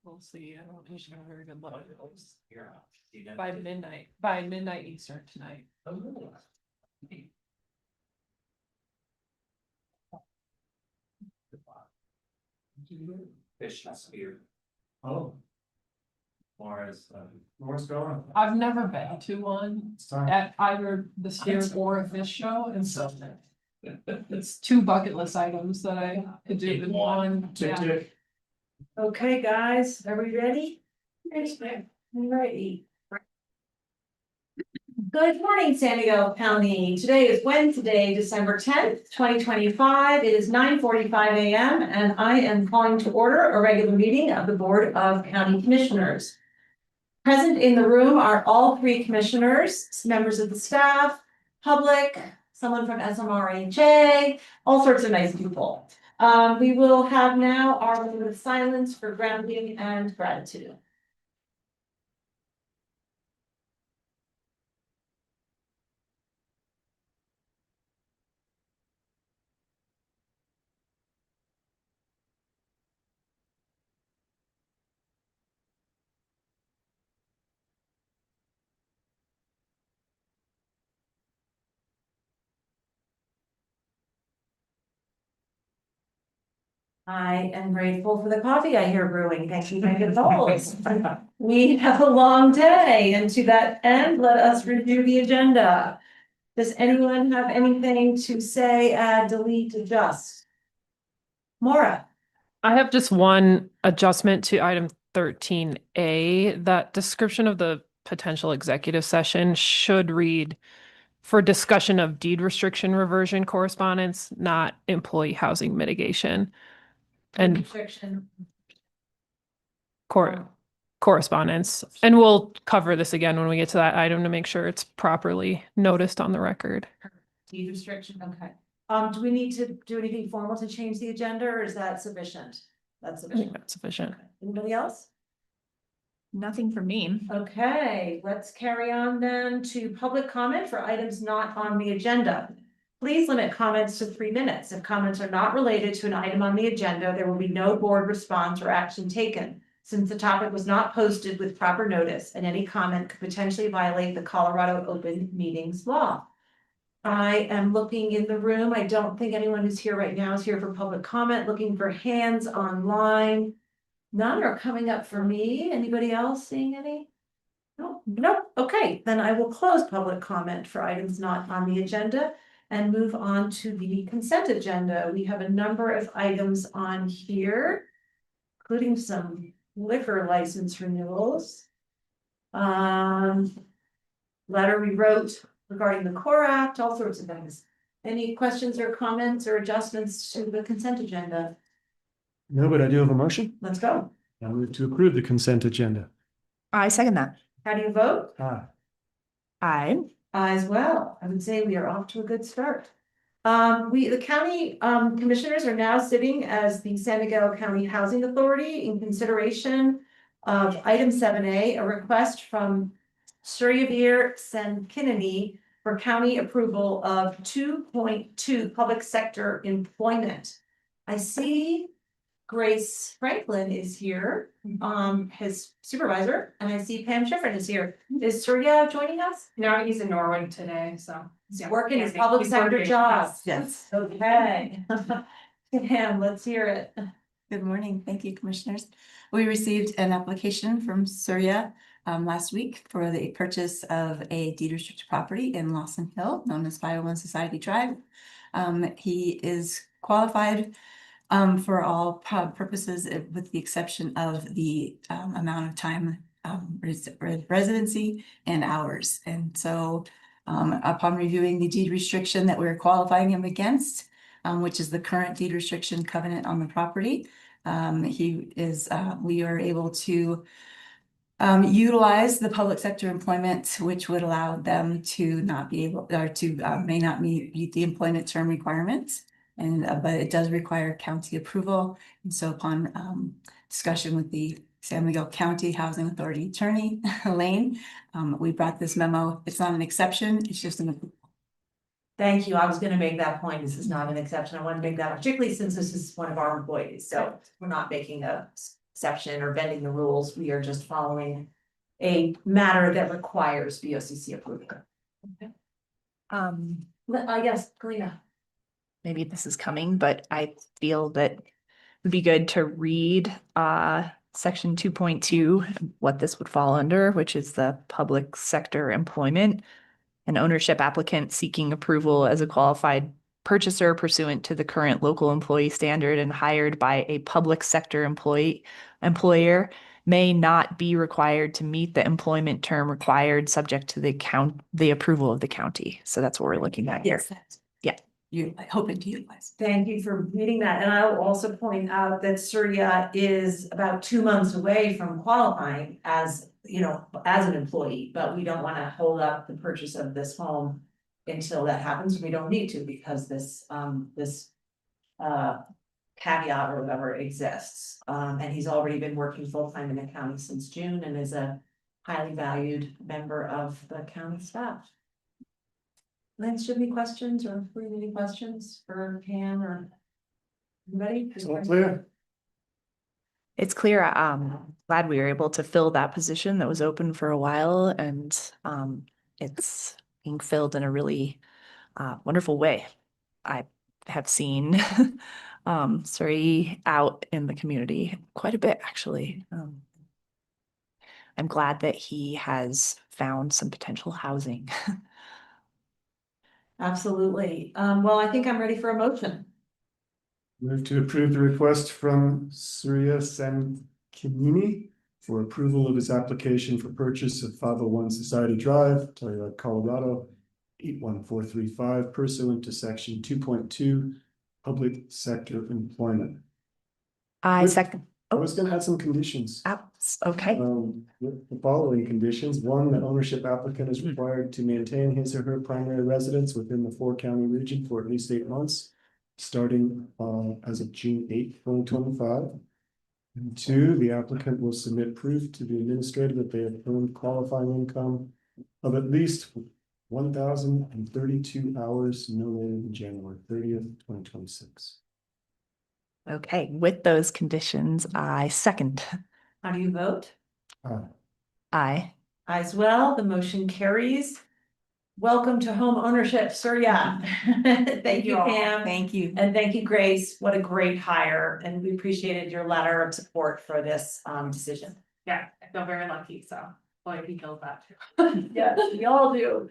We'll see. I don't usually have a very good look. By midnight Eastern tonight. Fish and spear. Oh, Laura's, what's going I've never been to one on? at either the Spear or a fish show, and so it's two bucket list items that I could do in one. Yeah. Okay, guys, are we ready? Ready. Good morning, San Diego County. Today is Wednesday, December 10th, 2025. It is 9:45 a.m. and I am calling to order a regular meeting of the Board of County Commissioners. Present in the room are all three commissioners, members of the staff, public, someone from SMRHA, all sorts of nice people. We will have now our moment of silence for grounding and gratitude. I am grateful for the coffee I hear brewing. Thank you, Megan Bowles. We have a long day, and to that end, let us review the agenda. Does anyone have anything to say, add, delete, adjust? Maura? I have just one adjustment to item 13A. That description of the potential executive session should read for discussion of deed restriction reversion correspondence, not employee housing mitigation. And Restriction. correspondence. And we'll cover this again when we get to that item to make sure it's properly noticed on the record. Deed restriction, okay. Do we need to do anything formal to change the agenda, or is that sufficient? That's I think sufficient. that's sufficient. Okay. Anybody else? Nothing for me. Okay, let's carry on then to public comment for items not on the agenda. Please limit comments to 3 minutes. If comments are not related to an item on the agenda, there will be no board response or action taken. Since the topic was not posted with proper notice, and any comment could potentially violate the Colorado Open Meetings Law. I am looking in the room. I don't think anyone who's here right now is here for public comment, looking for hands online. None are coming up for me. Anybody else seeing any? No, nope. Okay, then I will close public comment for items not on the agenda and move on to the consent agenda. We have a number of items on here, including some liquor license renewals. Letter we wrote regarding the CORE Act, all sorts of things. Any questions or comments or adjustments to the consent agenda? No, but I do have a motion. Let's go. I move to approve the consent agenda. I second that. How do you vote? Ah, I. I as well. I would say we are off to a good start. The county commissioners are now sitting as the San Miguel County Housing Authority in consideration of item 7A, a request from Suryaveer Senkineni for county approval of 2.2 public sector employment. I see Grace Franklin is here, his supervisor, and I see Pam Schifrin is here. Is Surya joining us? No, he's in Norway today, so. He's yeah. working his Yeah, public he's sector working, job. Yes. Okay. Pam, let's hear it. Good morning. Thank you, commissioners. We received an application from Surya last week for the purchase of a deed restricted property in Lawson Hill, known as 501 Society Drive. He is qualified for all purposes, with the exception of the amount of time residency and hours. And so upon reviewing the deed restriction that we're qualifying him against, which is the current deed restriction covenant on the property, we are able to utilize the public sector employment, which would allow them to not be able, or to may not meet the employment term requirements. And but it does require county approval. And so upon discussion with the San Miguel County Housing Authority Attorney, Elaine, we brought this memo. It's not an exception, it's just an approval. Thank you. I was gonna make that point. This is not an exception. I want to make that, particularly since this is one of our employees. So we're not making a exception or bending the rules. We are just following a matter that requires BOCC approval. Yes, Kalina. Maybe this is coming, but I feel that it would be good to read section 2.2, what this would fall under, which is the public sector employment. An ownership applicant seeking approval as a qualified purchaser pursuant to the current local employee standard and hired by a public sector employer may not be required to meet the employment term required subject to the approval of the county. So that's what we're looking at here. Yeah. You're hoping to utilize. Thank you for reading that. And I will also point out that Surya is about 2 months away from qualifying as, you know, as an employee, but we don't want to hold up the purchase of this home until that happens. We don't need to because this caveat or whatever exists. And he's already been working full-time in the county since June and is a highly valued member of the county staff. Lance, do you have any questions or any questions for Pam or anybody? It's all clear. It's clear. Glad we were able to fill that position that was open for a while, and it's being filled in a really wonderful way. I have seen Surrey out in the community quite a bit, actually. I'm glad that he has found some potential housing. Absolutely. Well, I think I'm ready for a motion. Move to approve the request from Surya Sankinini for approval of his application for purchase of 501 Society Drive, Telluride, Colorado, 81435 pursuant to section 2.2, public sector employment. I Good. second. I was gonna add some conditions. Okay. With the following conditions: one, the ownership applicant is required to maintain his or her primary residence within the 4-county region for at least 8 months, starting as of June 8th, 2025. And 2, the applicant will submit proof to the administrator that they have earned qualifying income of at least 1,032 hours no later than January 30th, 2026. Okay, with those conditions, I second. How do you vote? I. I as well. The motion carries. Welcome to home ownership, Surya. Thank you, Pam. Thank you. And thank you, Grace. What a great hire. And we appreciated your letter of support for this decision. Yeah, I feel very lucky, so boy, he killed that too. Yes, we all do.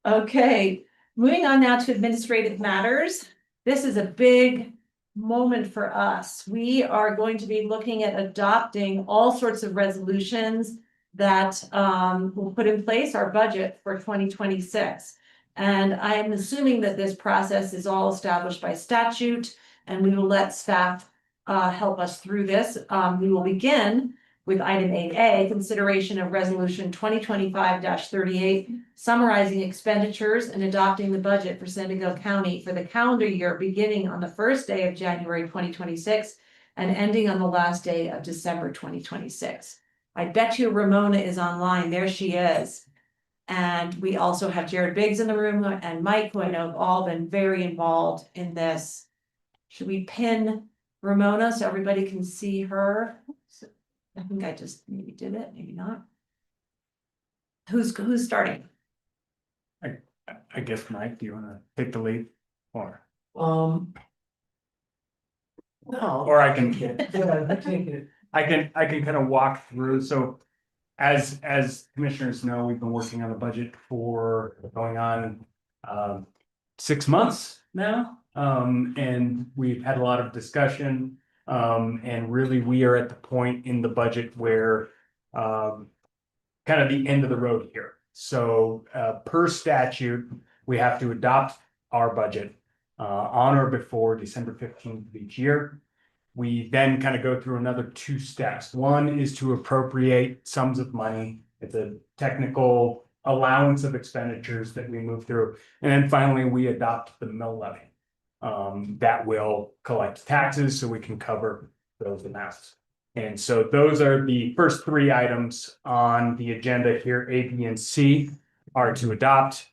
Okay, moving on now to administrative matters. This is a big moment for us. We are going to be looking at adopting all sorts of resolutions that will put in place our budget for 2026. And I am assuming that this process is all established by statute, and we will let staff help us through this. We will begin with item 8A, consideration of resolution 2025-38, summarizing expenditures and adopting the budget for San Miguel County for the calendar year beginning on the first day of January 2026 and ending on the last day of December 2026. I bet you Ramona is online. There she is. And we also have Jared Biggs in the room and Mike, who I know have all been very involved in this. Should we pin Ramona so everybody can see her? I think I just maybe did it, maybe not. Who's starting? I guess, Mike, do you wanna take the lead? Or No. Or I can- Yeah, I take it. I can kind of walk through, so. As commissioners know, we've been working on the budget for going on 6 months now. And we've had a lot of discussion. And really, we are at the point in the budget where kind of the end of the road here. So per statute, we have to adopt our budget on or before December 15th of each year. We then kind of go through another 2 steps. One is to appropriate sums of money. It's a technical allowance of expenditures that we move through. And then finally, we adopt the mill levy. That will collect taxes so we can cover those amounts. And so those are the first 3 items on the agenda here. A, B, and C are to adopt,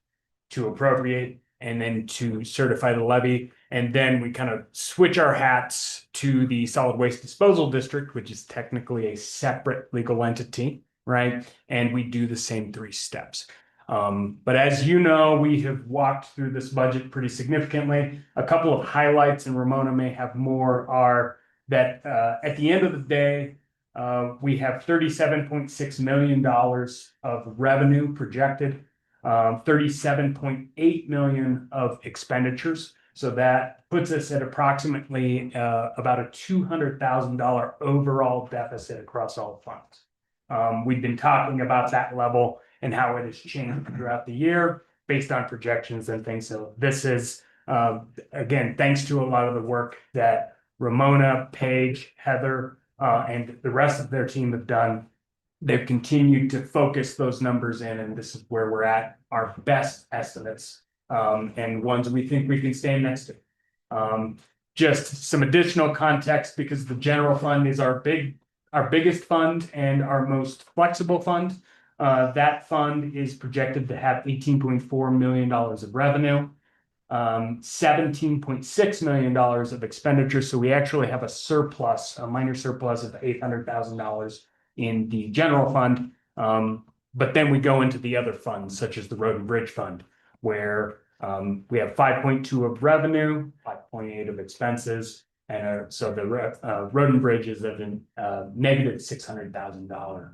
to appropriate, and then to certify the levy. And then we kind of switch our hats to the solid waste disposal district, which is technically a separate legal entity, right? And we do the same 3 steps. But as you know, we have walked through this budget pretty significantly. A couple of highlights, and Ramona may have more, are that at the end of the day, we have $37.6 million of revenue projected, 37.8 million of expenditures. So that puts us at approximately about a $200,000 overall deficit across all funds. We've been talking about that level and how it has changed throughout the year based on projections and things. So this is, again, thanks to a lot of the work that Ramona, Paige, Heather, and the rest of their team have done. They've continued to focus those numbers in, and this is where we're at, our best estimates, and ones we think we can stand next to. Just some additional context, because the general fund is our biggest fund and our most flexible fund. That fund is projected to have $18.4 million of revenue, $17.6 million of expenditure. So we actually have a surplus, a minor surplus of $800,000 in the general fund. But then we go into the other funds, such as the Road and Bridge Fund, where we have 5.2 of revenue, 5.8 of expenses. And so the Road and Bridge is at a negative $600,000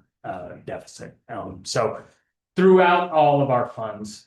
deficit. So throughout all of our funds,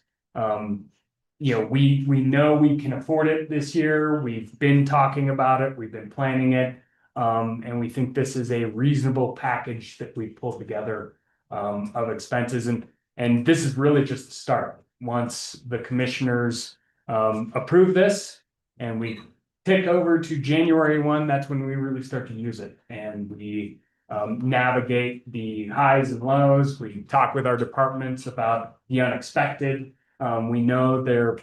you know, we know we can afford it this year. We've been talking about it. We've been planning it. And we think this is a reasonable package that we pulled together of expenses. And this is really just the start. Once the commissioners approve this and we tick over to January 1, that's when we really start to use it. And we navigate the highs and lows. We talk with our departments about the unexpected. We know there,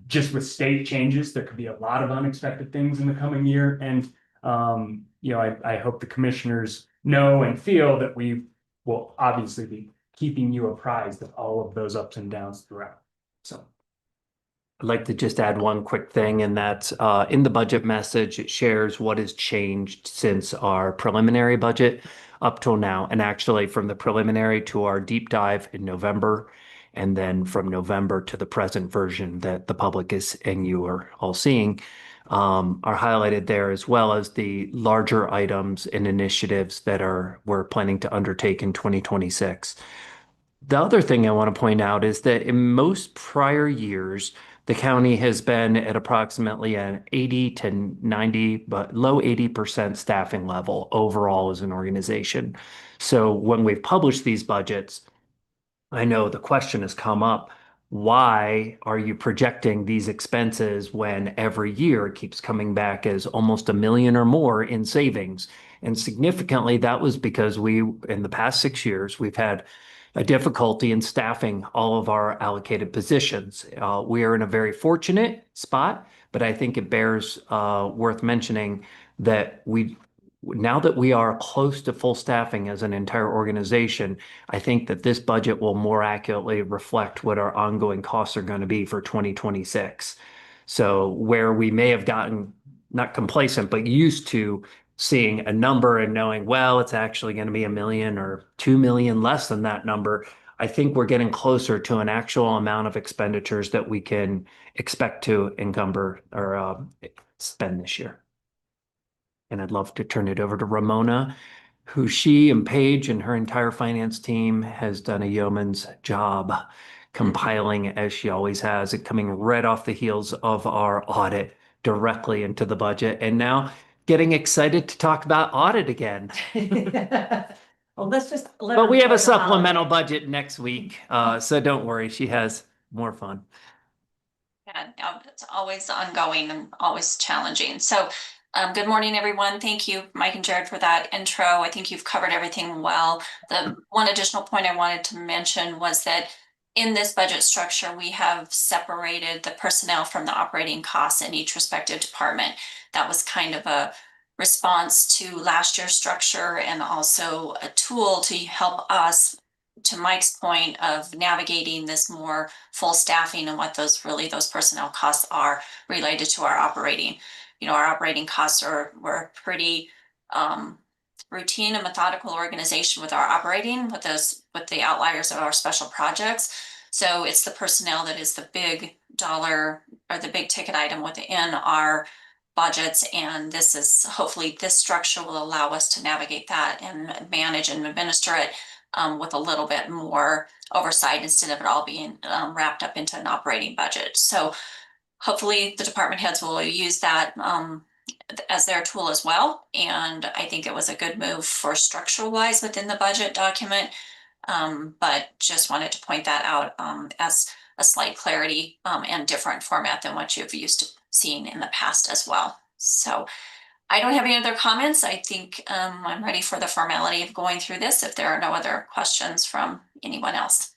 just with state changes, there could be a lot of unexpected things in the coming year. And, you know, I hope the commissioners know and feel that we will obviously be keeping you apprised of all of those ups and downs throughout. So. I'd like to just add one quick thing, and that's in the budget message, it shares what has changed since our preliminary budget up till now. And actually from the preliminary to our deep dive in November, and then from November to the present version that the public is and you are all seeing, are highlighted there, as well as the larger items and initiatives that we're planning to undertake in 2026. The other thing I want to point out is that in most prior years, the county has been at approximately an 80 to 90, but low 80% staffing level overall as an organization. So when we've published these budgets, I know the question has come up, why are you projecting these expenses when every year it keeps coming back as almost $1 million or more in savings? And significantly, that was because in the past 6 years, we've had a difficulty in staffing all of our allocated positions. We are in a very fortunate spot, but I think it bears worth mentioning that now that we are close to full staffing as an entire organization, I think that this budget will more accurately reflect what our ongoing costs are going to be for 2026. So where we may have gotten not complacent, but used to seeing a number and knowing, well, it's actually going to be $1 million or $2 million less than that number, I think we're getting closer to an actual amount of expenditures that we can expect to encumber or spend this year. And I'd love to turn it over to Ramona, who she and Paige and her entire finance team has done a yeoman's job compiling, as she always has, it coming right off the heels of our audit directly into the budget. And now getting excited to talk about audit again. Well, let's just. But we have a supplemental budget next week, so don't worry, she has more fun. Yeah, it's always ongoing and always challenging. So good morning, everyone. Thank you, Mike and Jared, for that intro. I think you've covered everything well. The one additional point I wanted to mention was that in this budget structure, we have separated the personnel from the operating costs in each respective department. That was kind of a response to last year's structure and also a tool to help us to Mike's point of navigating this more full staffing and what those personnel costs are related to our operating. You know, our operating costs we're pretty routine and methodical organization with our operating, with the outliers of our special projects. So it's the personnel that is the big dollar or the big ticket item within our budgets. And hopefully this structure will allow us to navigate that and manage and administer it with a little bit more oversight instead of it all being wrapped up into an operating budget. So hopefully the department heads will use that as their tool as well. And I think it was a good move for structural wise within the budget document. But just wanted to point that out as a slight clarity and different format than what you've used to seeing in the past as well. So I don't have any other comments. I think I'm ready for the formality of going through this if there are no other questions from anyone else.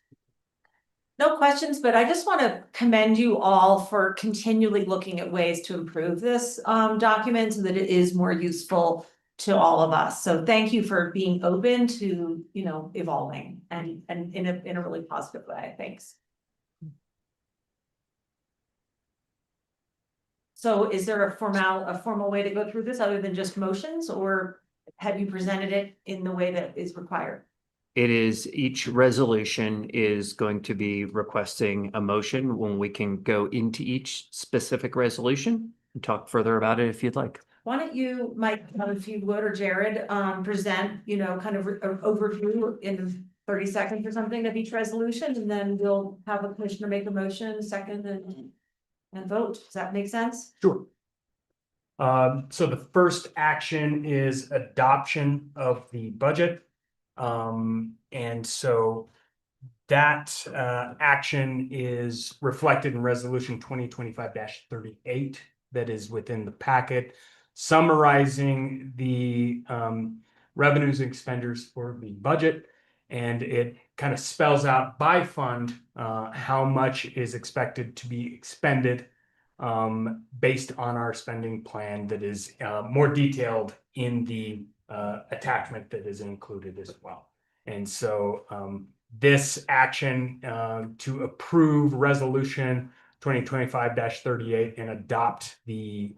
No questions, but I just want to commend you all for continually looking at ways to improve this document so that it is more useful to all of us. So thank you for being open to, you know, evolving and in a really positive way. Thanks. So is there a formal way to go through this other than just motions, or have you presented it in the way that is required? It is, each resolution is going to be requesting a motion when we can go into each specific resolution and talk further about it if you'd like. Why don't you, Mike, if you would, or Jared, present, you know, kind of an overview in 30 seconds or something of each resolution, and then we'll have a commissioner make a motion, second, and vote. Does that make sense? Sure. So the first action is adoption of the budget. And so that action is reflected in resolution 2025-38 that is within the packet, summarizing the revenues and expenditures for the budget. And it kind of spells out by fund how much is expected to be expended based on our spending plan that is more detailed in the attachment that is included as well. And so this action to approve resolution 2025-38 and adopt the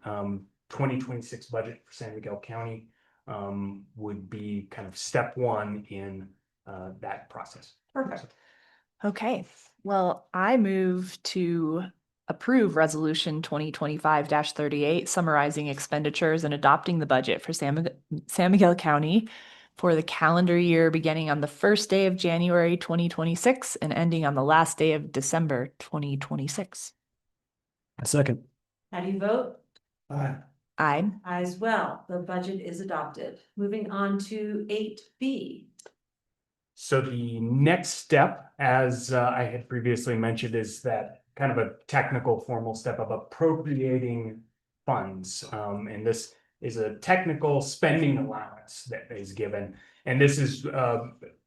2026 budget for San Miguel County would be kind of step one in that process. Perfect. Okay, well, I move to approve resolution 2025-38, summarizing expenditures and adopting the budget for San Miguel County for the calendar year beginning on the first day of January 2026 and ending on the last day of December 2026. A second. How do you vote? Aye. Aye. Aye as well. The budget is adopted. Moving on to 8B. So the next step, as I had previously mentioned, is that kind of a technical formal step of appropriating funds. And this is a technical spending allowance that is given. And this is,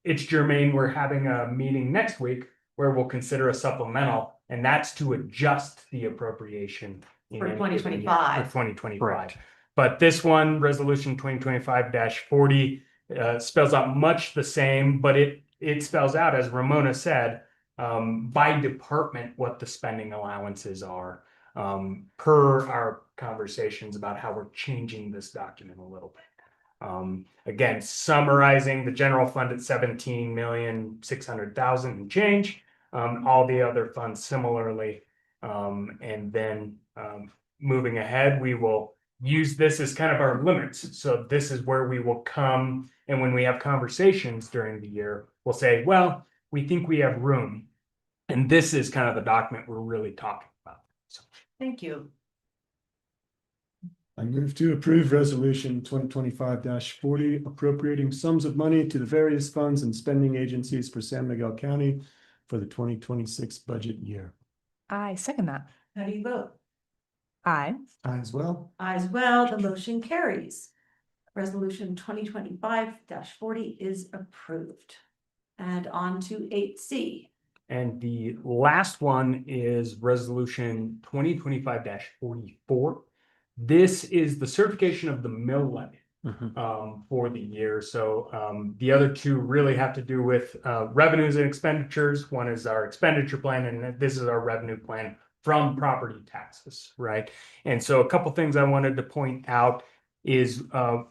it's germane. We're having a meeting next week where we'll consider a supplemental, and that's to adjust the appropriation For in 2025. For 2025. Correct. But this one, resolution 2025-40, spells out much the same, but it spells out, as Ramona said, by department what the spending allowances are, per our conversations about how we're changing this document a little bit. Again, summarizing the general fund at 17,600,000 and change, all the other funds similarly, and then moving ahead, we will use this as kind of our limits. So this is where we will come, and when we have conversations during the year, we'll say, well, we think we have room. And this is kind of the document we're really talking about. So. Thank you. I move to approve resolution 2025-40, appropriating sums of money to the various funds and spending agencies for San Miguel County for the 2026 budget year. I second that. How do you vote? Aye. Aye as well. Aye as well. The motion carries. Resolution 2025-40 is approved. And on to 8C. And the last one is resolution 2025-44. This is the certification of the mill levy. for the year. So the other two really have to do with revenues and expenditures. One is our expenditure plan, and this is our revenue plan from property taxes, right? And so a couple things I wanted to point out is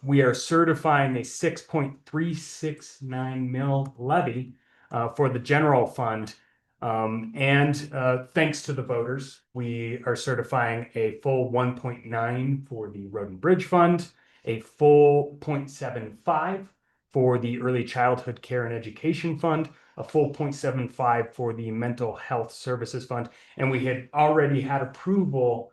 we are certifying a 6.369 mil levy for the general fund. And thanks to the voters, we are certifying a full 1.9 for the Road and Bridge Fund, a full 0.75 for the Early Childhood Care and Education Fund, a full 0.75 for the Mental Health Services Fund. And we had already had approval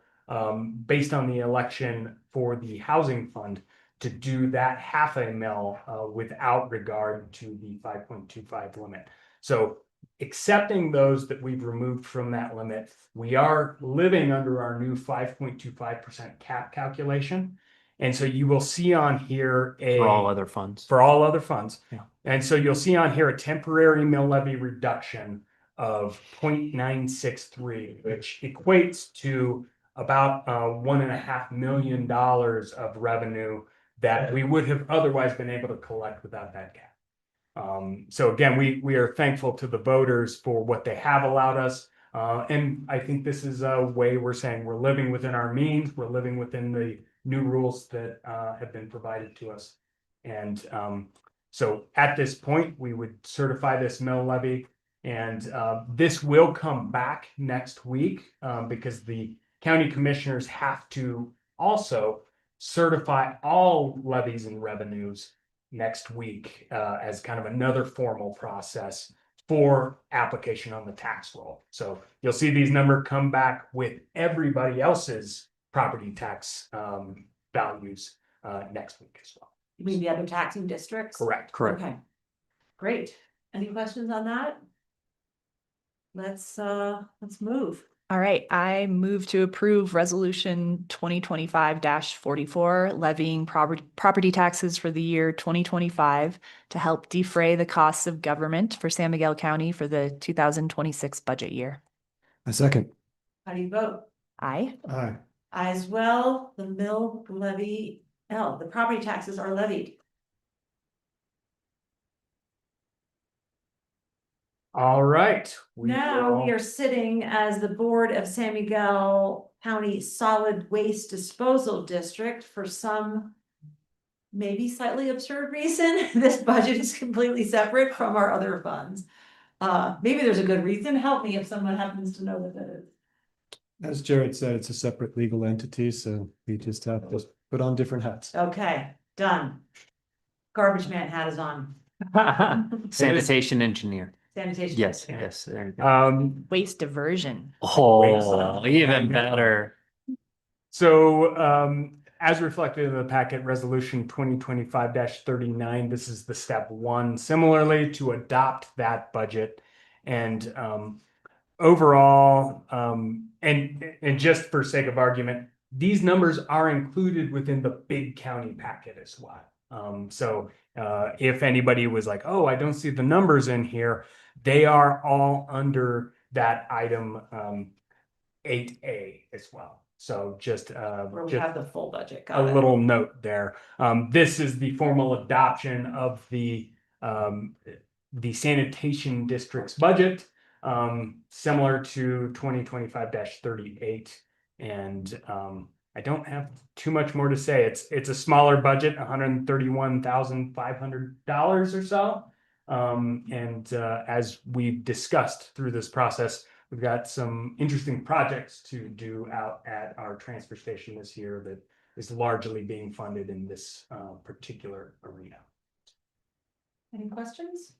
based on the election for the Housing Fund to do that $0.5 mil without regard to the 5.25 limit. So accepting those that we've removed from that limit, we are living under our new 5.25% cap calculation. And so you will see on here For all other funds. for all other funds. Yeah. And so you'll see on here a temporary mill levy reduction of 0.963, which equates to about $1.5 million of revenue that we would have otherwise been able to collect without that cap. So again, we are thankful to the voters for what they have allowed us. And I think this is a way we're saying we're living within our means, we're living within the new rules that have been provided to us. And so at this point, we would certify this mill levy. And this will come back next week because the county commissioners have to also certify all levies and revenues next week as kind of another formal process for application on the tax roll. So you'll see these numbers come back with everybody else's property tax values next week as well. You mean the other taxing districts? Correct. Okay, great. Any questions on that? Let's move. All right, I move to approve resolution 2025-44 levying property taxes for the year 2025 to help defray the costs of government for San Miguel County for the 2026 budget year. A second. How do you vote? Aye. Aye. I as well, the mill levy, the property taxes are levied. All right. Now we are sitting as the Board of San Miguel County Solid Waste Disposal District. For some maybe slightly absurd reason, this budget is completely separate from our other funds. Maybe there's a good reason. Help me if someone happens to know what that is. As Jared said, it's a separate legal entity, so we just have to put on different hats. Okay, done. Garbage man hat is on. Sanitation engineer. Sanitation. Yes, engineer. yes. There you go. Waste diversion. Oh, even better. So as reflected in the packet, resolution 2025-39, this is the step one, similarly to adopt that budget. And overall, and just for sake of argument, these numbers are included within the big county packet as well. So if anybody was like, oh, I don't see the numbers in here, they are all under that item 8A as well. So just Where we just have the full budget. a Got it. little note there. This is the formal adoption of the sanitation district's budget, similar to 2025-38. And I don't have too much more to say. It's a smaller budget, $131,500 or so. And as we've discussed through this process, we've got some interesting projects to do out at our transfer station this year that is largely being funded in this particular arena. Any questions?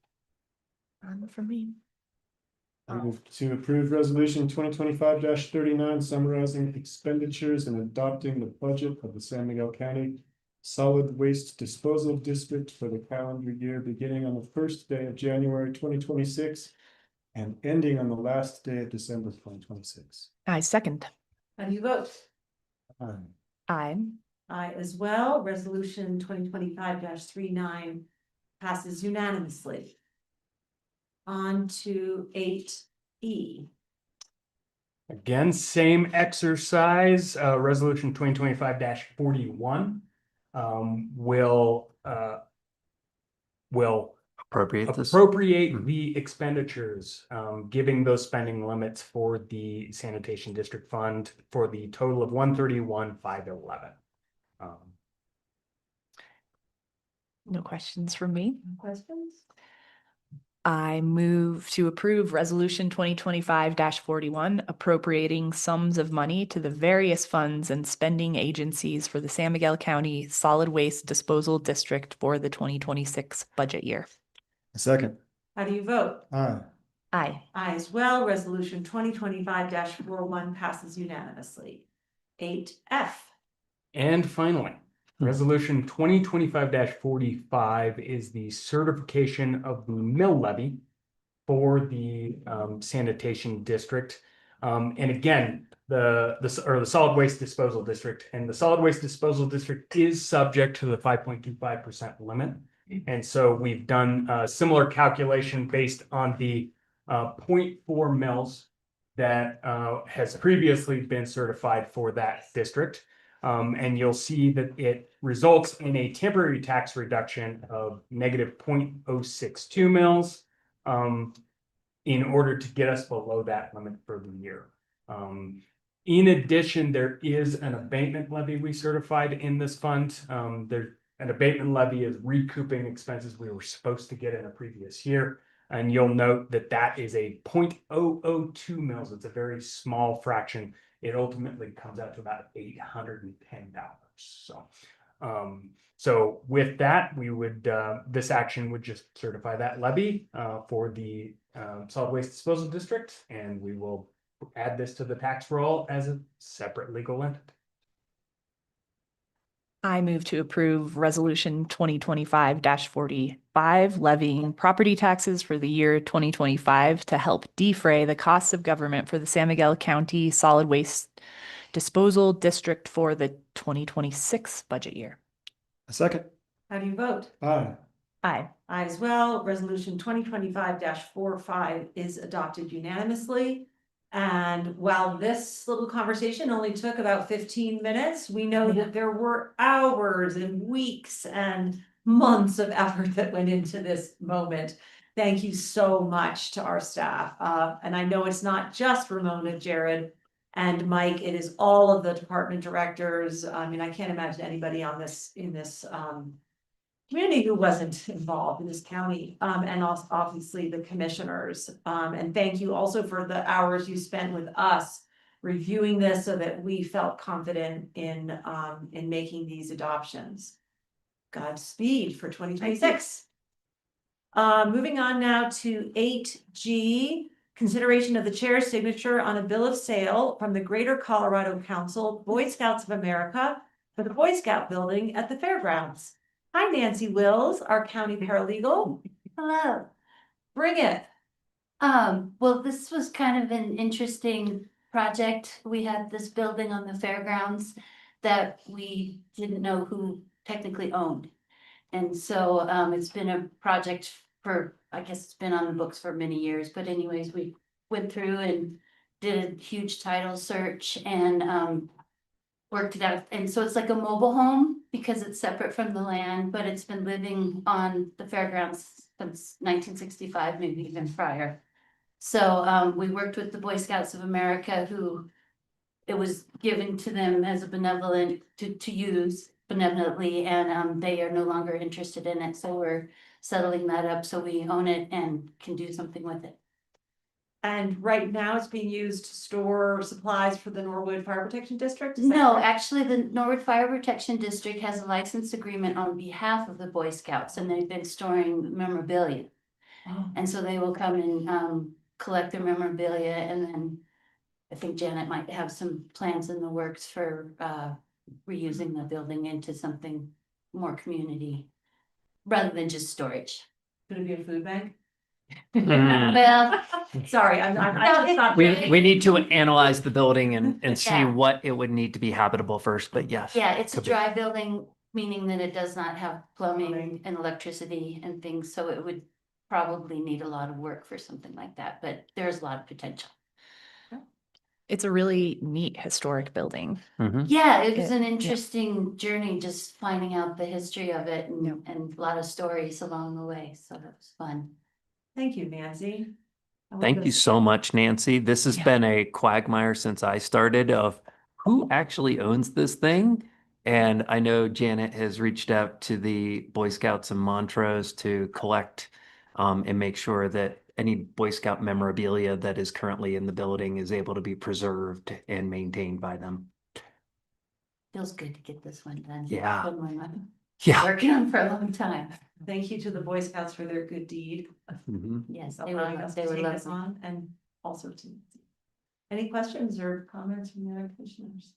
For me. I move to approve resolution 2025-39 summarizing expenditures and adopting the budget of the San Miguel County Solid Waste Disposal District for the calendar year beginning on the first day of January 2026 and ending on the last day of December 2026. I second. How do you vote? Aye. I as well. Resolution 2025-39 passes unanimously. On to 8E. Again, same exercise, resolution 2025-41. will Appropriate this. appropriate the expenditures, giving those spending limits for the sanitation district fund for the total of 131,511. No questions from me. Questions? I move to approve resolution 2025-41 appropriating sums of money to the various funds and spending agencies for the San Miguel County Solid Waste Disposal District for the 2026 budget year. A second. How do you vote? Aye. Aye. Aye as well. Resolution 2025-41 passes unanimously. 8F. And finally, resolution 2025-45 is the certification of the mill levy for the sanitation district. And again, the solid waste disposal district, and the solid waste disposal district is subject to the 5.25% limit. And so we've done a similar calculation based on the 0.4 mils that has previously been certified for that district. And you'll see that it results in a temporary tax reduction of negative 0.062 mils in order to get us below that limit for the year. In addition, there is an abatement levy we certified in this fund. An abatement levy is recouping expenses we were supposed to get in a previous year. And you'll note that that is a 0.002 mils. It's a very small fraction. It ultimately comes out to about $810. So with that, we would this action would just certify that levy for the solid waste disposal district, and we will add this to the tax roll as a separate legal entity. I move to approve resolution 2025-45 levying property taxes for the year 2025 to help defray the costs of government for the San Miguel County Solid Waste Disposal District for the 2026 budget year. A second. How do you vote? Aye. Aye. Aye as well. Resolution 2025-45 is adopted unanimously. And while this little conversation only took about 15 minutes, we know that there were hours and weeks and months of effort that went into this moment. Thank you so much to our staff. And I know it's not just Ramona, Jared, and Mike, it is all of the department directors. I mean, I can't imagine anybody on this, in this community who wasn't involved in this county, and also obviously the commissioners. And thank you also for the hours you spent with us reviewing this so that we felt confident in making these adoptions. Godspeed for 2026. Moving on now to 8G, consideration of the chair's signature on a bill of sale from the Greater Colorado Council, Boy Scouts of America, for the Boy Scout building at the fairgrounds. Hi, Nancy Wills, our county paralegal. Hello. Bring it. Well, this was kind of an interesting project. We had this building on the fairgrounds that we didn't know who technically owned. And so it's been a project for, I guess it's been on the books for many years, but anyways, we went through and did a huge title search and worked it out. And so it's like a mobile home because it's separate from the land, but it's been living on the fairgrounds since 1965, maybe even prior. So we worked with the Boy Scouts of America, who it was given to them as a benevolent to use benevolently, and they are no longer interested in it. So we're settling that up so we own it and can do something with it. And right now it's being used to store supplies for the Norwood Fire Protection District? Is that No, correct? actually, the Norwood Fire Protection District has a license agreement on behalf of the Boy Scouts, and they've been storing memorabilia. Oh. And so they will come and collect their memorabilia, and then I think Janet might have some plans in the works for reusing the building into something more community rather than just storage. Could it be a food bank? Well, Sorry, I'm just not. We need to analyze the building and see Yeah. what it would need to be habitable first, but yes. yeah, it's a Could be. dry building, meaning that it does not have plumbing and electricity and things, so it would probably need a lot of work for something like that, but there's a lot of potential. It's a really neat historic building. Mhm. Yeah, it was Yeah, an yeah. interesting journey, just finding out the history of it Yeah. and a lot of stories along the way, so that was fun. Thank you, Nancy. Thank you so much, Nancy. This has Yeah. been a quagmire since I started of who actually owns this thing. And I know Janet has reached out to the Boy Scouts in Montrose to collect and make sure that any Boy Scout memorabilia that is currently in the building is able to be preserved and maintained by them. Feels good to get this one done. Yeah. One more month. Yeah. Working on for a long time. Thank you to the Boy Scouts for their good deed. Mhm. Yes, Allowing us they to were take this lovely. on, and also to. Any questions or comments from the other commissioners?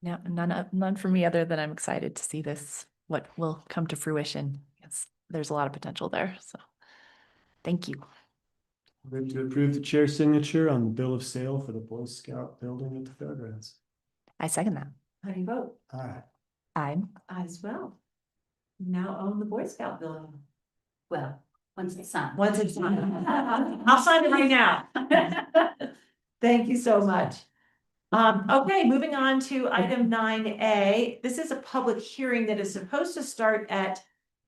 No, none for me, other than I'm excited to see this, what will come to fruition. There's a lot of potential there, so. Thank you. Move to approve the chair's signature on the bill of sale for the Boy Scout building at the fairgrounds. I second that. How do you vote? Aye. I I as well. Now own the Boy Scout building. Well, once it's signed. Once it's signed. I'll sign it right now. Thank you so much. Okay, moving on to item 9A. This is a public hearing that is supposed to start at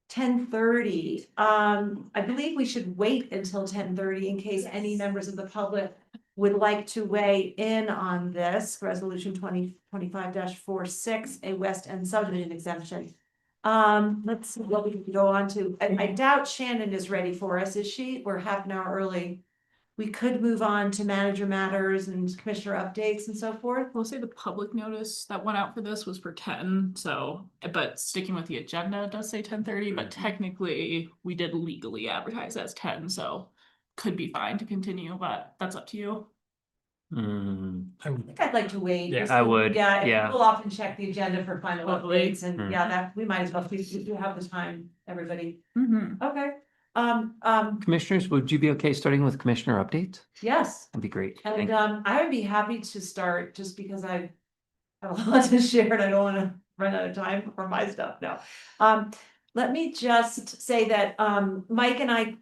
10:30. I believe we should wait until 10:30 in case any members of the public would like to weigh in on this resolution 2025-46, a West End subdivision exemption. Let's see what we can go on to. I doubt Shannon is ready for us, is she? We're half an hour early. We could move on to manager matters and commissioner updates and so forth. We'll say the public notice that went out for this was for 10, so, but sticking with the agenda, it does say 10:30, but technically we did legally advertise as 10, so could be fine to continue, but that's up to you. I think I'd like to wait. Yeah, just I to- would, Yeah, yeah. people often check the agenda for final Totally. updates and Hmm. yeah, that, we might as well, we do have the time, everybody. Mm-hmm. Okay, Commissioners, would you be okay starting with commissioner updates? yes. That'd be great. And Thank you. I would be happy to start just because I have a lot to share and I don't wanna run out of time for my stuff now. Let me just say that Mike and I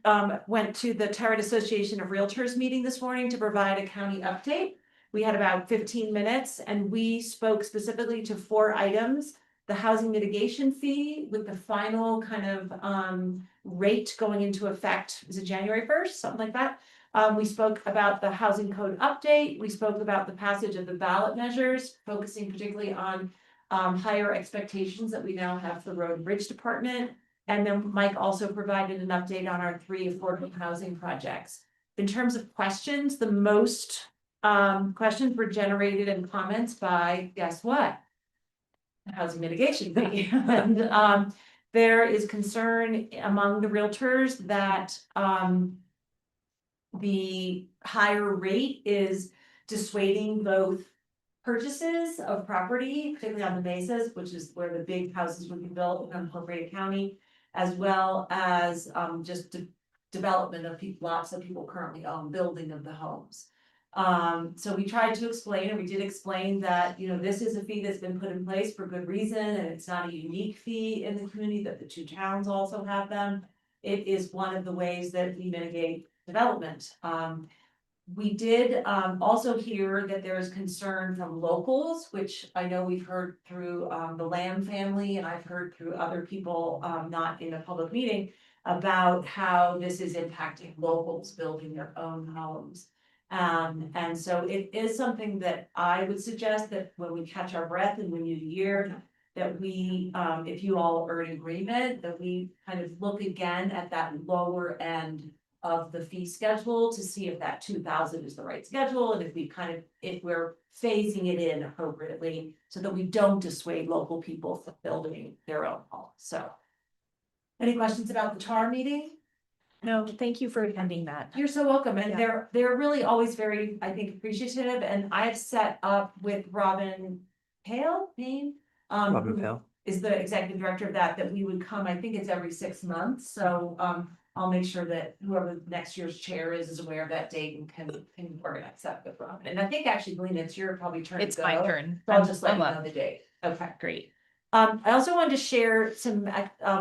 went to the Tarrant Association of Realtors meeting this morning to provide a county update. We had about 15 minutes and we spoke specifically to 4 items. The housing mitigation fee with the final kind of rate going into effect, is it January 1st, something like that? We spoke about the housing code update. We spoke about the passage of the ballot measures, focusing particularly on higher expectations that we now have for the Road and Bridge Department. And then Mike also provided an update on our 3 affordable housing projects. In terms of questions, the most questions were generated in comments by, guess what? The housing mitigation fee. And there is concern among the realtors that the higher rate is dissuading both purchases of property, particularly on the mesas, which is where the big houses would be built in unincorporated county, as well as just development of lots that people currently own, building of the homes. So we tried to explain, and we did explain that, you know, this is a fee that's been put in place for good reason, and it's not a unique fee in the community, that the 2 towns also have them. It is one of the ways that we mitigate development. We did also hear that there is concern from locals, which I know we've heard through the Lamb family, and I've heard through other people, not in a public meeting, about how this is impacting locals building their own homes. And so it is something that I would suggest that when we catch our breath in the new year, that we, if you all are in agreement, that we kind of look again at that lower end of the fee schedule to see if that 2,000 is the right schedule, and if we're phasing it in appropriately so that we don't dissuade local people from building their own homes. So. Any questions about the TAR meeting? No, thank you for attending that. You're so welcome, and Yeah. they're really always very, I think, appreciative, and I've set up with Robin Payne. Robin who Pale. is the executive director of that we would come, I think it's every 6 months, so I'll make sure that whoever next year's chair is aware of that date and can organize that with Robin. And I think actually, Glenn, it's your probably turn to It's my go. turn. So I'll just let I'm you up. know the date. Okay. Great. I also wanted to share some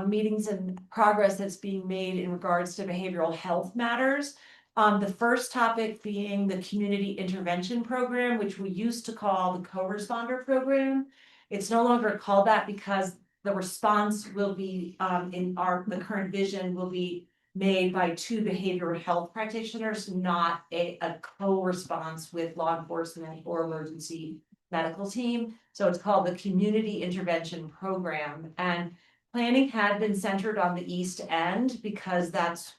meetings and progress that's being made in regards to behavioral health matters. The first topic being the community intervention program, which we used to call the co-responder program. It's no longer called that because the response will be, the current vision will be made by 2 behavioral health practitioners, not a co-response with law enforcement or emergency medical team. So it's called the Community Intervention Program. And planning had been centered on the East End because that's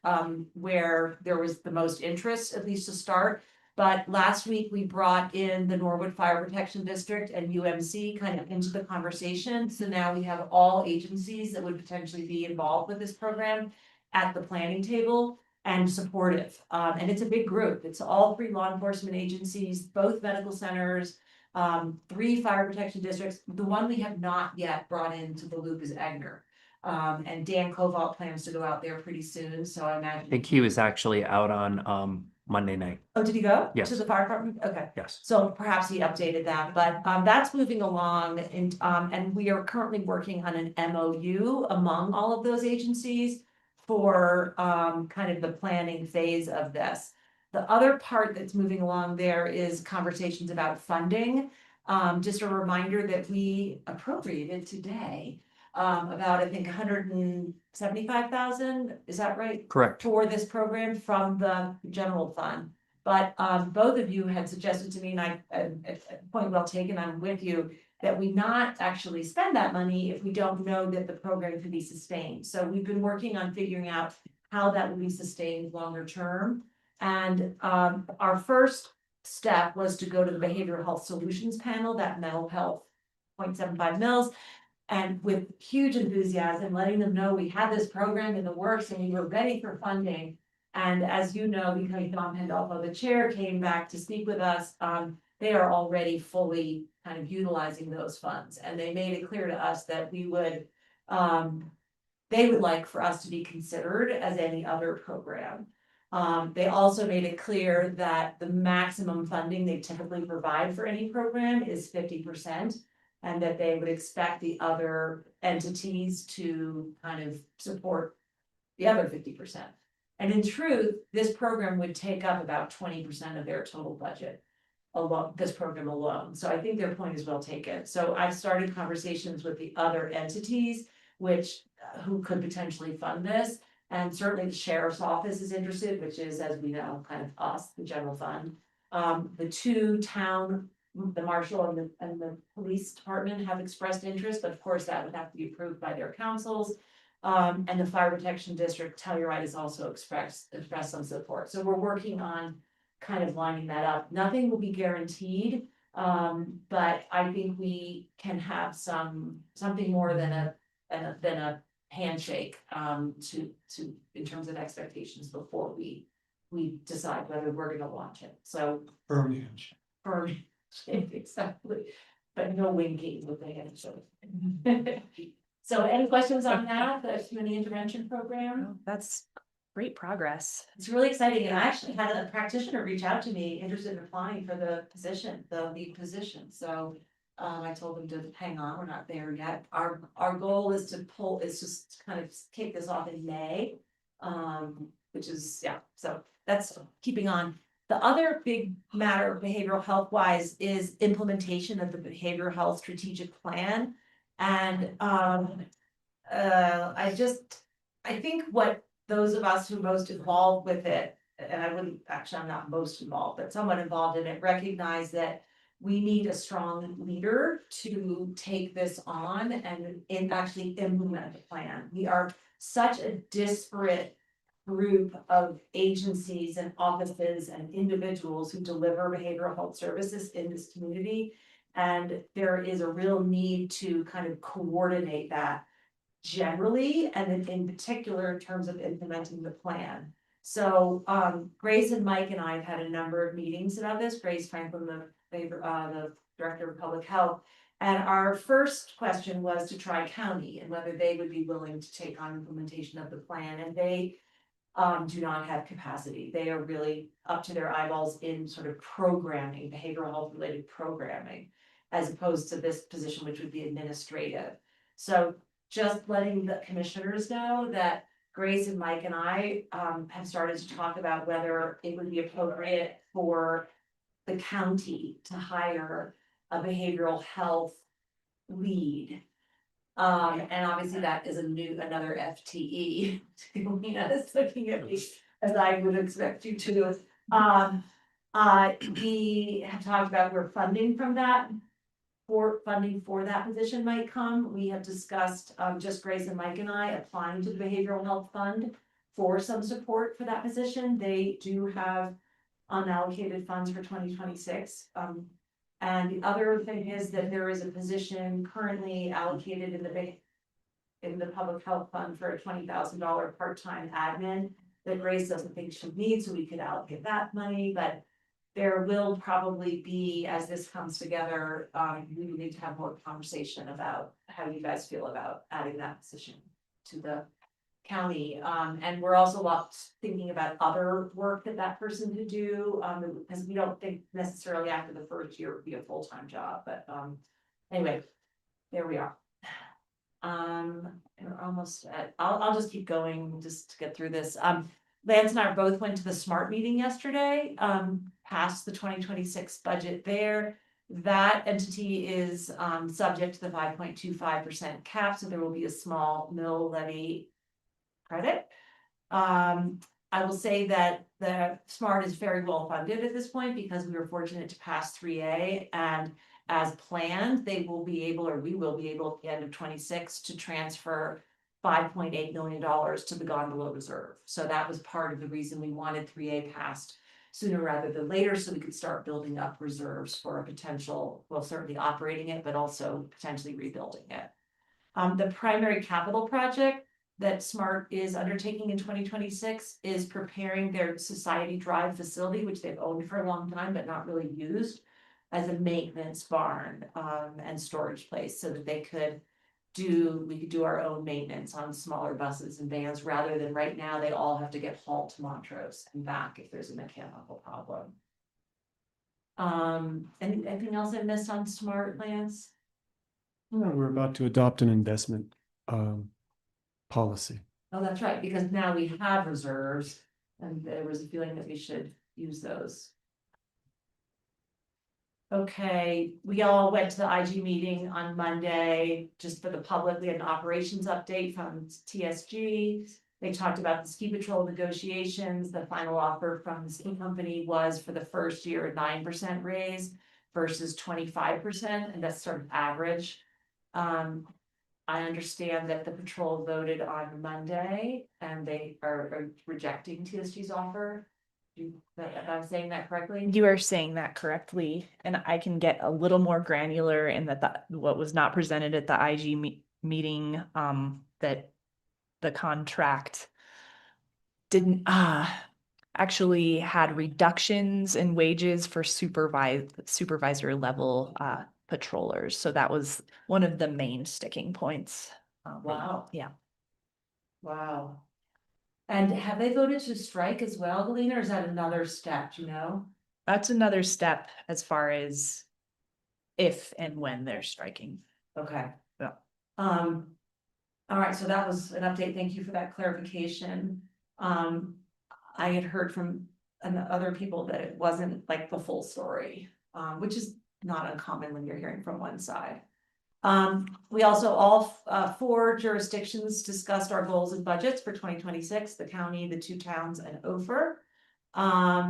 where there was the most interest, at least to start. But last week we brought in the Norwood Fire Protection District and UMC kind of into the conversation. So now we have all agencies that would potentially be involved with this program at the planning table and supportive. And it's a big group. It's all 3 law enforcement agencies, both medical centers, 3 fire protection districts. The one we have not yet brought into the loop is Egner. And Dan Koval plans to go out there pretty soon, so I imagine. I think he was actually out on Monday night. Oh, did he go? Yes. To the fire department? Okay. Yes. So perhaps he updated that, but that's moving along and we are currently working on an MOU among all of those agencies for kind of the planning phase of this. The other part that's moving along there is conversations about funding. Just a reminder that we appropriated today about, I think, 175,000, is that right? Correct. For this program from the general fund. But both of you had suggested to me, and point well taken, I'm with you, that we not actually spend that money if we don't know that the program can be sustained. So we've been working on figuring out how that will be sustained longer term. And our first step was to go to the Behavioral Health Solutions Panel, that mental health 0.75 mils. And with huge enthusiasm, letting them know we had this program in the works and we were ready for funding. And as you know, because Don Pandolfo, the chair, came back to speak with us, they are already fully kind of utilizing those funds. And they made it clear to us that we would, they would like for us to be considered as any other program. They also made it clear that the maximum funding they typically provide for any program is 50%. And that they would expect the other entities to kind of support the other 50%. And in truth, this program would take up about 20% of their total budget alone, this program alone. So I think their point is well taken. So I've started conversations with the other entities who could potentially fund this. And certainly the sheriff's office is interested, which is, as we know, kind of us, the general fund. The 2 town, the marshal and the police department have expressed interest, but of course that would have to be approved by their councils. And the fire protection district, Telluride, has also expressed some support. So we're working on kind of lining that up. Nothing will be guaranteed, but I think we can have something more than a handshake to in terms of expectations before we decide whether we're gonna launch it. So Firm handshake. firm. Exactly, but no winking with the hand, so. So any questions on that, the community intervention program? That's great progress. It's really exciting, and I actually had a practitioner reach out to me, interested in applying for the position, the lead position, so. I told them to hang on, we're not there yet. Our goal is to just kind of kick this off in May. Which is, yeah, so that's keeping on. The other big matter behavioral health wise is implementation of the behavioral health strategic plan. And I think what those of us who are most involved with it, and I'm not most involved, but somewhat involved in it, recognize that we need a strong leader to take this on and actually implement the plan. We are such a disparate group of agencies and offices and individuals who deliver behavioral health services in this community. And there is a real need to kind of coordinate that generally, and then in particular in terms of implementing the plan. So Grace and Mike and I have had a number of meetings about this. Grace Franklin, the Director of Public Health. And our first question was to Tri-County and whether they would be willing to take on implementation of the plan. And they do not have capacity. They are really up to their eyeballs in sort of programming, behavioral health related programming, as opposed to this position, which would be administrative. So just letting the commissioners know that Grace and Mike and I have started to talk about whether it would be appropriate for the county to hire a behavioral health lead. And obviously that is another FTE. Lena is looking at me as I would expect you to. We have talked about where funding from that. Funding for that position might come. We have discussed, just Grace and Mike and I applying to the Behavioral Health Fund for some support for that position. They do have unallocated funds for 2026. And the other thing is that there is a position currently allocated in the Public Health Fund for a $20,000 part-time admin that Grace doesn't think she'll need, so we could allocate that money, but there will probably be, as this comes together, we will need to have more conversation about how you guys feel about adding that position to the county. And we're also thinking about other work that person could do, because we don't think necessarily after the first year it would be a full-time job, but, anyway, there we are. And we're almost at, I'll just keep going just to get through this. Lance and I both went to the SMART meeting yesterday, passed the 2026 budget there. That entity is subject to the 5.25% cap, so there will be a small mill levy credit. I will say that the SMART is very well funded at this point because we were fortunate to pass 3A, and as planned, they will be able, or we will be able at the end of 26 to transfer $5.8 million to the gondola reserve. So that was part of the reason we wanted 3A passed sooner rather than later, so we could start building up reserves for a potential, well, certainly operating it, but also potentially rebuilding it. The primary capital project that SMART is undertaking in 2026 is preparing their Society Drive facility, which they've owned for a long time, but not really used, as a maintenance barn and storage place, so that we could do our own maintenance on smaller buses and vans, rather than right now, they all have to get hauled to Montrose and back if there's a mechanical problem. Anything else I missed on SMART, Lance? No, we're about to adopt an investment policy. Oh, that's right, because now we have reserves, and there was a feeling that we should use those. Okay, we all went to the IG meeting on Monday, just for the public. We had an operations update from TSG. They talked about the ski patrol negotiations. The final offer from the ski company was for the first year a 9% raise versus 25%, and that's sort of average. I understand that the patrol voted on Monday and they are rejecting TSG's offer. If I'm saying that correctly? You are saying that correctly, and I can get a little more granular in that what was not presented at the IG meeting, that the contract didn't actually had reductions in wages for supervisor level patrollers. So that was one of the main sticking points. Wow. Yeah. Wow. And have they voted to strike as well, Galena, or is that another step, you know? That's another step as far as if and when they're striking. Okay. Yeah. All right, so that was an update. Thank you for that clarification. I had heard from other people that it wasn't like the full story, which is not uncommon when you're hearing from one side. We also all 4 jurisdictions discussed our goals and budgets for 2026, the county, the 2 towns, and Ophir. I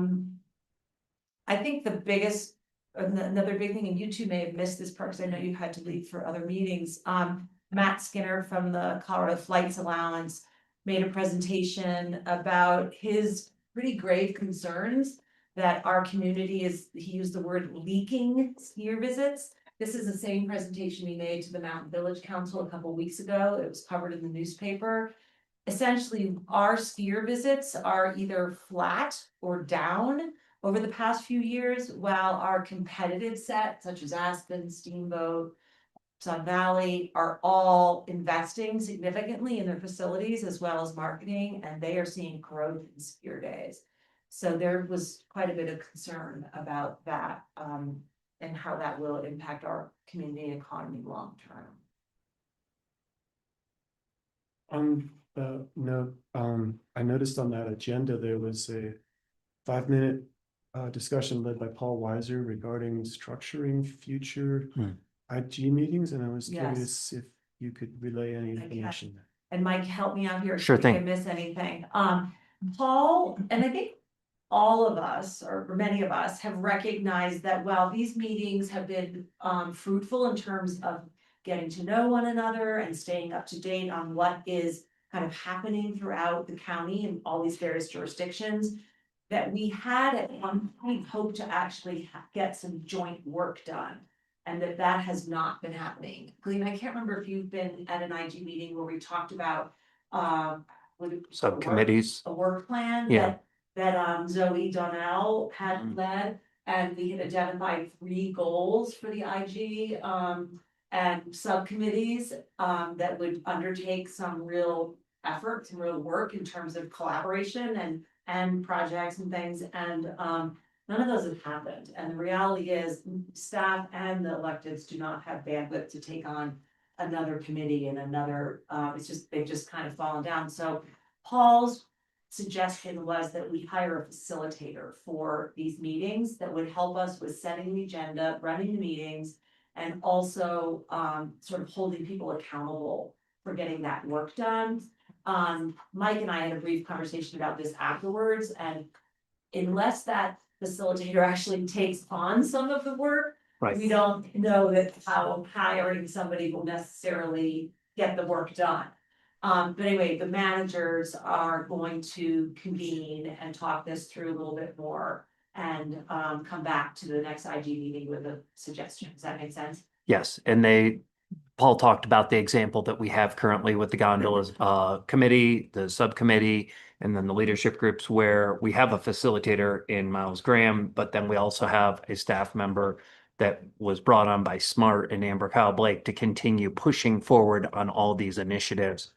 think the biggest, another big thing, and you two may have missed this part because I know you had to leave for other meetings. Matt Skinner from the Colorado Flights Allowance made a presentation about his pretty grave concerns that our community is, he used the word leaking skier visits. This is the same presentation he made to the Mountain Village Council a couple weeks ago. It was covered in the newspaper. Essentially, our skier visits are either flat or down over the past few years, while our competitive set, such as Aspen, Steamboat, Sun Valley, are all investing significantly in their facilities as well as marketing, and they are seeing growth in skier days. So there was quite a bit of concern about that, and how that will impact our community economy long term. No, I noticed on that agenda, there was a 5-minute discussion led by Paul Weiser regarding structuring future Hmm. IG meetings, and I was Yes. curious if you could relay any can. information. And Mike, help me out here. Sure if I thing. miss anything. Paul, and I think all of us, or many of us, have recognized that while these meetings have been fruitful in terms of getting to know one another and staying up to date on what is kind of happening throughout the county and all these various jurisdictions, that we had at one point hoped to actually get some joint work done. And that has not been happening. Glenn, I can't remember if you've been at an IG meeting where we talked about what it- Subcommittees. a work plan Yeah. that Zoe Donnell had Mhm. led, and we had identified 3 goals for the IG and subcommittees that would undertake some real effort, some real work in terms of collaboration and projects and things, and none of those have happened. And the reality is, staff and the electeds do not have bandwidth to take on another committee and another, they've just kind of fallen down. So Paul's suggestion was that we hire a facilitator for these meetings that would help us with setting the agenda, running the meetings, and also sort of holding people accountable for getting that work done. Mike and I had a brief conversation about this afterwards, and unless that facilitator actually takes on some of the work, Right. we don't know that how hiring somebody will necessarily get the work done. But anyway, the managers are going to convene and talk this through a little bit more and come back to the next IG meeting with a suggestion. Does that make sense? Yes, and Paul talked about the example that we have currently with the gondolas committee, the subcommittee, and then the leadership groups where we have a facilitator in Miles Graham, but then we also have a staff member that was brought on by SMART and Amber Kyle Blake to continue pushing forward on all these initiatives.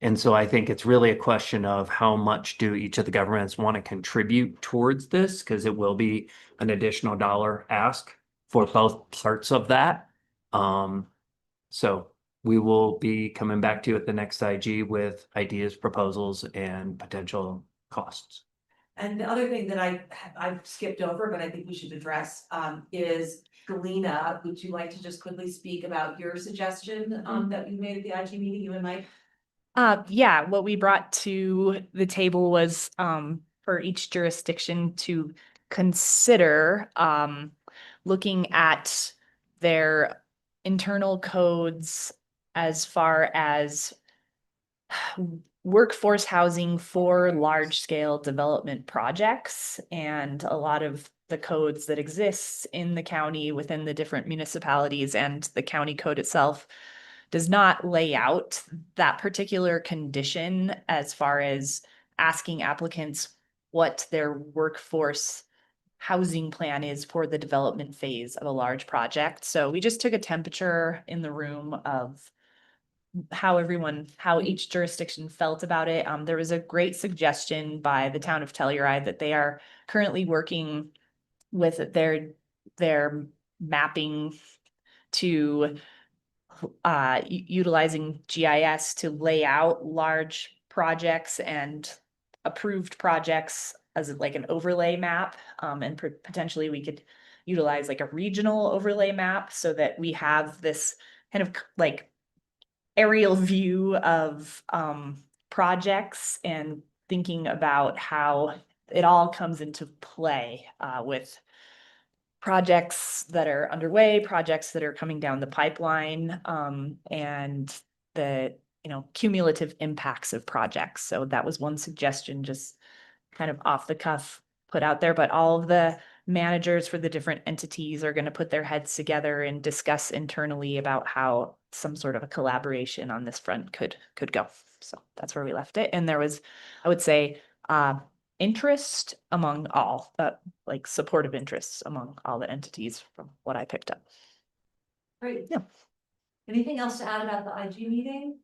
And so I think it's really a question of how much do each of the governments want to contribute towards this? Because it will be an additional dollar ask for both parts of that. So we will be coming back to you at the next IG with ideas, proposals, and potential costs. And the other thing that I've skipped over, but I think we should address, is Galena, would you like to just quickly speak about your suggestion, that you made at the IG meeting, you and Mike? Yeah, what we brought to the table was for each jurisdiction to consider looking at their internal codes as far as workforce housing for large scale development projects, and a lot of the codes that exists in the county within the different municipalities and the county code itself does not lay out that particular condition as far as asking applicants what their workforce housing plan is for the development phase of a large project. So we just took a temperature in the room of how each jurisdiction felt about it. There was a great suggestion by the town of Telluride that they are currently working with their mapping to utilizing GIS to lay out large projects and approved projects as like an overlay map. And potentially we could utilize like a regional overlay map so that we have this kind of like aerial view of projects and thinking about how it all comes into play with projects that are underway, projects that are coming down the pipeline, and the cumulative impacts of projects. So that was one suggestion, just kind of off the cuff put out there, but all of the managers for the different entities are going to put their heads together and discuss internally about how some sort of a collaboration on this front could go. So that's where we left it. And there was, I would say, interest among all, like supportive interests among all the entities from what I picked up. Great. Yeah. Anything else to add about the IG meeting?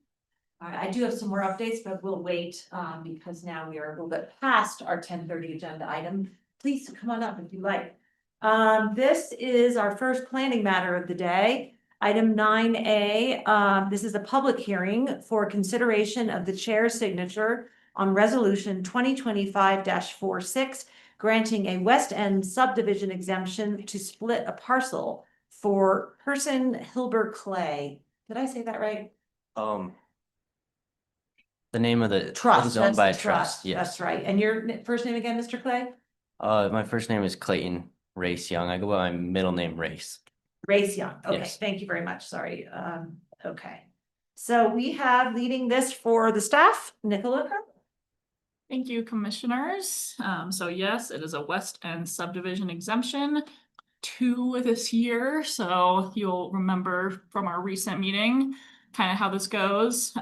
All right, I do have some more updates, but we'll wait, because now we are a little bit past our 10:30 agenda item. Please come on up if you like. This is our first planning matter of the day. Item 9A, this is a public hearing for consideration of the chair's signature on resolution 2025-46, granting a West End subdivision exemption to split a parcel for person Hilbert Clay. Did I say that right? The name of the Trust. is owned That's by the a trust, yes. That's right. And your first name again, Mr. Clay? My first name is Clayton Race Young. I go by my middle name Race. Race Young. Okay, Yes. thank you very much. Sorry. Okay. So we have leading this for the staff, Nicola Kerr. Thank you, commissioners. So yes, it is a West End subdivision exemption 2 this year. So you'll remember from our recent meeting, kind of how this goes.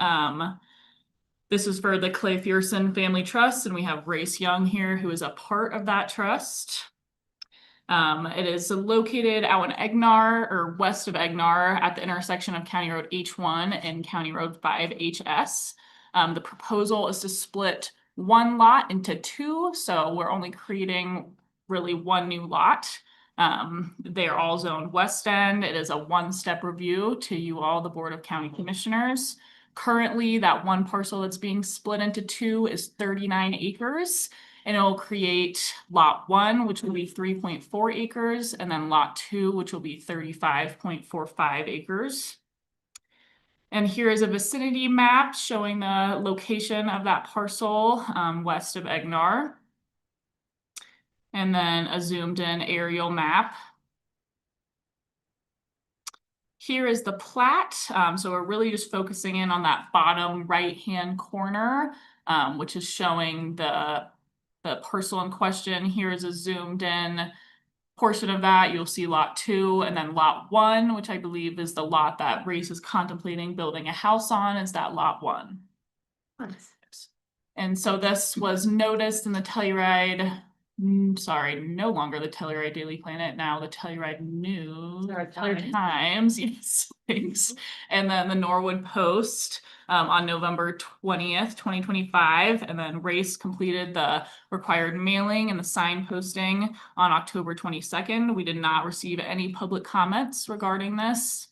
This is for the Clay Fearson Family Trust, and we have Race Young here, who is a part of that trust. It is located out in Egnar, or west of Egnar, at the intersection of County Road H1 and County Road 5HS. The proposal is to split one lot into 2, so we're only creating really one new lot. They are all zoned West End. It is a 1-step review to you all, the Board of County Commissioners. Currently, that one parcel that's being split into 2 is 39 acres. And it will create lot 1, which will be 3.4 acres, and then lot 2, which will be 35.45 acres. And here is a vicinity map showing the location of that parcel west of Egnar. And then a zoomed in aerial map. Here is the plat. So we're really just focusing in on that bottom right-hand corner, which is showing the parcel in question. Here is a zoomed in portion of that. You'll see lot 2, and then lot 1, which I believe is the lot that Race is contemplating building a house on, is that lot 1. And so this was noticed in the Telluride, no longer the Telluride Daily Planet, now the Telluride News, Telluride Times, yes, thanks. And then the Norwood Post on November 20th, 2025. And then Race completed the required mailing and the sign posting on October 22nd. We did not receive any public comments regarding this.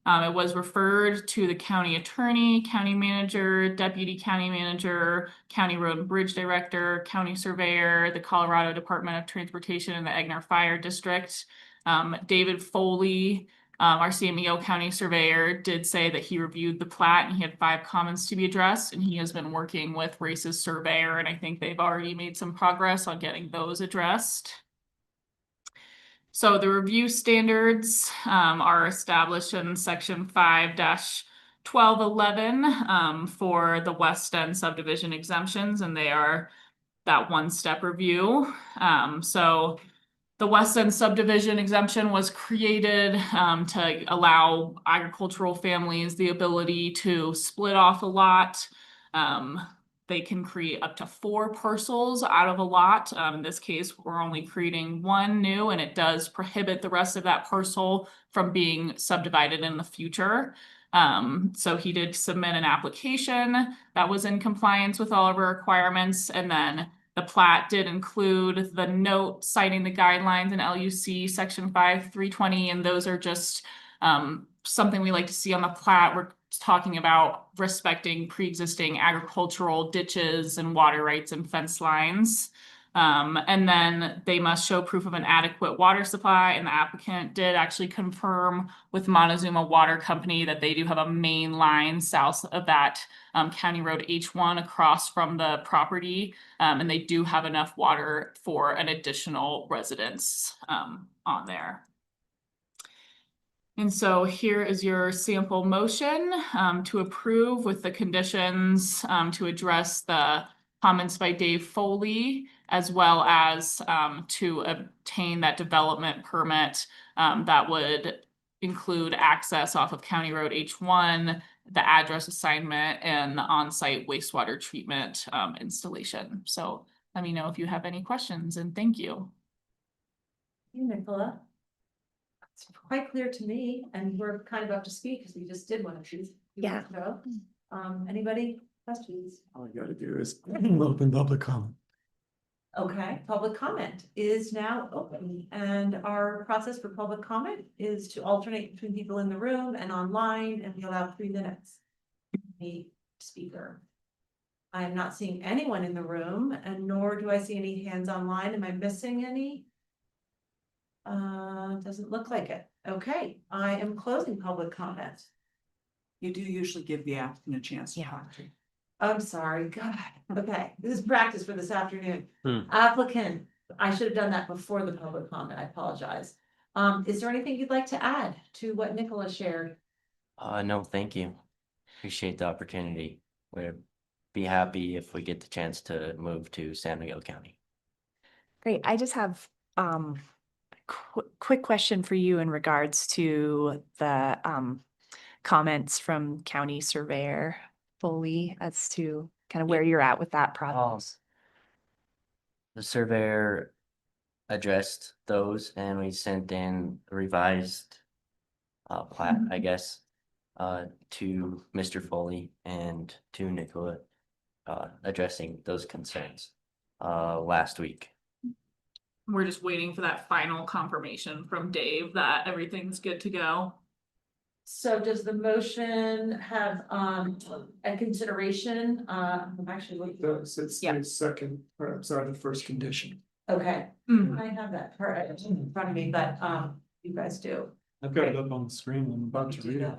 It was referred to the county attorney, county manager, deputy county manager, county road and bridge director, county surveyor, the Colorado Department of Transportation, and the Egnar Fire District. David Foley, our CMEO county surveyor, did say that he reviewed the plat and he had 5 comments to be addressed, and he has been working with Race's surveyor, and I think they've already made some progress on getting those addressed. So the review standards are established in section 5-1211 for the West End subdivision exemptions, and they are that 1-step review. So the West End subdivision exemption was created to allow agricultural families the ability to split off a lot. They can create up to 4 parcels out of a lot. In this case, we're only creating 1 new, and it does prohibit the rest of that parcel from being subdivided in the future. So he did submit an application that was in compliance with all of our requirements, and then the plat did include the note citing the guidelines in LUC section 5-320, and those are just something we like to see on the plat. We're talking about respecting pre-existing agricultural ditches and water rights and fence lines. And then they must show proof of an adequate water supply, and the applicant did actually confirm with Montezuma Water Company that they do have a main line south of that County Road H1 across from the property, and they do have enough water for an additional residence on there. And so here is your sample motion to approve with the conditions to address the comments by Dave Foley, as well as to obtain that development permit that would include access off of County Road H1, the address assignment, and the on-site wastewater treatment installation. So let me know if you have any questions, and thank you. Thank you, Nicola. It's quite clear to me, and we're kind of up to speed because we just did one of these. Yeah. Anybody questions? All you gotta do is open public comment. Okay, public comment is now open, and our process for public comment is to alternate between people in the room and online, and we allow 3 minutes. The speaker. I am not seeing anyone in the room, and nor do I see any hands online. Am I missing any? Doesn't look like it. Okay, I am closing public comment. You do usually give the applicant a chance to Yeah. talk to. I'm sorry, God. Okay, this is practice for this afternoon. Hmm. Applicant, I should have done that before the public comment. I apologize. Is there anything you'd like to add to what Nicola shared? No, thank you. Appreciate the opportunity. We'd be happy if we get the chance to move to San Miguel County. Great. I just have a quick question for you in regards to the comments from County Surveyor Foley as to kind of where you're at with that process. The surveyor addressed those and we sent in a revised plat, I guess, to Mr. Foley and to Nicola, addressing those concerns last week. We're just waiting for that final confirmation from Dave that everything's good to go. So does the motion have a consideration? I'm actually looking. It's Yeah. the second, or I'm sorry, the first condition. Okay, Mhm. I have that part in front of me, but you guys do. I've got it up on the screen. I'm about to read it.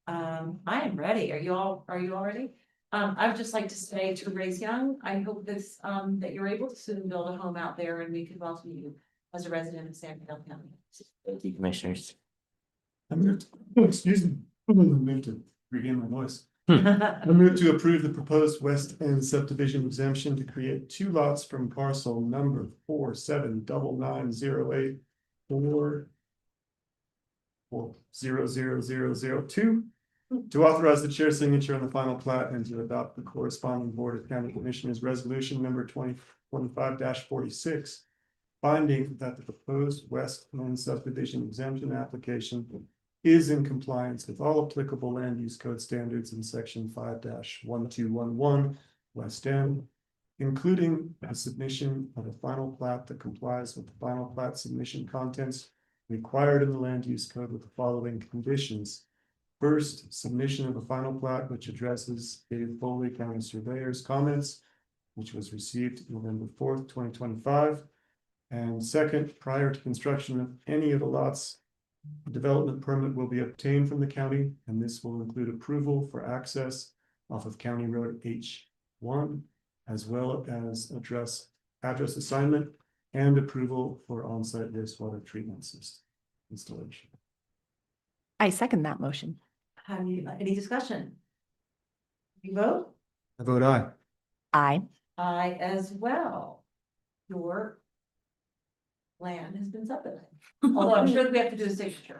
I am ready. Are you all ready? I would just like to say to Race Young, I hope this, that you're able to soon build a home out there and we can welcome you as a resident of San Miguel County. Thank you, commissioners. I moved, excuse me, I moved to regain my voice. I move to approve the proposed West End subdivision exemption to create 2 lots from parcel number 479908 4000002. To authorize the chair's signature on the final plat and to adopt the corresponding Board of County Commissioners resolution number 2025-46. Finding that the proposed West End subdivision exemption application is in compliance with all applicable land use code standards in section 5-1211 West End, including the submission of a final plat that complies with the final plat submission contents required in the land use code with the following conditions. First, submission of a final plat which addresses Dave Foley, County Surveyor's comments, which was received November 4th, 2025. And second, prior to construction of any of the lots, a development permit will be obtained from the county, and this will include approval for access off of County Road H1, as well as address assignment and approval for on-site wastewater treatment system installation. I second that motion. Have you, any discussion? You vote? I vote aye. Aye. I as well. Your land has been subdivided, although I'm sure we have to do a signature.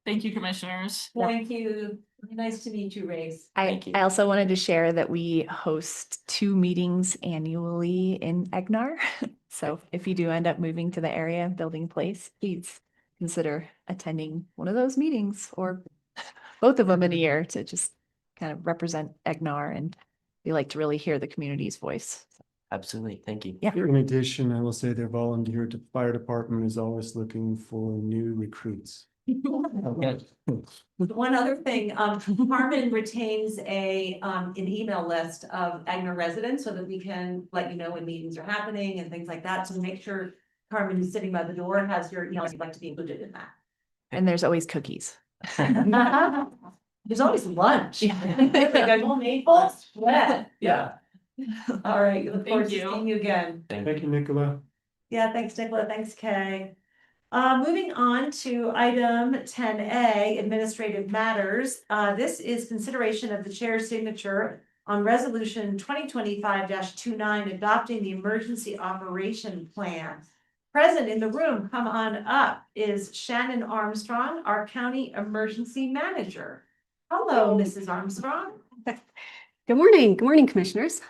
Thank you, commissioners. Thank you. Nice to meet you, Race. Thank you. I also wanted to share that we host 2 meetings annually in Egnar. So if you do end up moving to the area, building a place, please consider attending one of those meetings or both of them in a year to just kind of represent Egnar, and we like to really hear the community's voice. Absolutely, thank you. Yeah. In addition, I will say their volunteer to fire department is always looking for new recruits. One other thing, Carmen retains an email list of Agner residents so that we can let you know when meetings are happening and things like that. So make sure Carmen, who's sitting by the door, has your email if you'd like to be included in that. And there's always cookies. There's always lunch. Yeah. All right, look forward to Thank you. seeing you again. Thank you, Nicola. Yeah, thanks, Nicola. Thanks, Kay. Moving on to item 10A, administrative matters. This is consideration of the chair's signature on resolution 2025-29, adopting the emergency operation plan. Present in the room, come on up, is Shannon Armstrong, our county emergency manager. Hello, Mrs. Armstrong. Good morning, commissioners.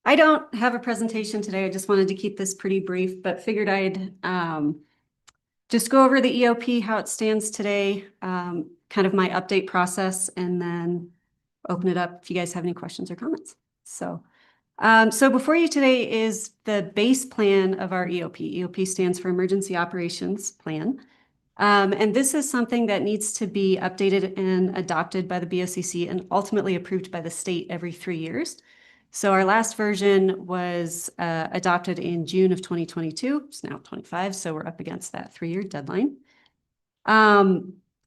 I don't have a presentation today. I just wanted to keep this pretty brief, but figured I'd just go over the EOP, how it stands today, kind of my update process, and then open it up if you guys have any questions or comments. So So before you today is the base plan of our EOP. EOP stands for Emergency Operations Plan. And this is something that needs to be updated and adopted by the BOCC and ultimately approved by the state every 3 years. So our last version was adopted in June of 2022. It's now 25, so we're up against that 3-year deadline.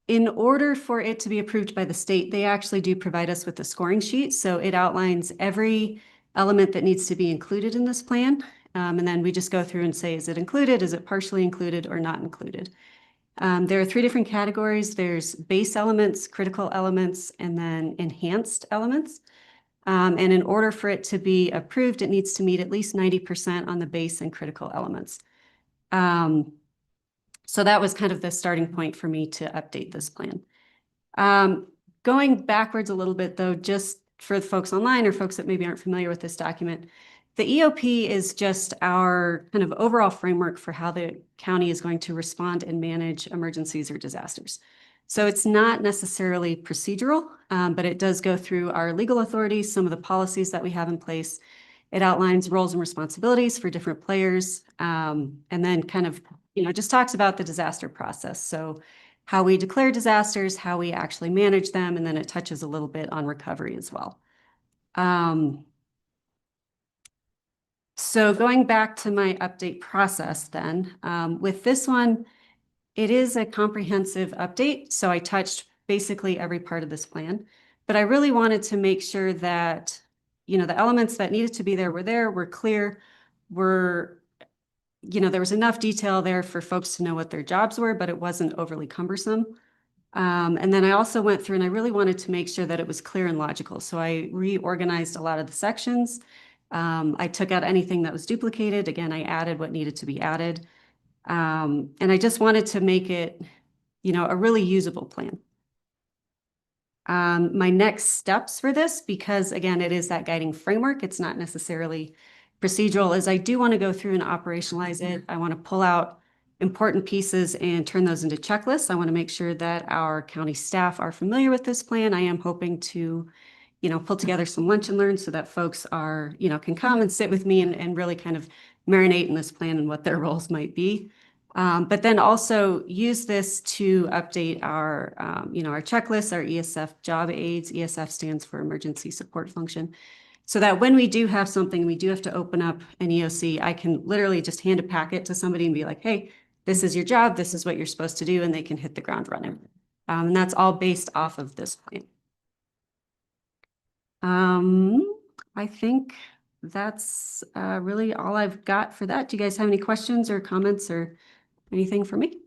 In order for it to be approved by the state, they actually do provide us with a scoring sheet. So it outlines every element that needs to be included in this plan. And then we just go through and say, is it included? Is it partially included or not included? There are 3 different categories. There's base elements, critical elements, and then enhanced elements. And in order for it to be approved, it needs to meet at least 90% on the base and critical elements. So that was kind of the starting point for me to update this plan. Going backwards a little bit though, just for the folks online or folks that maybe aren't familiar with this document, the EOP is just our kind of overall framework for how the county is going to respond and manage emergencies or disasters. So it's not necessarily procedural, but it does go through our legal authorities, some of the policies that we have in place. It outlines roles and responsibilities for different players, and then kind of, just talks about the disaster process. So how we declare disasters, how we actually manage them, and then it touches a little bit on recovery as well. So going back to my update process then, with this one, it is a comprehensive update. So I touched basically every part of this plan, but I really wanted to make sure that, the elements that needed to be there, were clear, there was enough detail there for folks to know what their jobs were, but it wasn't overly cumbersome. And then I also went through and I really wanted to make sure that it was clear and logical. So I reorganized a lot of the sections. I took out anything that was duplicated. Again, I added what needed to be added. And I just wanted to make it, a really usable plan. My next steps for this, because again, it is that guiding framework, it's not necessarily procedural, is I do want to go through and operationalize it. I want to pull out important pieces and turn those into checklists. I want to make sure that our county staff are familiar with this plan. I am hoping to, pull together some lunch and learn so that folks are, can come and sit with me and really kind of marinate in this plan and what their roles might be. But then also use this to update our, our checklists, our ESF job aids. ESF stands for Emergency Support Function. So that when we do have something, we do have to open up an EOC, I can literally just hand a packet to somebody and be like, hey, this is your job. This is what you're supposed to do. And they can hit the ground running. And that's all based off of this plan. I think that's really all I've got for that. Do you guys have any questions or comments or anything for me?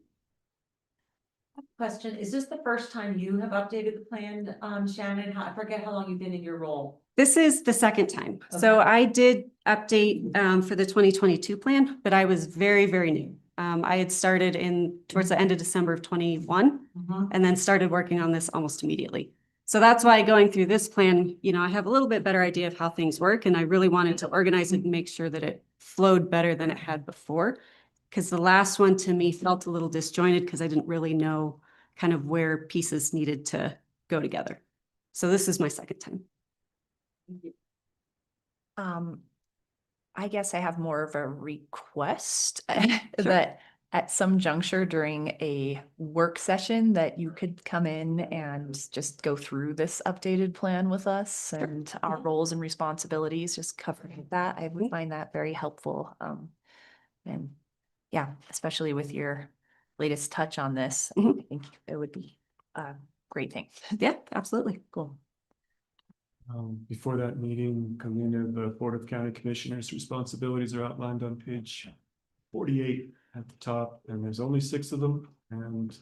Question, is this the first time you have updated the plan, Shannon? I forget how long you've been in your role. This is the second time. So I did update for the 2022 plan, but I was very, very new. I had started towards the end of December of 21 and then started working on this almost immediately. So that's why going through this plan, I have a little bit better idea of how things work. And I really wanted to organize it and make sure that it flowed better than it had before. Because the last one to me felt a little disjointed because I didn't really know kind of where pieces needed to go together. So this is my second time. I guess I have more of a request that at some juncture during a work session that you could come in and just go through this updated plan with us and our roles and responsibilities, just covering that. I would find that very helpful. And yeah, especially with your latest touch on this, I think it would be a great thing. Yeah, absolutely. Cool. Before that meeting, coming into the Board of County Commissioners' responsibilities are outlined on page 48 at the top, and there's only 6 of them. And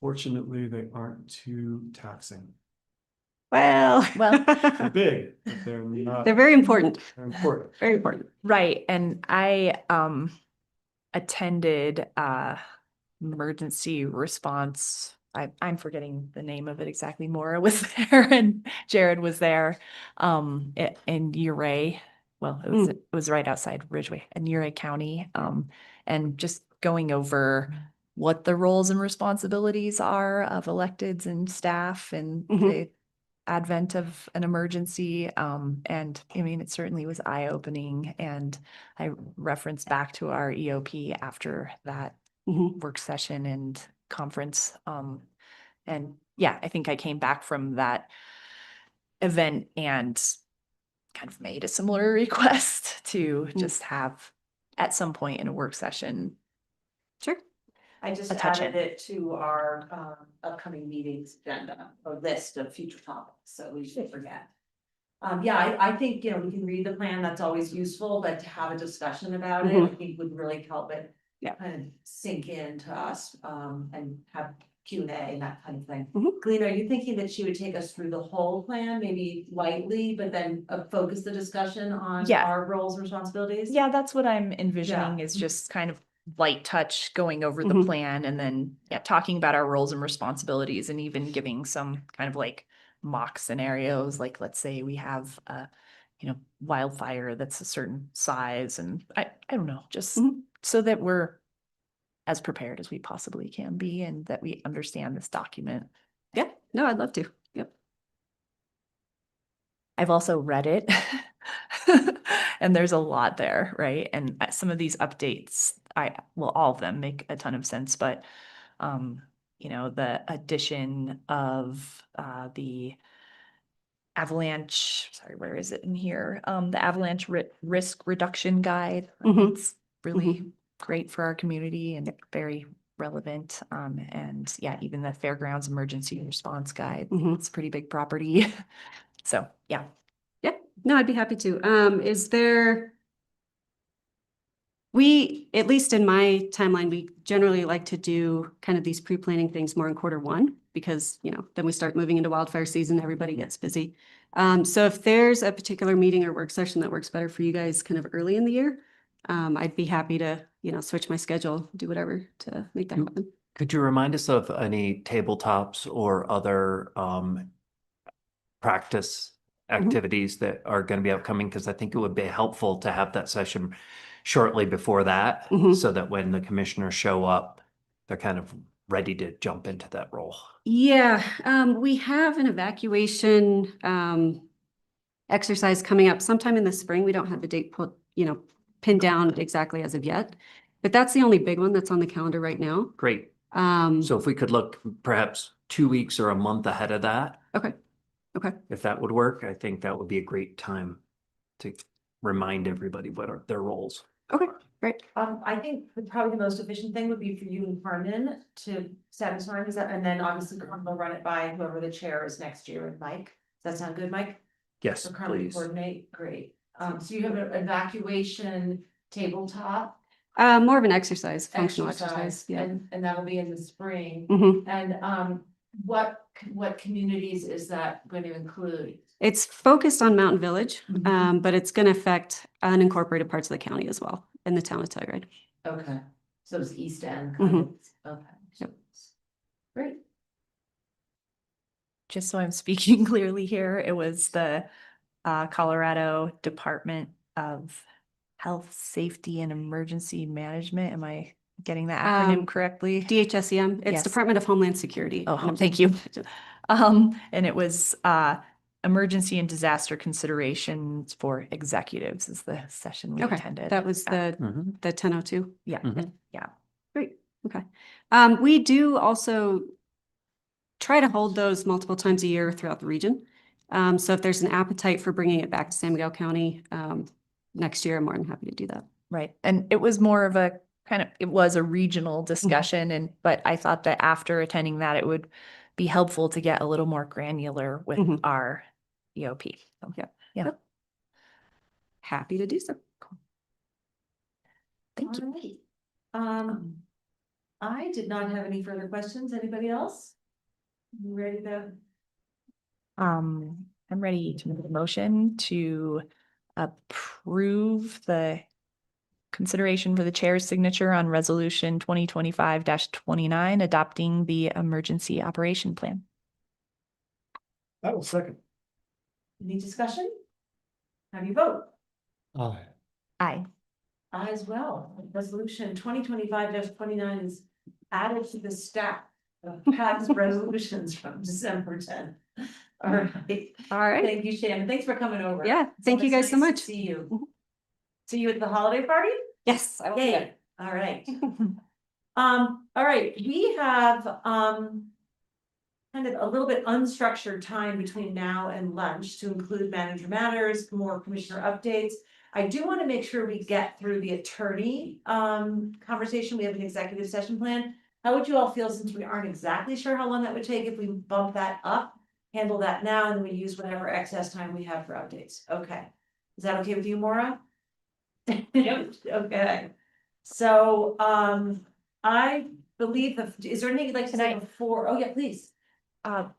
fortunately, they aren't too taxing. Well, They're big, but they're not. They're very important. They're important. Very important. Right. And I attended emergency response. I'm forgetting the name of it exactly. Maura was there and Jared was there in Ouray. Well, it was right outside Ridgeway in Ouray County. And just going over what the roles and responsibilities are of electeds and staff and advent of an emergency. And I mean, it certainly was eye-opening, and I referenced back to our EOP after that Mhm. work session and conference. And yeah, I think I came back from that event and kind of made a similar request to just have at some point in a work session. Sure. I just A touch added in. it to our upcoming meetings agenda, or list of future topics, so we shouldn't forget. Yeah, I think, you know, we can read the plan, that's always useful, but to have a discussion about it, I think would really help it. Yeah. Kind of sink into us, and have Q&A and that kind of thing. Mhm. Glenn, are you thinking that she would take us through the whole plan, maybe lightly, but then focus the discussion on Yeah. our roles and responsibilities? Yeah, that's what I'm envisioning Yeah. is just kind of light touch going over the Mhm. plan and then talking about our roles and responsibilities and even giving some kind of like mock scenarios. Like, let's say we have a, wildfire that's a certain size, and I don't know, just Mhm. so that we're as prepared as we possibly can be and that we understand this document. Yeah, no, I'd love to. Yep. I've also read it. And there's a lot there, right? And some of these updates, all of them make a ton of sense, but the addition of the avalanche, sorry, where is it in here? The avalanche risk reduction guide. Mhm. It's really great for our community and very relevant. And yeah, even the fairgrounds emergency response guide, Mhm. it's a pretty big property. So yeah. Yeah, no, I'd be happy to. Is there? At least in my timeline, we generally like to do kind of these pre-planning things more in Q1 because, then we start moving into wildfire season, everybody gets busy. So if there's a particular meeting or work session that works better for you guys kind of early in the year, I'd be happy to, switch my schedule, do whatever to make that happen. Could you remind us of any tabletops or other practice activities that are going to be upcoming? Because I think it would be helpful to have that session shortly before that, Mhm. so that when the commissioners show up, they're kind of ready to jump into that role. Yeah, we have an evacuation exercise coming up sometime in the spring. We don't have the date pinned down exactly as of yet, but that's the only big one that's on the calendar right now. Great. Um, So if we could look perhaps 2 weeks or a month ahead of that, okay, if that would work, I think that would be a great time to remind everybody what are their roles. okay, great. I think probably the most efficient thing would be for you and Carmen to set a time, and then obviously Carmen will run it by whoever the chair is next year with Mike. Does that sound good, Mike? Yes, So Carmen please. coordinate, great. So you have an evacuation tabletop. More of an exercise, functional exercise. Yeah. And that'll be in the spring. Mhm. And what communities is that going to include? It's focused on Mountain Village, Mhm. but it's going to affect unincorporated parts of the county as well in the town of Telluride. Okay, so it's East End kind of, okay. Yep. Great. Just so I'm speaking clearly here, it was the Colorado Department of Health, Safety and Emergency Management. Am I getting that acronym correctly? DHSEM, it's Yes. Department of Homeland Security. Oh, thank you. And it was Emergency and Disaster Considerations for Executives is the session we Okay, attended. that was Yeah. the 10:02. Yeah, Mhm. yeah. Great, okay. We do also try to hold those multiple times a year throughout the region. So if there's an appetite for bringing it back to San Miguel County, next year, I'm more than happy to do that. Right. And it was more of a it was a regional discussion but I thought that after attending that, it would be helpful to get a little more granular with Mhm. our EOP. So, Yep. Yeah. Yep. Happy to do so. Thank you. Alright. I did not have any further questions. Anybody else? You ready to? I'm ready to make a motion to approve the consideration for the chair's signature on resolution 2025-29, adopting the emergency operation plan. I will second. Any discussion? How do you vote? Aye. Aye. I as well. Resolution 2025-29 is added to the stack of past resolutions from December 10th. All right. All right. Thank you, Shannon. Thanks for coming over. Yeah, thank you It's guys so nice to much. See you. See you at the holiday party? Yes, I will. be Yay. All right. All right, we have, kind of a little bit unstructured time between now and lunch to include manager matters, more commissioner updates. I do want to make sure we get through the attorney, conversation. We have an executive session plan. How would you all feel since we aren't exactly sure how long that would take if we bump that up? Handle that now and we use whatever excess time we have for updates. Okay. Is that okay with you, Maura? Yep. Okay. So, I believe is there anything you'd like to Can say I- before? Oh, yeah, please.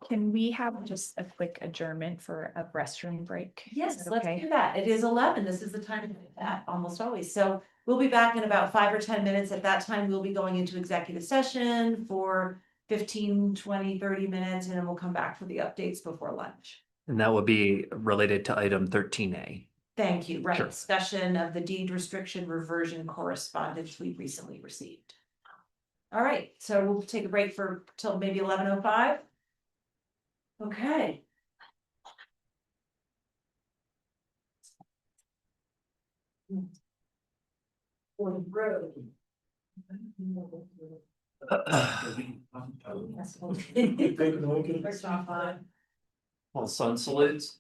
Can we have just a quick adjournment for a restroom break? Is Yes, that let's okay? do that. It is 11. This is the time to do that, almost always. So we'll be back in about 5 or 10 minutes. At that time, we'll be going into executive session for 15, 20, 30 minutes, and then we'll come back for the updates before lunch. And that would be related to item 13A. Thank you. Right, Sure. discussion of the deed restriction reversion correspondence we recently received. All right, so we'll take a break for till maybe 11:05. Okay. For the road. First off, Well, sun salutes.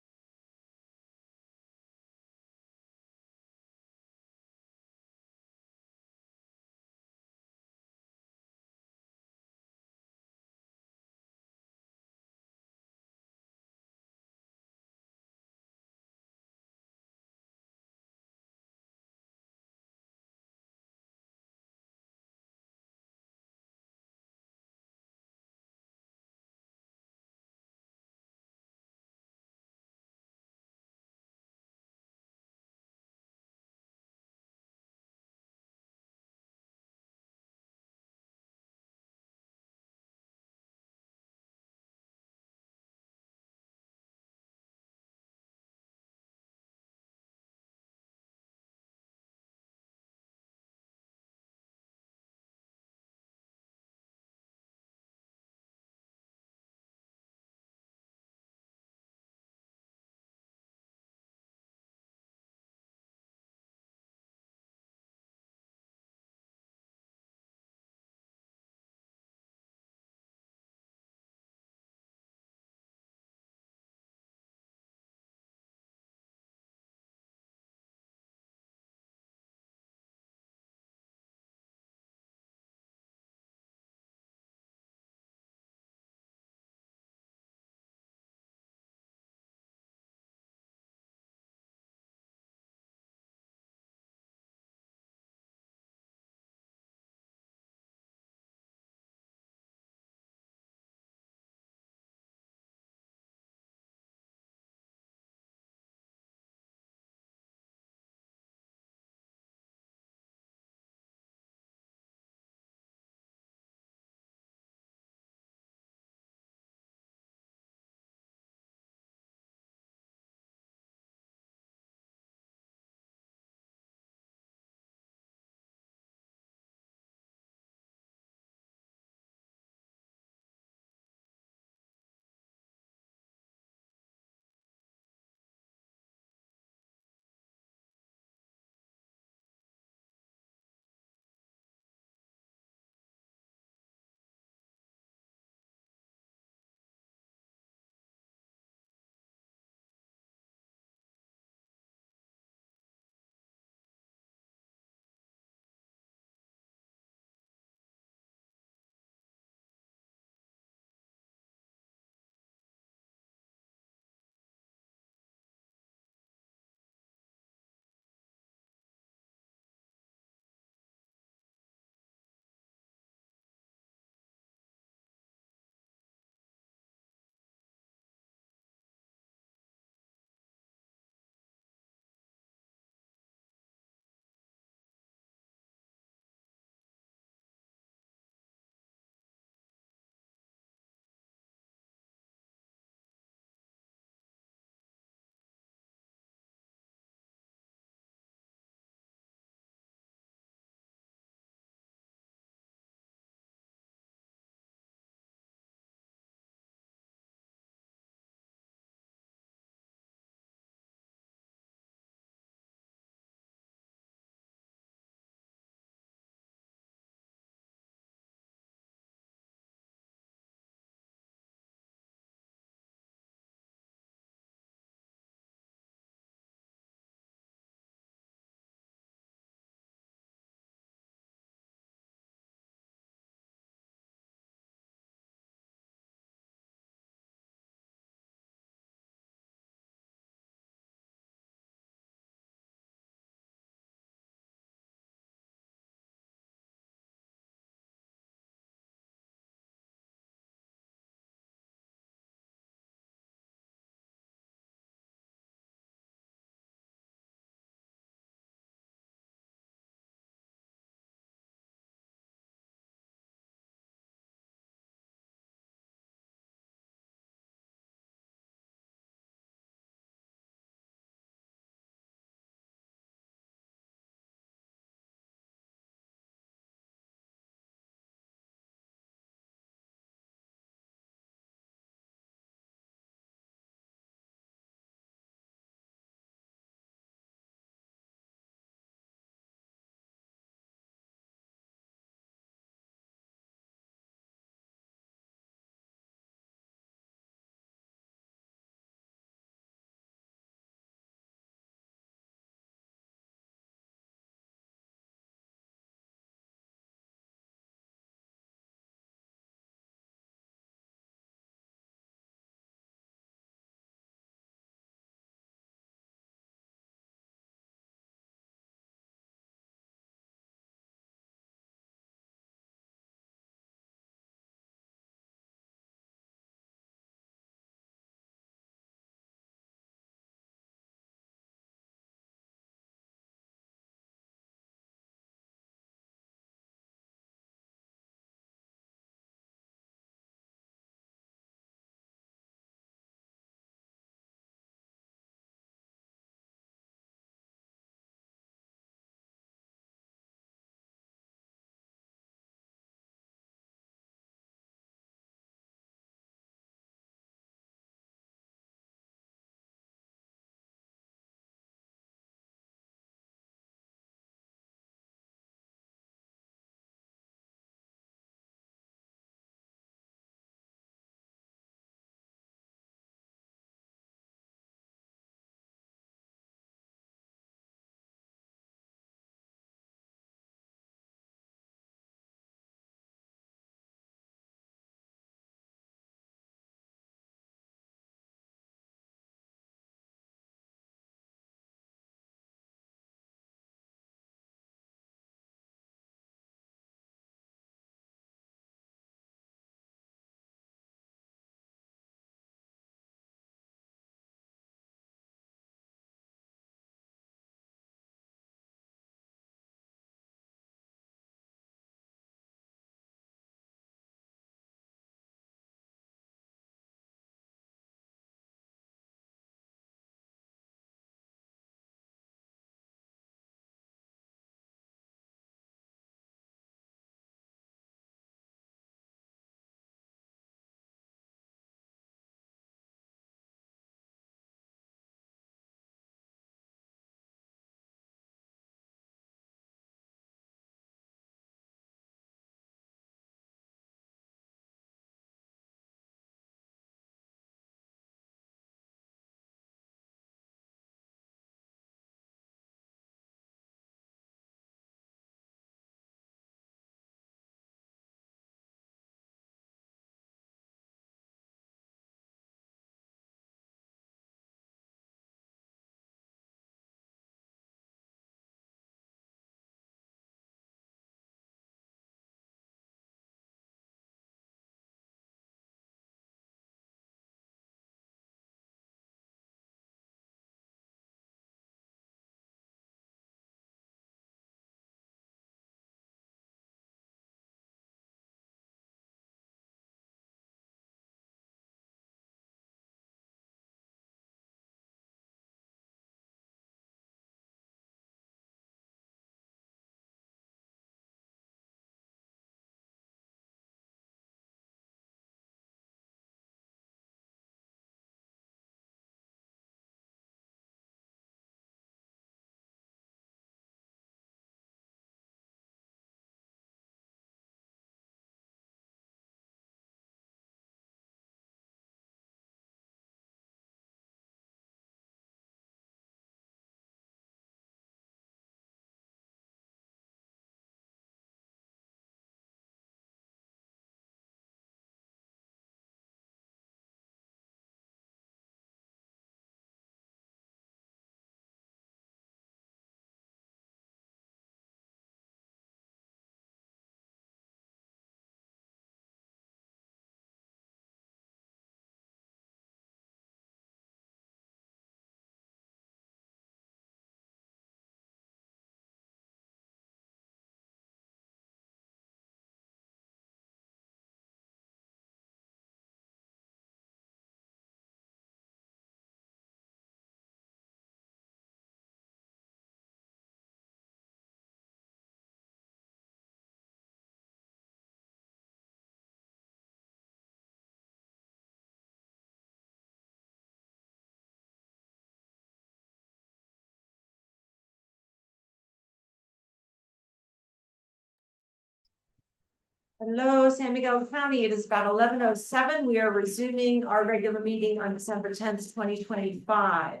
Hello, San Miguel County. It is about 11:07. We are resuming our regular meeting on December 10th, 2025.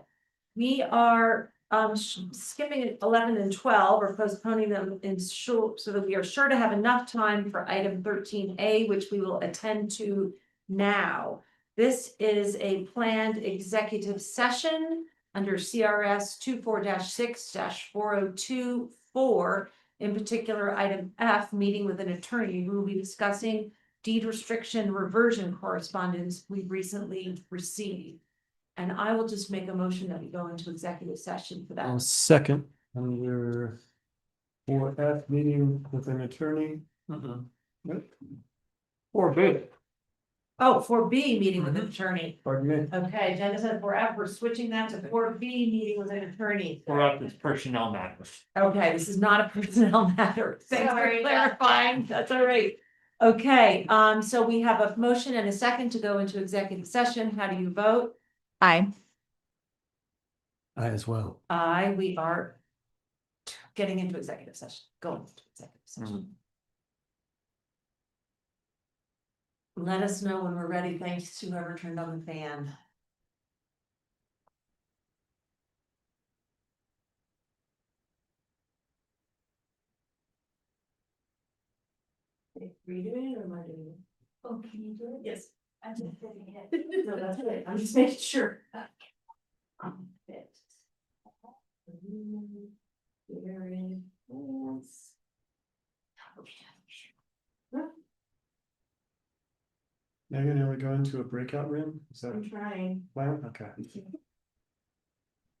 We are skipping 11 and 12 or postponing them in short so that we are sure to have enough time for item 13A, which we will attend to now. This is a planned executive session under CRS 24-6-4024. In particular, item F, meeting with an attorney, we will be discussing deed restriction reversion correspondence we recently received. And I will just make a motion that we go into executive session for that. Second, under 4F, meeting with an attorney. Yep. Or big. Oh, 4B, meeting with an attorney. Pardon me. Okay, agenda said 4F, we're switching that to 4B, meeting with an attorney. Or up as personnel matters. Okay, this is not a personnel matter. Thanks for Sorry about that. clarifying. That's all right. Okay, so we have a motion and a second to go into executive session. How do you vote? Aye. I as well. Aye, we are getting into executive session, going into executive session. Let us know when we're ready. Thanks to whoever turned on the fan. Are you doing it or am I doing it? Oh, can you do it? Yes. I just didn't get No, that's right. I'm just making sure. it. Megan, are we going to a breakout room? Is that I'm trying. plan? Okay.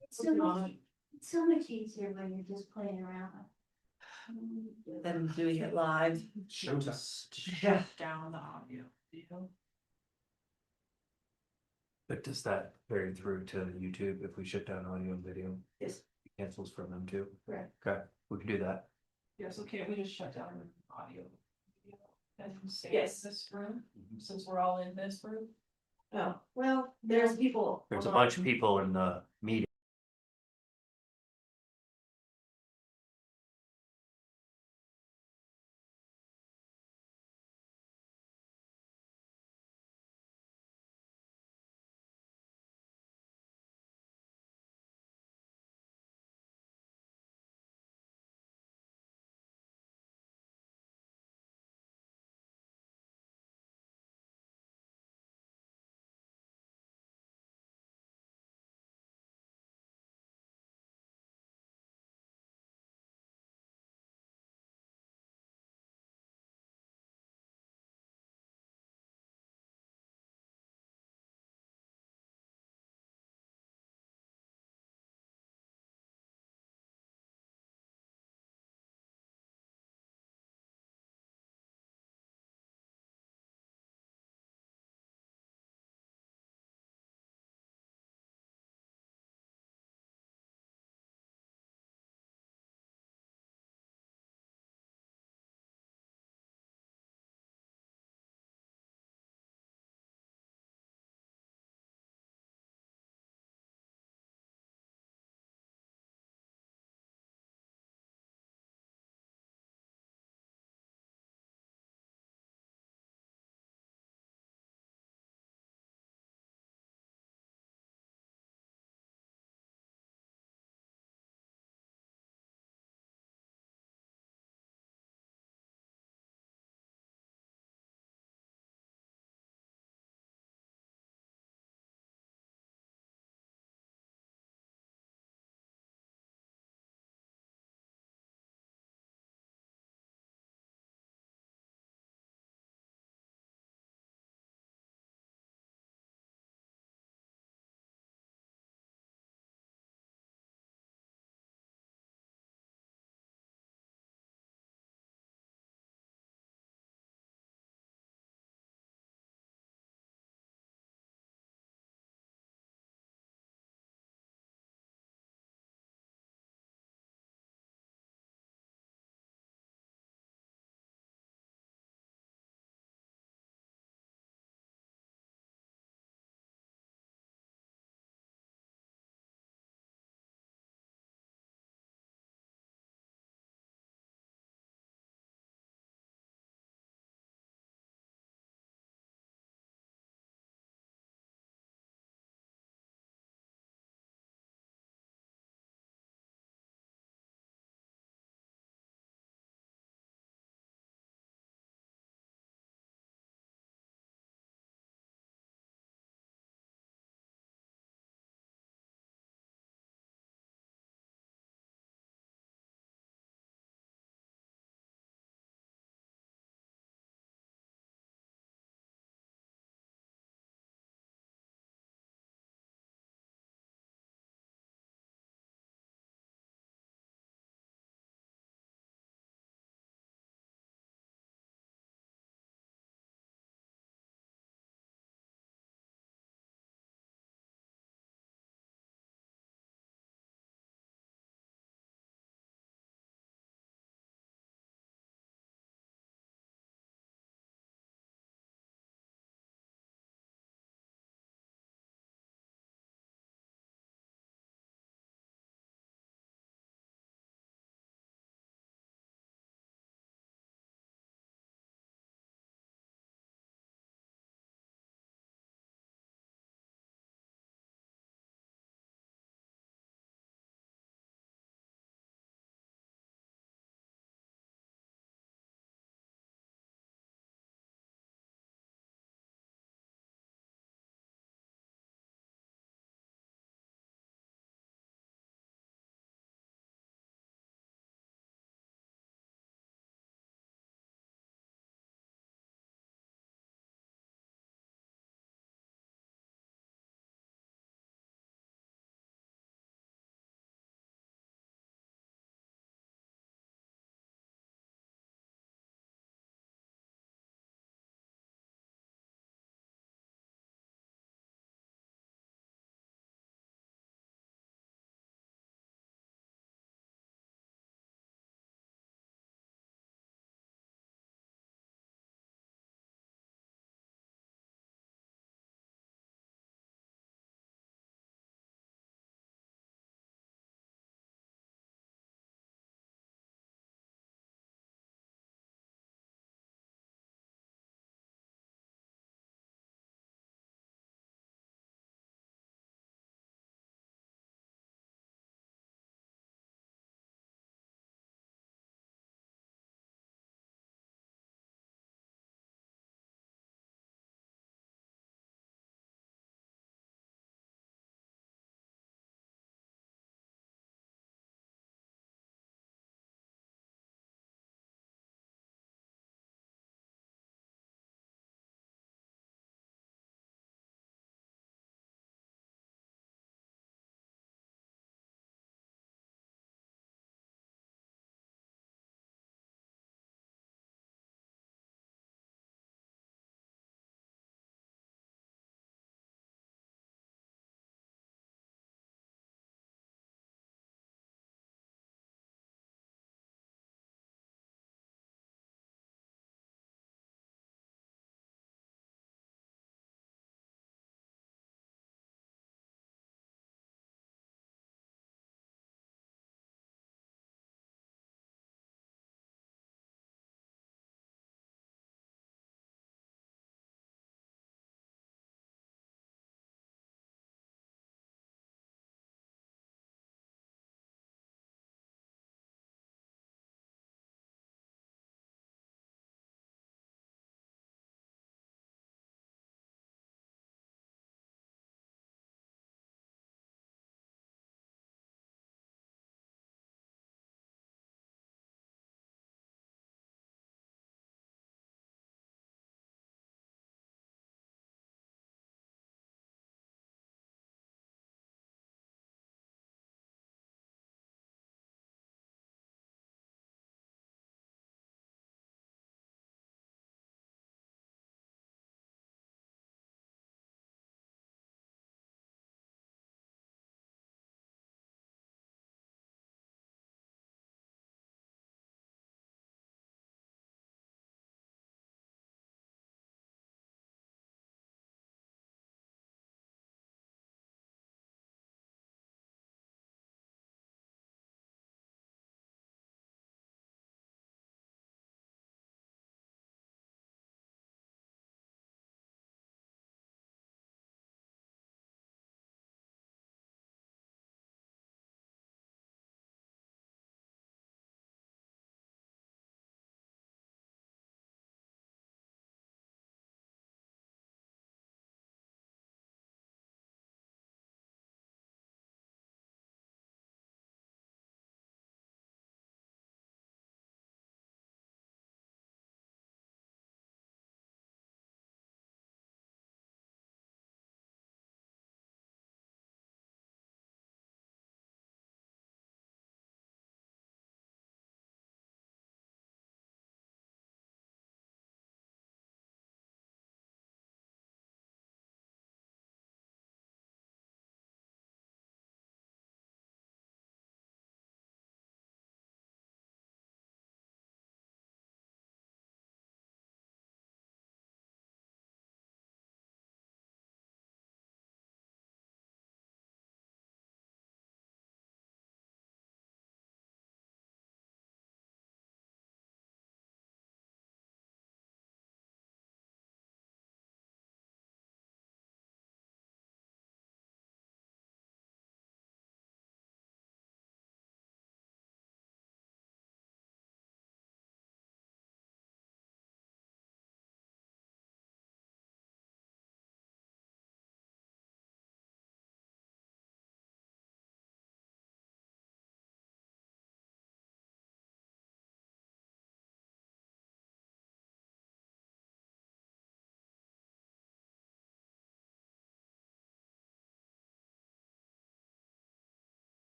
It's so much easier when you're just playing around. Than doing it live. Yeah. Down the audio. But does that vary through to YouTube if we shut down audio and video? Yes. Cancels from them too? Correct. Okay, we can do that. Yes, okay, we just shut down the audio. And stay in Yes. this room, since we're all in this room. Oh, well, there's people. There's a bunch of people in the meeting.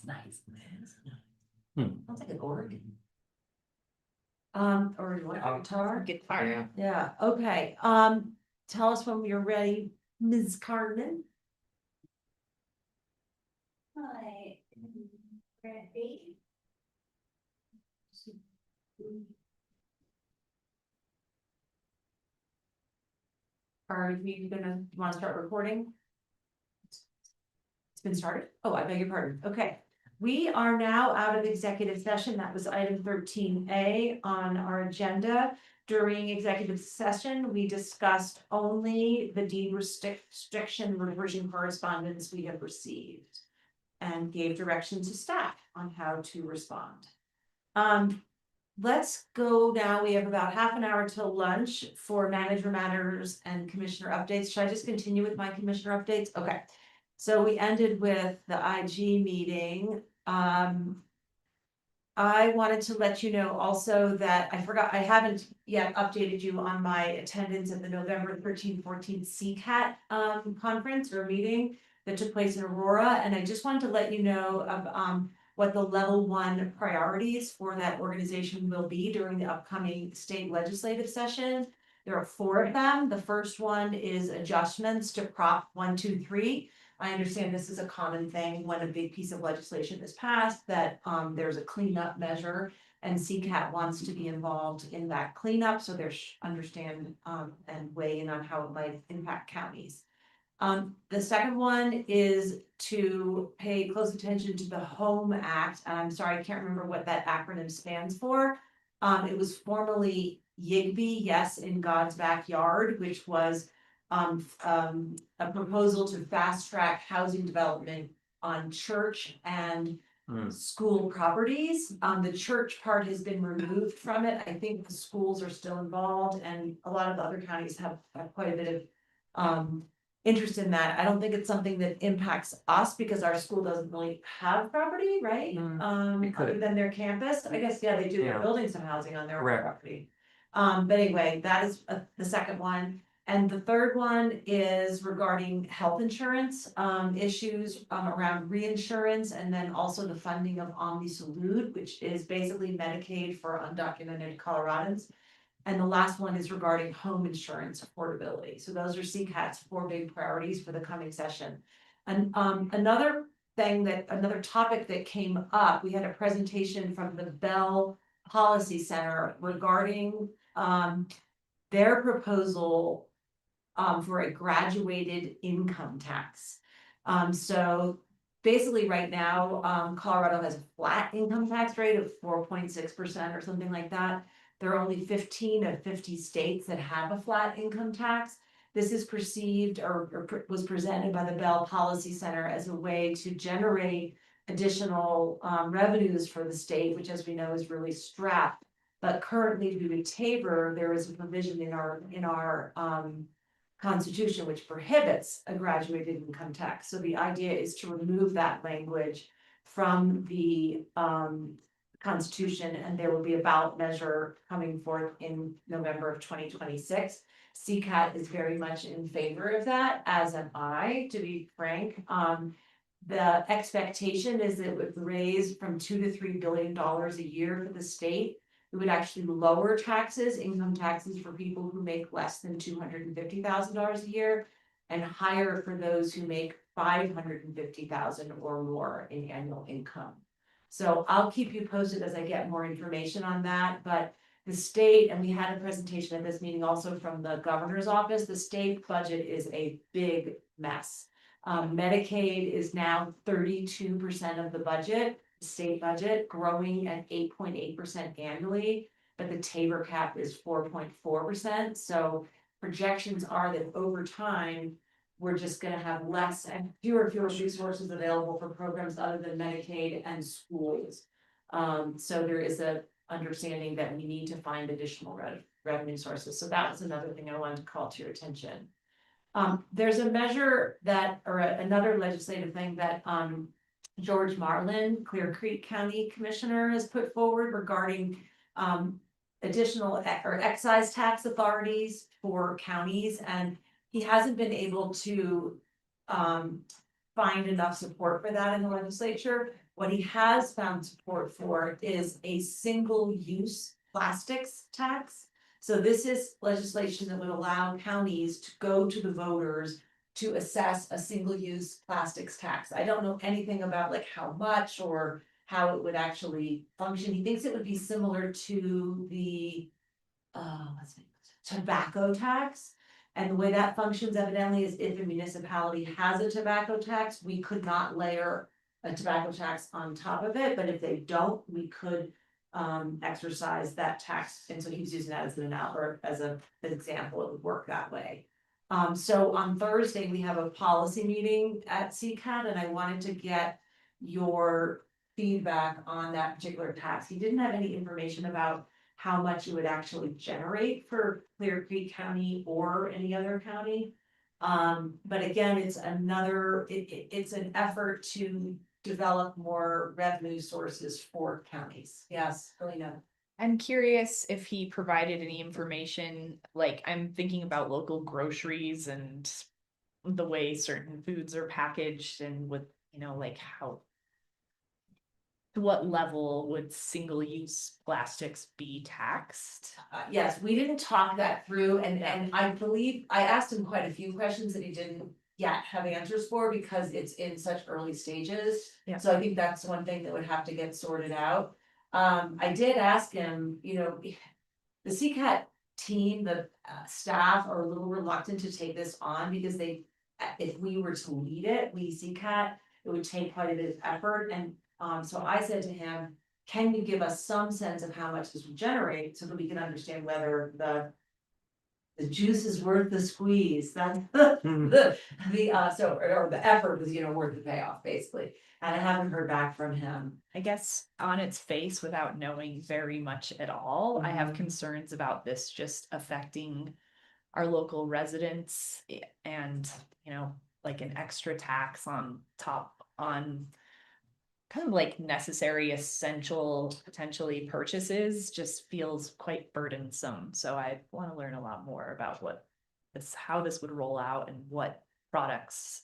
It's nice. Sounds like an organ. Or you want a guitar? Guitar. Yeah, okay, tell us when you're ready, Ms. Carmen. Hi. Ready? Are you gonna, you wanna start recording? It's been started? Oh, I beg your pardon. Okay. We are now out of executive session. That was item 13A on our agenda. During executive session, we discussed only the deed restriction reversion correspondence we have received and gave direction to staff on how to respond. Let's go now. We have about half an hour till lunch for manager matters and commissioner updates. Should I just continue with my commissioner updates? Okay. So we ended with the IG meeting. I wanted to let you know also that I forgot, I haven't yet updated you on my attendance at the November 13th, 14th CCAT conference or meeting that took place in Aurora. And I just wanted to let you know of what the level 1 priorities for that organization will be during the upcoming state legislative session. There are 4 of them. The first one is adjustments to Prop 123. I understand this is a common thing when a big piece of legislation is passed, that there's a cleanup measure, and CCAT wants to be involved in that cleanup, so there's understand and weigh in on how it might impact counties. The second one is to pay close attention to the HOME Act, and I'm sorry, I can't remember what that acronym stands for. It was formerly YIGBY, Yes in God's Backyard, which was a proposal to fast track housing development on church and school properties. The church part has been removed from it. I think the schools are still involved, and a lot of other counties have quite a bit of interest in that. I don't think it's something that impacts us because our school doesn't really have property, right? Other than their campus. I guess, yeah, they do, they're building some housing on their own Correct. property. But anyway, that is the second one. And the third one is regarding health insurance issues around reinsurance, and then also the funding of OmniSalud, which is basically Medicaid for undocumented Coloradans. And the last one is regarding home insurance affordability. So those are CCAT's 4 big priorities for the coming session. And another topic that came up, we had a presentation from the Bell Policy Center regarding their proposal for a graduated income tax. So basically right now, Colorado has a flat income tax rate of 4.6% or something like that. There are only 15 of 50 states that have a flat income tax. This is perceived or was presented by the Bell Policy Center as a way to generate additional revenues for the state, which, as we know, is really strapped. But currently, due to Tabor, there is a provision in our Constitution which prohibits a graduated income tax. So the idea is to remove that language from the Constitution, and there will be a ballot measure coming forth in November of 2026. CCAT is very much in favor of that, as am I, to be frank. The expectation is that it would raise from $2 to $3 billion a year for the state. It would actually lower taxes, income taxes for people who make less than $250,000 a year, and higher for those who make $550,000 or more in annual income. So I'll keep you posted as I get more information on that, but the state, and we had a presentation at this meeting also from the governor's office, the state budget is a big mess. Medicaid is now 32% of the budget, state budget, growing at 8.8% annually, but the Tabor cap is 4.4%. So projections are that over time, we're just gonna have less and fewer resources available for programs other than Medicaid and schools. So there is a understanding that we need to find additional revenue sources. So that was another thing I wanted to call to your attention. There's a measure that, or another legislative thing that George Marlin, Clear Creek County Commissioner, has put forward regarding additional or excise tax authorities for counties, and he hasn't been able to find enough support for that in the legislature. What he has found support for is a single-use plastics tax. So this is legislation that would allow counties to go to the voters to assess a single-use plastics tax. I don't know anything about like how much or how it would actually function. He thinks it would be similar to the tobacco tax. And the way that functions evidently is if a municipality has a tobacco tax, we could not layer a tobacco tax on top of it, but if they don't, we could exercise that tax. And so he was using that as an example, it would work that way. So on Thursday, we have a policy meeting at CCAT, and I wanted to get your feedback on that particular tax. He didn't have any information about how much it would actually generate for Clear Creek County or any other county. But again, it's it's an effort to develop more revenue sources for counties. Yes, Helena. I'm curious if he provided any information, like I'm thinking about local groceries and the way certain foods are packaged and with, like how. To what level would single-use plastics be taxed? Yes, we didn't talk that through, and I believe, I asked him quite a few questions that he didn't yet have answers for because it's in such early stages. Yeah. So I think that's one thing that would have to get sorted out. I did ask him, the CCAT team, the staff are a little reluctant to take this on because if we were to lead it, CCAT, it would take quite a bit of effort. And so I said to him, can you give us some sense of how much this would generate so that we can understand whether the juice is worth the squeeze? That's or the effort was, worth the payoff, basically. And I haven't heard back from him. I guess on its face, without knowing very much at all, I have concerns about this just affecting our local residents and, like an extra tax on top on kind of like necessary, essential, potentially purchases just feels quite burdensome. So I want to learn a lot more about how this would roll out and what products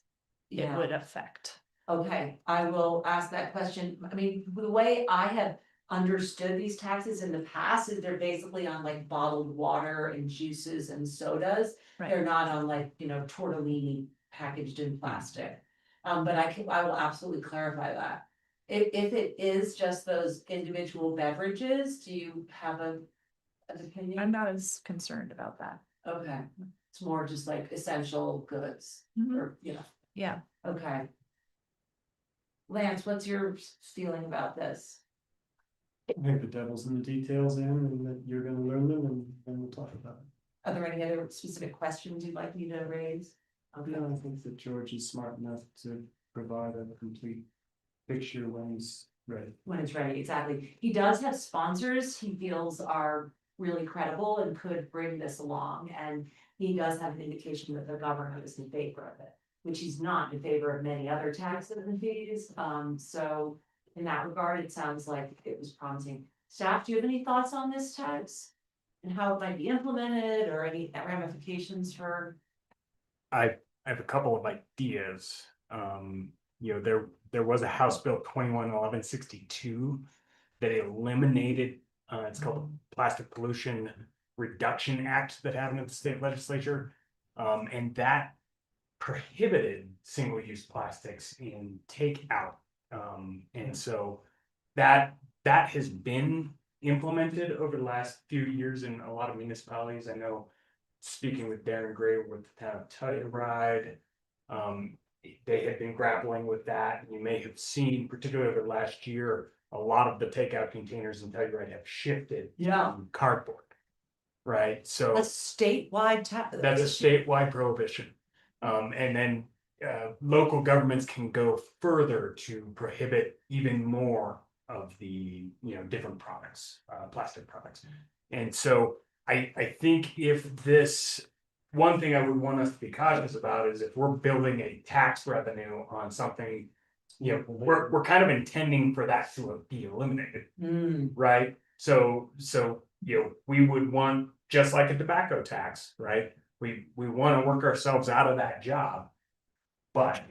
it would affect. Okay, I will ask that question. I mean, the way I have understood these taxes in the past is they're basically on like bottled water and juices and sodas. Right. They're not on like, tortellini packaged in plastic. But I will absolutely clarify that. If it is just those individual beverages, do you have an opinion? I'm not as concerned about that. Okay, it's more just like essential goods or, Yeah. okay. Lance, what's your feeling about this? I think the devil's in the details, and that you're gonna learn them, and then we'll talk about it. Are there any other specific questions you'd like me to raise? Okay. No, I think that George is smart enough to provide a complete picture when he's ready. When it's ready, exactly. He does have sponsors he feels are really credible and could bring this along, and he does have an indication that the governor is in favor of it, which he's not in favor of many other taxes and fees. So in that regard, it sounds like it was promising. Staff, do you have any thoughts on this tax? And how it might be implemented or any ramifications for? I have a couple of ideas. There was a House Bill 211162 that eliminated, it's called the Plastic Pollution Reduction Act that happened at the state legislature. And that prohibited single-use plastics in takeout. And so that has been implemented over the last few years in a lot of municipalities. I know, speaking with Darren Gray with the town of Telluride, they had been grappling with that. You may have seen, particularly over the last year, a lot of the takeout containers in Telluride have shifted to cardboard. Right, so A statewide tax. that's a statewide prohibition. And then local governments can go further to prohibit even more of the, different products, plastic products. And so I think if this, one thing I would want us to be cautious about is if we're building a tax revenue on something, we're kind of intending for that to be eliminated, right? So, we would want, just like a tobacco tax, right? We want to work ourselves out of that job. But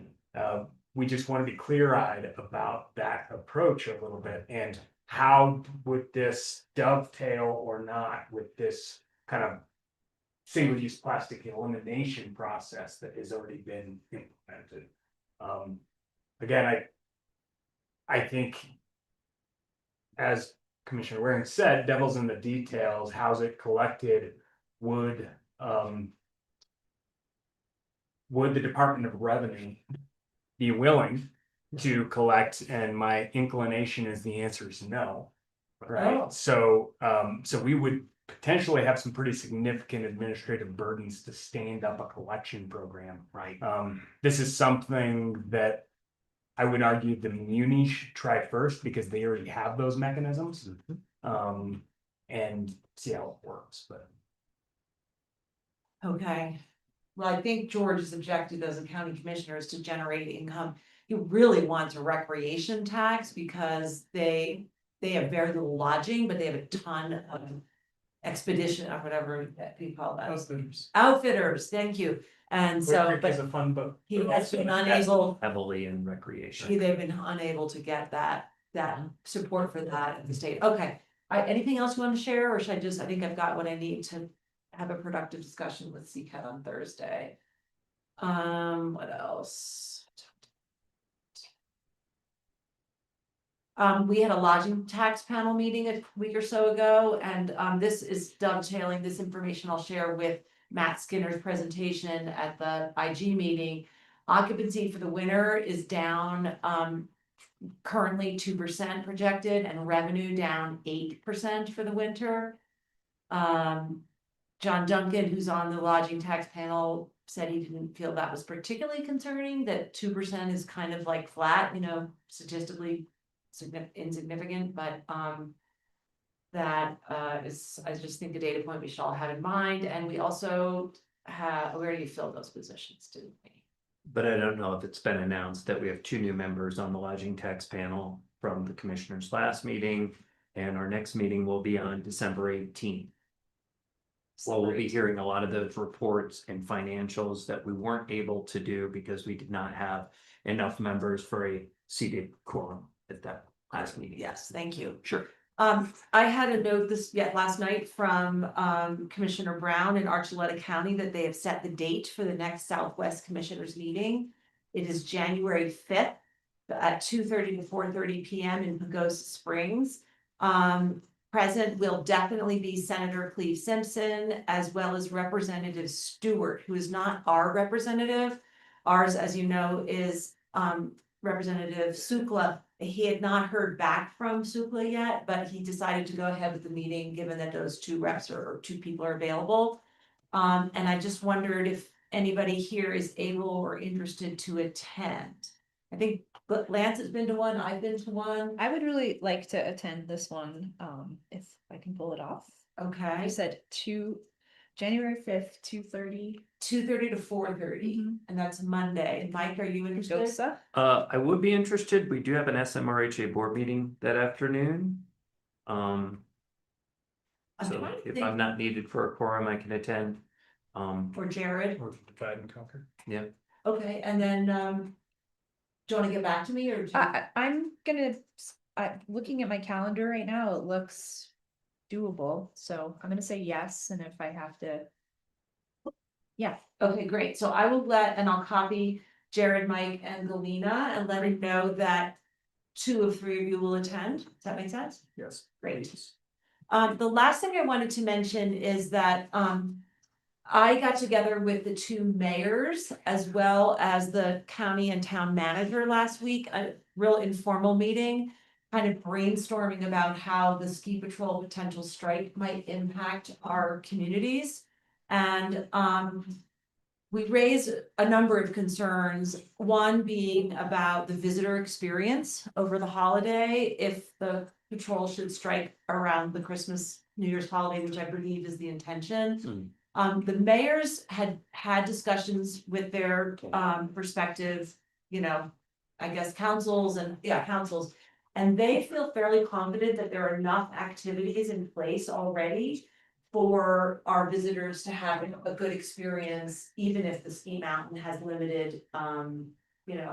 we just want to be clear-eyed about that approach a little bit, and how would this dovetail or not with this kind of single-use plastic elimination process that has already been implemented. Again, I think, as Commissioner Waring said, devil's in the details. How's it collected? Would the Department of Revenue be willing to collect? And my inclination is the answer is no. Right, Oh. so we would potentially have some pretty significant administrative burdens to stand up a collection program. Right. This is something that I would argue the muni should try first, because they already have those mechanisms. And see how it works, but. Okay. Well, I think George's objective as a county commissioner is to generate income. He really wants a recreation tax because they have very little lodging, but they have a ton of expedition or whatever that you call that. Outfitters, thank you. And so, It's but a fun book. he has been unable, Heavily in recreation. they've been unable to get that support for that at the state. Okay. Anything else you want to share, or should I think I've got what I need to have a productive discussion with CCAT on Thursday. What else? We had a lodging tax panel meeting a week or so ago, and this is dovetailing this information I'll share with Matt Skinner's presentation at the IG meeting. Occupancy for the winter is down, currently 2% projected, and revenue down 8% for the winter. John Duncan, who's on the lodging tax panel, said he didn't feel that was particularly concerning, that 2% is kind of like flat, statistically insignificant, but that is, I just think, a data point we should all have in mind. And we also we already filled those positions, didn't we? But I don't know if it's been announced that we have 2 new members on the lodging tax panel from the commissioner's last meeting. And our next meeting will be on December 18th. Well, we'll be hearing a lot of those reports and financials that we weren't able to do because we did not have enough members for a seated quorum at that last meeting. Yes, thank you. Sure. I had a note last night from Commissioner Brown in Archuleta County that they have set the date for the next Southwest Commissioners meeting. It is January 5th at 2:30 to 4:30 p.m. in Pagosa Springs. Present will definitely be Senator Cleve Simpson, as well as Representative Stewart, who is not our representative. Ours, as you know, is Representative Sukla. He had not heard back from Sukla yet, but he decided to go ahead with the meeting, given that those 2 reps or 2 people are available. And I just wondered if anybody here is able or interested to attend. I think Lance has been to one, I've been to one. I would really like to attend this one, if I can pull it off. Okay. You said January 5th, 2:30. 2:30 to 4:30, and that's Monday. Mike, are you interested? Pagosa. I would be interested. We do have an SMRHA board meeting that afternoon. I'm So trying to if think- I'm not needed for a quorum, I can attend. Or Jared? Or divide and conquer. Yeah. Okay, and then, do you wanna get back to me or? I'm gonna, looking at my calendar right now, it looks doable, so I'm gonna say yes, and if I have to. Yeah, Okay, great. So I will and I'll copy Jared, Mike, and Galena and let him know that 2 of 3 of you will attend. Does that make sense? Yes. Great. The last thing I wanted to mention is that, I got together with the 2 mayors as well as the county and town manager last week, a real informal meeting, kind of brainstorming about how the ski patrol potential strike might impact our communities. And we raised a number of concerns, one being about the visitor experience over the holiday, if the patrol should strike around the Christmas, New Year's holiday, which I believe is the intention. The mayors had discussions with their perspective, I guess councils. And they feel fairly confident that there are enough activities in place already for our visitors to have a good experience, even if the ski mountain has limited,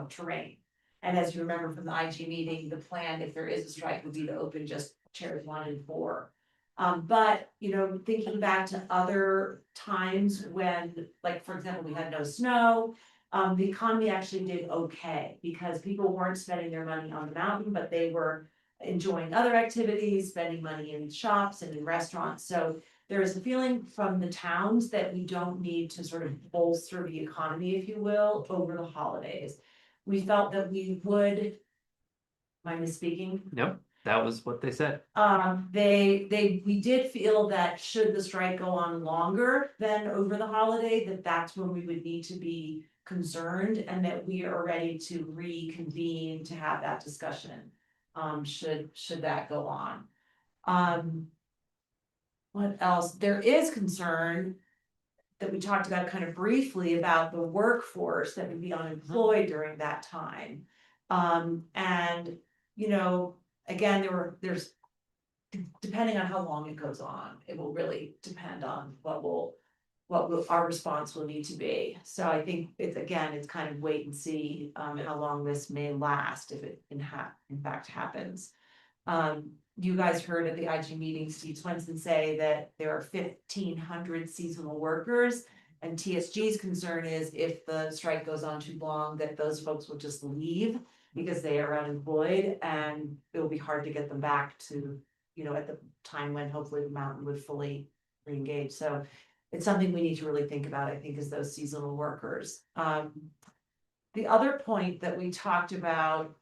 terrain. And as you remember from the IG meeting, the plan, if there is a strike, would be to open just chairs 1 and 4. But, you know, thinking back to other times when, like, for example, we had no snow, the economy actually did okay because people weren't spending their money on the mountain, but they were enjoying other activities, spending money in shops and in restaurants. So there is a feeling from the towns that we don't need to sort of bolster the economy, if you will, over the holidays. We felt that we would. Am I misspeaking? Nope, that was what they said. We did feel that should the strike go on longer than over the holiday, that's when we would need to be concerned and that we are ready to reconvene to have that discussion. Should that go on. What else? There is concern that we talked about kind of briefly about the workforce that would be unemployed during that time. And, you know, again, there's depending on how long it goes on, it will really depend on what our response will need to be. So I think it's kind of wait and see how long this may last if it in fact happens. You guys heard at the IG meeting, Steve Swenson say that there are 1,500 seasonal workers. And TSG's concern is if the strike goes on too long, that those folks will just leave because they are unemployed and it will be hard to get them back to, you know, at the time when hopefully the mountain would fully reengage. So it's something we need to really think about, I think, is those seasonal workers. The other point that we talked about.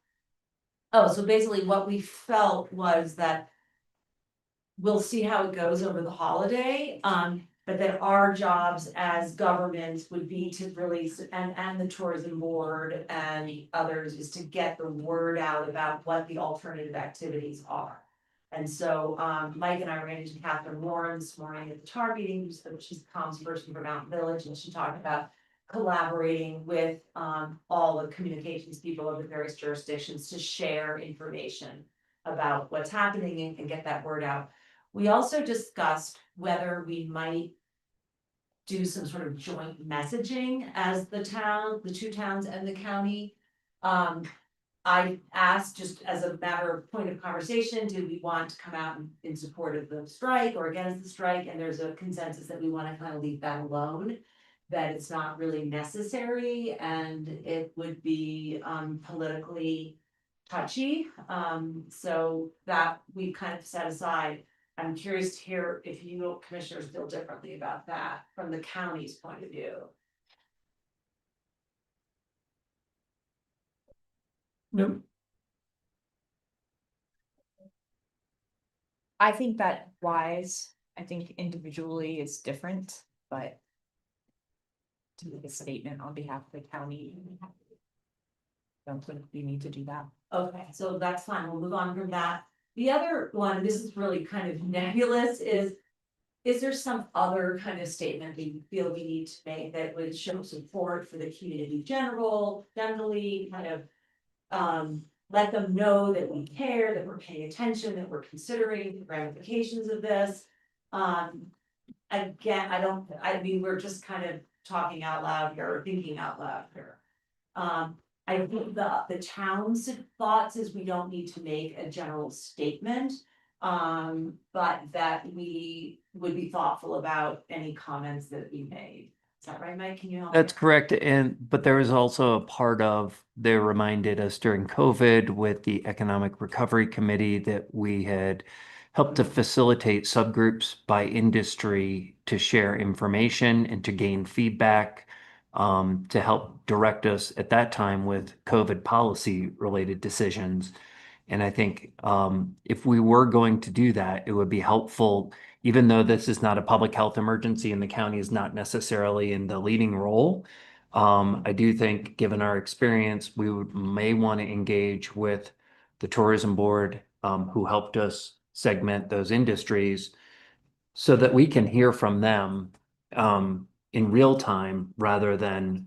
Oh, so basically what we felt was that we'll see how it goes over the holiday, but that our jobs as governments would be to really, and the tourism board and others, is to get the word out about what the alternative activities are. And so, Mike and I ran into Catherine Warren this morning at the TAR meeting, she's the comms person for Mountain Village, and she talked about collaborating with all the communications people of the various jurisdictions to share information about what's happening and get that word out. We also discussed whether we might do some sort of joint messaging as the two towns and the county. I asked, just as a matter of point of conversation, do we want to come out in support of the strike or against the strike? And there's a consensus that we want to kind of leave that alone, that it's not really necessary and it would be politically touchy. So that we kind of set aside. I'm curious to hear if you commissioners feel differently about that from the county's point of view. Nope. I think that wise, I think individually is different, but to make a statement on behalf of the county, don't think we need to do that. Okay, so that's fine. We'll move on from that. The other one, this is really kind of nebulous, is there some other kind of statement that you feel we need to make that would show support for the community generally kind of let them know that we care, that we're paying attention, that we're considering the ramifications of this. Again, I mean, we're just kind of talking out loud here or thinking out loud here. I think the town's thoughts is we don't need to make a general statement, but that we would be thoughtful about any comments that we made. Is that right, Mike? Can you help? That's correct. But there was also a part of, they reminded us during COVID with the Economic Recovery Committee that we had helped to facilitate subgroups by industry to share information and to gain feedback, to help direct us at that time with COVID policy related decisions. And I think if we were going to do that, it would be helpful, even though this is not a public health emergency and the county is not necessarily in the leading role. I do think, given our experience, we may want to engage with the tourism board, who helped us segment those industries, so that we can hear from them in real time rather than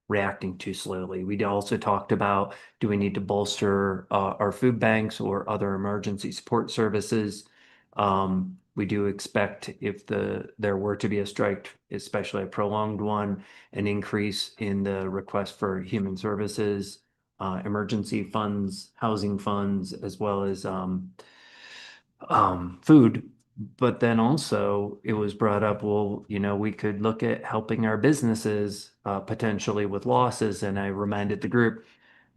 reacting too slowly. We also talked about, do we need to bolster our food banks or other emergency support services? We do expect, if there were to be a strike, especially a prolonged one, an increase in the request for human services emergency funds, housing funds, as well as food. But then also it was brought up, well, you know, we could look at helping our businesses potentially with losses. And I reminded the group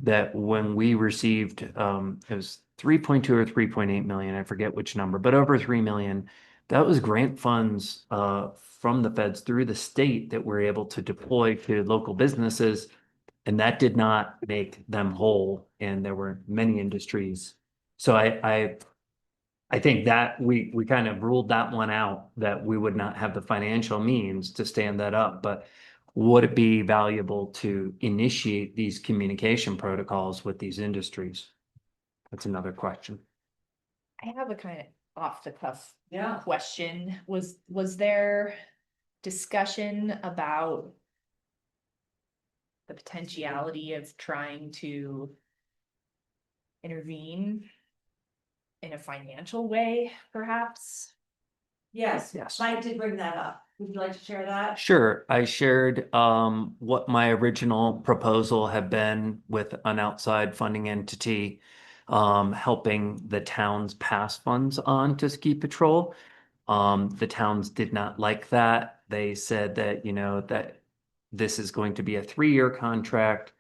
that when we received, it was 3.2 or 3.8 million, I forget which number, but over 3 million, that was grant funds from the feds through the state that we're able to deploy to local businesses. And that did not make them whole. And there were many industries. So I think that we kind of ruled that one out, that we would not have the financial means to stand that up. But would it be valuable to initiate these communication protocols with these industries? That's another question. I have a kind of off the cuff Yeah. question. Was there discussion about the potentiality of trying to intervene in a financial way, perhaps? Yes, Yes. Mike did bring that up. Would you like to share that? Sure, I shared what my original proposal had been with an outside funding entity helping the towns pass funds on to ski patrol. The towns did not like that. They said that, you know, that this is going to be a 3-year contract.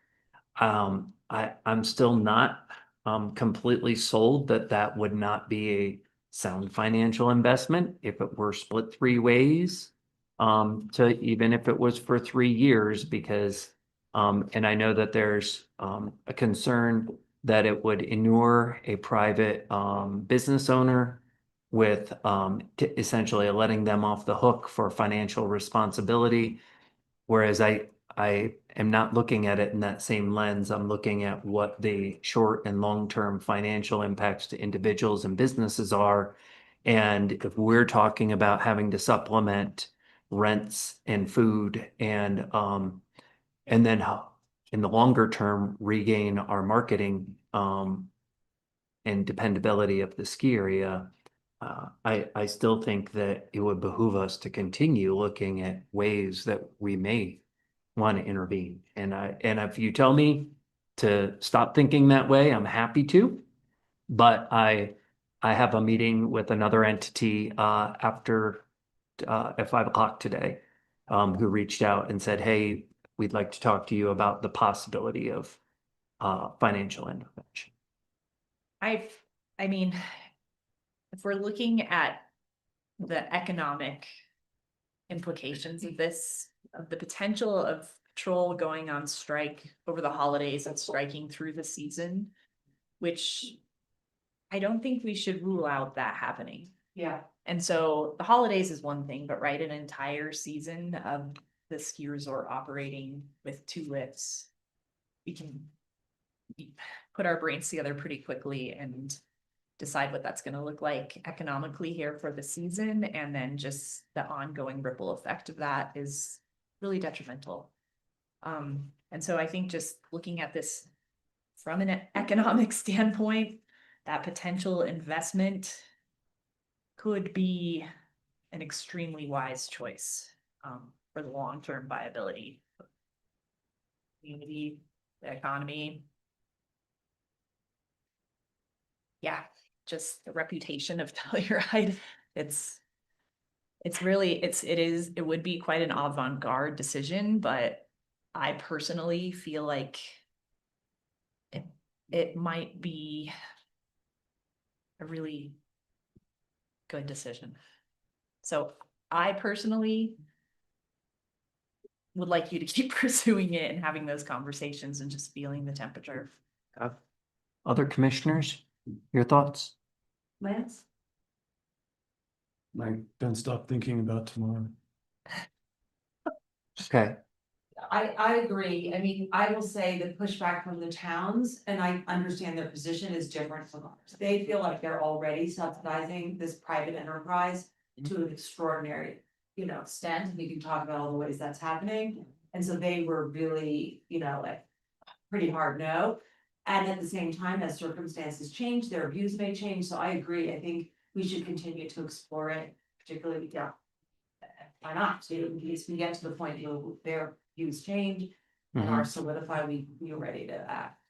I'm still not completely sold that that would not be a sound financial investment if it were split 3 ways. To even if it was for 3 years, because and I know that there's a concern that it would inure a private business owner with essentially letting them off the hook for financial responsibility. Whereas I am not looking at it in that same lens. I'm looking at what the short and long-term financial impacts to individuals and businesses are. And if we're talking about having to supplement rents and food and then how in the longer term regain our marketing and dependability of the ski area, I still think that it would behoove us to continue looking at ways that we may want to intervene. And if you tell me to stop thinking that way, I'm happy to. But I have a meeting with another entity after at 5 o'clock today, who reached out and said, "Hey, we'd like to talk to you about the possibility of financial intervention." I mean, if we're looking at the economic implications of this, of the potential of patrol going on strike over the holidays and striking through the season, which I don't think we should rule out that happening. Yeah. And so the holidays is one thing, but right, an entire season of the ski resort operating with 2 lifts, we can put our brains together pretty quickly and decide what that's going to look like economically here for the season. And then just the ongoing ripple effect of that is really detrimental. And so I think just looking at this from an economic standpoint, that potential investment could be an extremely wise choice for the long-term viability of the community, the economy. Yeah, just the reputation of Telluride. It would be quite an avant-garde decision, but I personally feel like it might be a really good decision. So I personally would like you to keep pursuing it and having those conversations and just feeling the temperature. Other commissioners, your thoughts? Lance? I don't stop thinking about tomorrow. Okay. I agree. I mean, I will say the pushback from the towns, and I understand their position is different from ours. They feel like they're already subsidizing this private enterprise to an extraordinary, extent. We can talk about all the ways that's happening. And so they were really, like pretty hard no. And at the same time, as circumstances change, their views may change. So I agree. I think we should continue to explore it, particularly, why not? So at least we get to the point where their views change and are solidified, we are ready to act.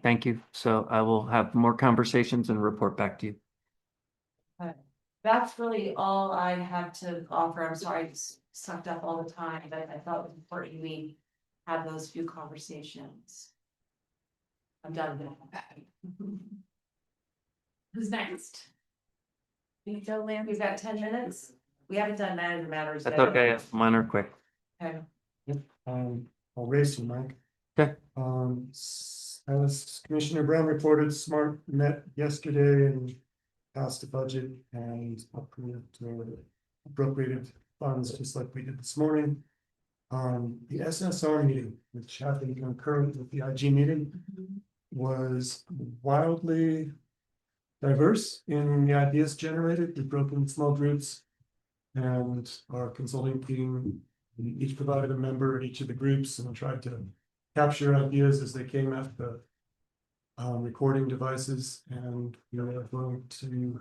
Thank you. So I will have more conversations and report back to you. That's really all I have to offer. I'm sorry, it's sucked up all the time, but I thought it was important we have those few conversations. I'm done now. Who's next? You go, Lance. We've got 10 minutes. We haven't done manager matters. That's yet. okay. Mine are quick. Okay. I'll raise you, Mike. Okay. As Commissioner Brown reported, SMART met yesterday and passed a budget and approved appropriated funds, just like we did this morning. The SSR meeting, which happened concurrent with the IG meeting, was wildly diverse in the ideas generated. We broke into small groups, and our consulting team each provided a member at each of the groups and tried to capture ideas as they came at the recording devices, and we are going to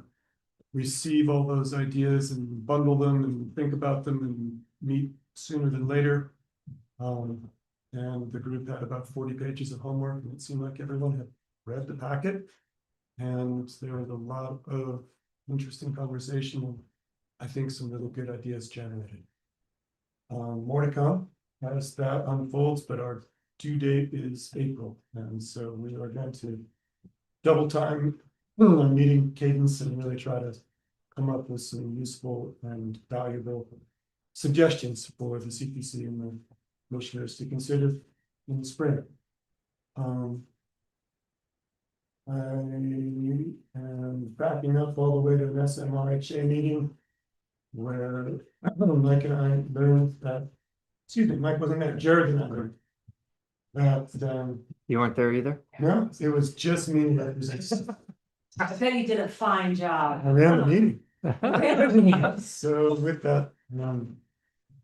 receive all those ideas and bundle them and think about them and meet sooner than later. And the group had about 40 pages of homework, and it seemed like everyone had read the packet. And there was a lot of interesting conversation, and I think some really good ideas generated. More to come as that unfolds, but our due date is April, and so we are going to double time our meeting cadence and really try to come up with some useful and valuable suggestions for the CPC and the commissioners to consider in the spring. I am backing up all the way to an SMRHA meeting where Mike and I learned that, excuse me, Mike wasn't there, Jared and I learned that, You weren't there either? no, it was just me that was. I bet you did a fine job. I ran the meeting. So with that,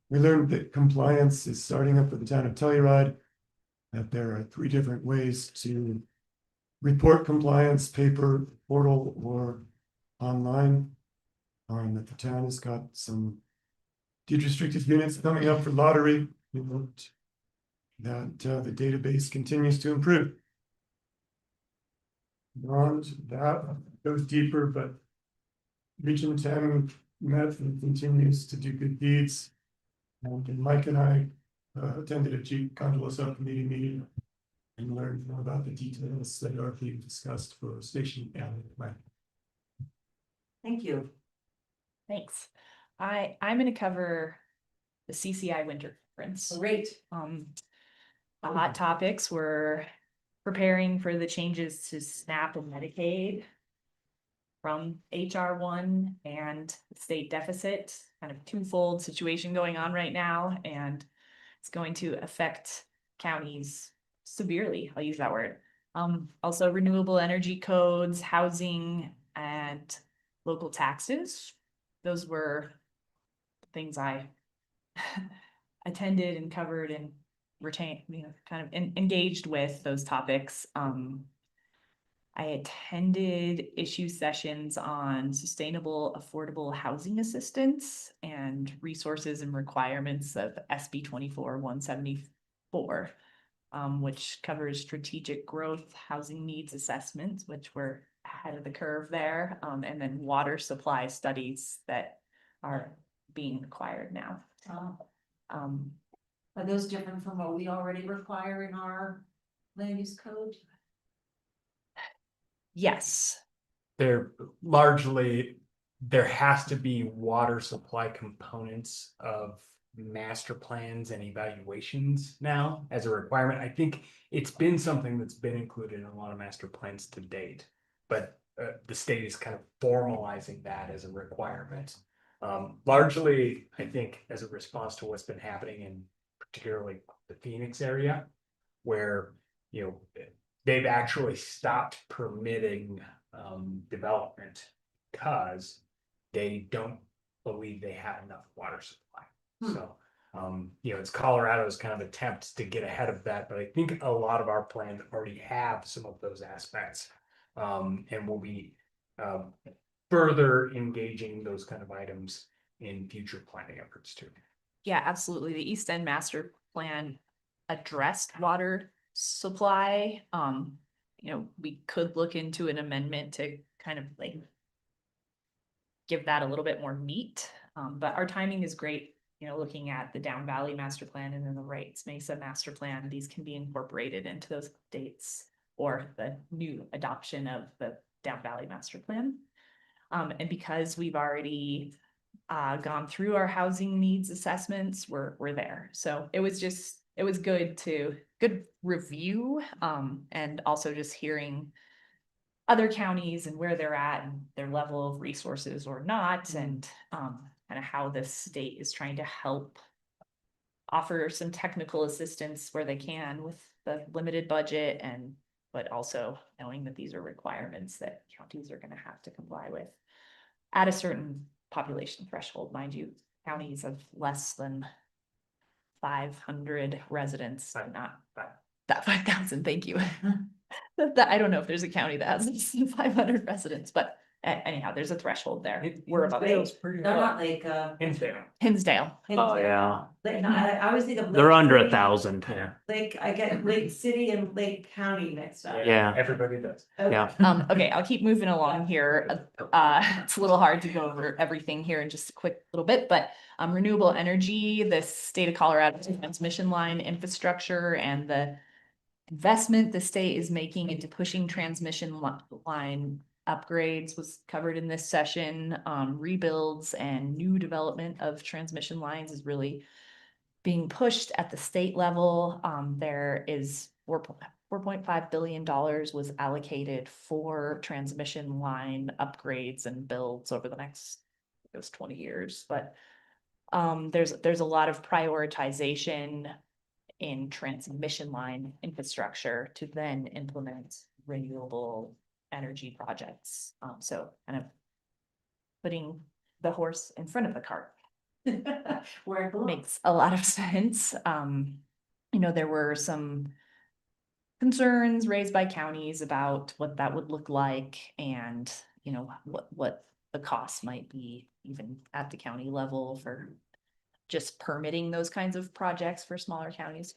we learned that compliance is starting up for the town of Telluride. That there are 3 different ways to report compliance: paper, portal, or online. That the town has got some deed restricted units coming up for lottery. We hoped that the database continues to improve. Beyond that, goes deeper, but Region 10 met and continues to do good deeds. And Mike and I attended a Chief Conjola subcommittee meeting and learned more about the details that are being discussed for Station Alley plan. Thank you. Thanks. I'm gonna cover the CCI Winter Conference. Great. The hot topics were preparing for the changes to SNAP and Medicaid from HR1 and the state deficit, kind of twofold situation going on right now, and it's going to affect counties severely. I'll use that word. Also renewable energy codes, housing, and local taxes. Those were things I attended and covered and retained, kind of engaged with those topics. I attended issue sessions on sustainable, affordable housing assistance and resources and requirements of SB 24-174, which covers strategic growth, housing needs assessments, which were ahead of the curve there, and then water supply studies that are being required now. Are those different from what we already require in our land use code? Yes. They're largely, there has to be water supply components of master plans and evaluations now as a requirement. I think it's been something that's been included in a lot of master plans to date, but the state is kind of formalizing that as a requirement. Largely, I think, as a response to what's been happening in particularly the Phoenix area, where, they've actually stopped permitting development because they don't believe they have enough water supply. So, it's Colorado's kind of attempt to get ahead of that, but I think a lot of our plans already have some of those aspects. And we'll be further engaging those kind of items in future planning efforts too. Yeah, absolutely. The East End Master Plan addressed water supply. we could look into an amendment to kind of like give that a little bit more meat. But our timing is great, looking at the Down Valley Master Plan and then the Wrights Mesa Master Plan. These can be incorporated into those updates or the new adoption of the Down Valley Master Plan. And because we've already gone through our housing needs assessments, we're there. So it was good review, and also just hearing other counties and where they're at and their level of resources or not, and kind of how the state is trying to help offer some technical assistance where they can with the limited budget, and but also knowing that these are requirements that counties are going to have to comply with at a certain population threshold. Mind you, counties of less than 500 residents, not that 5,000, thank you. I don't know if there's a county that has less than 500 residents, but anyhow, there's a threshold there. We're above it. No, not like, Hinsdale. Oh, yeah. Like, no, I always think of. They're Lake under City, 1,000. Yeah. Lake, I get Lake City and Lake County mixed up. Yeah. Everybody does. Okay. Yeah. Okay, I'll keep moving along here. It's a little hard to go over everything here in just a quick little bit, but renewable energy, the state of Colorado transmission line infrastructure, and the investment the state is making into pushing transmission line upgrades was covered in this session. Rebuilds and new development of transmission lines is really being pushed at the state level. There is $4.5 billion was allocated for transmission line upgrades and builds over the next, it was 20 years, but there's a lot of prioritization in transmission line infrastructure to then implement renewable energy projects. So kind of putting the horse in front of the cart. Where it belongs. Makes a lot of sense. There were some concerns raised by counties about what that would look like, and what the cost might be even at the county level for just permitting those kinds of projects for smaller counties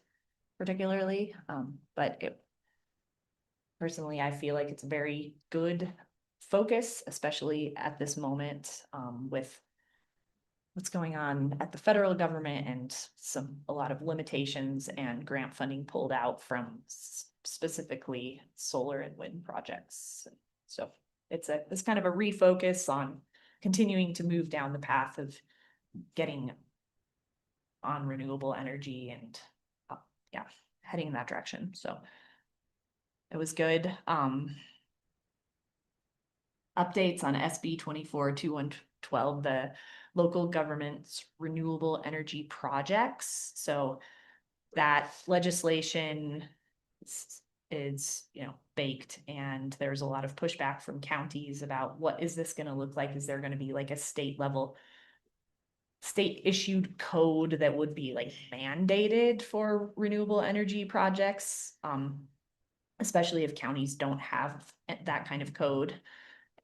particularly. But personally, I feel like it's a very good focus, especially at this moment, with what's going on at the federal government and a lot of limitations and grant funding pulled out from specifically solar and wind projects. So it's kind of a refocus on continuing to move down the path of getting on renewable energy and heading in that direction. So it was good. Updates on SB 24-2112, the local government's renewable energy projects. So that legislation is baked, and there's a lot of pushback from counties about what is this going to look like? Is there going to be like a state issued code that would be like mandated for renewable energy projects, especially if counties don't have that kind of code?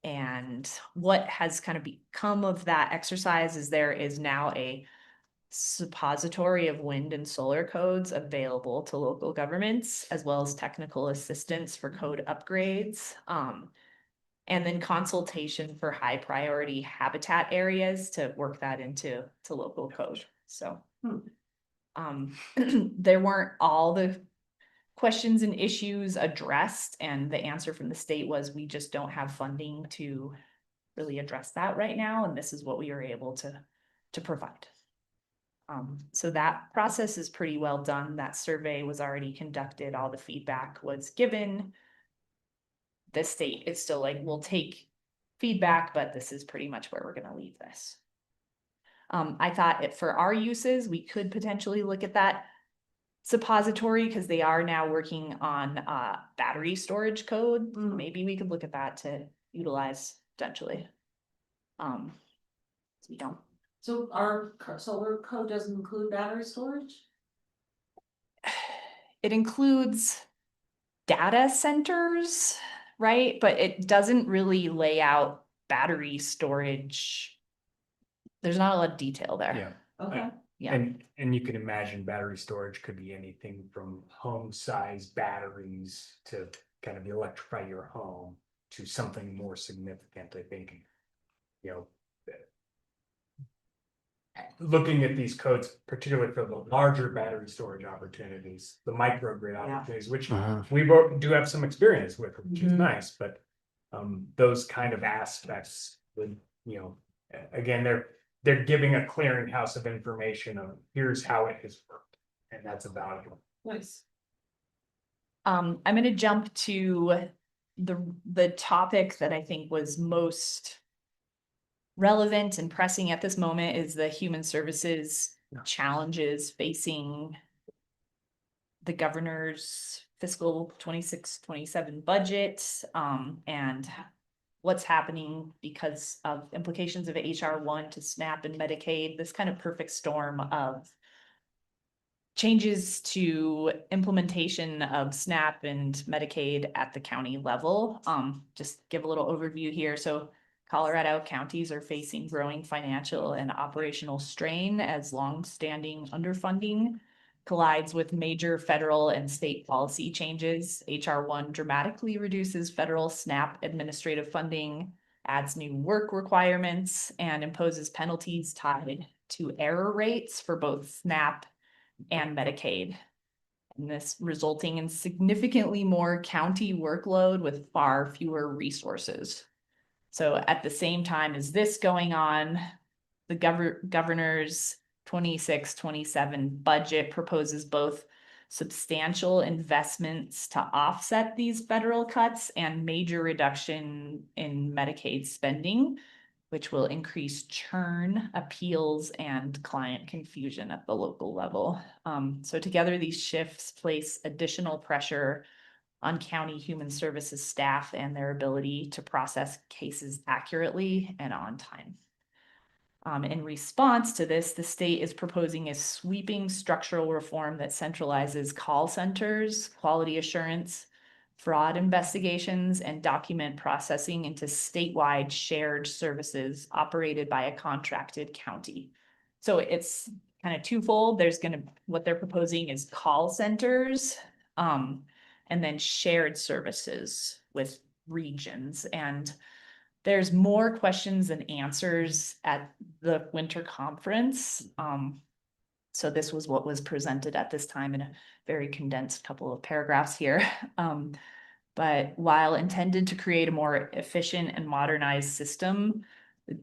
And what has kind of become of that exercise is there is now a suppository of wind and solar codes available to local governments, as well as technical assistance for code upgrades. And then consultation for high priority habitat areas to work that into local code. So there weren't all the questions and issues addressed, and the answer from the state was we just don't have funding to really address that right now, and this is what we are able to provide. So that process is pretty well done. That survey was already conducted, all the feedback was given. The state is still like, we'll take feedback, but this is pretty much where we're going to leave this. I thought for our uses, we could potentially look at that suppository, because they are now working on battery storage code. Maybe we could look at that to utilize potentially. So we don't. So our solar code doesn't include battery storage? It includes data centers, right? But it doesn't really lay out battery storage. There's not a lot of detail there. Yeah. Okay. Yeah. And you can imagine battery storage could be anything from home size batteries to kind of electrify your home to something more significant, I think. You know, looking at these codes, particularly for the larger battery storage opportunities, the microgrid opportunities, which we both do have some experience with, which is nice, but those kind of aspects would, you know, again, they're giving a clearinghouse of information of here's how it has worked, and that's a value. Nice. I'm gonna jump to the topic that I think was most relevant and pressing at this moment is the human services challenges facing the governor's fiscal 26-27 budget, and what's happening because of implications of HR1 to SNAP and Medicaid, this kind of perfect storm of changes to implementation of SNAP and Medicaid at the county level. Just give a little overview here. So Colorado counties are facing growing financial and operational strain as longstanding underfunding collides with major federal and state policy changes. HR1 dramatically reduces federal SNAP administrative funding, adds new work requirements, and imposes penalties tied to error rates for both SNAP and Medicaid. And this resulting in significantly more county workload with far fewer resources. So at the same time as this going on, the governor's 26-27 budget proposes both substantial investments to offset these federal cuts and major reduction in Medicaid spending, which will increase churn, appeals, and client confusion at the local level. So together, these shifts place additional pressure on county human services staff and their ability to process cases accurately and on time. In response to this, the state is proposing a sweeping structural reform that centralizes call centers, quality assurance, fraud investigations, and document processing into statewide shared services operated by a contracted county. So it's kind of twofold. What they're proposing is call centers, and then shared services with regions. And there's more questions than answers at the winter conference. So this was what was presented at this time in a very condensed couple of paragraphs here. But while intended to create a more efficient and modernized system,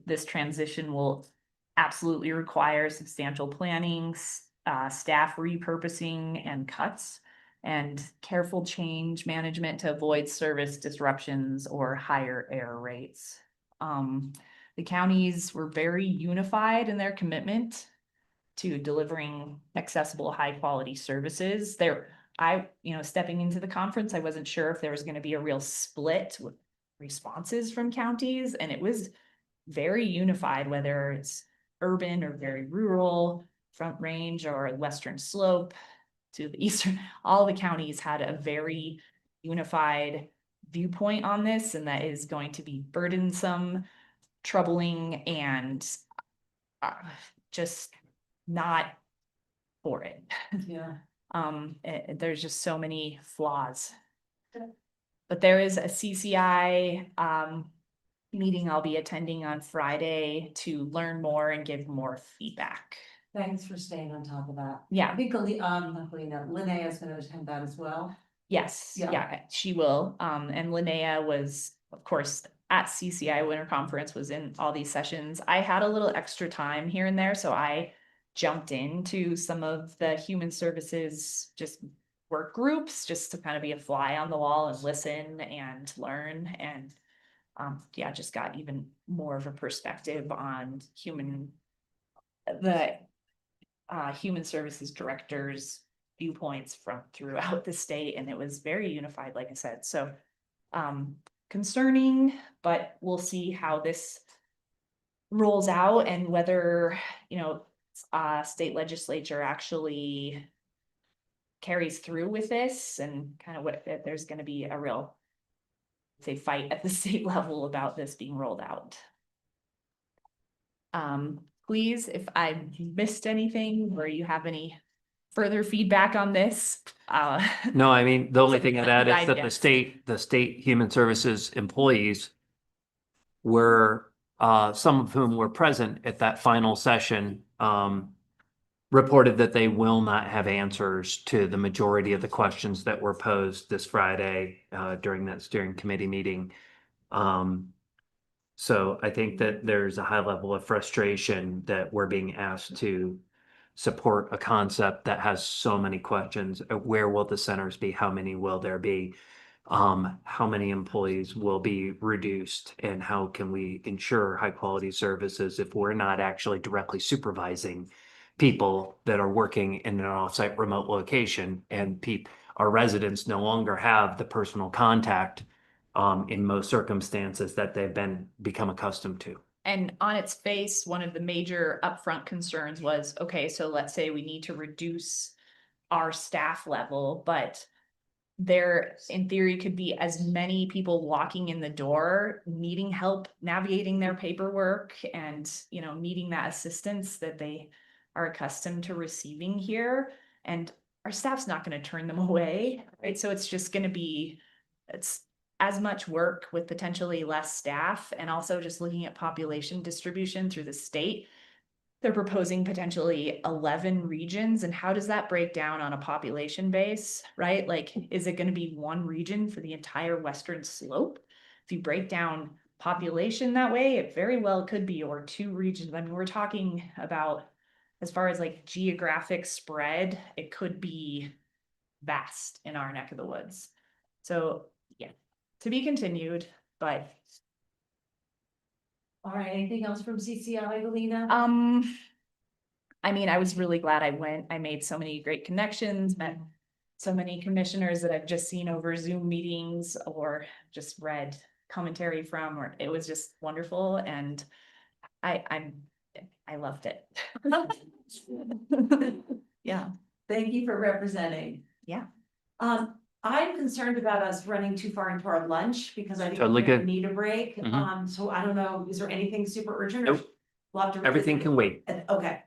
this transition will absolutely require substantial planning, staff repurposing and cuts, and careful change management to avoid service disruptions or higher error rates. The counties were very unified in their commitment to delivering accessible, high quality services. Stepping into the conference, I wasn't sure if there was going to be a real split with responses from counties, and it was very unified, whether it's urban or very rural, Front Range or Western Slope to the eastern. All the counties had a very unified viewpoint on this, and that is going to be burdensome, troubling, and just not for it. Yeah. There's just so many flaws. But there is a CCI meeting I'll be attending on Friday to learn more and give more feedback. Thanks for staying on top of that. Yeah. I think Linnea is going to attend that as well. Yes, Yeah. yeah, she will. And Linnea was, of course, at CCI Winter Conference, was in all these sessions. I had a little extra time here and there, so I jumped into some of the human services just work groups just to kind of be a fly on the wall and listen and learn, and just got even more of a perspective on human services directors' viewpoints from throughout the state, and it was very unified, like I said. So concerning, but we'll see how this rolls out and whether state legislature actually carries through with this, and kind of what there's going to be a real fight at the state level about this being rolled out. Please, if I missed anything or you have any further feedback on this. No, I mean, the only thing I'd add is that Yes. the state human services employees were, some of whom were present at that final session, reported that they will not have answers to the majority of the questions that were posed this Friday, during that steering committee meeting. So I think that there's a high level of frustration that we're being asked to support a concept that has so many questions. Where will the centers be? How many will there be? How many employees will be reduced? And how can we ensure high quality services if we're not actually directly supervising people that are working in an offsite remote location and our residents no longer have the personal contact in most circumstances that become accustomed to. And on its face, one of the major upfront concerns was, okay, so let's say we need to reduce our staff level, but there, in theory, could be as many people walking in the door, needing help navigating their paperwork and, needing that assistance that they are accustomed to receiving here. And our staff's not going to turn them away, right? So it's just going to be, it's as much work with potentially less staff, and also just looking at population distribution through the state. They're proposing potentially 11 regions, and how does that break down on a population base, right? Like, is it going to be one region for the entire western slope? If you break down population that way, it very well could be, or two regions. I mean, we're talking about, as far as like geographic spread, it could be vast in our neck of the woods. So yeah, to be continued, but All right, anything else from CCI, Galena? I mean, I was really glad I went. I made so many great connections, met so many commissioners that I've just seen over Zoom meetings or just read commentary from, or it was just wonderful. And I loved it. Yeah. Thank you for representing. Yeah. I'm concerned about us running too far into our lunch because I think Totally we good. need a break. Mhm. So I don't know, is there anything super urgent? or Nope. we'll have to Everything can wait. Okay.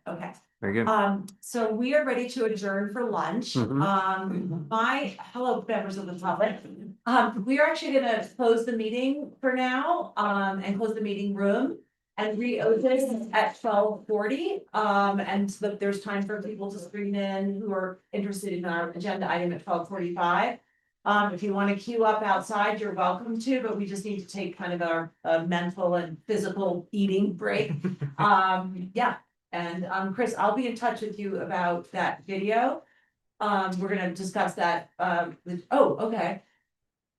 Very good. So we are ready to adjourn for lunch. Mhm. Hello, members of the public. We are actually gonna close the meeting for now, and close the meeting room. And reopen at 12:40, and so that there's time for people to screen in who are interested in our agenda item at 12:45. If you wanna queue up outside, you're welcome to, but we just need to take kind of our mental and physical eating break. Yeah, and Chris, I'll be in touch with you about that video. We're gonna discuss that, okay,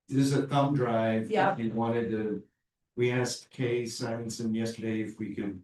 This is a thumb drive. Yeah. We asked Kay Simonson yesterday if we could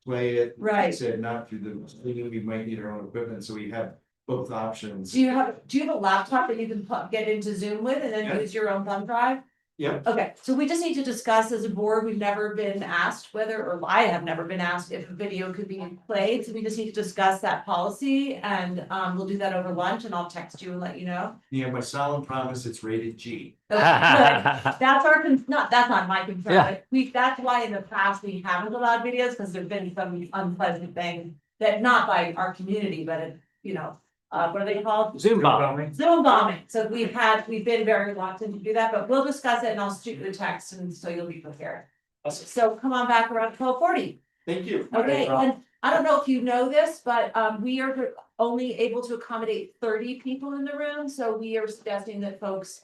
play it. Right. He said not through the, we might need our own equipment, so we have both options. do you have a laptop that you can get into Zoom with and then Yeah. use your own thumb drive? Yep. Okay, so we just need to discuss as a board, we've never been asked whether, or I have never been asked if a video could be played, so we just need to discuss that policy and we'll do that over lunch and I'll text you and let you know. Yeah, my solemn promise, it's rated G. Okay, good. That's our, that's not my concern, Yeah. but that's why in the past we haven't allowed videos, because there've been some unpleasant things that not by our community, but what are they called? Zoom bombing. Zoom bombing, so we've been very reluctant to do that, but we'll discuss it and I'll shoot you a text and so you'll be prepared. So come on back around 12:40. Thank you. Okay, and I don't know if you know this, but we are only able to accommodate 30 people in the room, so we are suggesting that folks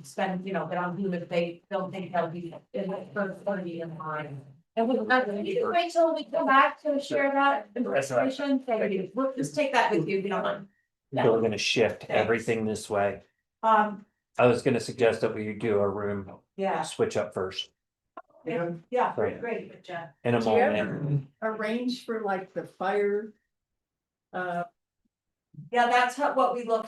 spend, get on Zoom if they don't think that'll be in the first 30 in line. And we wait till we come back to share that information. Thank you. We'll just take that with you, if you don't mind. We're gonna shift Thanks. everything this way. I was gonna suggest that we do a room Yeah, switch up first yeah, Great. great, good job. in a Do you moment. Arrange for like the fire. Yeah, that's what we look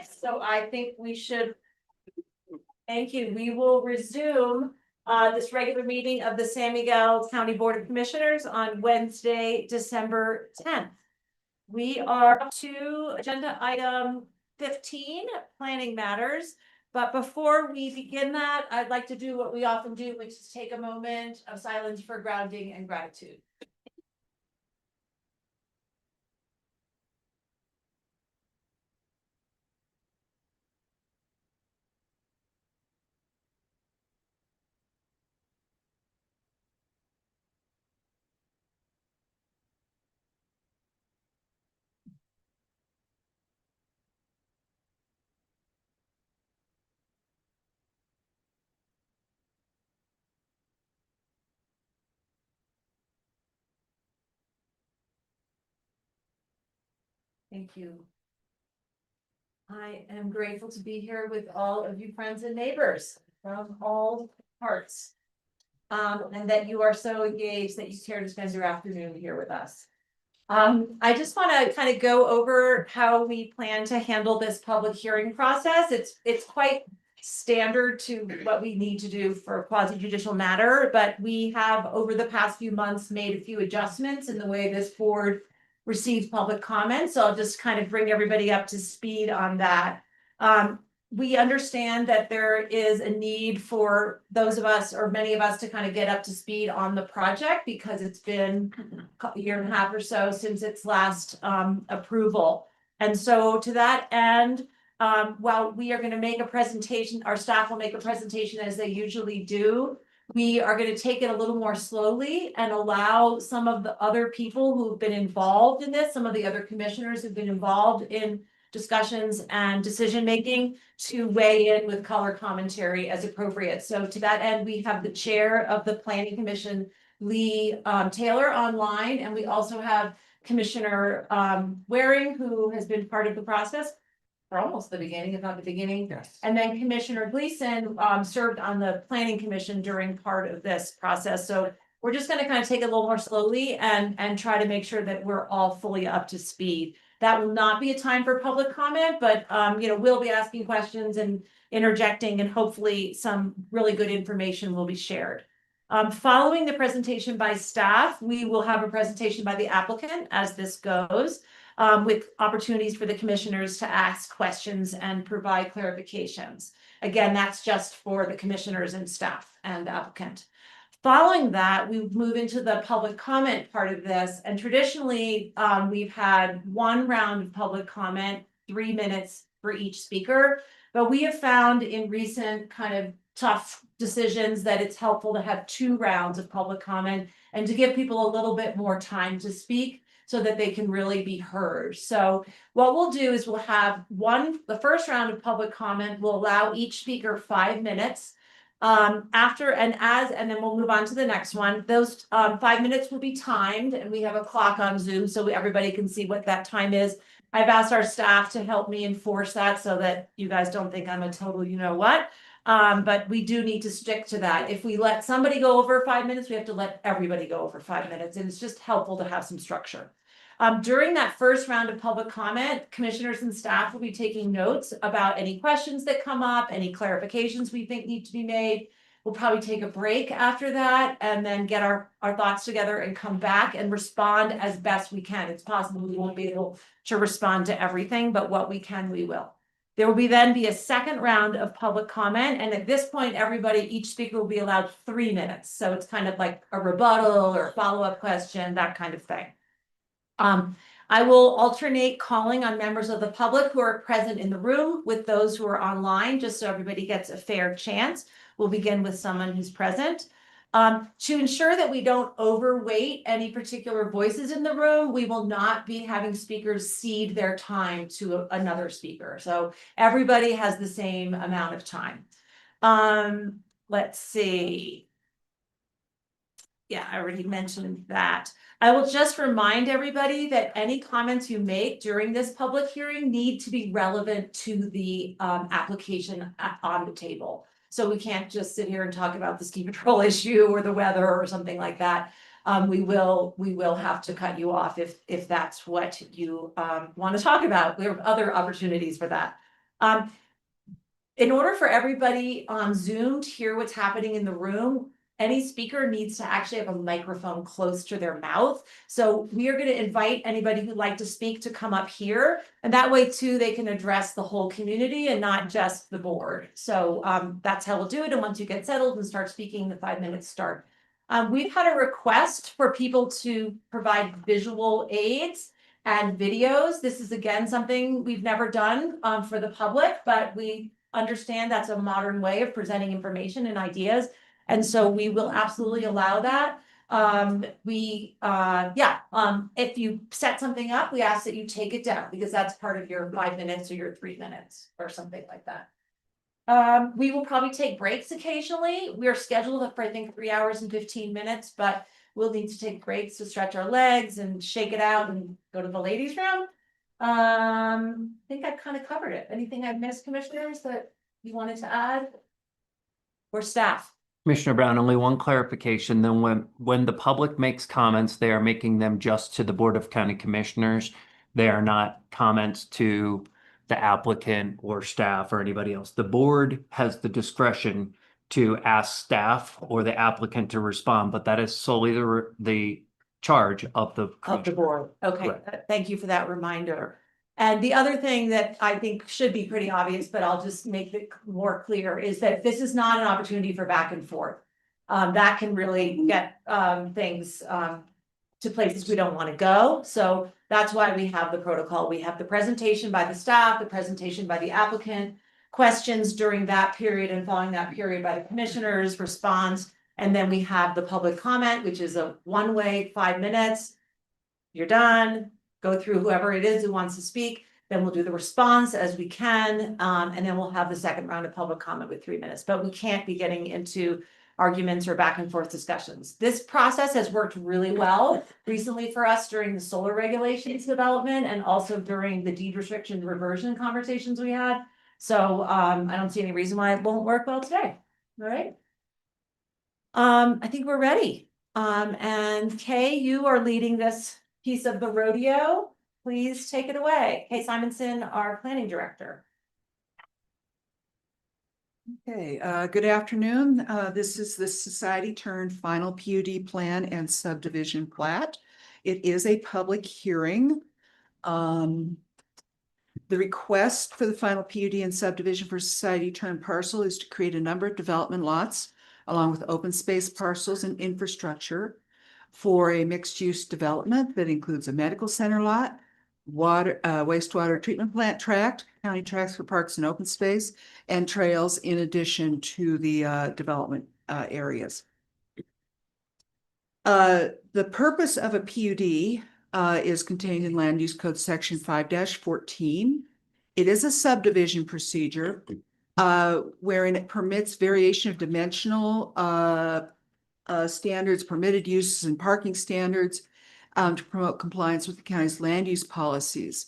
So I think we should. Thank you. We will resume this regular meeting of the San Miguel County Board of Commissioners on Wednesday, December 10th. We are up to agenda item 15, planning matters. But before we begin that, I'd like to do what we often do, which is take a moment of silence for grounding and gratitude. Thank you. I am grateful to be here with all of you friends and neighbors from all parts. And that you are so engaged that you care to spend your afternoon here with us. I just want to kind of go over how we plan to handle this public hearing process. It's quite standard to what we need to do for a quasi judicial matter, but we have over the past few months made a few adjustments in the way this board receives public comments. So I'll just kind of bring everybody up to speed on that. We understand that there is a need for those of us or many of us to kind of get up to speed on the project because it's been a year and a half or so since its last approval. And so to that end, while we are going to make a presentation, our staff will make a presentation as they usually do. We are going to take it a little more slowly and allow some of the other people who've been involved in this, some of the other commissioners who've been involved in discussions and decision making to weigh in with color commentary as appropriate. So to that end, we have the chair of the Planning Commission, Lee Taylor, online, and we also have Commissioner Waring, who has been part of the process for almost the beginning, if not the beginning. Yes. And then Commissioner Gleason served on the Planning Commission during part of this process. So we're just going to kind of take it a little more slowly and try to make sure that we're all fully up to speed. That will not be a time for public comment, but we'll be asking questions and interjecting, and hopefully some really good information will be shared. Following the presentation by staff, we will have a presentation by the applicant as this goes, with opportunities for the commissioners to ask questions and provide clarifications. Again, that's just for the commissioners and staff and the applicant. Following that, we move into the public comment part of this. And traditionally, we've had one round of public comment, 3 minutes for each speaker. But we have found in recent kind of tough decisions that it's helpful to have 2 rounds of public comment and to give people a little bit more time to speak so that they can really be heard. So what we'll do is we'll have the first round of public comment will allow each speaker 5 minutes. And then we'll move on to the next one. Those 5 minutes will be timed, and we have a clock on Zoom so everybody can see what that time is. I've asked our staff to help me enforce that so that you guys don't think I'm a total you-know-what. But we do need to stick to that. If we let somebody go over 5 minutes, we have to let everybody go over 5 minutes, and it's just helpful to have some structure. During that first round of public comment, commissioners and staff will be taking notes about any questions that come up, any clarifications we think need to be made. We'll probably take a break after that and then get our thoughts together and come back and respond as best we can. It's possible we won't be able to respond to everything, but what we can, we will. There will then be a second round of public comment. And at this point, each speaker will be allowed 3 minutes. So it's kind of like a rebuttal or a follow-up question, that kind of thing. I will alternate calling on members of the public who are present in the room with those who are online, just so everybody gets a fair chance. We'll begin with someone who's present. To ensure that we don't overweight any particular voices in the room, we will not be having speakers cede their time to another speaker. So everybody has the same amount of time. Let's see. Yeah, I already mentioned that. I will just remind everybody that any comments you make during this public hearing need to be relevant to the application on the table. So we can't just sit here and talk about the ski patrol issue or the weather or something like that. We will have to cut you off if that's what you want to talk about. We have other opportunities for that. In order for everybody on Zoom to hear what's happening in the room, any speaker needs to actually have a microphone close to their mouth. So we are going to invite anybody who'd like to speak to come up here. And that way too, they can address the whole community and not just the board. So that's how we'll do it. And once you get settled and start speaking, the 5 minutes start. We've had a request for people to provide visual aids and videos. This is again, something we've never done for the public, but we understand that's a modern way of presenting information and ideas. And so we will absolutely allow that. If you set something up, we ask that you take it down because that's part of your 5 minutes or your 3 minutes or something like that. We will probably take breaks occasionally. We are scheduled for, I think, 3 hours and 15 minutes, but we'll need to take breaks to stretch our legs and shake it out and go to the ladies' room. I think I've kind of covered it. Anything I've missed, commissioners, that you wanted to add? Or staff? Commissioner Brown, only one clarification. Then when the public makes comments, they are making them just to the Board of County Commissioners. They are not comments to the applicant or staff or anybody else. The board has the discretion to ask staff or the applicant to respond, but that is solely the charge of the board. Okay, thank you for that reminder. And the other thing that I think should be pretty obvious, but I'll just make it more clear, is that this is not an opportunity for back and forth. That can really get things to places we don't want to go. So that's why we have the protocol. We have the presentation by the staff, the presentation by the applicant, questions during that period and following that period by the commissioners, response. And then we have the public comment, which is a one-way 5 minutes. You're done. Go through whoever it is who wants to speak. Then we'll do the response as we can. And then we'll have the second round of public comment with 3 minutes. But we can't be getting into arguments or back and forth discussions. This process has worked really well recently for us during the solar regulations development and also during the deed restriction reversion conversations we had. So I don't see any reason why it won't work well today. All right. I think we're ready. And Kay, you are leading this piece of the rodeo. Please take it away. Kay Simonson, our planning director. Okay, good afternoon. This is the Society Turn Final PUD Plan and Subdivision Plat. It is a public hearing. The request for the final PUD and subdivision for Society Turn parcel is to create a number of development lots along with open space parcels and infrastructure for a mixed-use development that includes a medical center lot, wastewater treatment plant tract, county tracts for parks and open space, and trails in addition to the development areas. The purpose of a PUD is contained in Land Use Code Section 5-14. It is a subdivision procedure wherein it permits variation of dimensional standards, permitted uses, and parking standards to promote compliance with the county's land use policies.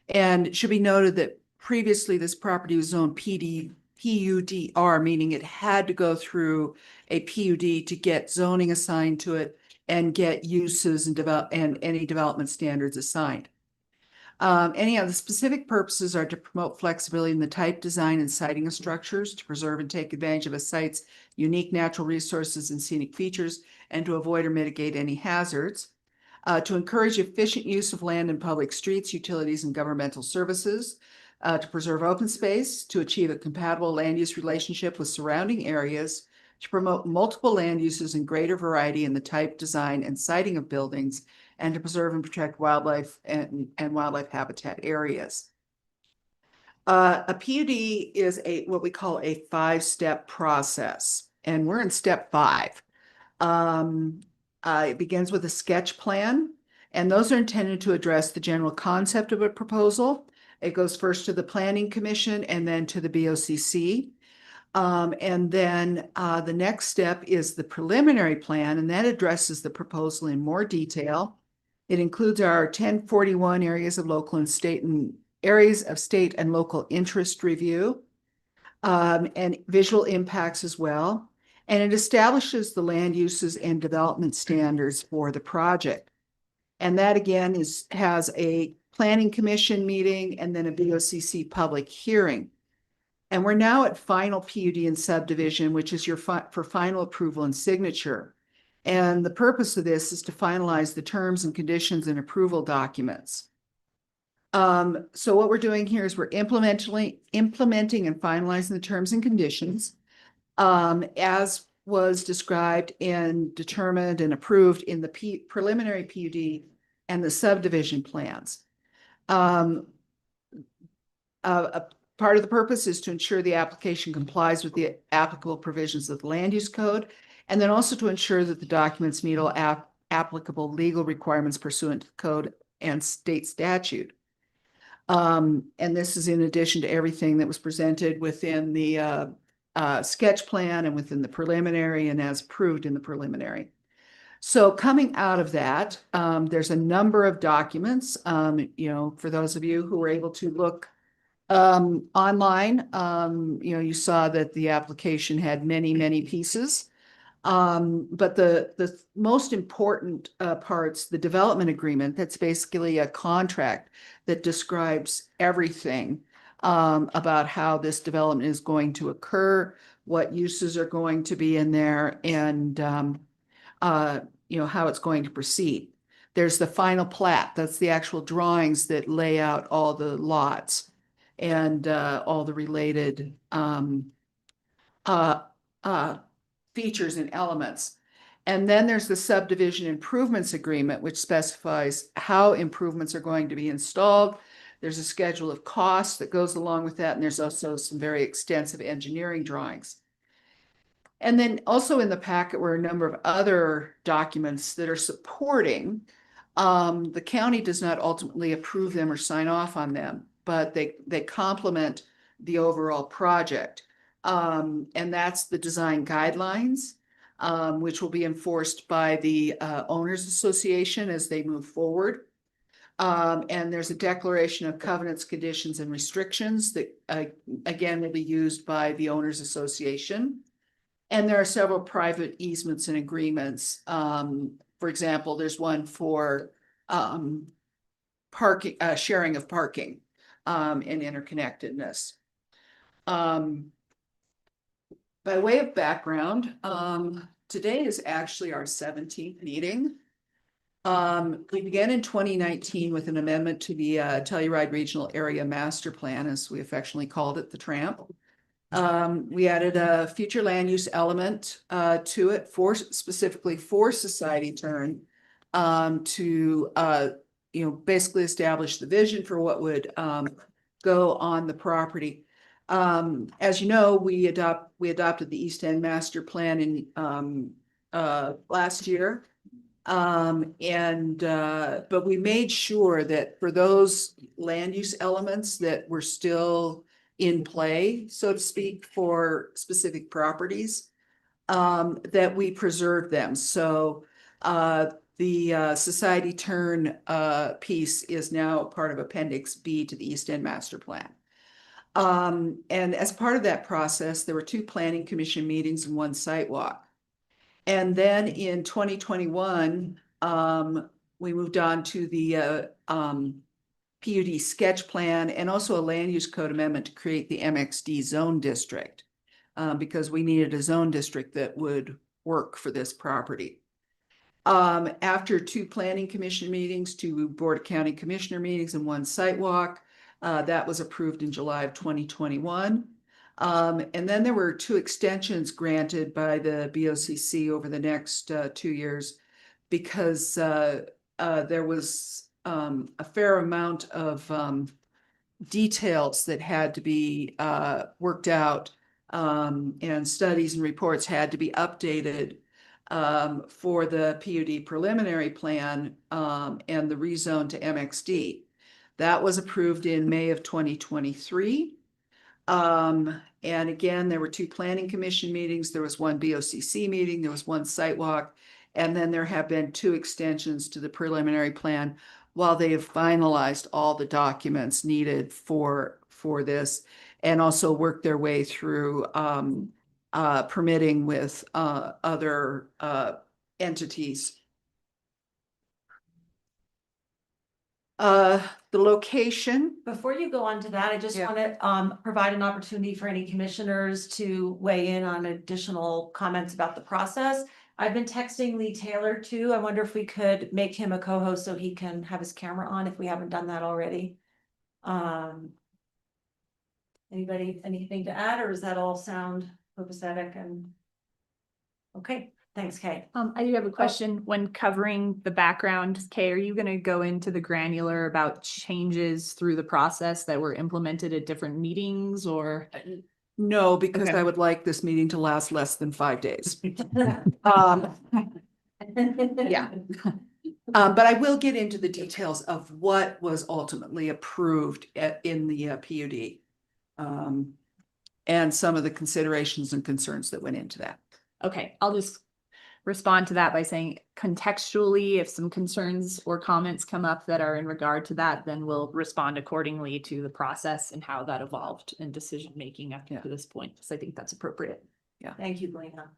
And it should be noted that previously this property was zoned PUDR, meaning it had to go through a PUD to get zoning assigned to it and get uses and any development standards assigned. Any of the specific purposes are to promote flexibility in the type, design, and siting of structures, to preserve and take advantage of a site's unique natural resources and scenic features, and to avoid or mitigate any hazards. To encourage efficient use of land and public streets, utilities, and governmental services. To preserve open space, to achieve a compatible land use relationship with surrounding areas, to promote multiple land uses and greater variety in the type, design, and siting of buildings, and to preserve and protect wildlife and wildlife habitat areas. A PUD is what we call a 5-step process, and we're in step 5. It begins with a sketch plan, and those are intended to address the general concept of a proposal. It goes first to the Planning Commission and then to the BOCC. And then the next step is the preliminary plan, and that addresses the proposal in more detail. It includes our 1041 areas of local and state and areas of state and local interest review, and visual impacts as well. And it establishes the land uses and development standards for the project. And that again has a planning commission meeting, and then a BOCC public hearing. And we're now at final PUD and subdivision, which is your for final approval and signature. And the purpose of this is to finalize the terms and conditions and approval documents. So what we're doing here is we're implementing and finalizing the terms and conditions as was described and determined and approved in the preliminary PUD and the subdivision plans. Part of the purpose is to ensure the application complies with the applicable provisions of the land use code, and then also to ensure that the documents meet all applicable legal requirements pursuant to the code and state statute. And this is in addition to everything that was presented within the sketch plan and within the preliminary and as approved in the preliminary. So coming out of that, there's a number of documents, for those of you who were able to look online, you saw that the application had many pieces. But the most important parts, the development agreement, that's basically a contract that describes everything about how this development is going to occur, what uses are going to be in there, and how it's going to proceed. There's the final plat. That's the actual drawings that lay out all the lots and all the related features and elements. And then there's the subdivision improvements agreement, which specifies how improvements are going to be installed. There's a schedule of costs that goes along with that. And there's also some very extensive engineering drawings. And then also in the packet were a number of other documents that are supporting. The county does not ultimately approve them or sign off on them, but they complement the overall project. And that's the design guidelines, which will be enforced by the Owners Association as they move forward. And there's a declaration of covenants, conditions, and restrictions that, again, will be used by the Owners Association. And there are several private easements and agreements. For example, there's one for parking, sharing of parking and interconnectedness. By way of background, today is actually our 17th meeting. We began in 2019 with an amendment to the Telluride Regional Area Master Plan, as we affectionately called it, the TRAMP. We added a future land use element to it specifically for Society Turn to basically establish the vision for what would go on the property. As you know, we adopted the East End Master Plan in last year. But we made sure that for those land use elements that were still in play, so to speak, for specific properties, that we preserve them. So the Society Turn piece is now part of Appendix B to the East End Master Plan. And as part of that process, there were 2 planning commission meetings and 1 site walk. And then in 2021, we moved on to the PUD sketch plan and also a land use code amendment to create the MXD zone district because we needed a zone district that would work for this property. After 2 planning commission meetings, 2 Board of County Commissioner meetings, and 1 site walk, that was approved in July of 2021. And then there were 2 extensions granted by the BOCC over the next 2 years because there was a fair amount of details that had to be worked out and studies and reports had to be updated for the PUD preliminary plan and the rezone to MXD. That was approved in May of 2023. And again, there were 2 planning commission meetings. There was 1 BOCC meeting. There was 1 site walk. And then there have been 2 extensions to the preliminary plan while they have finalized all the documents needed for this and also worked their way through permitting with other entities. The location, Before you go on to that, I just Yeah. want to provide an opportunity for any commissioners to weigh in on additional comments about the process. I've been texting Lee Taylor too. I wonder if we could make him a co-host so he can have his camera on if we haven't done that already. Anybody, anything to add, or does that all sound copacetic and? Okay, thanks, Kay. I do have a question. When covering the background, Kay, are you gonna go into the granular about changes through the process that were implemented at different meetings or? no, because Okay. I would like this meeting to last less than 5 days. Um, Yeah. But I will get into the details of what was ultimately approved in the PUD. And some of the considerations and concerns that went into that. Okay, I'll just respond to that by saying contextually, if some concerns or comments come up that are in regard to that, then we'll respond accordingly to the process and how that evolved in decision-making up to this point. So I think that's appropriate. Thank you, Galena.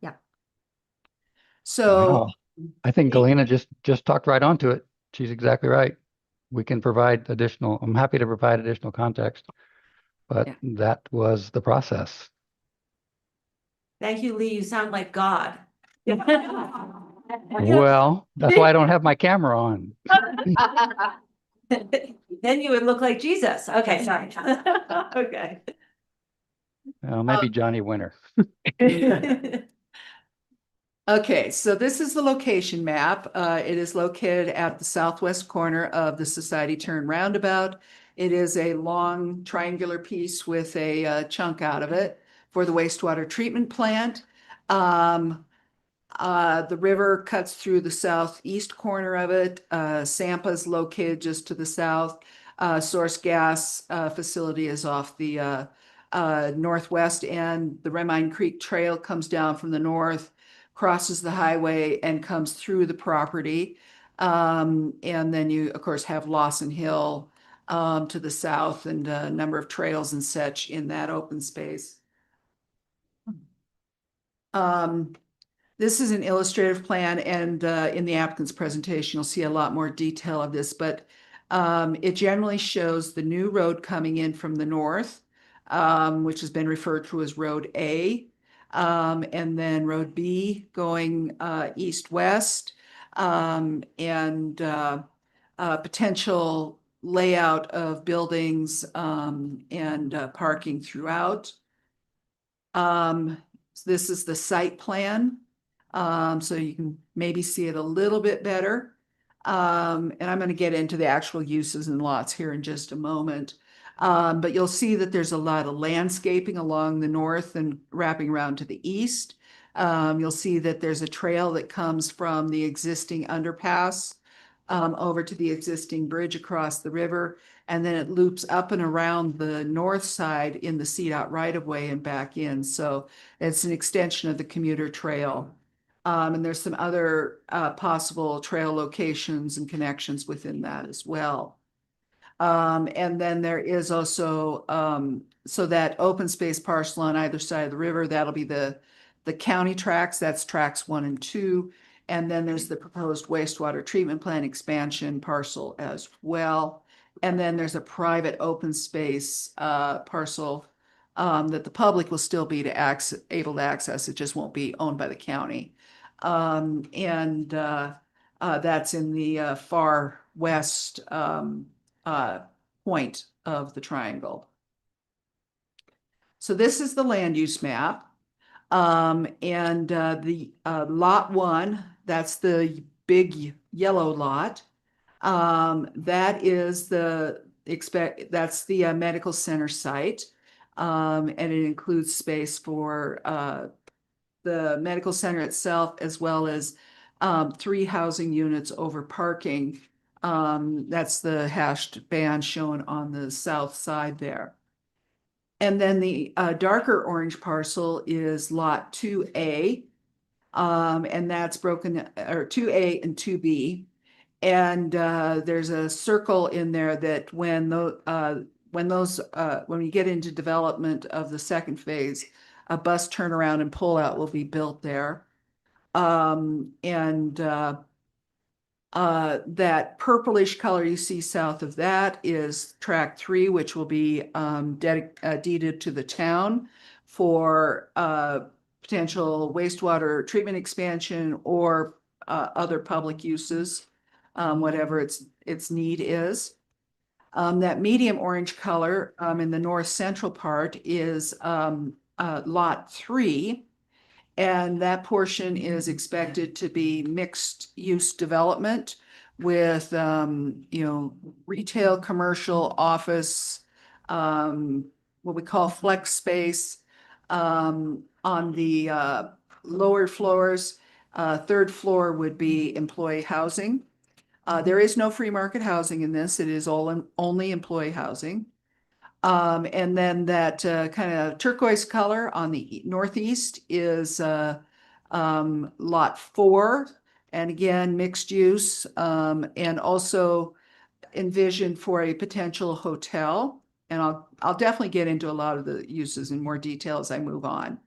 So, Wow. I think Galena just talked right onto it. She's exactly right. We can provide additional, I'm happy to provide additional context, but Yeah. that was the process. Thank you, Lee. You sound like God. Well, that's why I don't have my camera on. Then you would look like Jesus. Okay, sorry. Okay. Maybe Johnny Winter. okay, so this is the location map. It is located at the southwest corner of the Society Turn roundabout. It is a long triangular piece with a chunk out of it for the wastewater treatment plant. The river cuts through the southeast corner of it. Sampa's located just to the south. Source gas facility is off the northwest end. The Remine Creek Trail comes down from the north, crosses the highway, and comes through the property. And then you, of course, have Lawson Hill to the south and a number of trails and such in that open space. This is an illustrative plan, and in the applicant's presentation, you'll see a lot more detail of this, but it generally shows the new road coming in from the north, which has been referred to as Road A, and then Road B going east-west, and potential layout of buildings and parking throughout. This is the site plan. So you can maybe see it a little bit better. And I'm going to get into the actual uses and lots here in just a moment. But you'll see that there's a lot of landscaping along the north and wrapping around to the east. You'll see that there's a trail that comes from the existing underpass over to the existing bridge across the river. And then it loops up and around the north side in the CDOT right-of-way and back in. So it's an extension of the commuter trail. And there's some other possible trail locations and connections within that as well. And then there is also, so that open space parcel on either side of the river, that'll be the county tracks, that's tracks 1 and 2. And then there's the proposed wastewater treatment plant expansion parcel as well. And then there's a private open space parcel that the public will still be able to access. It just won't be owned by the county. That's in the far west point of the triangle. So this is the land use map. The lot 1, that's the big yellow lot. That is that's the medical center site. And it includes space for the medical center itself, as well as 3 housing units over parking. That's the hashed band shown on the south side there. And then the darker orange parcel is lot 2A. And that's broken, or 2A and 2B. And there's a circle in there that when we get into development of the second phase, a bus turnaround and pullout will be built there. That purplish color you see south of that is tract 3, which will be deeded to the town for potential wastewater treatment expansion or other public uses, whatever its need is. That medium orange color in the north central part is lot 3. And that portion is expected to be mixed use development with, retail, commercial, office, what we call flex space. On the lower floors, third floor would be employee housing. There is no free market housing in this. It is only employee housing. And then that kind of turquoise color on the northeast is lot 4. And again, mixed use, and also envisioned for a potential hotel. And I'll definitely get into a lot of the uses in more detail as I move on.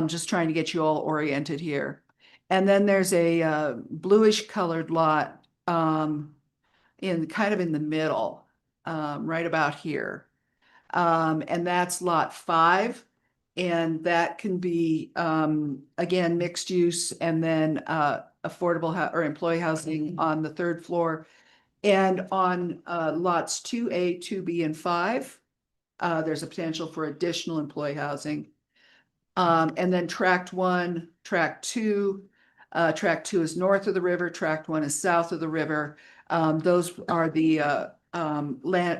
Just trying to get you all oriented here. And then there's a bluish colored lot in the middle, right about here. And that's lot 5. And that can be, again, mixed use and then affordable or employee housing on the third floor. And on lots 2A, 2B, and 5, there's a potential for additional employee housing. And then tract 1, tract 2. Tract 2 is north of the river. Tract 1 is south of the river. Those are the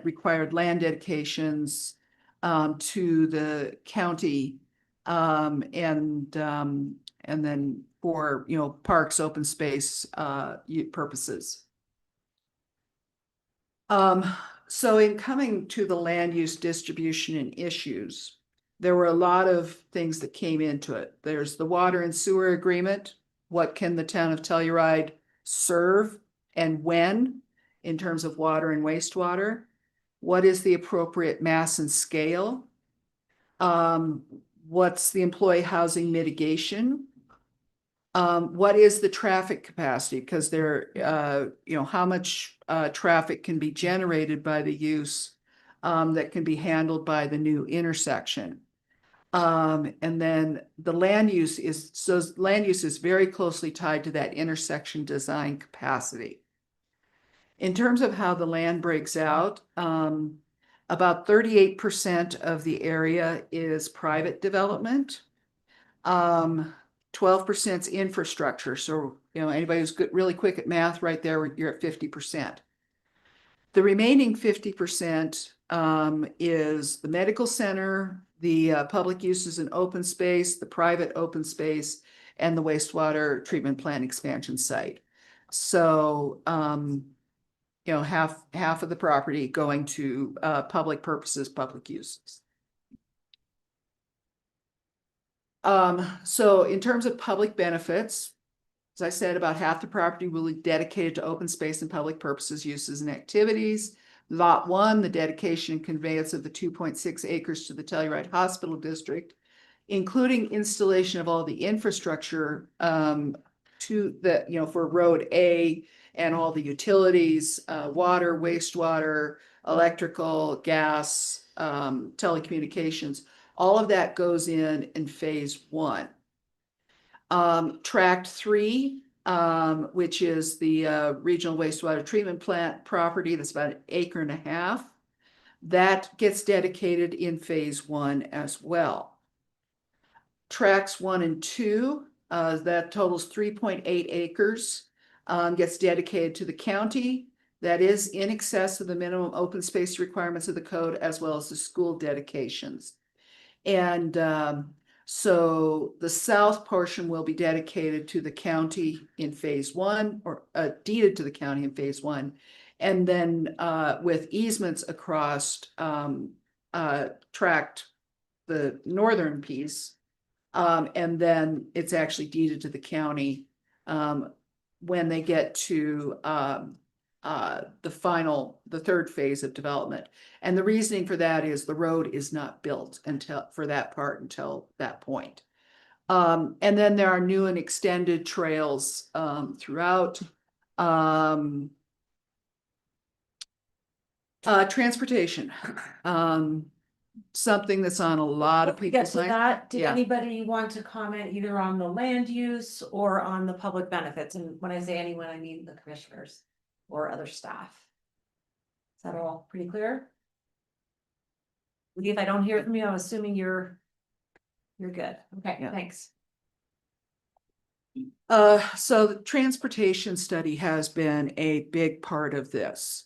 required land dedications to the county, and then for parks, open space purposes. So in coming to the land use distribution and issues, there were a lot of things that came into it. There's the water and sewer agreement. What can the town of Telluride serve and when in terms of water and wastewater? What is the appropriate mass and scale? What's the employee housing mitigation? What is the traffic capacity? Because how much traffic can be generated by the use that can be handled by the new intersection? And then the land use is very closely tied to that intersection design capacity. In terms of how the land breaks out, about 38% of the area is private development. 12% is infrastructure. So, anybody who's really quick at math right there, you're at 50%. The remaining 50% is the medical center, the public uses and open space, the private open space, and the wastewater treatment plant expansion site. So, half of the property going to public purposes, public uses. So in terms of public benefits, as I said, about half the property will be dedicated to open space and public purposes, uses, and activities. Lot 1, the dedication and conveyance of the 2.6 acres to the Telluride Hospital District, including installation of all the infrastructure for Road A and all the utilities, water, wastewater, electrical, gas, telecommunications. All of that goes in phase 1. Tract 3, which is the regional wastewater treatment plant property, that's about 1.5 acres. That gets dedicated in phase 1 as well. Tracts 1 and 2, that totals 3.8 acres, gets dedicated to the county. That is in excess of the minimum open space requirements of the code, as well as the school dedications. And so the south portion will be dedicated to the county in phase 1, or deeded to the county in phase 1. And then with easements across tract the northern piece, and then it's actually deeded to the county when they get to the third phase of development. And the reasoning for that is the road is not built until that point. And then there are new and extended trails throughout. Transportation, something that's on a lot of Before we get people's to minds. that, did Yeah. anybody want to comment either on the land use or on the public benefits? And when I say anyone, I mean the commissioners or other staff. Is that all pretty clear? Lee, if I don't hear from you, I'm assuming you're good. Okay, Yeah. thanks. So the transportation study has been a big part of this.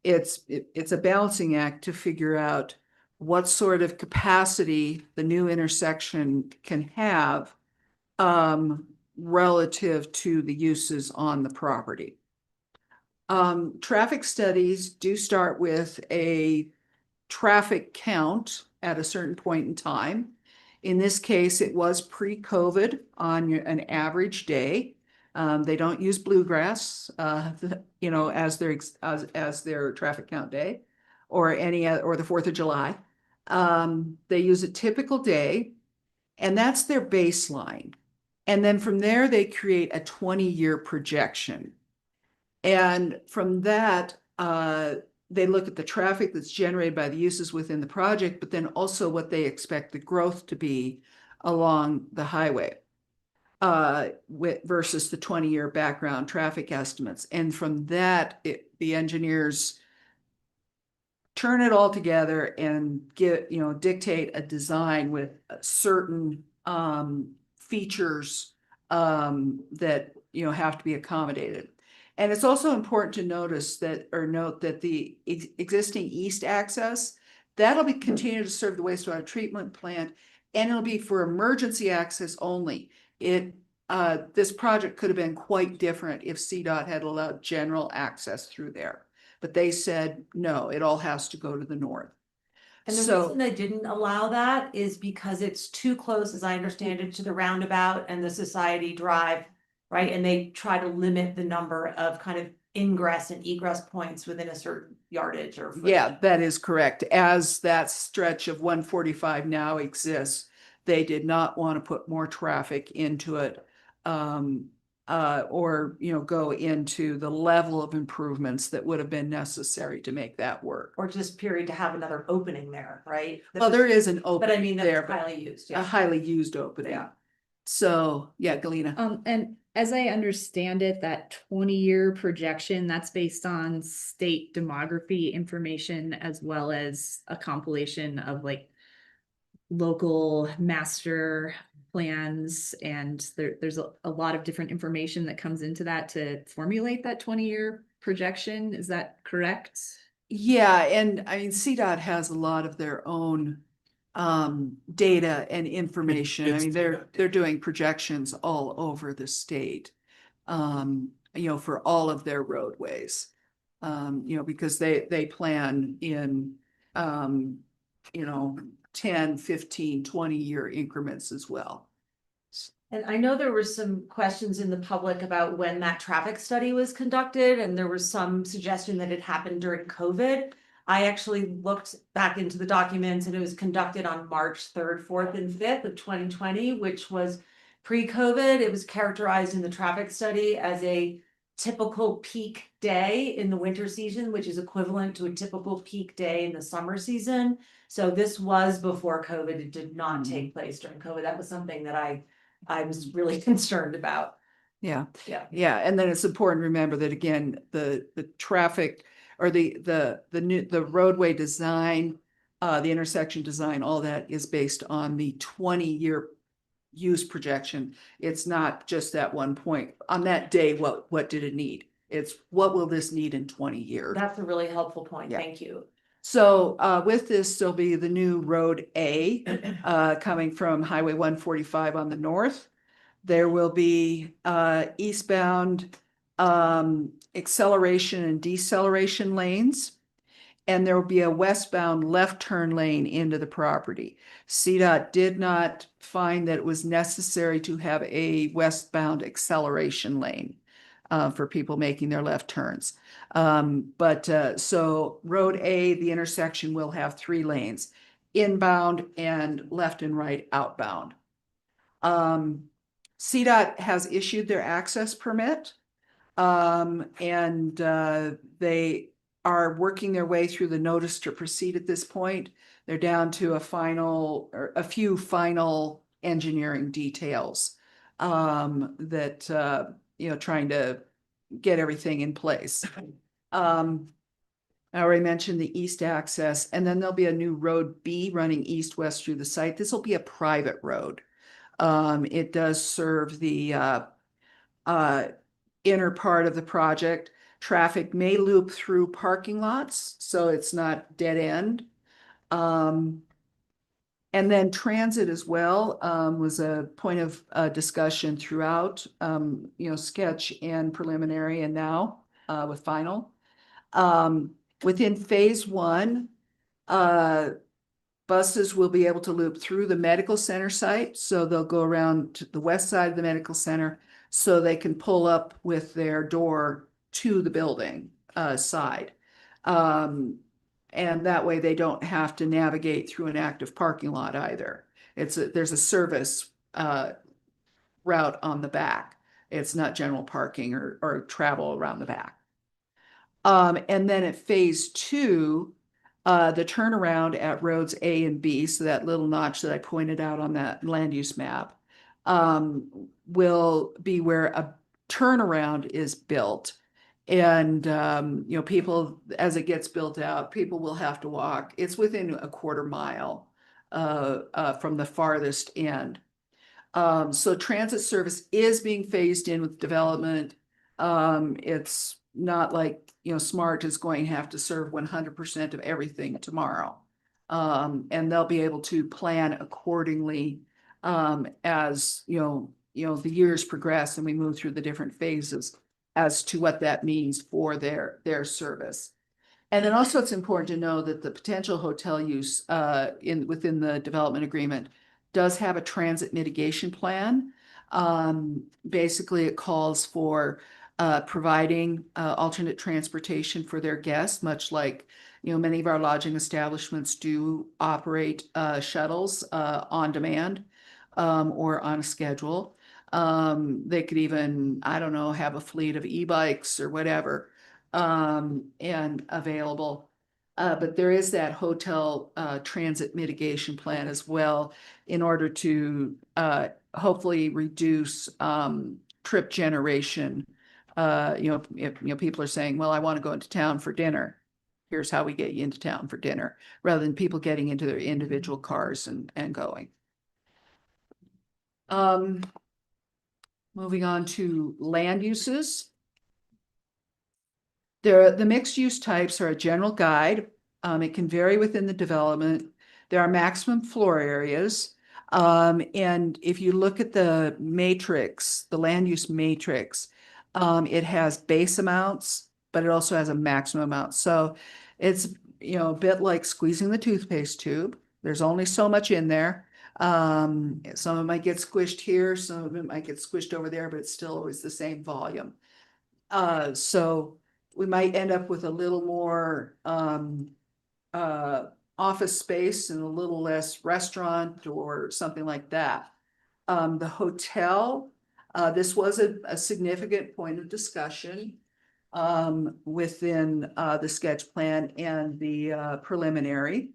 It's a balancing act to figure out what sort of capacity the new intersection can have relative to the uses on the property. Traffic studies do start with a traffic count at a certain point in time. In this case, it was pre-COVID on an average day. They don't use Bluegrass, as their traffic count day, or the 4th of July. They use a typical day, and that's their baseline. And then from there, they create a 20-year projection. And from that, they look at the traffic that's generated by the uses within the project, but then also what they expect the growth to be along the highway versus the 20-year background traffic estimates. And from that, the engineers turn it all together and dictate a design with certain features that have to be accommodated. And it's also important to note that the existing east access, that'll be continue to serve the wastewater treatment plant, and it'll be for emergency access only. This project could have been quite different if CDOT had allowed general access through there. But they said, no, it all has to go to the north. And the reason they didn't allow that is because it's too close, as I understand it, to the roundabout and the Society Drive, right? And they try to limit the number of kind of ingress and egress points within a certain yardage or. Yeah, that is correct. As that stretch of 145 now exists, they did not want to put more traffic into it, or go into the level of improvements that would have been necessary to make that work. Or just period to have another opening there, right? Well, there is an opening But I mean, there, that's highly used, a yeah. highly used opening. Yeah. So, yeah, Galena. And as I understand it, that 20-year projection, that's based on state demography information as well as a compilation of like local master plans, and there's a lot of different information that comes into that to formulate that 20-year projection. Is that correct? Yeah, and I mean, CDOT has a lot of their own data and information. I mean, they're doing projections all over the state, for all of their roadways. Because they plan in 10, 15, 20-year increments as well. And I know there were some questions in the public about when that traffic study was conducted, and there was some suggestion that it happened during COVID. I actually looked back into the documents, and it was conducted on March 3rd, 4th, and 5th of 2020, which was pre-COVID. It was characterized in the traffic study as a typical peak day in the winter season, which is equivalent to a typical peak day in the summer season. So this was before COVID. It did not take place during COVID. That was something that I was really concerned about. Yeah. Yeah. Yeah. And then it's important to remember that again, the traffic or the roadway design, the intersection design, all that is based on the 20-year use projection. It's not just that one point on that day. What did it need? It's what will this need in 20 years? That's a really helpful point. Yeah. Thank you. So with this, there'll be the new Road A coming from Highway 145 on the north. There will be eastbound acceleration and deceleration lanes. And there will be a westbound left turn lane into the property. CDOT did not find that it was necessary to have a westbound acceleration lane for people making their left turns. So Road A, the intersection will have 3 lanes, inbound and left and right outbound. CDOT has issued their access permit. They are working their way through the notice to proceed at this point. They're down to a final, or a few final engineering details. Trying to get everything in place. I already mentioned the east access, and then there'll be a new road B running east-west through the site. This will be a private road. It does serve the inner part of the project. Traffic may loop through parking lots, so it's not dead end. And then transit as well was a point of discussion throughout, sketch and preliminary and now with final. Within phase one, buses will be able to loop through the medical center site. So they'll go around to the west side of the medical center so they can pull up with their door to the building side. And that way they don't have to navigate through an active parking lot either. There's a service route on the back. It's not general parking or travel around the back. And then at phase two, the turnaround at roads A and B, so that little notch that I pointed out on that land use map, will be where a turnaround is built. And, people, as it gets built out, people will have to walk. It's within a quarter mile from the farthest end. So transit service is being phased in with development. It's not like, SMART is going to have to serve 100% of everything tomorrow. And they'll be able to plan accordingly as, the years progress and we move through the different phases as to what that means for their service. And then also it's important to know that the potential hotel use within the development agreement does have a transit mitigation plan. Basically, it calls for providing alternate transportation for their guests, much like many of our lodging establishments do operate shuttles on demand or on a schedule. They could even, I don't know, have a fleet of e-bikes or whatever and available. But there is that hotel transit mitigation plan as well in order to hopefully reduce trip generation. If people are saying, well, I want to go into town for dinner. Here's how we get you into town for dinner, rather than people getting into their individual cars and going. Moving on to land uses. The mixed use types are a general guide. It can vary within the development. There are maximum floor areas. And if you look at the matrix, the land use matrix, it has base amounts, but it also has a maximum amount. So it's, a bit like squeezing the toothpaste tube. There's only so much in there. Some of it might get squished here, some of it might get squished over there, but it's still always the same volume. So we might end up with a little more office space and a little less restaurant or something like that. The hotel, this was a significant point of discussion within the sketch plan and the preliminary.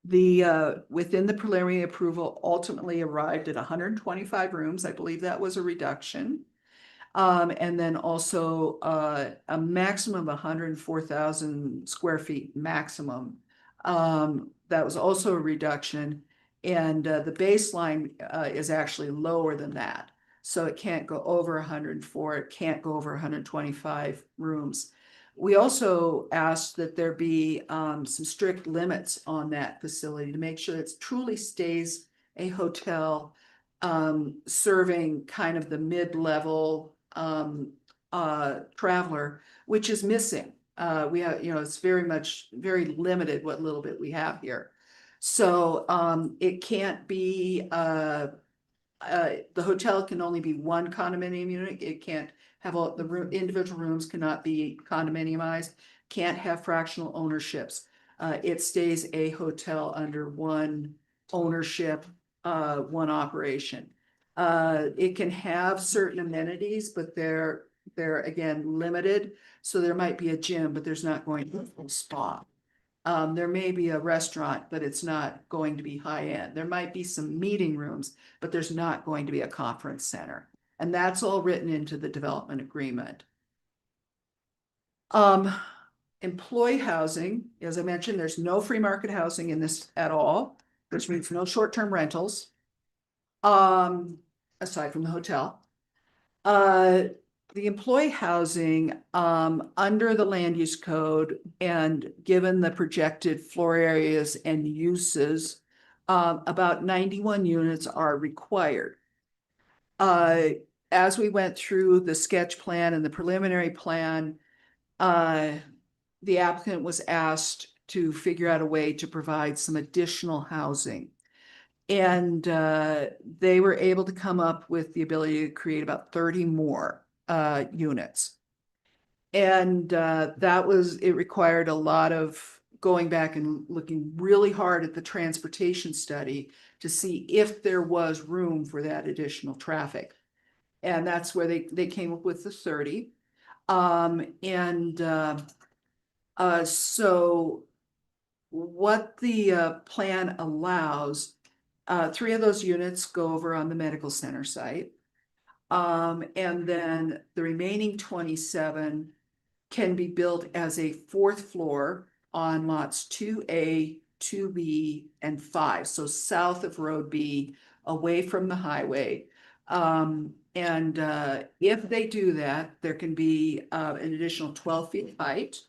Within the preliminary approval ultimately arrived at 125 rooms. I believe that was a reduction. And then also a maximum of 104,000 square feet maximum. That was also a reduction. And the baseline is actually lower than that. So it can't go over 104, it can't go over 125 rooms. We also asked that there be some strict limits on that facility to make sure it truly stays a hotel serving kind of the mid-level traveler, which is missing. We have, it's very limited what little bit we have here. So it can't be, the hotel can only be one condominium unit. It can't have all the individual rooms cannot be condominiumized, can't have fractional ownerships. It stays a hotel under one ownership, one operation. It can have certain amenities, but they're again limited. So there might be a gym, but there's not going to be a spa. There may be a restaurant, but it's not going to be high end. There might be some meeting rooms, but there's not going to be a conference center. And that's all written into the development agreement. Employee housing, as I mentioned, there's no free market housing in this at all, which means no short-term rentals. Aside from the hotel. The employee housing, under the land use code and given the projected floor areas and uses, about 91 units are required. As we went through the sketch plan and the preliminary plan, the applicant was asked to figure out a way to provide some additional housing. And they were able to come up with the ability to create about 30 more units. And it required a lot of going back and looking really hard at the transportation study to see if there was room for that additional traffic. And that's where they came up with the 30. So what the plan allows, 3 of those units go over on the medical center site. And then the remaining 27 can be built as a 4th floor on lots 2A, 2B, and 5. So south of Road B, away from the highway. If they do that, there can be an additional 12 feet height.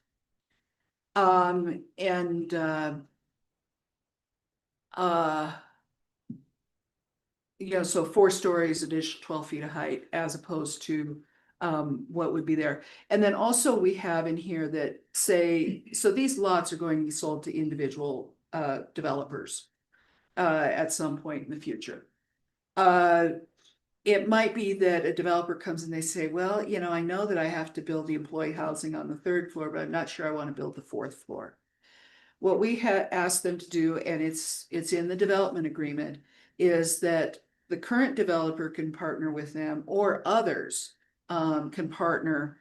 So 4 stories, additional 12 feet of height, as opposed to what would be there. And then also we have in here that so these lots are going to be sold to individual developers at some point in the future. It might be that a developer comes and they say, well, I know that I have to build the employee housing on the 3rd floor, but I'm not sure I want to build the 4th floor. What we had asked them to do, and it's in the development agreement, is that the current developer can partner with them, or others can partner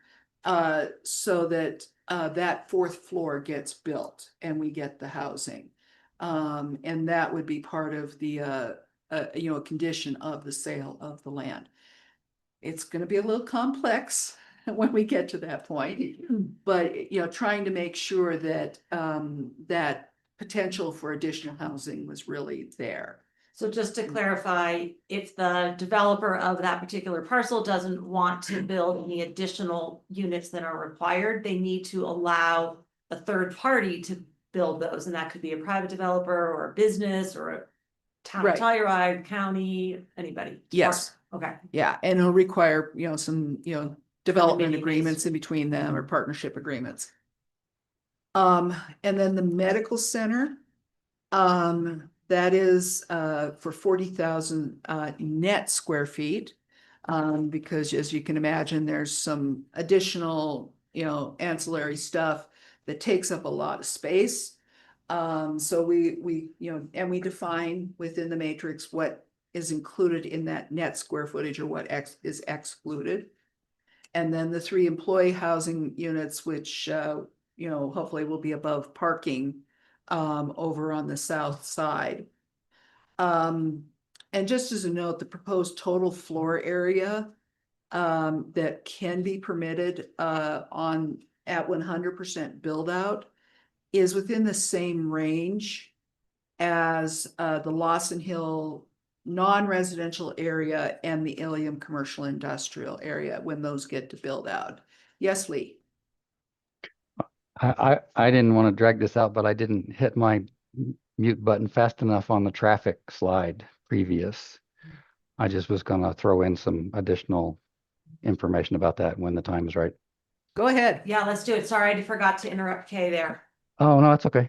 so that that 4th floor gets built and we get the housing. And that would be part of the a condition of the sale of the land. It's going to be a little complex when we get to that point, but trying to make sure that that potential for additional housing was really there. So just to clarify, if the developer of that particular parcel doesn't want to build any additional units that are required, they need to allow a 3rd party to build those. And that could be a private developer or a business or a town of Telluride, county, anybody. Yes. Okay. Yeah, and it'll require, some, development Maybe agreements in between them or partnership agreements. And then the medical center, that is for 40,000 net square feet. Because as you can imagine, there's some additional, ancillary stuff that takes up a lot of space. So we define within the matrix what is included in that net square footage or what is excluded. And then the 3 employee housing units, which, hopefully will be above parking over on the south side. And just as a note, the proposed total floor area that can be permitted at 100% build out is within the same range as the Lawson Hill non-residential area and the Ilium commercial industrial area when those get to build out. Yes, Lee. I didn't want to drag this out, but I didn't hit my mute button fast enough on the traffic slide previous. I just was going to throw in some additional information about that when the time is right. Go ahead. Yeah, let's do it. Sorry, I forgot to interrupt Kay there. Oh, no, that's okay.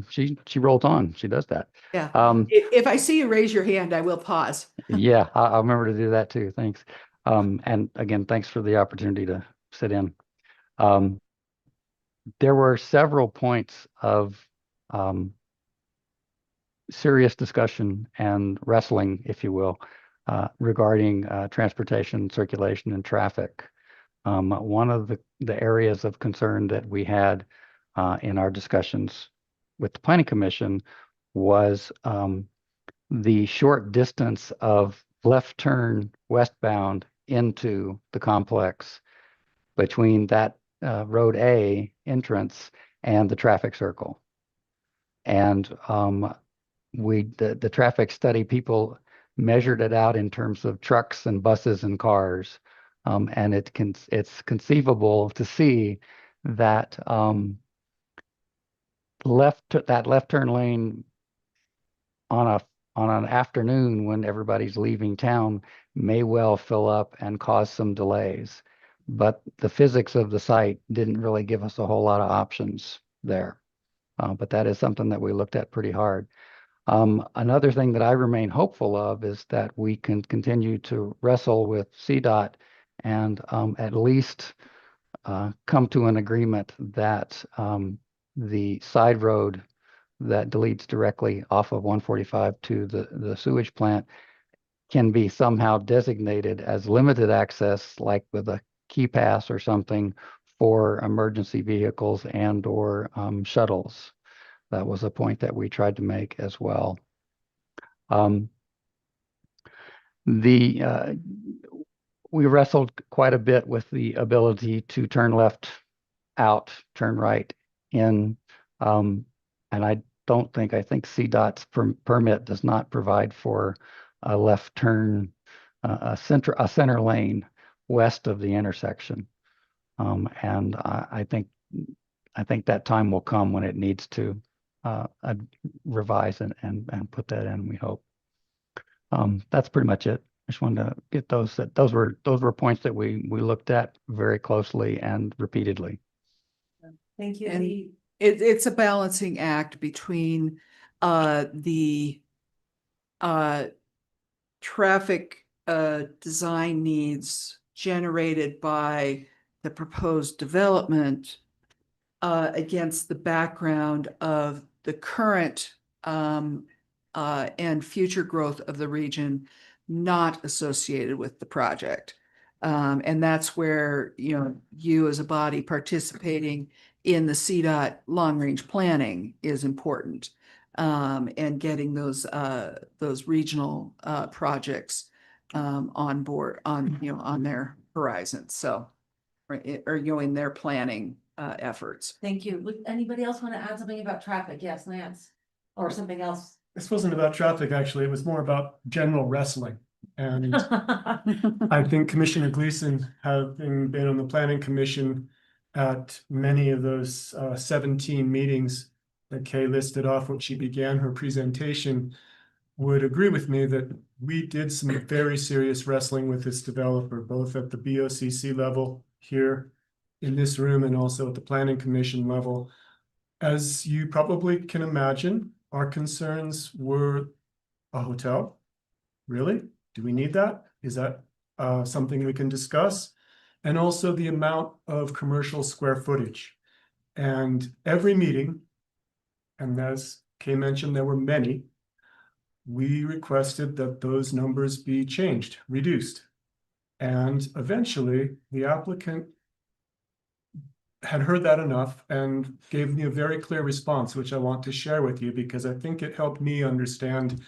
She rolls on. She does that. Yeah. If I see you raise your hand, I will pause. Yeah, I'll remember to do that too. Thanks. And again, thanks for the opportunity to sit in. There were several points of serious discussion and wrestling, if you will, regarding transportation, circulation, and traffic. One of the areas of concern that we had in our discussions with the Planning Commission was the short distance of left turn westbound into the complex between that Road A entrance and the traffic circle. And the traffic study people measured it out in terms of trucks and buses and cars. And it's conceivable to see that that left turn lane on an afternoon when everybody's leaving town may well fill up and cause some delays. But the physics of the site didn't really give us a whole lot of options there. But that is something that we looked at pretty hard. Another thing that I remain hopeful of is that we can continue to wrestle with CDOT and at least come to an agreement that the side road that leads directly off of 145 to the sewage plant can be somehow designated as limited access, like with a key pass or something, for emergency vehicles and or shuttles. That was a point that we tried to make as well. We wrestled quite a bit with the ability to turn left out, turn right in, and I think CDOT's permit does not provide for a left turn, a center lane west of the intersection. And I think that time will come when it needs to revise and put that in, we hope. That's pretty much it. I just wanted to get those were points that we looked at very closely and repeatedly. Thank you. And it's a balancing act between the traffic design needs generated by the proposed development against the background of the current and future growth of the region not associated with the project. And that's where, you as a body participating in the CDOT long-range planning is important, and getting those regional projects on board, on their horizon. So, or in their planning efforts. Thank you. Would anybody else want to add something about traffic? Yes, Lance, or something else? This wasn't about traffic, actually. It was more about general wrestling. And I think Commissioner Gleason, having been on the Planning Commission at many of those 17 meetings that Kay listed off when she began her presentation, would agree with me that we did some very serious wrestling with this developer, both at the BOCC level here in this room and also at the Planning Commission level. As you probably can imagine, our concerns were a hotel. Really? Do we need that? Is that something we can discuss? And also the amount of commercial square footage. And every meeting, and as Kay mentioned, there were many, we requested that those numbers be changed, reduced. And eventually the applicant had heard that enough and gave me a very clear response, which I want to share with you because I think it helped me understand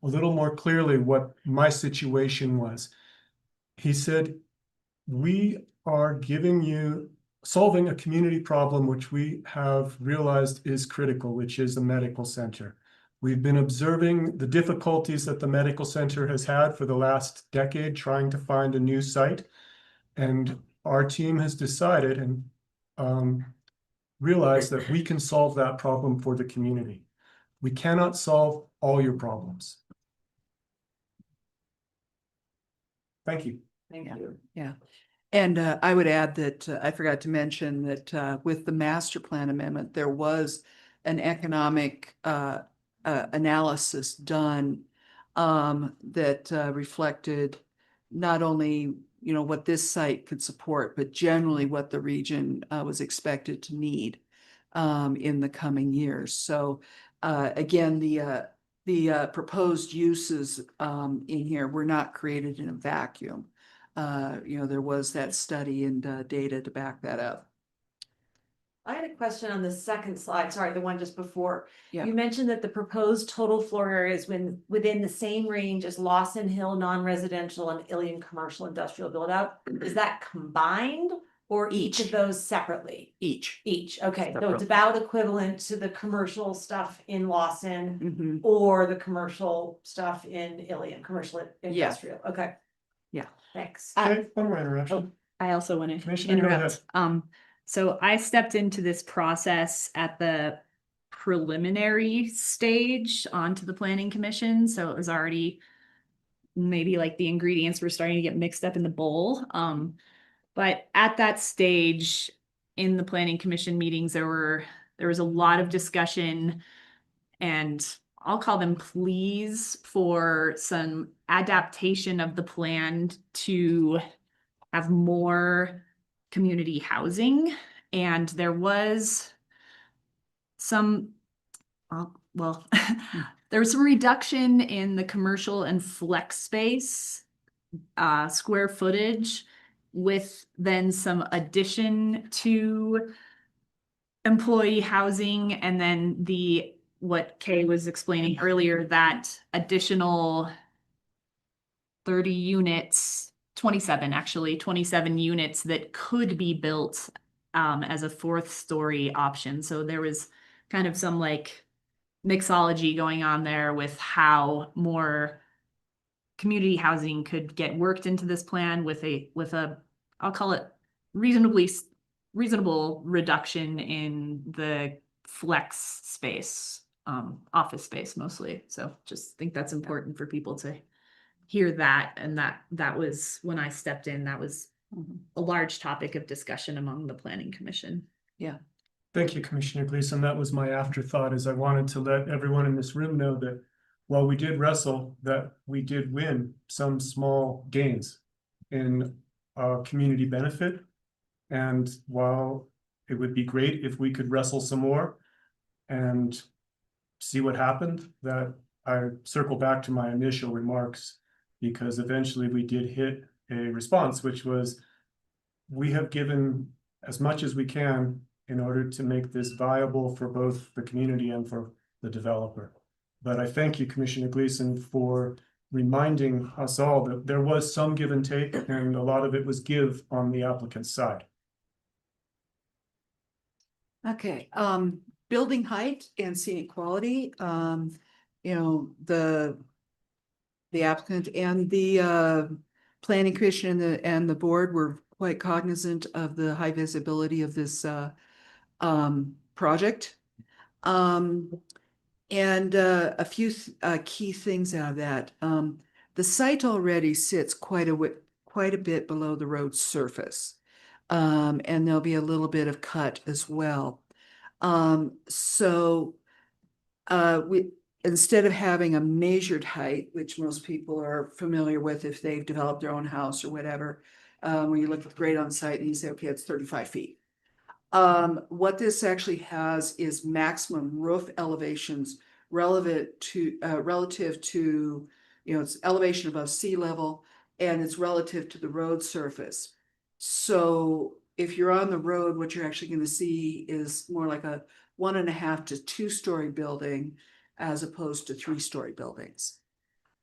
a little more clearly what my situation was. He said, we are solving a community problem, which we have realized is critical, which is a medical center. We've been observing the difficulties that the medical center has had for the last decade trying to find a new site. And our team has decided and realized that we can solve that problem for the community. We cannot solve all your problems. Thank you. Thank you. Yeah. And I would add that I forgot to mention that with the master plan amendment, there was an economic analysis done that reflected not only what this site could support, but generally what the region was expected to need in the coming years. So again, the proposed uses in here were not created in a vacuum. There was that study and data to back that up. I had a question on the second slide, sorry, the one just before. Yeah. You mentioned that the proposed total floor area is within the same range as Lawson Hill non-residential and Ilion commercial industrial build out. Is that combined or each of those separately? Each. Each, okay, so Separate. it's about equivalent to the commercial stuff in Lawson Mhm. or the commercial stuff in Ilion, commercial industrial, okay. Yeah. Thanks. Okay, one more interruption. I also want to Commissioner, go interrupt. So I stepped into this process at the preliminary stage onto the planning commission, so it was already maybe like the ingredients were starting to get mixed up in the bowl. But at that stage in the planning commission meetings, there was a lot of discussion, and I'll call them pleas for some adaptation of the plan to have more community housing. And there was some, there was some reduction in the commercial and flex space square footage, with then some addition to employee housing, and then what Kay was explaining earlier, that additional 30 units, 27 units that could be built as a fourth story option. So there was kind of some like mixology going on there with how more community housing could get worked into this plan with a I'll call it reasonable reduction in the flex space, office space mostly. So just think that's important for people to hear that. And that was when I stepped in, that was a large topic of discussion among the planning commission. Yeah. Thank you, Commissioner Gleason. That was my afterthought, is I wanted to let everyone in this room know that while we did wrestle, that we did win some small gains in community benefit. And while it would be great if we could wrestle some more and see what happened, that I circle back to my initial remarks, because eventually we did hit a response, which was we have given as much as we can in order to make this viable for both the community and for the developer. But I thank you, Commissioner Gleason, for reminding us all that there was some give and take, and a lot of it was give on the applicant's side. Okay, building height and scenic quality, the applicant and the planning commission and the board were quite cognizant of the high visibility of this project. And a few key things out of that. The site already sits quite a bit below the road surface. And there'll be a little bit of cut as well. Instead of having a measured height, which most people are familiar with if they've developed their own house or whatever, when you look at the grade on site and you say, okay, it's 35 feet. What this actually has is maximum roof elevations relative to, it's elevation above sea level, and it's relative to the road surface. So if you're on the road, what you're actually going to see is more like a 1.5 to 2 story building, as opposed to 3-story buildings.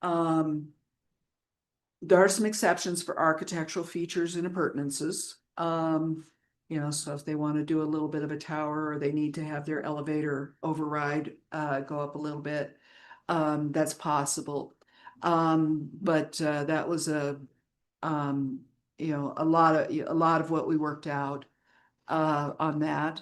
There are some exceptions for architectural features and appurtenances. So if they want to do a little bit of a tower, or they need to have their elevator override go up a little bit, that's possible. But that was a lot of what we worked out on that.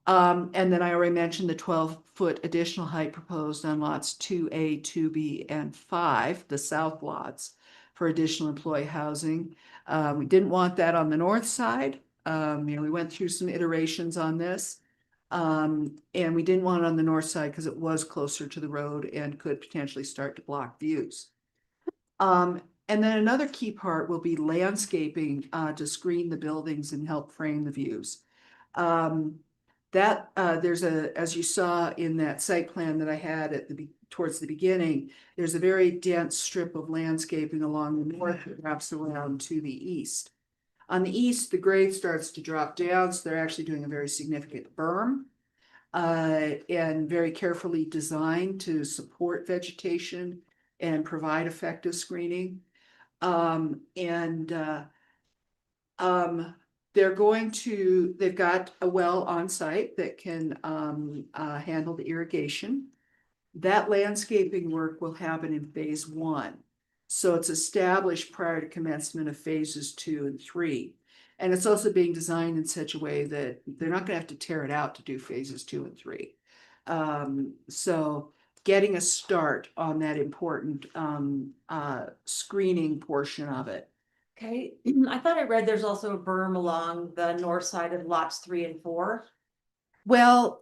And then I already mentioned the 12-foot additional height proposed on lots 2A, 2B, and 5, the south lots, for additional employee housing. We didn't want that on the north side. We went through some iterations on this. And we didn't want it on the north side because it was closer to the road and could potentially start to block views. And then another key part will be landscaping to screen the buildings and help frame the views. That, there's as you saw in that site plan that I had at towards the beginning, there's a very dense strip of landscaping along the north that wraps around to the east. On the east, the grade starts to drop down, so they're actually doing a very significant berm. And very carefully designed to support vegetation and provide effective screening. They've got a well on site that can handle the irrigation. That landscaping work will happen in phase 1. So it's established prior to commencement of phases 2 and 3. And it's also being designed in such a way that they're not gonna have to tear it out to do phases 2 and 3. So getting a start on that important screening portion of it. Okay, I thought I read there's also a berm along the north side of lots 3 and 4. Well,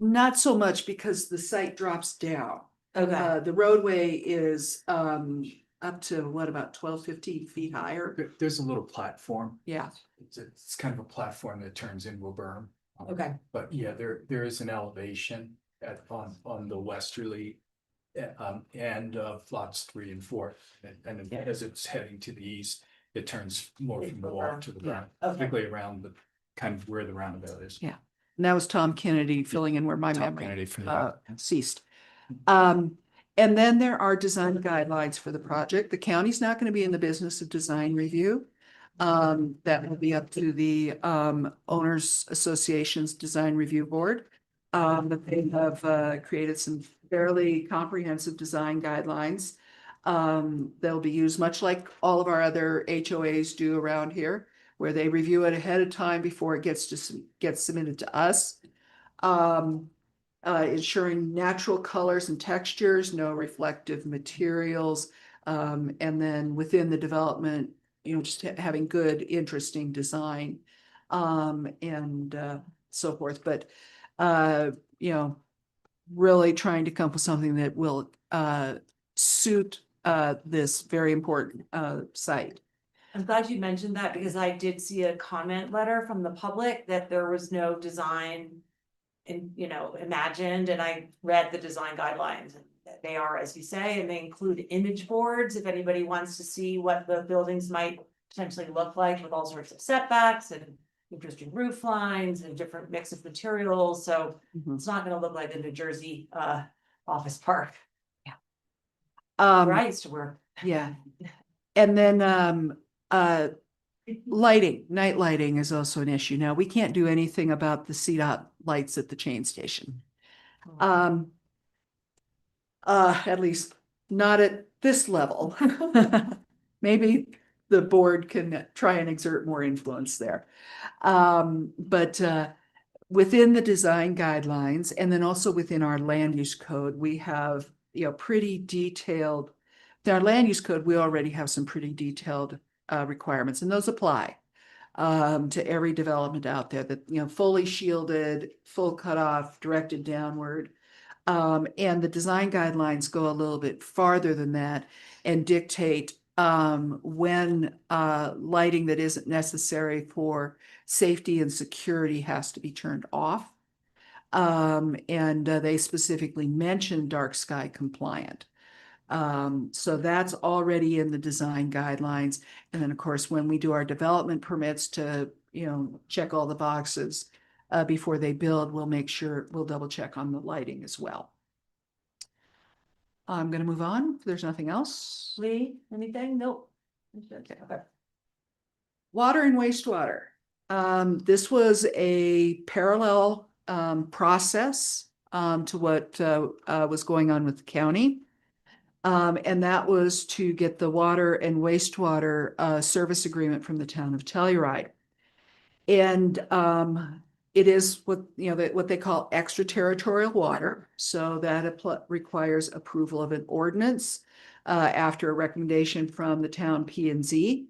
not so much because the site drops down. Okay. The roadway is up to what, about 12, 15 feet higher? There's a little platform. Yeah. It's kind of a platform that turns into a berm. Okay. But yeah, there is an elevation on the westerly end of lots 3 and 4. And as it's heading to the east, it turns more from the wall to the ground, particularly around the kind of where the roundabout is. Yeah. And that was Tom Kennedy filling in where my Tom memory Kennedy for that. ceased. And then there are design guidelines for the project. The county's not going to be in the business of design review. That will be up to the Owners Association's Design Review Board. But they have created some fairly comprehensive design guidelines. They'll be used much like all of our other HOAs do around here, where they review it ahead of time before it gets submitted to us. Ensuring natural colors and textures, no reflective materials, and then within the development, just having good, interesting design, and so forth. But really trying to come up with something that will suit this very important site. I'm glad you mentioned that because I did see a comment letter from the public that there was no design imagined, and I read the design guidelines. They are, as you say, and they include image boards if anybody wants to see what the buildings might potentially look like with all sorts of setbacks and interesting roof lines and different mix of materials. So it's not going to look like the New Jersey office park. Where I used to work. Yeah. And then lighting, night lighting is also an issue. Now, we can't do anything about the CDOT lights at the chain station. At least not at this level. Maybe the board can try and exert more influence there. But within the design guidelines and then also within our land use code, we have, pretty detailed, in our land use code, we already have some pretty detailed requirements, and those apply to every development out there that, fully shielded, full cutoff, directed downward. And the design guidelines go a little bit farther than that and dictate when lighting that isn't necessary for safety and security has to be turned off. And they specifically mention dark sky compliant. So that's already in the design guidelines. And then, of course, when we do our development permits to, check all the boxes before they build, we'll double check on the lighting as well. I'm going to move on. If there's nothing else. Lee, anything? Nope. Okay. Water and wastewater. This was a parallel process to what was going on with the county. And that was to get the water and wastewater service agreement from the town of Telluride. And it is what they call extraterritorial water. So that requires approval of an ordinance after a recommendation from the town P&Z.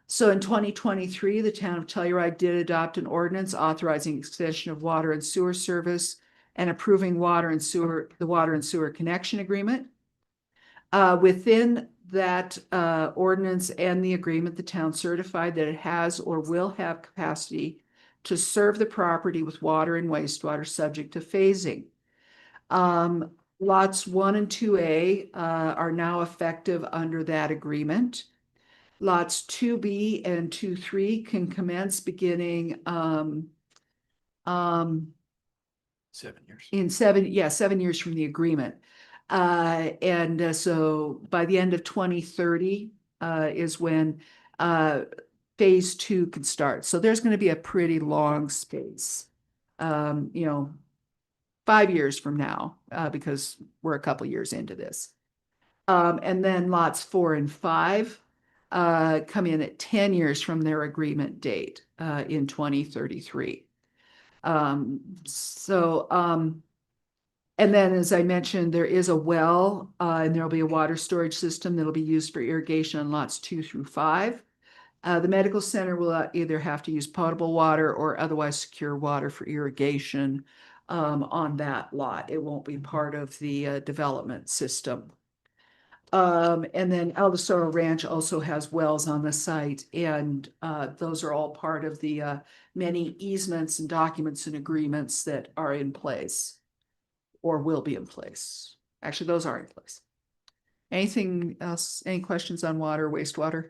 So in 2023, the town of Telluride did adopt an ordinance authorizing extension of water and sewer service and approving the water and sewer connection agreement. Within that ordinance and the agreement, the town certified that it has or will have capacity to serve the property with water and wastewater subject to phasing. Lots 1 and 2A are now effective under that agreement. Lots 2B and 2-3 can commence beginning 7 years. in 7 years from the agreement. So by the end of 2030 is when phase 2 can start. So there's going to be a pretty long space, 5 years from now, because we're a couple years into this. And then lots 4 and 5 come in at 10 years from their agreement date in 2033. And then, as I mentioned, there is a well, and there'll be a water storage system that'll be used for irrigation on lots 2 through 5. The medical center will either have to use potable water or otherwise secure water for irrigation on that lot. It won't be part of the development system. And then El Tesoro Ranch also has wells on the site, and those are all part of the many easements and documents and agreements that are in place or will be in place. Actually, those are in place. Anything else? Any questions on water, wastewater?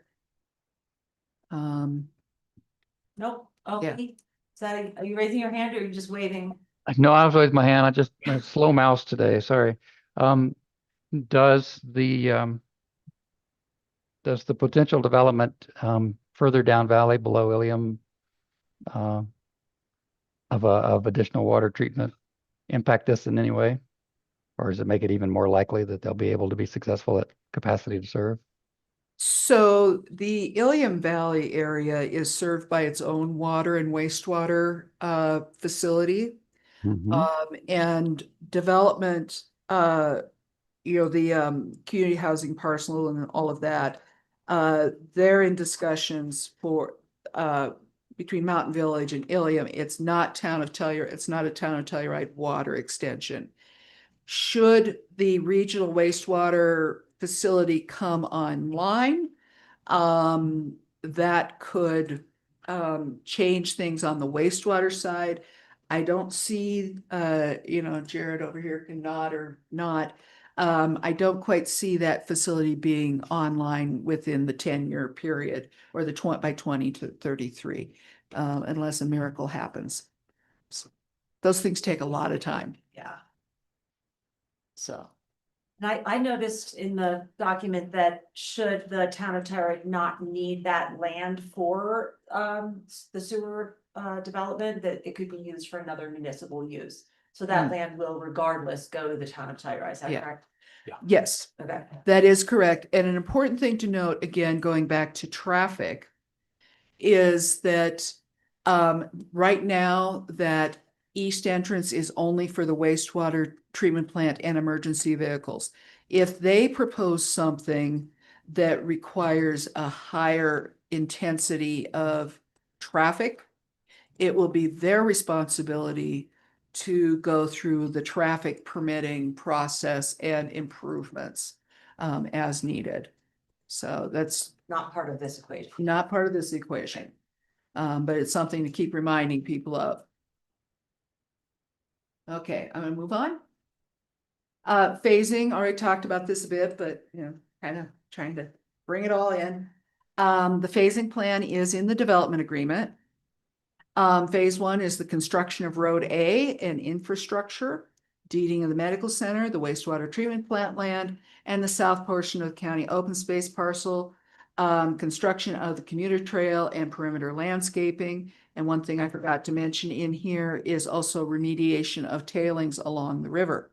Nope. Oh, Yeah. Pete, are you raising your hand or are you just waving? No, I was raising my hand. I just slow mouse today. Sorry. Does the potential development further down valley below Ilium of additional water treatment impact this in any way? Or does it make it even more likely that they'll be able to be successful at capacity to serve? So the Ilium Valley area is served by its own water and wastewater facility. And development, the community housing parcel and all of that, they're in discussions for between Mountain Village and Ilium. It's not town of Telluride. It's not a town of Telluride water extension. Should the regional wastewater facility come online, that could change things on the wastewater side. I don't see, Jared over here can nod or not. I don't quite see that facility being online within the 10-year period or by 2033, unless a miracle happens. So those things take a lot of time. Yeah. So. And I noticed in the document that should the town of Telluride not need that land for the sewer development, that it could be used for another municipal use. So that land will regardless go to the town of Telluride, is that correct? Yes, Okay. that is correct. And an important thing to note, again, going back to traffic, is that right now that east entrance is only for the wastewater treatment plant and emergency vehicles. If they propose something that requires a higher intensity of traffic, it will be their responsibility to go through the traffic permitting process and improvements as needed. So that's Not part of this equation. not part of this equation, but it's something to keep reminding people of. Okay, I'm gonna move on. Phasing, already talked about this a bit, but kind of trying to bring it all in. The phasing plan is in the development agreement. Phase 1 is the construction of Road A and infrastructure, deeding of the medical center, the wastewater treatment plant land, and the south portion of the county open space parcel, construction of the commuter trail and perimeter landscaping. And one thing I forgot to mention in here is also remediation of tailings along the river.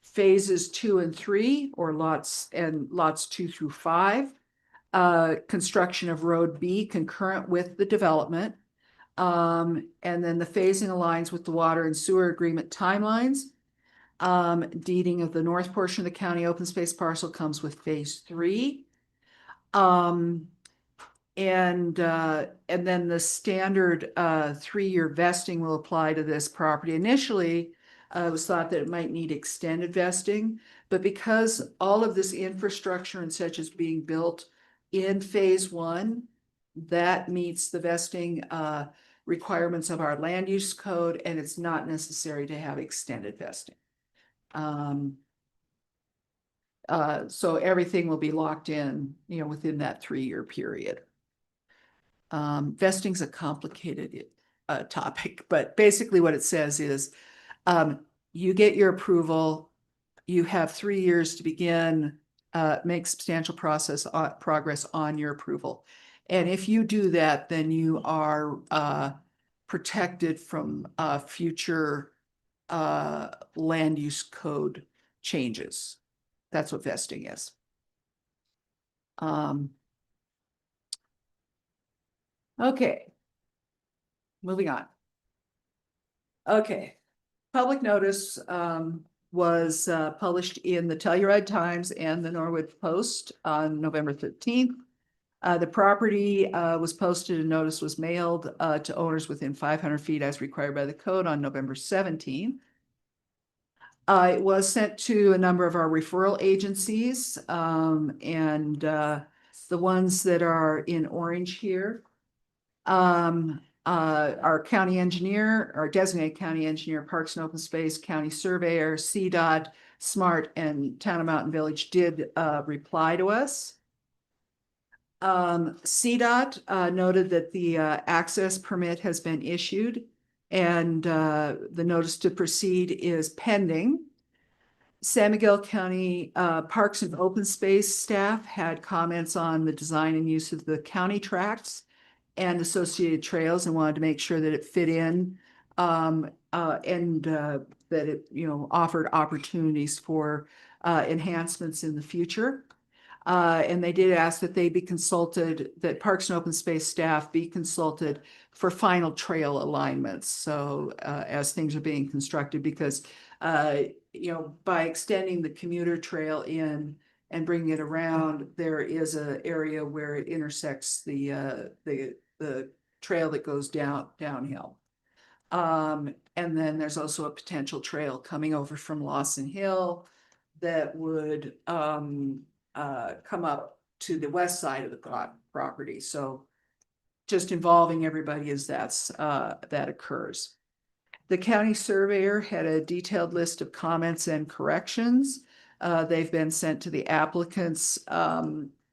Phases 2 and 3, or lots 2 through 5, construction of Road B concurrent with the development. And then the phasing aligns with the water and sewer agreement timelines. Deeding of the north portion of the county open space parcel comes with phase 3. And then the standard 3-year vesting will apply to this property. Initially, it was thought that it might need extended vesting, but because all of this infrastructure and such is being built in phase 1, that meets the vesting requirements of our land use code, and it's not necessary to have extended vesting. So everything will be locked in, you know, within that 3-year period. Vesting's a complicated topic, but basically what it says is you get your approval, you have 3 years to begin, make substantial progress on your approval. And if you do that, then you are protected from future land use code changes. That's what vesting is. Okay. Moving on. Okay. Public notice was published in the Telluride Times and the Norwood Post on November 13th. The property was posted and notice was mailed to owners within 500 feet as required by the code on November 17th. It was sent to a number of our referral agencies, and the ones that are in orange here. Our county engineer, our designated county engineer, Parks and Open Space, county surveyor, CDOT, SMART, and Town of Mountain Village did reply to us. CDOT noted that the access permit has been issued and the notice to proceed is pending. San Miguel County Parks and Open Space staff had comments on the design and use of the county tracts and associated trails and wanted to make sure that it fit in and that it, you know, offered opportunities for enhancements in the future. And they did ask that they be consulted, that Parks and Open Space staff be consulted for final trail alignments. So as things are being constructed, because, you know, by extending the commuter trail in and bringing it around, there is an area where it intersects the trail that goes downhill. And then there's also a potential trail coming over from Lawson Hill that would come up to the west side of the property. So just involving everybody as that occurs. The county surveyor had a detailed list of comments and corrections. They've been sent to the applicant's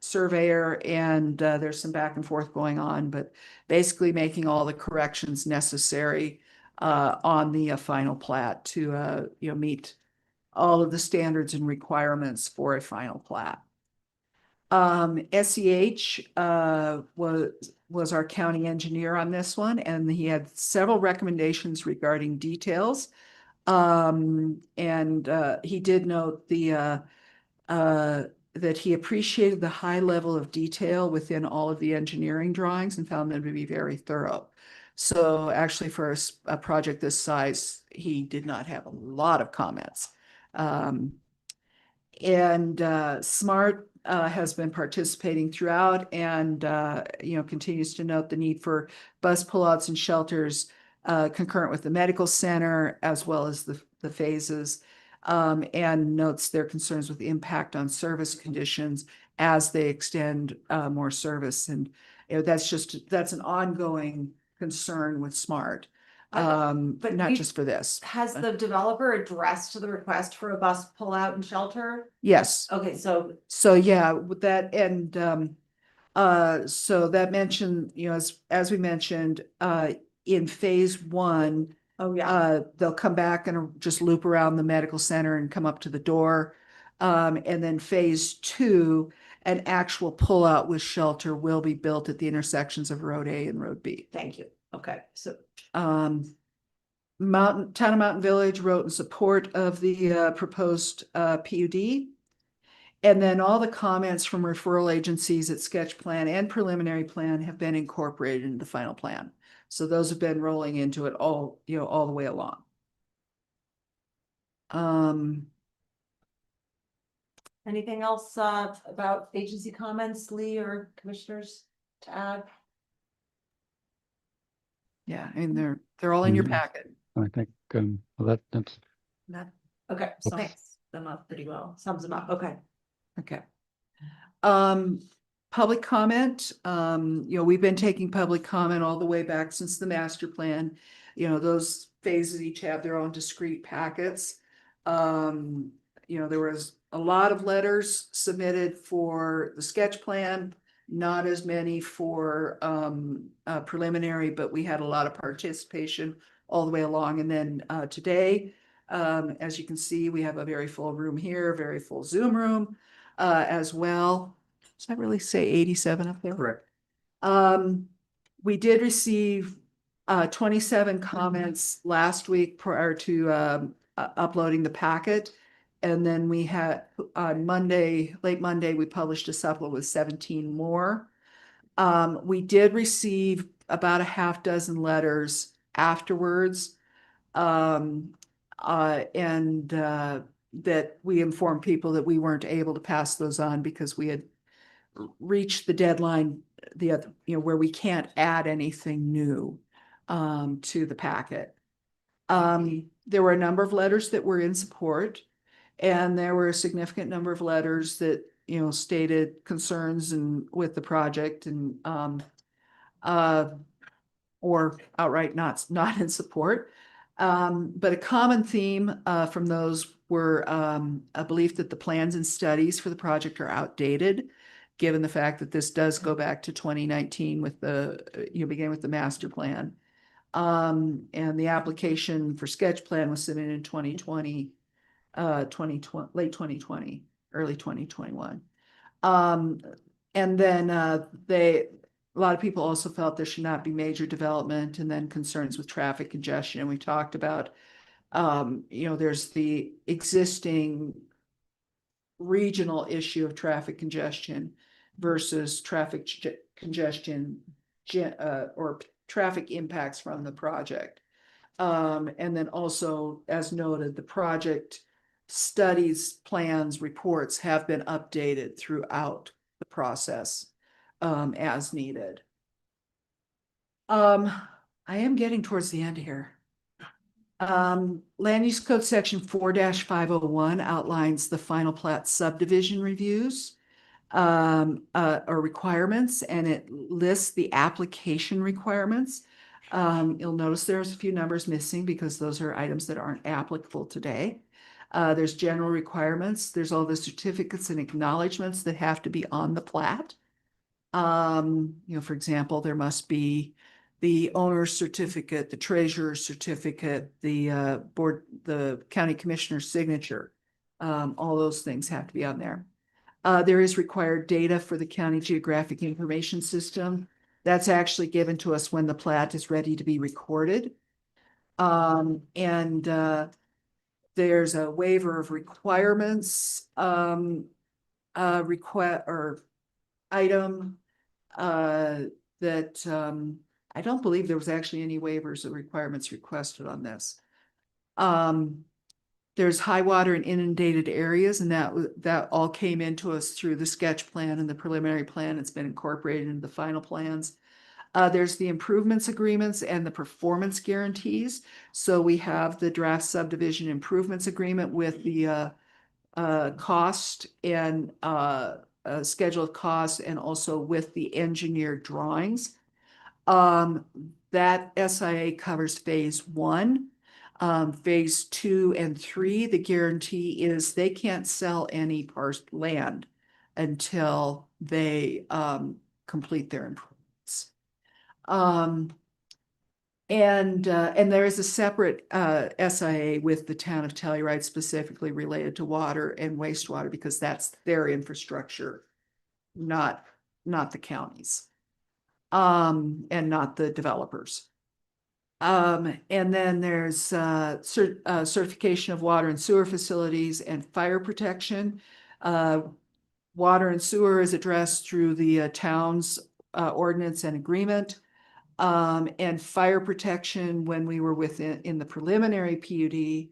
surveyor, and there's some back and forth going on, but basically making all the corrections necessary on the final plat to you know, meet all of the standards and requirements for a final plat. SEH was our county engineer on this one, and he had several recommendations regarding details. And he did note that he appreciated the high level of detail within all of the engineering drawings and found them to be very thorough. So actually for a project this size, he did not have a lot of comments. SMART has been participating throughout and, you know, continues to note the need for bus pullouts and shelters concurrent with the medical center, as well as the phases, and notes their concerns with the impact on service conditions as they extend more service. And you know, that's an ongoing concern with SMART, but not just for this. Has the developer addressed the request for a bus pullout and shelter? Yes. Okay, so Yeah, with that, and so that mentioned, you know, as we mentioned, in phase 1, they'll come back and just loop around the medical center and come up to the door. And then phase 2, an actual pullout with shelter will be built at the intersections of Road A and Road B. thank you. Okay, so Town of Mountain Village wrote in support of the proposed PUD. And then all the comments from referral agencies at sketch plan and preliminary plan have been incorporated into the final plan. So those have been rolling into it all, you know, all the way along. anything else about agency comments, Lee or commissioners to add? Yeah, and they're all in your packet. I think, well, that's. Okay, Sums them up pretty well. sums them up, okay. Okay. public comment, we've been taking public comment all the way back since the master plan. Those phases each have their own discrete packets. There was a lot of letters submitted for the sketch plan, not as many for preliminary, but we had a lot of participation all the way along. And then today, as you can see, we have a very full room here, a very full Zoom room as well. Does that really say 87 up there? Correct. We did receive 27 comments last week prior to uploading the packet. And then we had on Monday, late Monday, we published a supplement with 17 more. We did receive about a half dozen letters afterwards. That we informed people that we weren't able to pass those on because we had reached the deadline, where we can't add anything new to the packet. There were a number of letters that were in support, and there were a significant number of letters that, stated concerns with the project and or outright not in support. But a common theme from those were a belief that the plans and studies for the project are outdated, given the fact that this does go back to 2019 with began with the master plan. And the application for sketch plan was submitted in 2020, late 2020, early 2021. And then a lot of people also felt there should not be major development, and then concerns with traffic congestion. And we talked about, there's the existing regional issue of traffic congestion versus traffic congestion or traffic impacts from the project. And then also, as noted, the project studies, plans, reports have been updated throughout the process as needed. I am getting towards the end here. Land Use Code Section 4-501 outlines the final plat subdivision reviews or requirements, and it lists the application requirements. You'll notice there's a few numbers missing because those are items that aren't applicable today. There's general requirements. There's all the certificates and acknowledgements that have to be on the plat. For example, there must be the owner's certificate, the treasurer's certificate, the the county commissioner's signature. All those things have to be on there. There is required data for the county geographic information system. That's actually given to us when the plat is ready to be recorded. There's a waiver of requirements, item that I don't believe there was actually any waivers or requirements requested on this. There's high water and inundated areas, and that all came into us through the sketch plan and the preliminary plan. It's been incorporated into the final plans. There's the improvements agreements and the performance guarantees. So we have the draft subdivision improvements agreement with the cost and schedule of costs, and also with the engineered drawings. That SIA covers phase 1. Phase 2 and 3, the guarantee is they can't sell any parsed land until they complete their improvements. And there is a separate SIA with the town of Telluride specifically related to water and wastewater, because that's their infrastructure, not the counties, and not the developers. And then there's certification of water and sewer facilities and fire protection. Water and sewer is addressed through the town's ordinance and agreement. And fire protection, when we were in the preliminary PUD,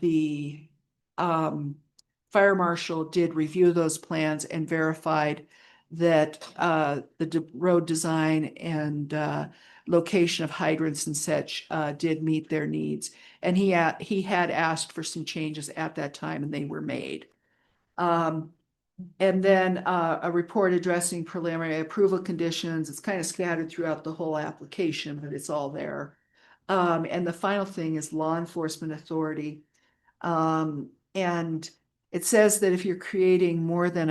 the fire marshal did review those plans and verified that the road design and location of hydrants and such did meet their needs. And he had asked for some changes at that time, and they were made. And then a report addressing preliminary approval conditions. It's kind of scattered throughout the whole application, but it's all there. And the final thing is law enforcement authority. And it says that if you're creating more than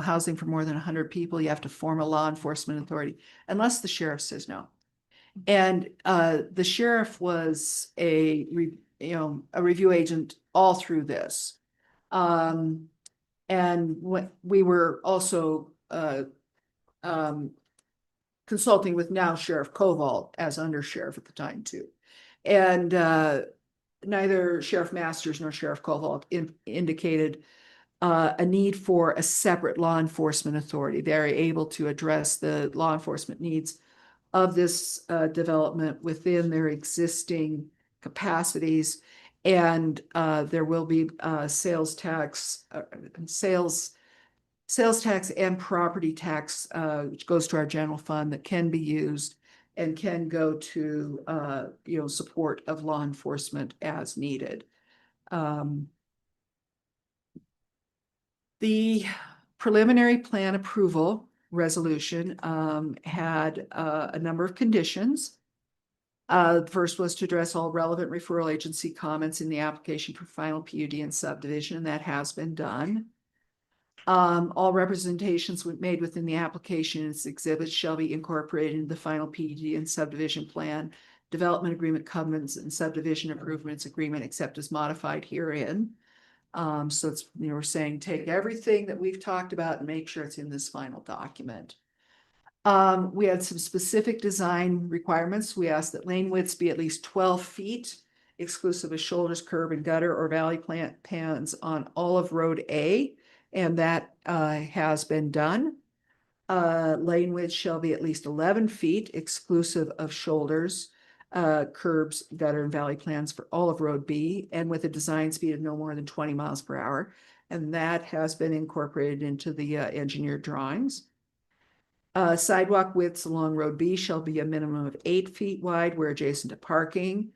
housing for more than 100 people, you have to form a law enforcement authority, unless the sheriff says no. And the sheriff was a review agent all through this. And what we were also consulting with now Sheriff Koval as undersheriff at the time too. And neither Sheriff Masters nor Sheriff Koval indicated a need for a separate law enforcement authority. They're able to address the law enforcement needs of this development within their existing capacities. And there will be sales tax and property tax, which goes to our general fund, that can be used and can go to support of law enforcement as needed. The preliminary plan approval resolution had a number of conditions. The first was to address all relevant referral agency comments in the application for final PUD and subdivision, and that has been done. All representations made within the application and its exhibits shall be incorporated into the final PUD and subdivision plan, development agreement covenants, and subdivision improvements agreement, except as modified herein. So it's, we're saying take everything that we've talked about and make sure it's in this final document. We had some specific design requirements. We asked that lane widths be at least 12 feet, exclusive of shoulders, curb, and gutter or valley plant pans on all of Road A, and that has been done. Lane width shall be at least 11 feet, exclusive of shoulders, curbs, gutter, and valley plans for all of Road B, and with a design speed of no more than 20 miles per hour. And that has been incorporated into the engineered drawings. Sidewalk widths along Road B shall be a minimum of 8 feet wide where adjacent to parking.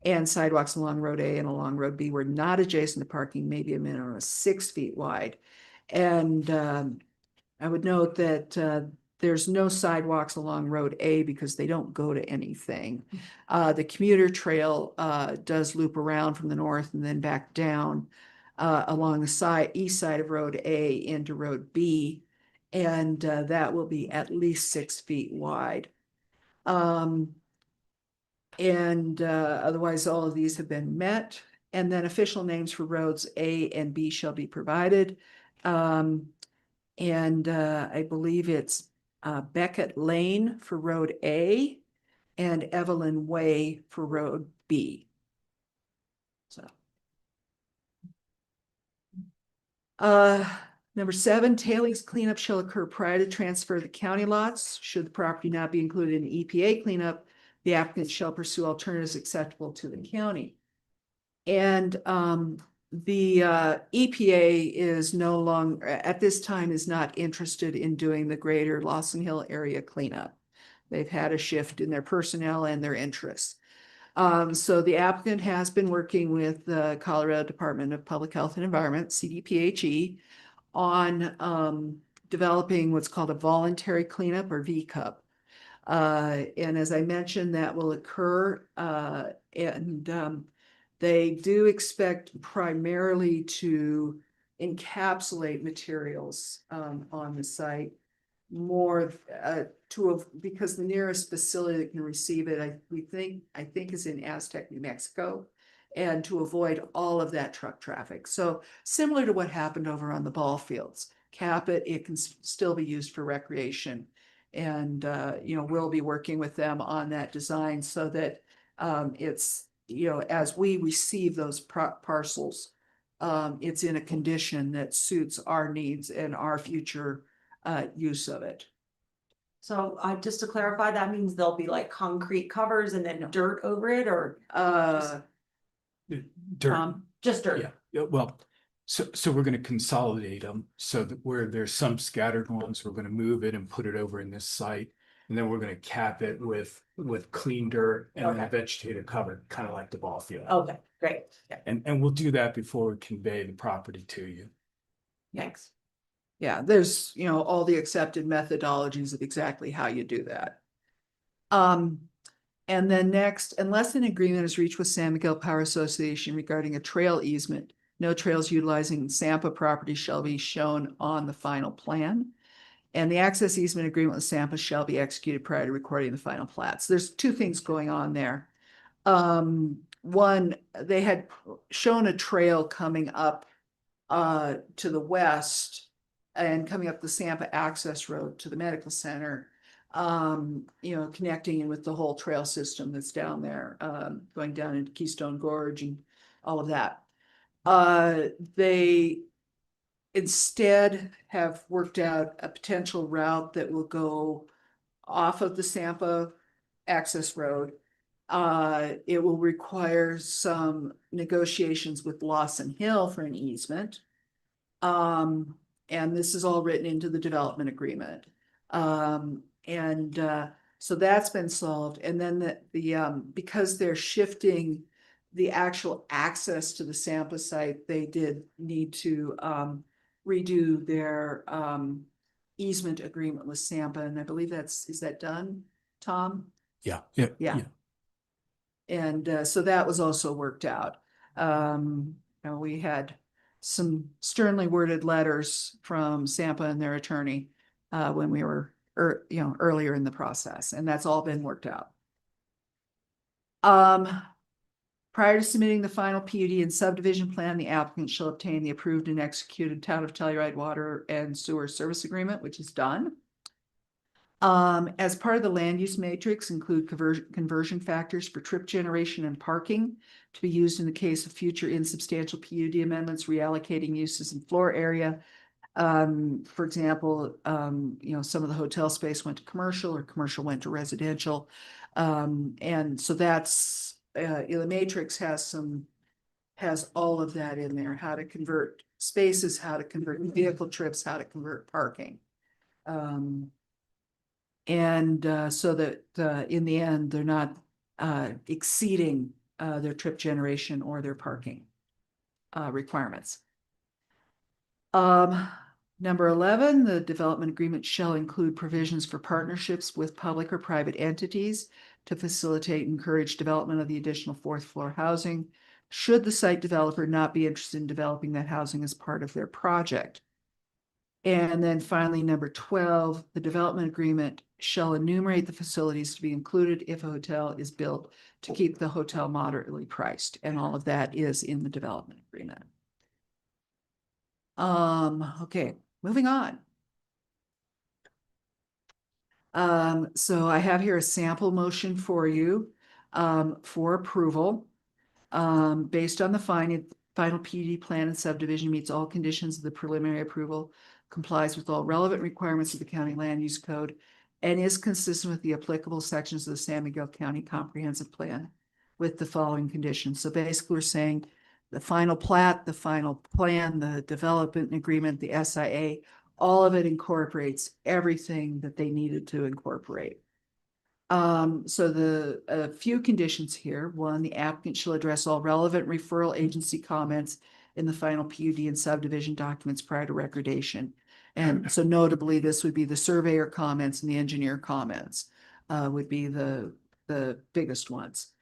And sidewalks along Road A and along Road B where not adjacent to parking may be a minimum of 6 feet wide. And I would note that there's no sidewalks along Road A because they don't go to anything. The commuter trail does loop around from the north and then back down along the east side of Road A into Road B. And that will be at least 6 feet wide. Otherwise, all of these have been met. And then official names for roads A and B shall be provided. I believe it's Beckett Lane for Road A and Evelyn Way for Road B. So. Number 7, tailings cleanup shall occur prior to transfer of the county lots. Should the property not be included in EPA cleanup, the applicant shall pursue alternatives acceptable to the county. And the EPA is no longer, at this time, is not interested in doing the greater Lawson Hill area cleanup. They've had a shift in their personnel and their interests. So the applicant has been working with the Colorado Department of Public Health and Environment, CDPHE, on developing what's called a voluntary cleanup or VCUP. And as I mentioned, that will occur they do expect primarily to encapsulate materials on the site more because the nearest facility that can receive it, I think is in Aztec, New Mexico, and to avoid all of that truck traffic. So similar to what happened over on the ball fields, cap it, it can still be used for recreation. And, we'll be working with them on that design so that it's, as we receive those parcels, it's in a condition that suits our needs and our future use of it. So just to clarify, that means there'll be like concrete covers and then dirt over it, or Dirt. just dirt? Yeah, well, so we're gonna consolidate them so that where there's some scattered ones, we're gonna move it and put it over in this site. And then we're gonna cap it with clean dirt and then a vegetative cover, kind of like the ball field. Okay, great. Yeah. And we'll do that before we convey the property to you. Thanks. Yeah, there's, you know, all the accepted methodologies of exactly how you do that. And then next, unless an agreement is reached with San Miguel Power Association regarding a trail easement, no trails utilizing Sampa property shall be shown on the final plan. And the access easement agreement with Sampa shall be executed prior to recording the final plats. There's two things going on there. One, they had shown a trail coming up to the west and coming up the Sampa access road to the medical center, you know, connecting in with the whole trail system that's down there, going down into Keystone Gorge and all of that. They instead have worked out a potential route that will go off of the Sampa access road. It will require some negotiations with Lawson Hill for an easement. And this is all written into the development agreement. So that's been solved. And then because they're shifting the actual access to the Sampa site, they did need to redo their easement agreement with Sampa. And I believe is that done, Tom? Yeah. Yeah. And so that was also worked out. You know, we had some sternly worded letters from Sampa and their attorney when we were, you know, earlier in the process, and that's all been worked out. Prior to submitting the final PUD and subdivision plan, the applicant shall obtain the approved and executed Town of Telluride Water and Sewer Service Agreement, which is done. As part of the land use matrix, include conversion factors for trip generation and parking to be used in the case of future insubstantial PUD amendments, reallocating uses in floor area. For example, you know, some of the hotel space went to commercial or commercial went to residential. And so that's, the matrix has all of that in there, how to convert spaces, how to convert vehicle trips, how to convert parking. So that in the end, they're not exceeding their trip generation or their parking requirements. Number 11, the development agreement shall include provisions for partnerships with public or private entities to facilitate and encourage development of the additional fourth floor housing, should the site developer not be interested in developing that housing as part of their project. And then finally, number 12, the development agreement shall enumerate the facilities to be included if a hotel is built to keep the hotel moderately priced. And all of that is in the development agreement. Okay, moving on. So I have here a sample motion for you for approval. Based on the final PUD plan and subdivision meets all conditions of the preliminary approval, complies with all relevant requirements of the county land use code, and is consistent with the applicable sections of the San Miguel County Comprehensive Plan with the following conditions. So basically we're saying the final plat, the final plan, the development agreement, the SIA, all of it incorporates everything that they needed to incorporate. So a few conditions here. One, the applicant shall address all relevant referral agency comments in the final PUD and subdivision documents prior to recordation. And so notably, this would be the surveyor comments and the engineer comments would be the biggest ones.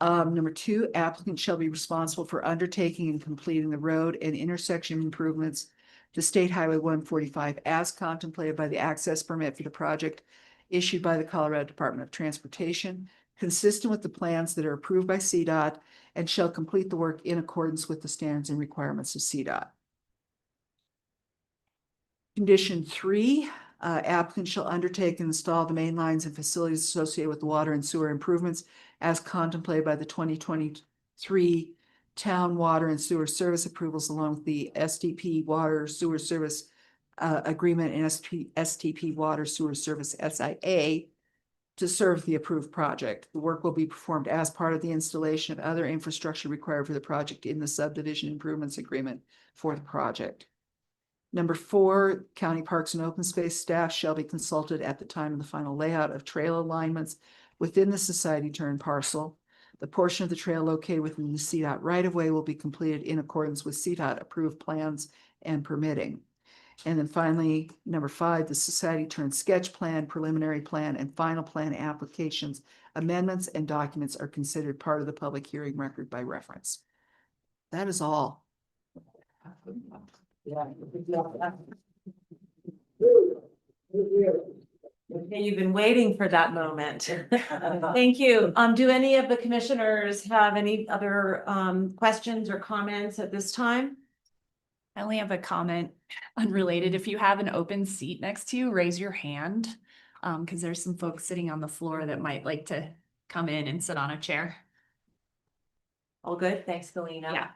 Number 2, applicant shall be responsible for undertaking and completing the road and intersection improvements to State Highway 145 as contemplated by the access permit for the project issued by the Colorado Department of Transportation, consistent with the plans that are approved by CDOT, and shall complete the work in accordance with the standards and requirements of CDOT. Condition 3, applicant shall undertake and install the main lines and facilities associated with the water and sewer improvements as contemplated by the 2023 town water and sewer service approvals, along with the STP water sewer service agreement and STP water sewer service SIA to serve the approved project. The work will be performed as part of the installation of other infrastructure required for the project in the subdivision improvements agreement for the project. Number 4, county parks and open space staff shall be consulted at the time of the final layout of trail alignments within the society turn parcel. The portion of the trail located within the CDOT right-of-way will be completed in accordance with CDOT approved plans and permitting. And then finally, number 5, the society turn sketch plan, preliminary plan, and final plan applications, amendments and documents are considered part of the public hearing record by reference. That is all. Okay, you've been waiting for that moment. Thank you. Do any of the commissioners have any other questions or comments at this time? I only have a comment unrelated. If you have an open seat next to you, raise your hand. Because there's some folks sitting on the floor that might like to come in and sit on a chair. All good, thanks, Galena. Yeah.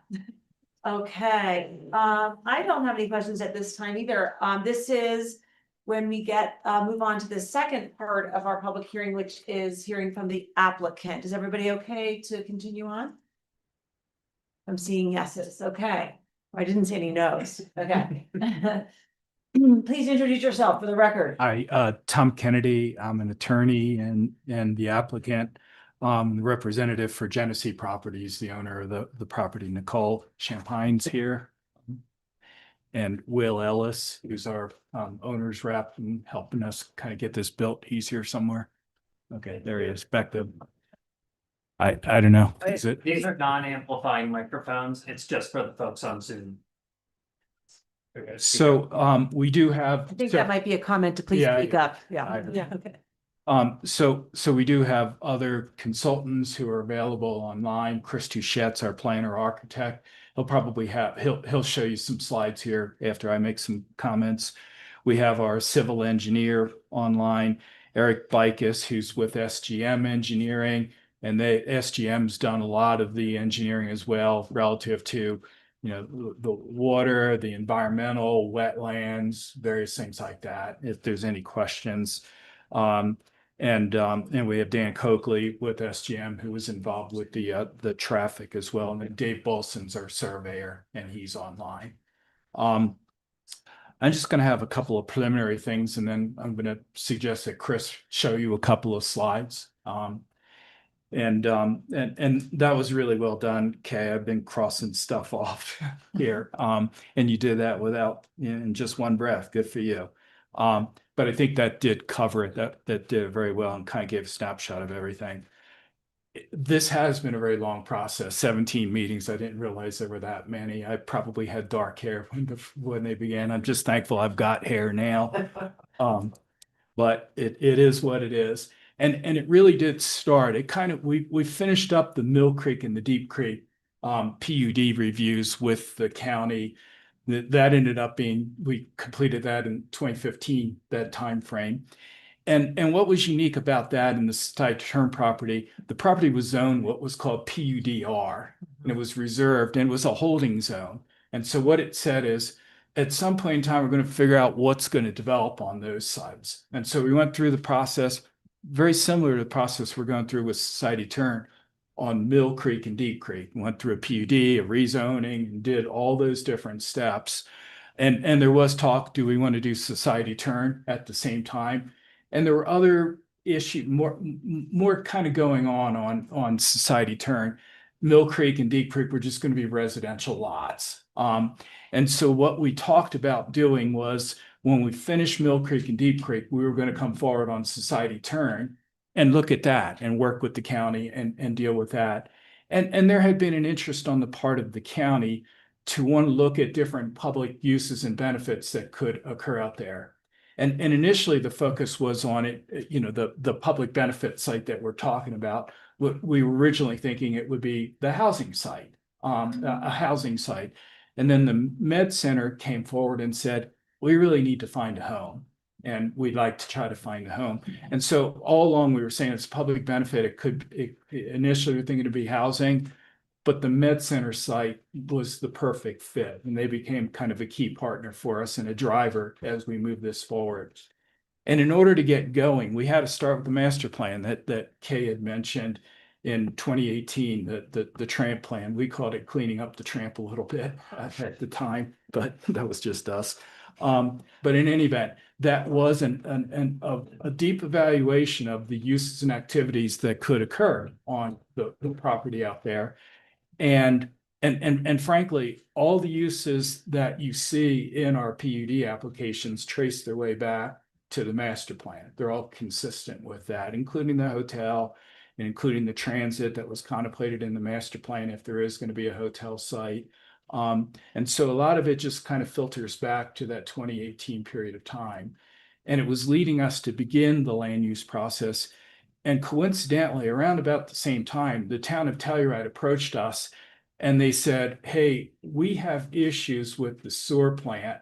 Okay, I don't have any questions at this time either. This is when we move on to the second part of our public hearing, which is hearing from the applicant. Is everybody okay to continue on? I'm seeing yeses, okay. I didn't see any no's, okay. Please introduce yourself for the record. Hi, Tom Kennedy. I'm an attorney and the applicant, representative for Genesee Properties, the owner of the property. Nicole Champagne's here. And Will Ellis, who's our owner's rep and helping us kind of get this built. He's here somewhere. Okay, there he is, back to. I don't know. Is it? These are non-amplifying microphones. It's just for the folks on Zoom. Okay. So we do have. I think that might be a comment to please Yeah, speak up. Yeah, I- yeah, okay. So we do have other consultants who are available online. Chris Touchette's our planner architect. He'll show you some slides here after I make some comments. We have our civil engineer online, Eric Bicus, who's with SGM Engineering, and SGM's done a lot of the engineering as well relative to, the water, the environmental, wetlands, various things like that, if there's any questions. And we have Dan Coakley with SGM, who was involved with the traffic as well. And then Dave Bolson's our surveyor, and he's online. I'm just going to have a couple of preliminary things, and then I'm going to suggest that Chris show you a couple of slides. And that was really well done, Kay. I've been crossing stuff off here. And you did that without, in just one breath. Good for you. But I think that did cover it. That did it very well and kind of gave a snapshot of everything. This has been a very long process. 17 meetings. I didn't realize there were that many. I probably had dark hair when they began. I'm just thankful I've got hair now. But it is what it is. And it really did start. It kind of we finished up the Mill Creek and the Deep Creek PUD reviews with the county. That ended up being, we completed that in 2015, that time frame. And what was unique about that in the society turn property, the property was zoned what was called PUDR, and it was reserved, and it was a holding zone. And so what it said is, at some point in time, we're going to figure out what's going to develop on those sites. And so we went through the process, very similar to the process we're going through with society turn on Mill Creek and Deep Creek. We went through a PUD, a rezoning, and did all those different steps. And there was talk, do we want to do society turn at the same time? And there were other issues, more kind of going on society turn. Mill Creek and Deep Creek were just going to be residential lots. And so what we talked about doing was, when we finished Mill Creek and Deep Creek, we were going to come forward on society turn and look at that and work with the county and deal with that. And there had been an interest on the part of the county to want to look at different public uses and benefits that could occur out there. And initially the focus was on it, the public benefit site that we're talking about. What we were originally thinking it would be the housing site, a housing site. And then the Med Center came forward and said, we really need to find a home, and we'd like to try to find a home. And so all along we were saying it's public benefit. Initially we were thinking it'd be housing, but the Med Center site was the perfect fit, and they became kind of a key partner for us and a driver as we move this forward. And in order to get going, we had to start with the master plan that Kay had mentioned in 2018, the tramp plan. We called it cleaning up the tramp a little bit at the time, but that was just us. But in any event, that was a deep evaluation of the uses and activities that could occur on the property out there. And And frankly, all the uses that you see in our PUD applications trace their way back to the master plan. They're all consistent with that, including the hotel, and including the transit that was contemplated in the master plan if there is going to be a hotel site. And so a lot of it just kind of filters back to that 2018 period of time. And it was leading us to begin the land use process. And coincidentally, around about the same time, the town of Telluride approached us and they said, hey, we have issues with the sewer plant.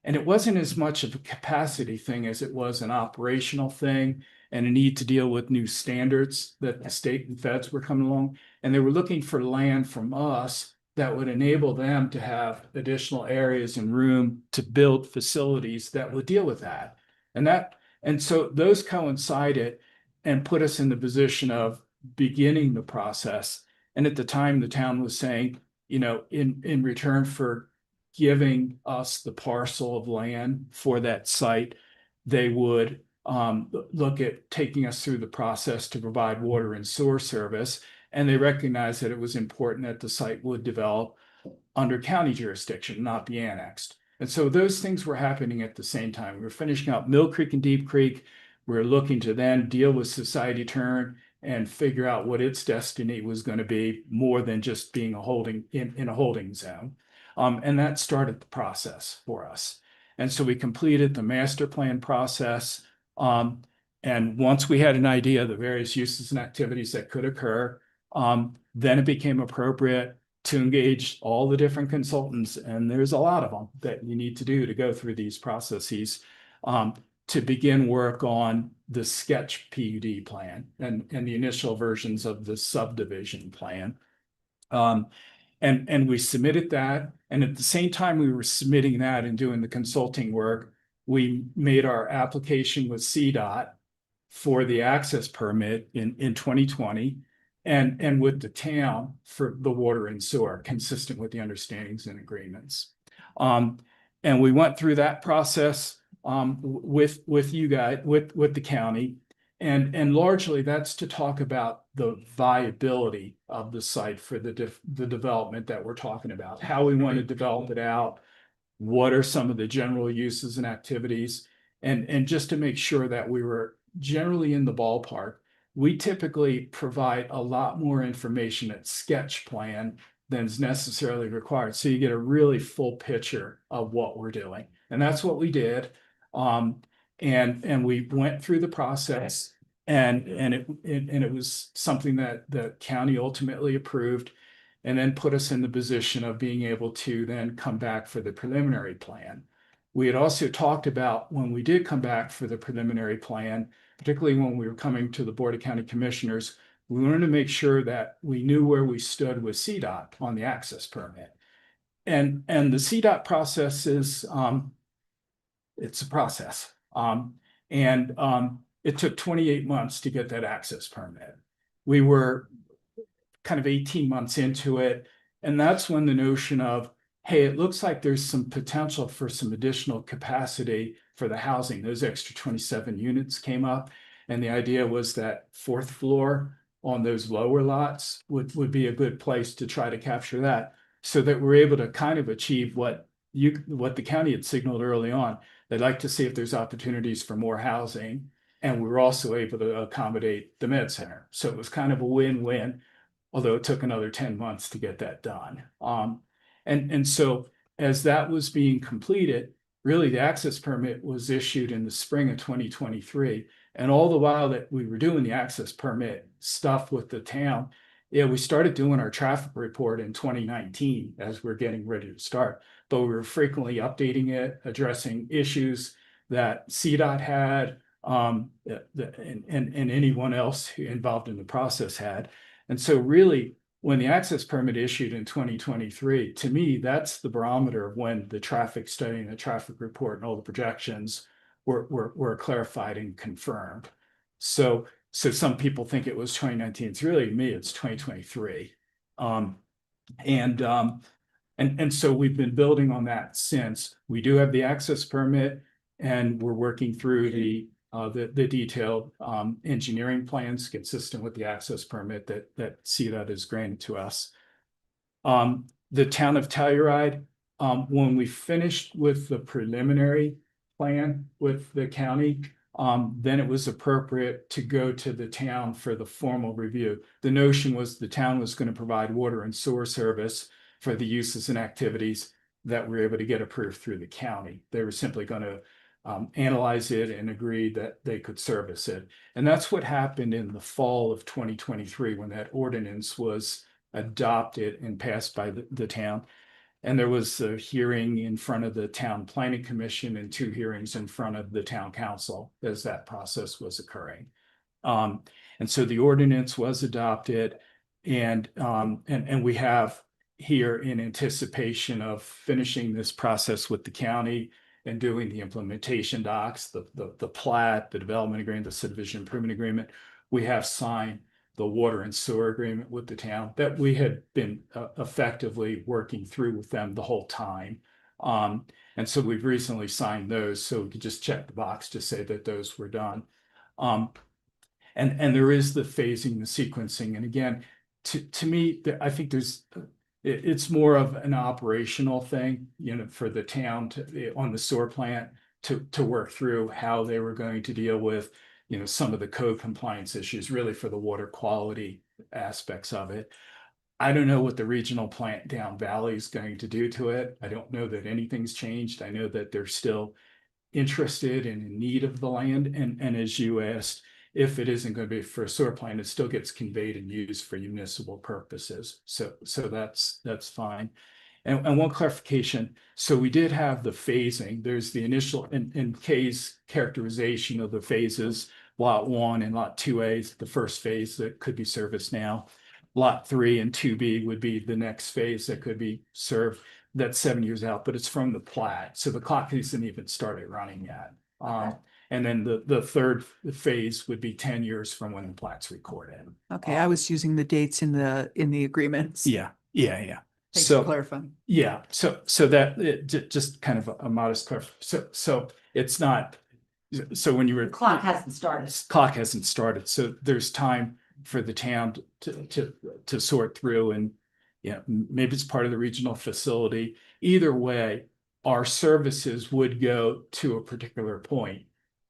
And it wasn't as much of a capacity thing as it was an operational thing and a need to deal with new standards that the state and feds were coming along. And they were looking for land from us that would enable them to have additional areas and room to build facilities that would deal with that. And so those coincided and put us in the position of beginning the process. And at the time, the town was saying, you know, in return for giving us the parcel of land for that site, they would look at taking us through the process to provide water and sewer service. And they recognized that it was important that the site would develop under county jurisdiction, not be annexed. And so those things were happening at the same time. We were finishing up Mill Creek and Deep Creek. We were looking to then deal with Society Turn and figure out what its destiny was going to be, more than just being a holding in a holding zone. And that started the process for us. And so we completed the master plan process. And once we had an idea of the various uses and activities that could occur, then it became appropriate to engage all the different consultants. And there's a lot of them that you need to do to go through these processes to begin work on the sketch PUD plan and the initial versions of the subdivision plan. And we submitted that. And at the same time we were submitting that and doing the consulting work, we made our application with CDOT for the access permit in 2020 and with the town for the water and sewer, consistent with the understandings and agreements. And we went through that process with you guys, with the county. And largely that's to talk about the viability of the site for the development that we're talking about, how we want to develop it out, what are some of the general uses and activities, and just to make sure that we were generally in the ballpark. We typically provide a lot more information at sketch plan than is necessarily required. So you get a really full picture of what we're doing. And that's what we did. And we went through the process and it was something that the county ultimately approved and then put us in the position of being able to then come back for the preliminary plan. We had also talked about when we did come back for the preliminary plan, particularly when we were coming to the Board of County Commissioners, we wanted to make sure that we knew where we stood with CDOT on the access permit. And the CDOT process is, it's a process. It took 28 months to get that access permit. We were kind of 18 months into it. And that's when the notion of, hey, it looks like there's some potential for some additional capacity for the housing. Those extra 27 units came up. And the idea was that fourth floor on those lower lots would be a good place to try to capture that, so that we're able to kind of achieve what the county had signaled early on. They'd like to see if there's opportunities for more housing. And we were also able to accommodate the med center. So it was kind of a win-win, although it took another 10 months to get that done. And so as that was being completed, really the access permit was issued in the spring of 2023. And all the while that we were doing the access permit stuff with the town, we started doing our traffic report in 2019 as we're getting ready to start. But we were frequently updating it, addressing issues that CDOT had, and anyone else involved in the process had. And so really, when the access permit issued in 2023, to me, that's the barometer of when the traffic study and the traffic report and all the projections were clarified and confirmed. So some people think it was 2019. It's really me, it's 2023. And so we've been building on that since. We do have the access permit, and we're working through the detailed engineering plans consistent with the access permit that CDOT has granted to us. the town of Telluride, when we finished with the preliminary plan with the county, then it was appropriate to go to the town for the formal review. The notion was the town was going to provide water and sewer service for the uses and activities that were able to get approved through the county. They were simply going to analyze it and agree that they could service it. And that's what happened in the fall of 2023 when that ordinance was adopted and passed by the town. And there was a hearing in front of the town planning commission and 2 hearings in front of the town council as that process was occurring. And so the ordinance was adopted, and we have here in anticipation of finishing this process with the county and doing the implementation docs, the plat, the development agreement, the subdivision improvement agreement, we have signed the water and sewer agreement with the town that we had been effectively working through with them the whole time. And so we've recently signed those, so we could just check the box to say that those were done. And there is the phasing, the sequencing. And again, to me, I think it's more of an operational thing, for the town on the sewer plant to work through how they were going to deal with some of the code compliance issues, really for the water quality aspects of it. I don't know what the regional plant down valley is going to do to it. I don't know that anything's changed. I know that they're still interested and in need of the land. And as you asked, if it isn't going to be for a sewer plant, it still gets conveyed and used for municipal purposes. So that's fine. And one clarification, so we did have the phasing. There's the initial and Kay's characterization of the phases, lot 1 and lot 2A, the first phase that could be serviced now. Lot 3 and 2B would be the next phase that could be served. That's 7 years out, but it's from the plat. So the clock hasn't even started running yet. And then the third phase would be 10 years from when the plat's recorded. Okay, I was using the dates in the agreements. Yeah. Thanks So for clarifying. yeah, so that just kind of a modest clarification. So it's not. So when you were Clock hasn't started. Clock hasn't started, so there's time for the town to sort through, and maybe it's part of the regional facility. Either way, our services would go to a particular point.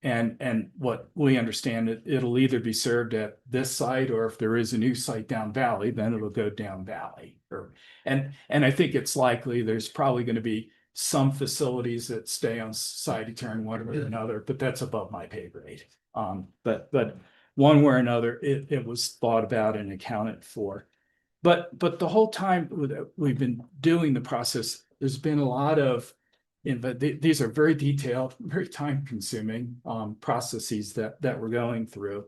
And what we understand, it'll either be served at this site, or if there is a new site down valley, then it'll go down valley. And I think it's likely there's probably going to be some facilities that stay on site eternal, one or another, but that's above my pay grade. But one way or another, it was thought about and accounted for. But the whole time we've been doing the process, there's been a lot of these are very detailed, very time consuming processes that we're going through.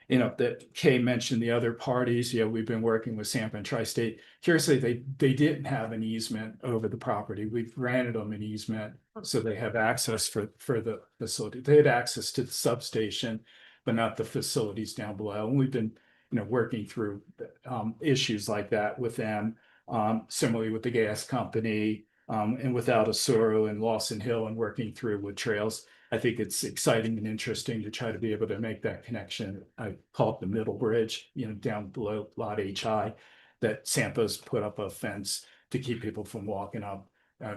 That Kay mentioned the other parties. We've been working with Sampa and Tri-State. Curiously, they didn't have an easement over the property. We've granted them an easement, so they have access for the facility. They had access to the substation, but not the facilities down below. And we've been working through issues like that with them. Similarly with the gas company. And without Osoro and Lawson Hill, and working through with trails, I think it's exciting and interesting to try to be able to make that connection. I call it the middle bridge, down below lot HI, that Sampa's put up a fence to keep people from walking up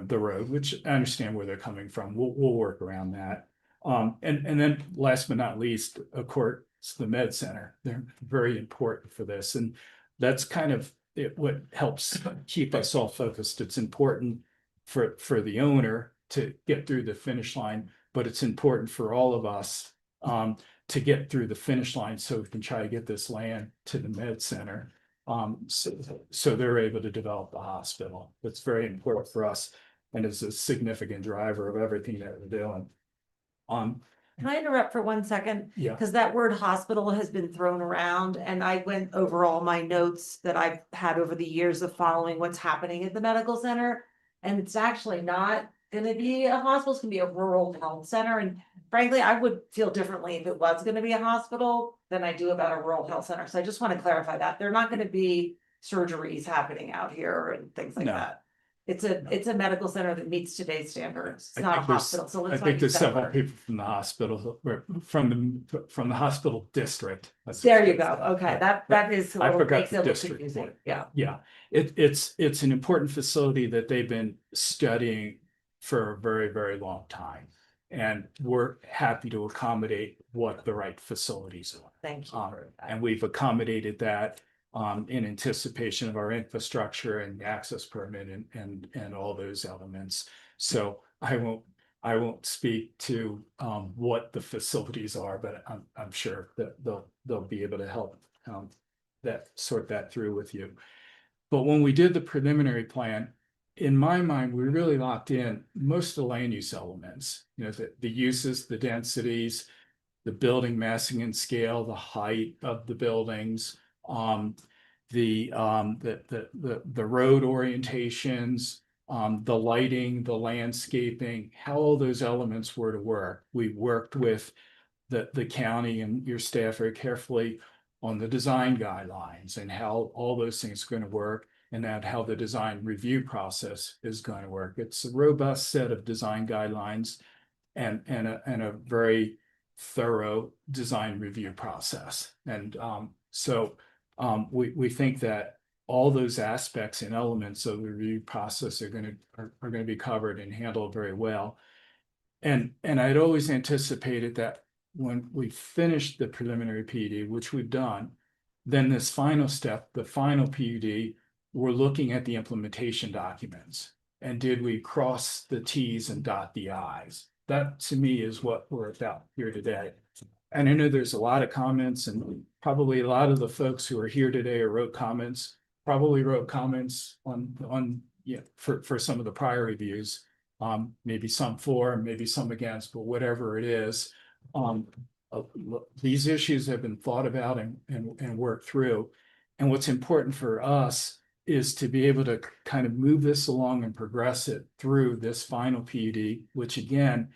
the road, which I understand where they're coming from. We'll work around that. And then last but not least, of course, the Med Center. They're very important for this. And that's kind of what helps keep us all focused. It's important for the owner to get through the finish line, but it's important for all of us to get through the finish line so we can try to get this land to the Med Center. So they're able to develop the hospital. That's very important for us and is a significant driver of everything that we're doing. Can I interrupt for 1 second? Yeah. Because that word hospital has been thrown around, and I went over all my notes that I've had over the years of following what's happening at the medical center. And it's actually not gonna be a hospital, it's gonna be a rural health center. And frankly, I would feel differently if it was gonna be a hospital than I do about a rural health center. So I just want to clarify that. They're not gonna be surgeries happening out here and things like No. that. It's a medical center that meets today's standards. It's I not a think there's- hospital, so I let's not think use there's that several word. people from the hospital, or from the hospital district. There you go. Okay, that is a I little, forgot makes the it look district confusing. one. Yeah. Yeah, it's an important facility that they've been studying for a very, very long time. And we're happy to accommodate what the right facilities are. Thank you. for that. And we've accommodated that in anticipation of our infrastructure and access permit and all those elements. So I won't speak to what the facilities are, but I'm sure that they'll be able to help sort that through with you. But when we did the preliminary plan, in my mind, we really locked in most of the land use elements, you know, the uses, the densities, the building massing and scale, the height of the buildings, the road orientations, the lighting, the landscaping, how all those elements were to work. We worked with the county and your staff very carefully on the design guidelines and how all those things are going to work, and that how the design review process is going to work. It's a robust set of design guidelines and a very thorough design review process. And we think that all those aspects and elements of the review process are going to be covered and handled very well. And I'd always anticipated that when we finished the preliminary PUD, which we've done, then this final step, the final PUD, we're looking at the implementation documents. And did we cross the T's and dot the I's? That to me is what we're about here today. And I know there's a lot of comments, and probably a lot of the folks who are here today or wrote comments, probably wrote comments on for some of the prior reviews. Maybe some for, maybe some against, but whatever it is, these issues have been thought about and worked through. And what's important for us is to be able to kind of move this along and progress it through this final PUD, which again,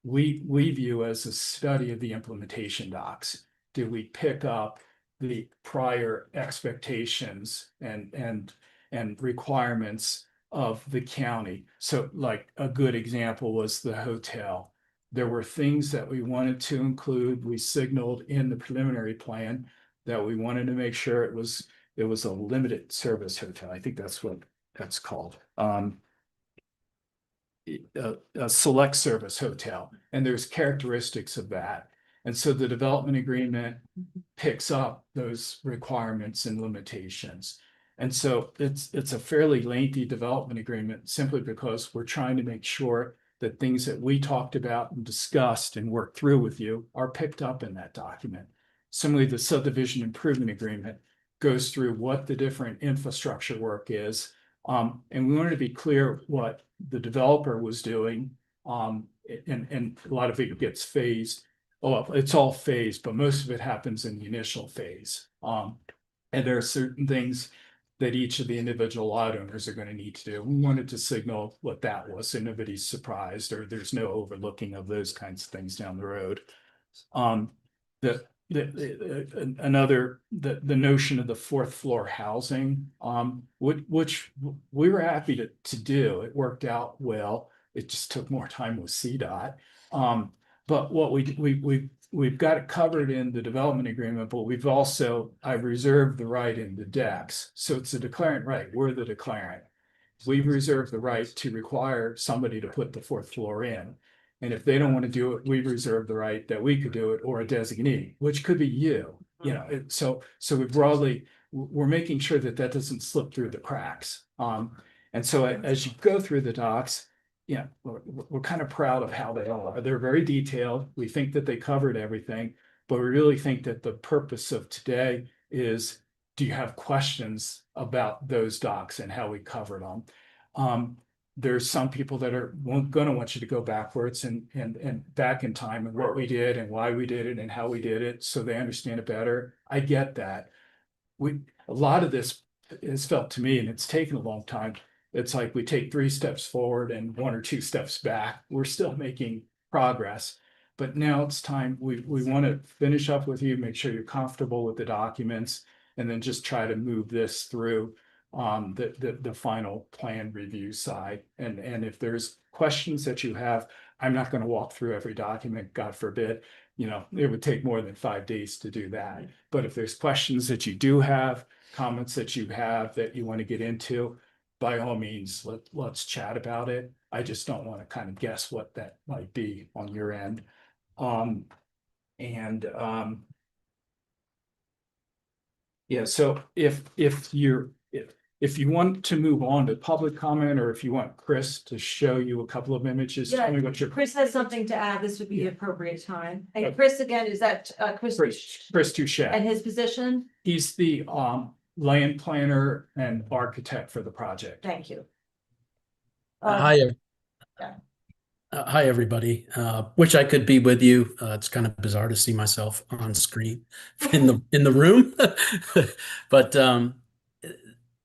we view as a study of the implementation docs. Did we pick up the prior expectations and requirements of the county? So like a good example was the hotel. There were things that we wanted to include. We signaled in the preliminary plan that we wanted to make sure it was a limited service hotel. I think that's what that's called. A select service hotel, and there's characteristics of that. And so the development agreement picks up those requirements and limitations. And so it's a fairly lengthy development agreement simply because we're trying to make sure that things that we talked about and discussed and worked through with you are picked up in that document. Similarly, the subdivision improvement agreement goes through what the different infrastructure work is. And we wanted to be clear what the developer was doing. And a lot of it gets phased. Oh, it's all phased, but most of it happens in the initial phase. And there are certain things that each of the individual lot owners are going to need to do. We wanted to signal what that was so nobody's surprised or there's no overlooking of those kinds of things down the road. The notion of the fourth floor housing, which we were happy to do. It worked out well. It just took more time with CDOT. But what we've got it covered in the development agreement, but I've reserved the right in the decks. So it's a declarant right. We're the declarant. We've reserved the right to require somebody to put the fourth floor in. And if they don't want to do it, we reserve the right that we could do it, or a designee, which could be you. You know, so we're making sure that doesn't slip through the cracks. And so as you go through the docs, we're kind of proud of how they are. They're very detailed. We think that they covered everything, but we really think that the purpose of today is, do you have questions about those docs and how we covered them? There's some people that are going to want you to go backwards and back in time and what we did and why we did it and how we did it, so they understand it better. I get that. A lot of this has felt to me, and it's taken a long time. It's like we take 3 steps forward and 1 or 2 steps back. We're still making progress, but now it's time. We want to finish up with you, make sure you're comfortable with the documents, and then just try to move this through the final plan review side. And if there's questions that you have, I'm not going to walk through every document, God forbid. It would take more than 5 days to do that. But if there's questions that you do have, comments that you have that you want to get into, by all means, let's chat about it. I just don't want to kind of guess what that might be on your end. Yeah, so if you want to move on to public comment, or if you want Chris to show you a couple of images, tell me what your. Chris has something to add. This would be the appropriate time. Okay. And Chris, again, is that Chris? Chris Touche. And his position? He's the land planner and architect for the project. Thank you. Hi, yeah. Hi, everybody. Wish I could be with you. It's kind of bizarre to see myself on screen in the room, but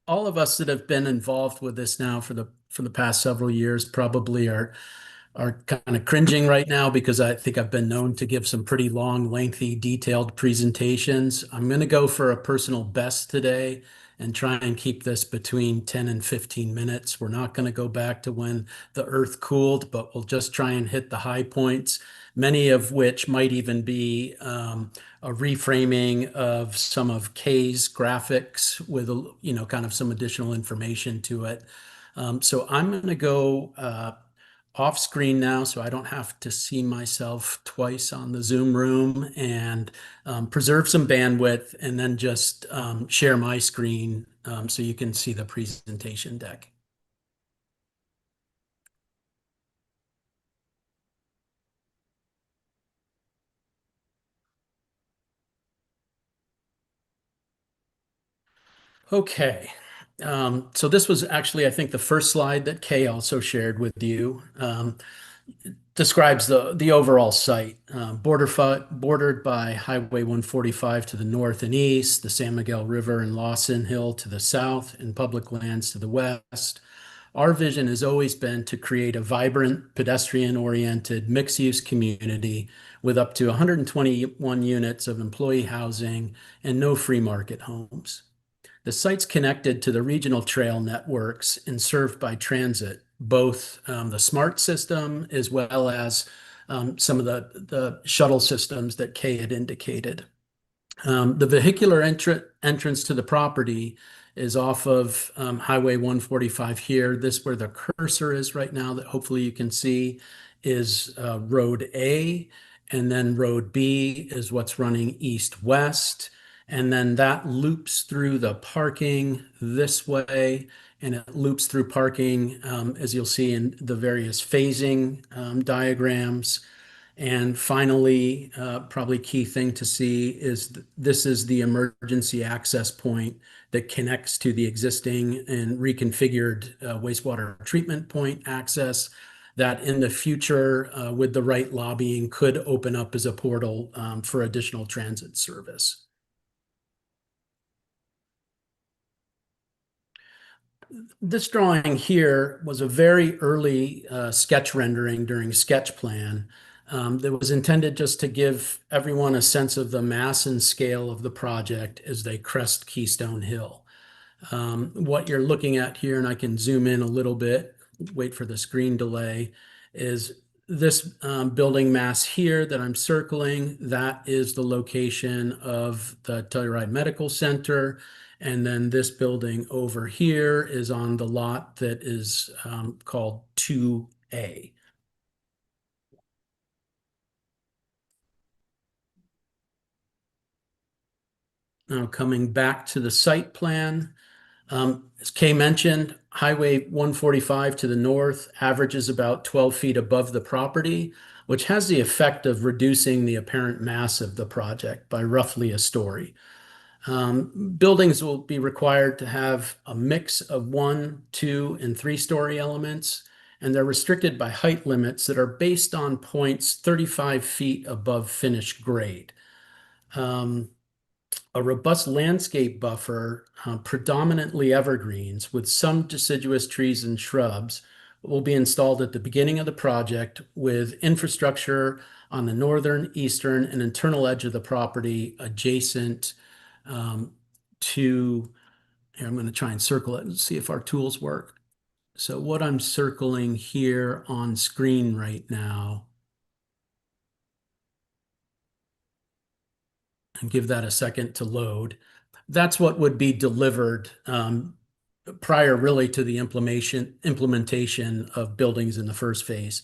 all of us that have been involved with this now for the past several years probably are kind of cringing right now, because I think I've been known to give some pretty long, lengthy, detailed presentations. I'm going to go for a personal best today and try and keep this between 10 and 15 minutes. We're not going to go back to when the earth cooled, but we'll just try and hit the high points, many of which might even be a reframing of some of Kay's graphics with kind of some additional information to it. So I'm going to go off screen now, so I don't have to see myself twice on the Zoom room, and preserve some bandwidth, and then just share my screen so you can see the presentation deck. Okay. So this was actually, I think, the first slide that Kay also shared with you. Describes the overall site, bordered by Highway 145 to the north and east, the San Miguel River and Lawson Hill to the south, and public lands to the west. Our vision has always been to create a vibrant, pedestrian-oriented, mixed-use community with up to 121 units of employee housing and no free market homes. The site's connected to the regional trail networks and served by transit, both the SMART system as well as some of the shuttle systems that Kay had indicated. The vehicular entrance to the property is off of Highway 145 here. This, where the cursor is right now, that hopefully you can see, is Road A, and then Road B is what's running east-west. And then that loops through the parking this way, and it loops through parking, as you'll see in the various phasing diagrams. And finally, probably key thing to see is this is the emergency access point that connects to the existing and reconfigured wastewater treatment point access that in the future, with the right lobbying, could open up as a portal for additional transit service. This drawing here was a very early sketch rendering during sketch plan that was intended just to give everyone a sense of the mass and scale of the project as they crest Keystone Hill. What you're looking at here, and I can zoom in a little bit, wait for the screen delay, is this building mass here that I'm circling. That is the location of the Telluride Medical Center. And then this building over here is on the lot that is called 2A. Now coming back to the site plan, as Kay mentioned, Highway 145 to the north averages about 12 feet above the property, which has the effect of reducing the apparent mass of the project by roughly a story. Buildings will be required to have a mix of 1, 2, and 3-story elements, and they're restricted by height limits that are based on points 35 feet above finished grade. A robust landscape buffer, predominantly evergreens with some deciduous trees and shrubs, will be installed at the beginning of the project, with infrastructure on the northern, eastern, and internal edge of the property adjacent to Here, I'm going to try and circle it and see if our tools work. So what I'm circling here on screen right now, and give that a second to load. That's what would be delivered prior really to the implementation of buildings in the first phase.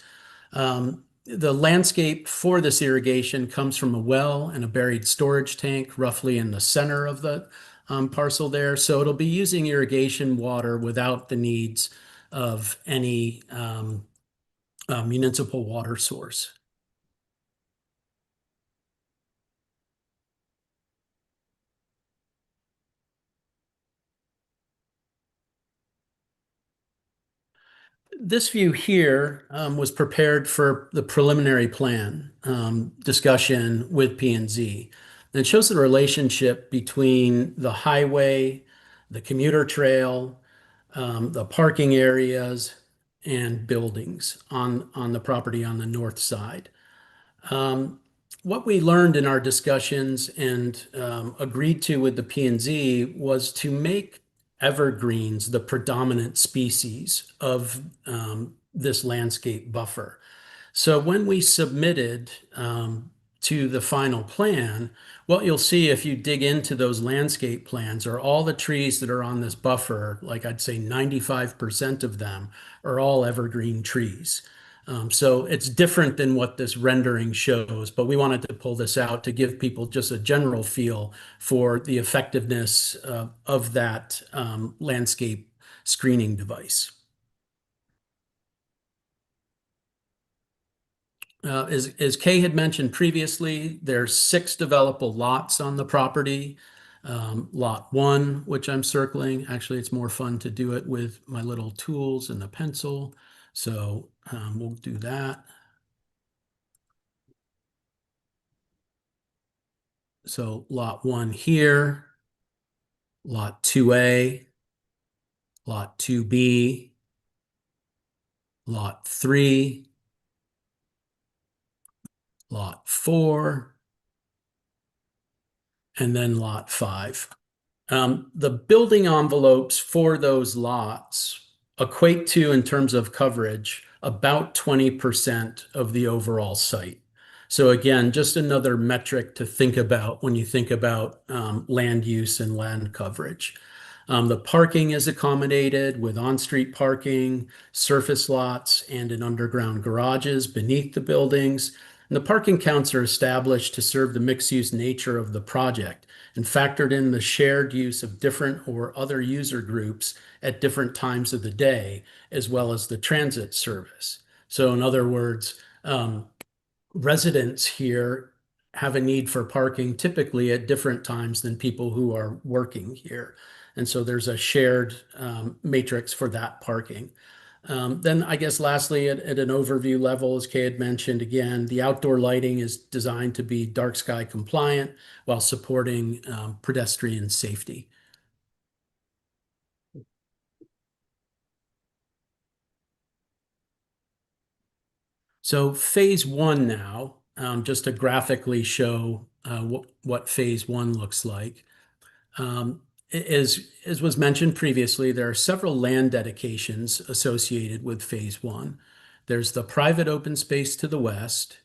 The landscape for this irrigation comes from a well and a buried storage tank roughly in the center of the parcel there. So it'll be using irrigation water without the needs of any municipal water source. This view here was prepared for the preliminary plan discussion with P&Z. And it shows the relationship between the highway, the commuter trail, the parking areas, and buildings on the property on the north side. What we learned in our discussions and agreed to with the P&Z was to make evergreens the predominant species of this landscape buffer. So when we submitted to the final plan, what you'll see if you dig into those landscape plans are all the trees that are on this buffer, like I'd say 95% of them are all evergreen trees. So it's different than what this rendering shows, but we wanted to pull this out to give people just a general feel for the effectiveness of that landscape screening device. As Kay had mentioned previously, there's 6 developable lots on the property. Lot 1, which I'm circling, actually it's more fun to do it with my little tools and a pencil. So we'll do that. So lot 1 here, lot 2A, lot 2B, lot 3, lot 4, and then lot 5. The building envelopes for those lots equate to, in terms of coverage, about 20% of the overall site. So again, just another metric to think about when you think about land use and land coverage. The parking is accommodated with on-street parking, surface lots, and an underground garages beneath the buildings. And the parking counts are established to serve the mixed-use nature of the project and factored in the shared use of different or other user groups at different times of the day, as well as the transit service. So in other words, residents here have a need for parking typically at different times than people who are working here. And so there's a shared matrix for that parking. Then I guess lastly, at an overview level, as Kay had mentioned, again, the outdoor lighting is designed to be dark sky compliant while supporting pedestrian safety. So phase 1 now, just to graphically show what phase 1 looks like. As was mentioned previously, there are several land dedications associated with phase 1. There's the private open space to the west.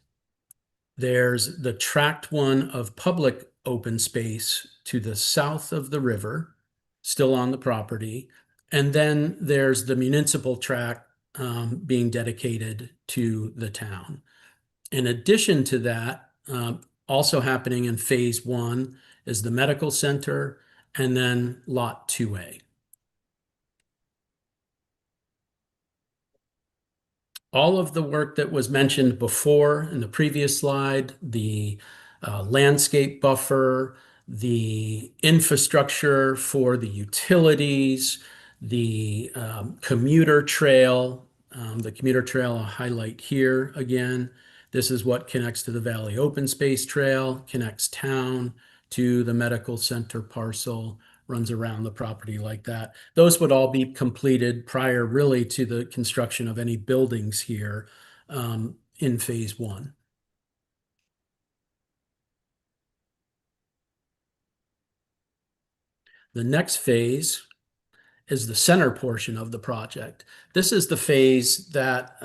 There's the tract 1 of public open space to the south of the river, still on the property. And then there's the municipal tract being dedicated to the town. In addition to that, also happening in phase 1 is the medical center, and then lot 2A. All of the work that was mentioned before in the previous slide, the landscape buffer, the infrastructure for the utilities, the commuter trail, I'll highlight here again. This is what connects to the Valley Open Space Trail, connects town to the medical center parcel, runs around the property like that. Those would all be completed prior really to the construction of any buildings here in phase 1. The next phase is the center portion of the project. This is the phase that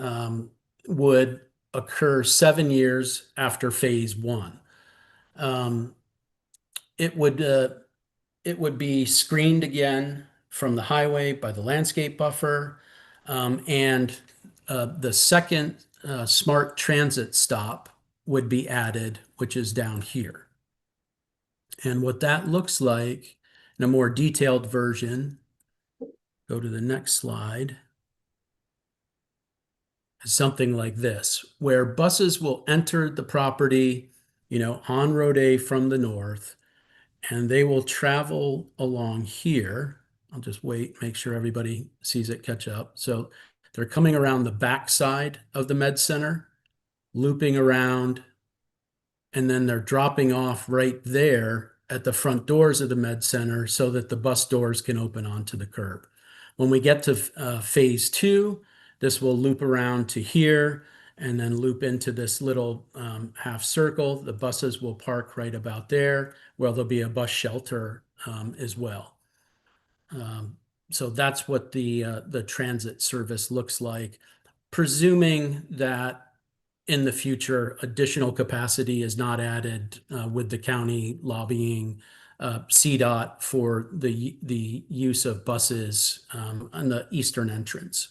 would occur 7 years after phase one. It would be screened again from the highway by the landscape buffer. And the second smart transit stop would be added, which is down here. And what that looks like in a more detailed version, go to the next slide, is something like this, where buses will enter the property, on Road A from the north, and they will travel along here. I'll just wait, make sure everybody sees it catch up. So they're coming around the back side of the Med Center, looping around, and then they're dropping off right there at the front doors of the Med Center so that the bus doors can open onto the curb. When we get to phase two, this will loop around to here and then loop into this little half circle. The buses will park right about there, where there'll be a bus shelter as well. So that's what the transit service looks like, presuming that in the future, additional capacity is not added with the county lobbying CDOT for the use of buses on the eastern entrance.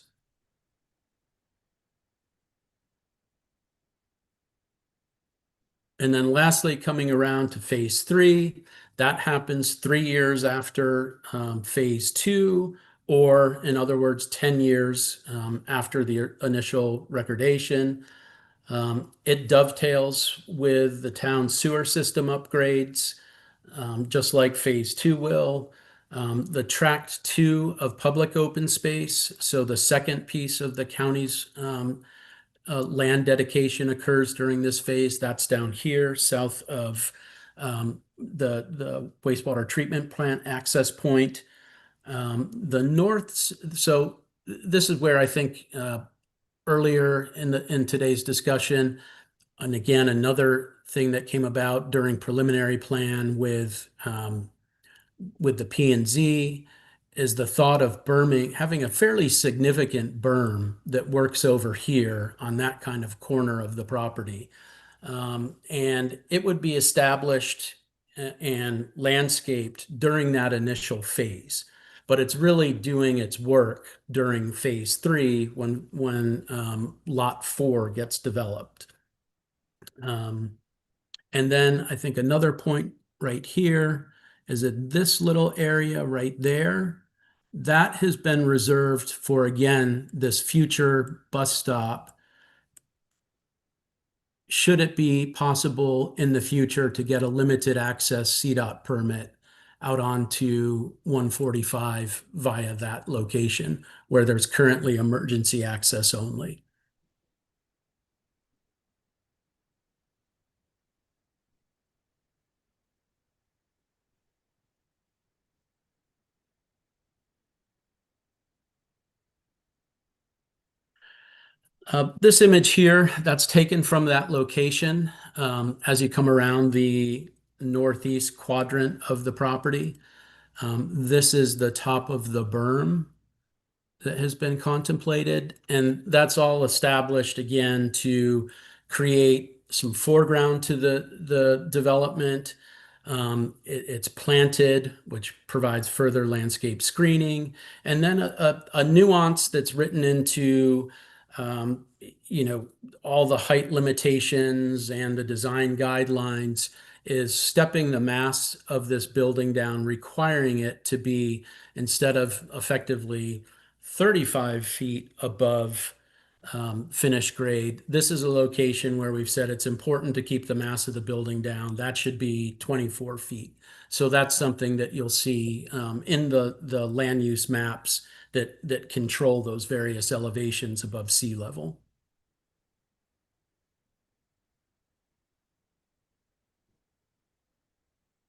And then lastly, coming around to phase three, that happens 3 years after phase two, or in other words, 10 years after the initial recordation. It dovetails with the town sewer system upgrades, just like phase two will. The tract 2 of public open space, so the second piece of the county's land dedication occurs during this phase. That's down here, south of the wastewater treatment plant access point. The north, so this is where I think earlier in today's discussion, and again, another thing that came about during preliminary plan with the P&Z is the thought of berming, having a fairly significant berm that works over here on that kind of corner of the property. And it would be established and landscaped during that initial phase. But it's really doing its work during phase three when lot 4 gets developed. And then I think another point right here is that this little area right there, that has been reserved for, again, this future bus stop. Should it be possible in the future to get a limited access CDOT permit out onto 145 via that location where there's currently emergency access only. This image here, that's taken from that location as you come around the northeast quadrant of the property. This is the top of the berm that has been contemplated, and that's all established again to create some foreground to the development. It's planted, which provides further landscape screening, and then a nuance that's written into all the height limitations and the design guidelines is stepping the mass of this building down, requiring it to be, instead of effectively 35 feet above finished grade. This is a location where we've said it's important to keep the mass of the building down. That should be 24 feet. So that's something that you'll see in the land use maps that control those various elevations above sea level.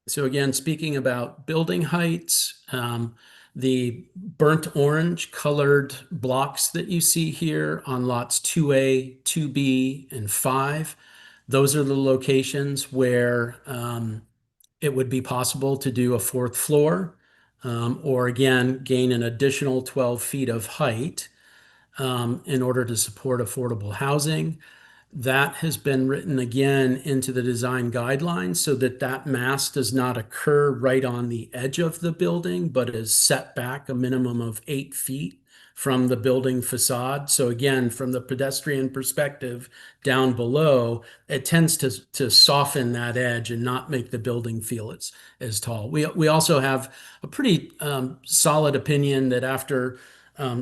So again, speaking about building heights, the burnt orange colored blocks that you see here on lots 2A, 2B, and 5, those are the locations where it would be possible to do a 4th floor. or again, gain an additional 12 feet of height in order to support affordable housing. That has been written again into the design guidelines so that that mass does not occur right on the edge of the building, but is set back a minimum of 8 feet from the building facade. So again, from the pedestrian perspective down below, it tends to soften that edge and not make the building feel as tall. We also have a pretty solid opinion that after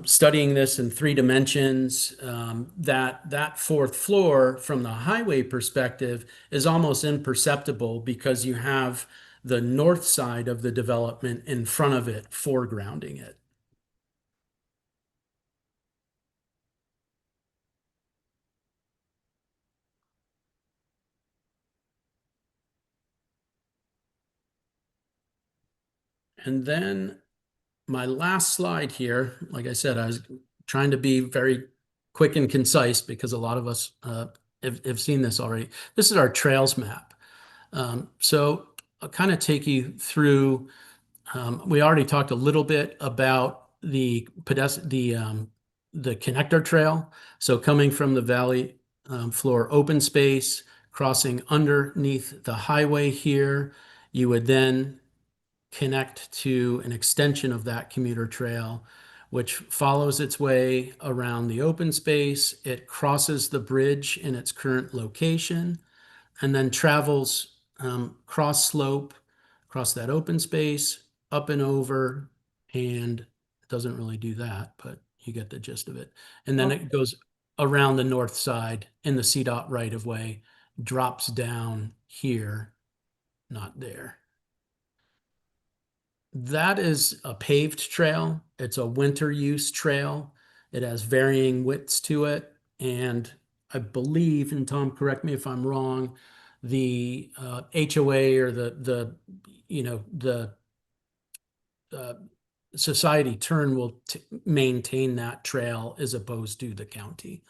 studying this in 3 dimensions, that fourth floor from the highway perspective is almost imperceptible because you have the north side of the development in front of it, foregrounding it. And then my last slide here, like I said, I was trying to be very quick and concise because a lot of us have seen this already. This is our trails map. So I'll kind of take you through. We already talked a little bit about the connector trail. So coming from the valley floor open space, crossing underneath the highway here, you would then connect to an extension of that commuter trail, which follows its way around the open space. It crosses the bridge in its current location and then travels cross slope, across that open space, up and over, and it doesn't really do that, but you get the gist of it. And then it goes around the north side in the CDOT right of way, drops down here, not there. That is a paved trail. It's a winter use trail. It has varying widths to it. And I believe, and Tom, correct me if I'm wrong, the HOA or the Society Turn will maintain that trail as opposed to the county.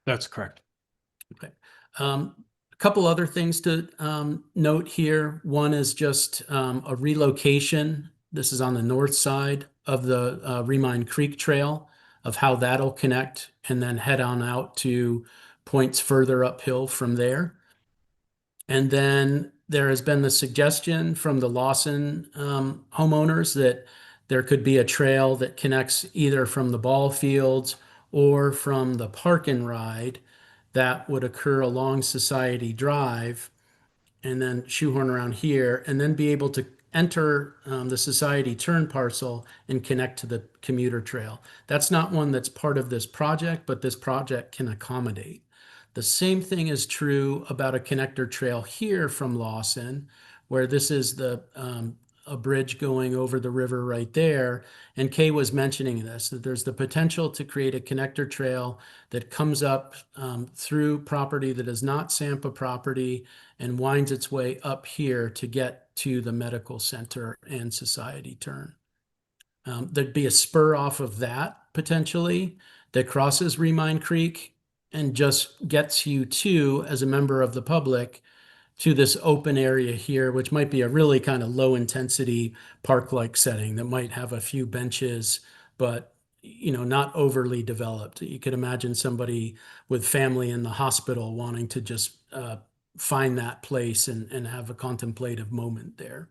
That's correct. Okay. A couple other things to note here. One is just a relocation. This is on the north side of the Remine Creek Trail, of how that'll connect and then head on out to points further uphill from there. And then there has been the suggestion from the Lawson homeowners that there could be a trail that connects either from the ball fields or from the park and ride that would occur along Society Drive and then shoehorn around here and then be able to enter the Society Turn parcel and connect to the commuter trail. That's not one that's part of this project, but this project can accommodate. The same thing is true about a connector trail here from Lawson, where this is a bridge going over the river right there. And Kay was mentioning this, that there's the potential to create a connector trail that comes up through property that is not Sampa property and winds its way up here to get to the medical center and Society Turn. There'd be a spur off of that potentially that crosses Remine Creek and just gets you to, as a member of the public, to this open area here, which might be a really kind of low intensity park-like setting that might have a few benches, but not overly developed. You could imagine somebody with family in the hospital wanting to just find that place and have a contemplative moment there.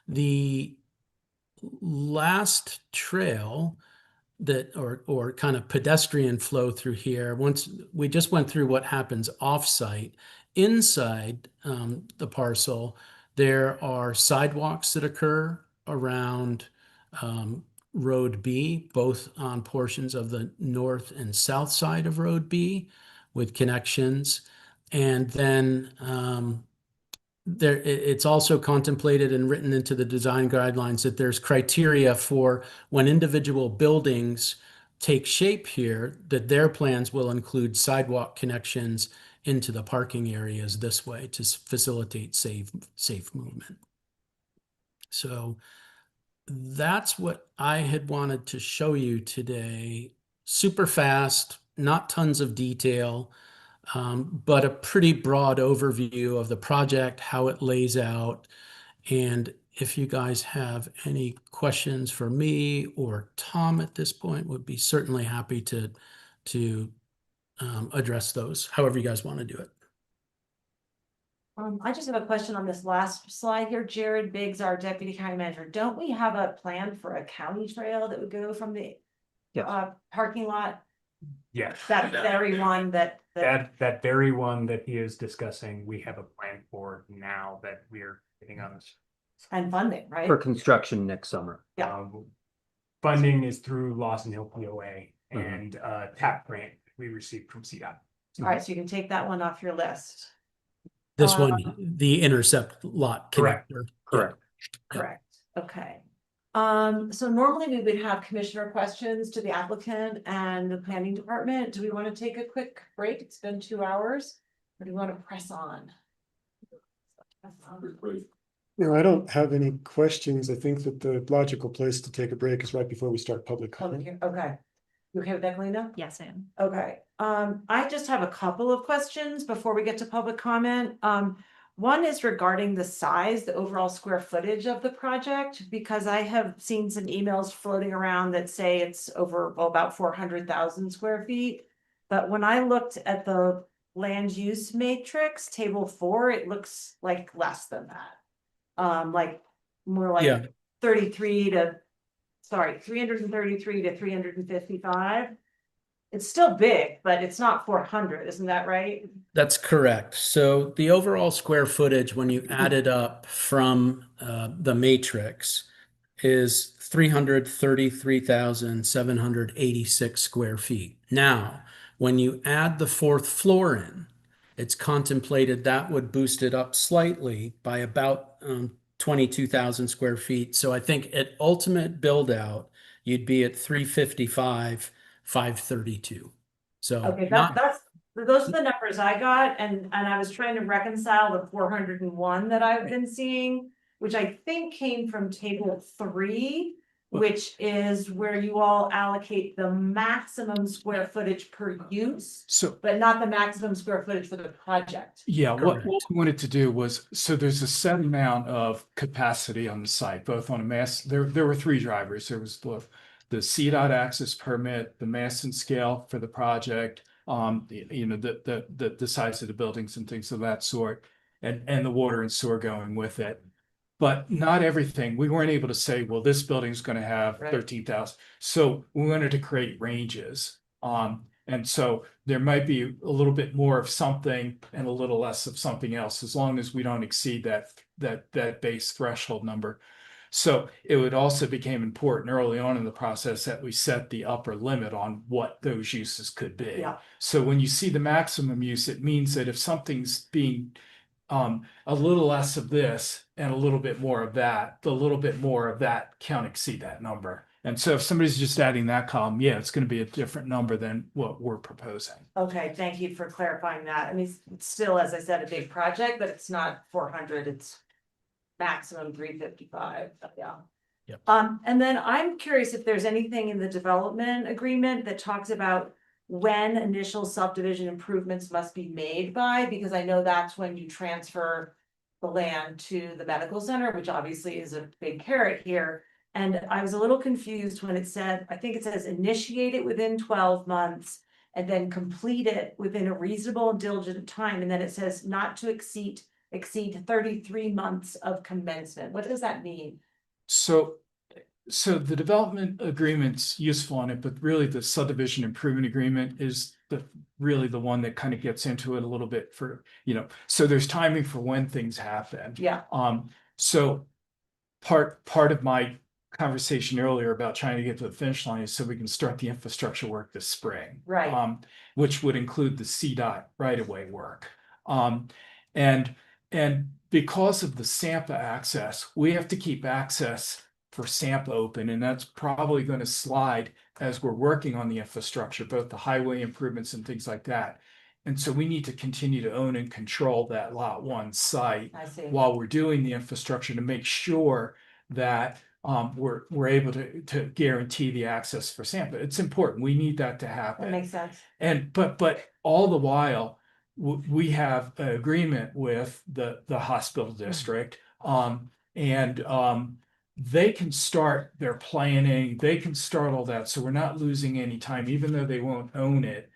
The last trail that or kind of pedestrian flow through here, once we just went through what happens off-site. Inside the parcel, there are sidewalks that occur around Road B, both on portions of the north and south side of Road B with connections. And then it's also contemplated and written into the design guidelines that there's criteria for when individual buildings take shape here, that their plans will include sidewalk connections into the parking areas this way to facilitate safe movement. So that's what I had wanted to show you today. Super fast, not tons of detail, but a pretty broad overview of the project, how it lays out. And if you guys have any questions for me or Tom at this point, would be certainly happy to address those, however you guys want to do it. I just have a question on this last slide here. Jared Biggs, our deputy county manager. Don't we have a plan for a county trail that would go from the parking lot? Yes. That very one That very one that he is discussing, we have a plan for now that we're getting on this. and funding, right? For construction next summer. Yeah. Funding is through Lawson Hill POA and TAP grant we received from CDOT. All right, so you can take that one off your list. This one, the intercept lot Correct. connector. Correct. Correct, okay. So normally we would have commissioner questions to the applicant and the planning department. Do we want to take a quick break? It's been 2 hours. Or do we want to press on? I don't have any questions. I think that the logical place to take a break is right before we start public Public comment. hearing, okay. You okay with that, Galina? Yes, I am. Okay, I just have a couple of questions before we get to public comment. One is regarding the size, the overall square footage of the project, because I have seen some emails floating around that say it's over about 400,000 square feet. But when I looked at the land use matrix, table 4, it looks like less than that. Like more like Yeah. 33 to 333 to 355. It's still big, but it's not 400, isn't that right? That's correct. So the overall square footage, when you add it up from the matrix, is 333,786 square feet. Now, when you add the 4th floor in, it's contemplated that would boost it up slightly by about 22,000 square feet. So I think at ultimate build out, you'd be at 355, 532. So Okay, not- those are the numbers I got, and I was trying to reconcile the 401 that I've been seeing, which I think came from table 3, which is where you all allocate the maximum square footage per use, So, but not the maximum square footage for the project. yeah, what Correct. we wanted to do was, so there's a set amount of capacity on the site, both on a mass, there were 3 drivers. There was the CDOT access permit, the mass and scale for the project, the size of the buildings and things of that sort, and the water and sewer going with it. But not everything. We weren't able to say, well, this building's going to have Right. 13,000. So we wanted to create ranges. And so there might be a little bit more of something and a little less of something else, as long as we don't exceed that base threshold number. So it would also became important early on in the process that we set the upper limit on what those uses could be. Yeah. So when you see the maximum use, it means that if something's being a little less of this and a little bit more of that, the little bit more of that can't exceed that number. And so if somebody's just adding that column, yeah, it's going to be a different number than what we're proposing. Okay, thank you for clarifying that. I mean, it's still, as I said, a big project, but it's not 400, it's maximum 355, yeah. Yep. And then I'm curious if there's anything in the development agreement that talks about when initial subdivision improvements must be made by, because I know that's when you transfer the land to the medical center, which obviously is a big carrot here. And I was a little confused when it said, I think it says initiate it within 12 months and then complete it within a reasonable and diligent time. And then it says not to exceed 33 months of commencement. What does that mean? So the development agreement's useful on it, but really the subdivision improvement agreement is really the one that kind of gets into it a little bit for, so there's timing for when things happen. Yeah. So part of my conversation earlier about trying to get to the finish line is so we can start the infrastructure work this spring. Right. Which would include the CDOT right-of-way work. And because of the SAMPA access, we have to keep access for SAMPA open, and that's probably going to slide as we're working on the infrastructure, both the highway improvements and things like that. And so we need to continue to own and control that Lot 1 site I see. while we're doing the infrastructure to make sure that we're able to guarantee the access for SAMPA. It's important. We need that to happen. That makes sense. And but all the while, we have an agreement with the hospital district And they can start their planning, they can start all that, so we're not losing any time, even though they won't own it.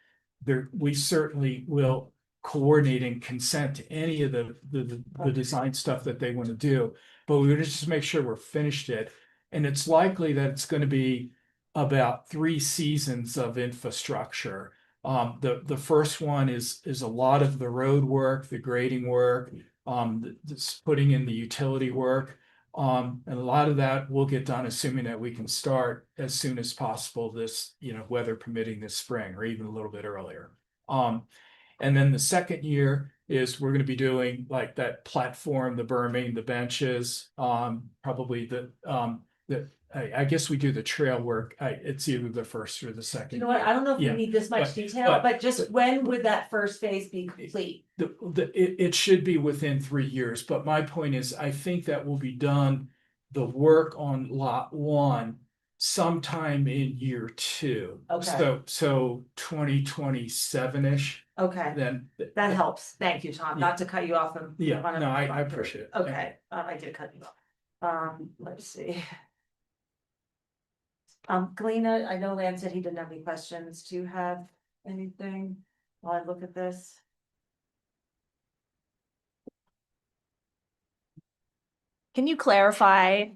We certainly will coordinate and consent to any of the design stuff that they want to do. But we would just make sure we're finished it. And it's likely that it's going to be about 3 seasons of infrastructure. The first one is a lot of the road work, the grading work, putting in the utility work. And a lot of that will get done, assuming that we can start as soon as possible this, weather permitting this spring or even a little bit earlier. And then the second year is we're going to be doing like that platform, the berming, the benches, probably I guess we do the trail work. It's either the first or the second. You know what? I don't know if we Yeah, need this much but- detail, but just when would that first phase be complete? It should be within 3 years, but my point is, I think that will be done, the work on lot 1 sometime in year 2. Okay. So 2027-ish, Okay, then. that helps. Thank you, Tom. Not to cut you off. Yeah, no, I appreciate it. Okay, I did cut you off. Let's see. Galena, I know Lan said he didn't have any questions. Do you have anything while I look at this? Can you clarify,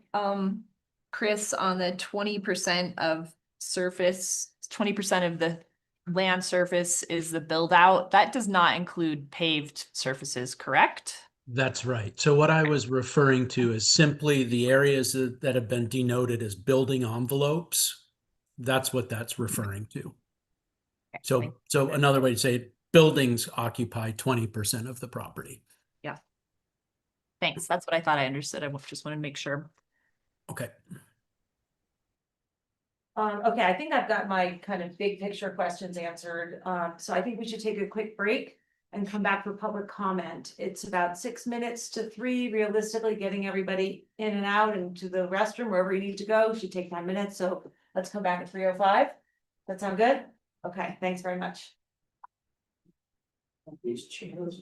Chris, on the 20% of surface, 20% of the land surface is the build out? That does not include paved surfaces, correct? That's right. So what I was referring to is simply the areas that have been denoted as building envelopes. That's what that's referring to. So another way to say it, buildings occupy 20% of the property. Yeah. Thanks. That's what I thought I understood. I just wanted to make sure. Okay. Okay, I think I've got my kind of big picture questions answered. So I think we should take a quick break and come back for public comment. It's about 6 minutes to 3, realistically getting everybody in and out and to the restroom, wherever you need to go, should take 10 minutes. So let's come back at 3:05. That sound good? Okay, thanks very much. These chairs.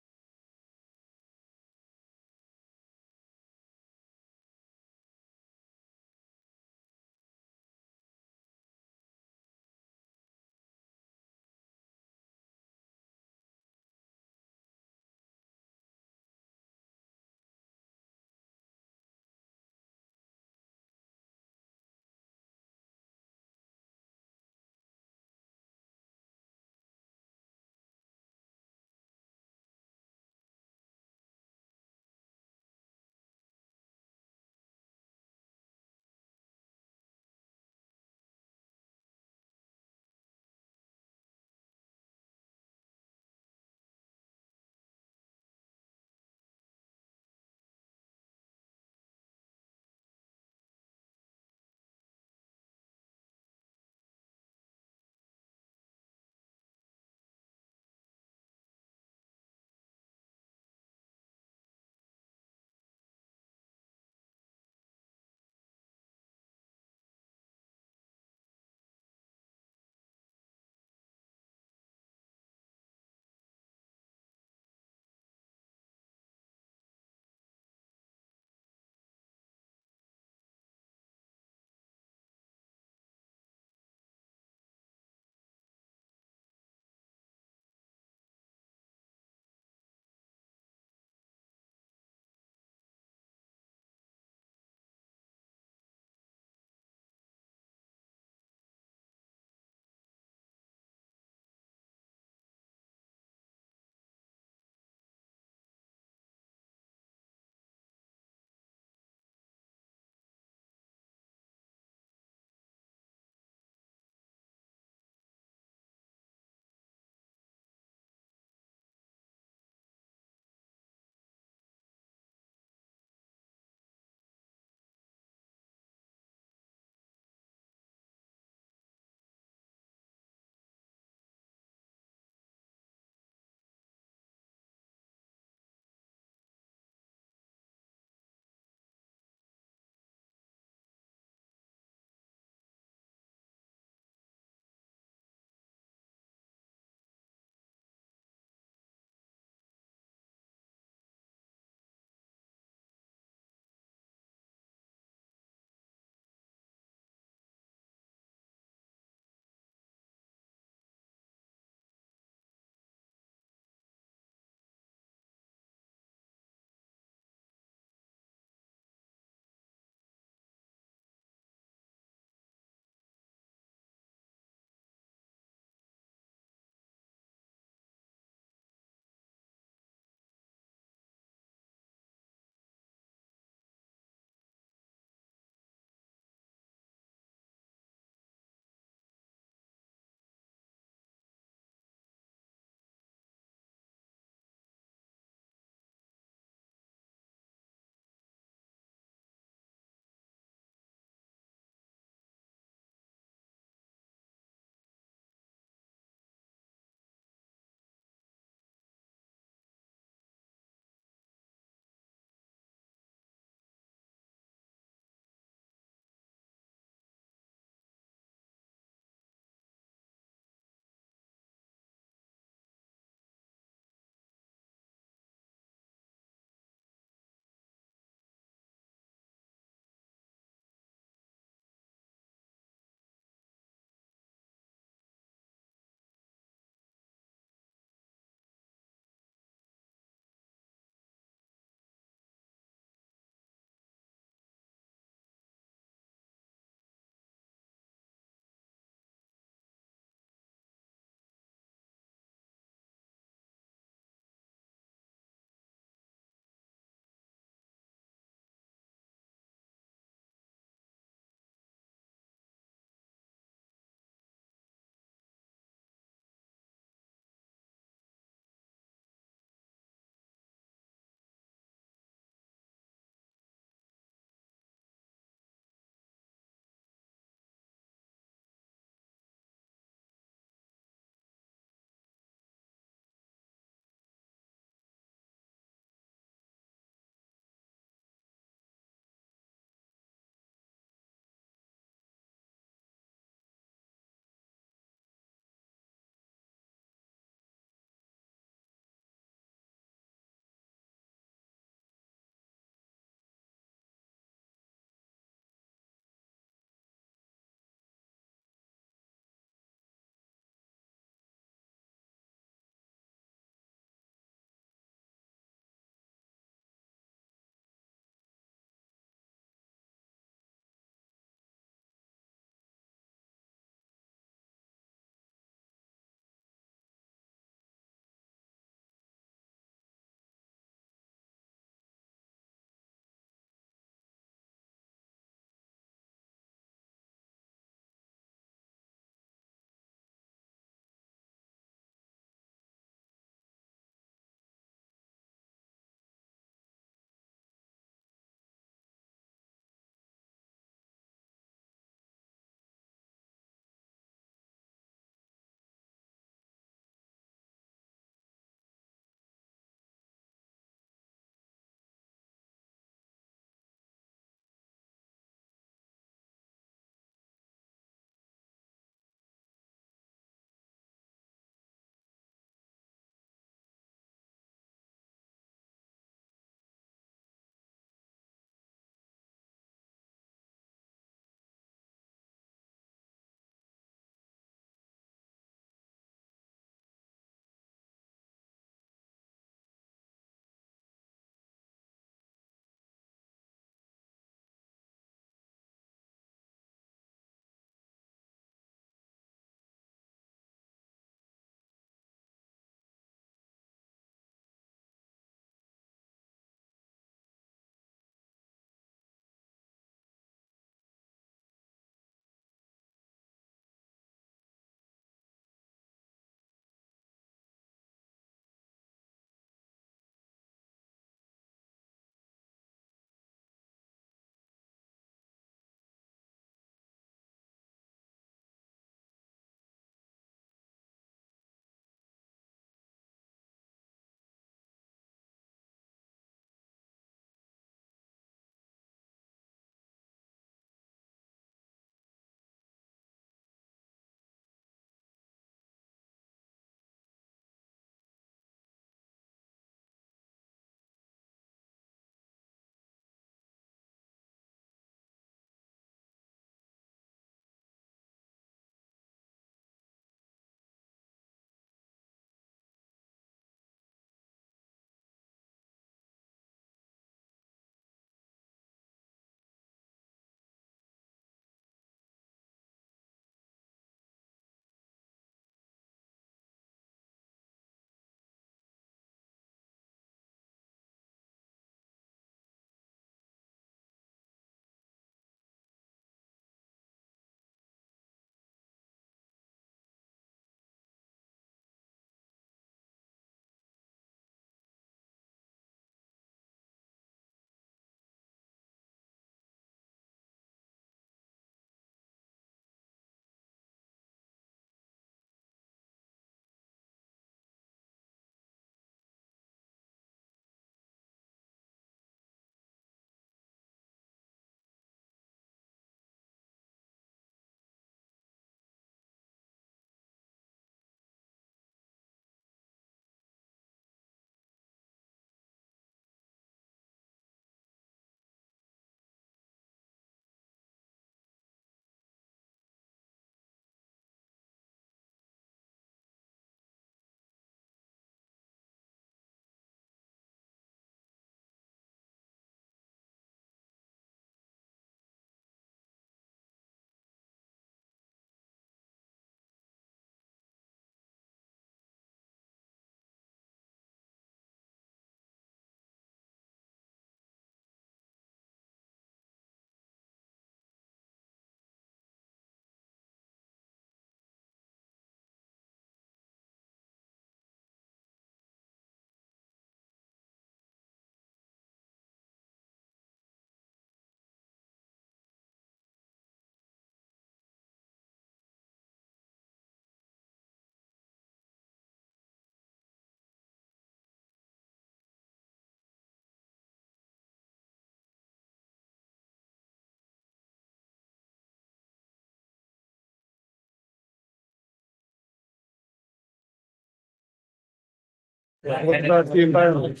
What about the environment?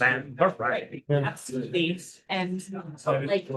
Right, Yeah. absolutely, and like.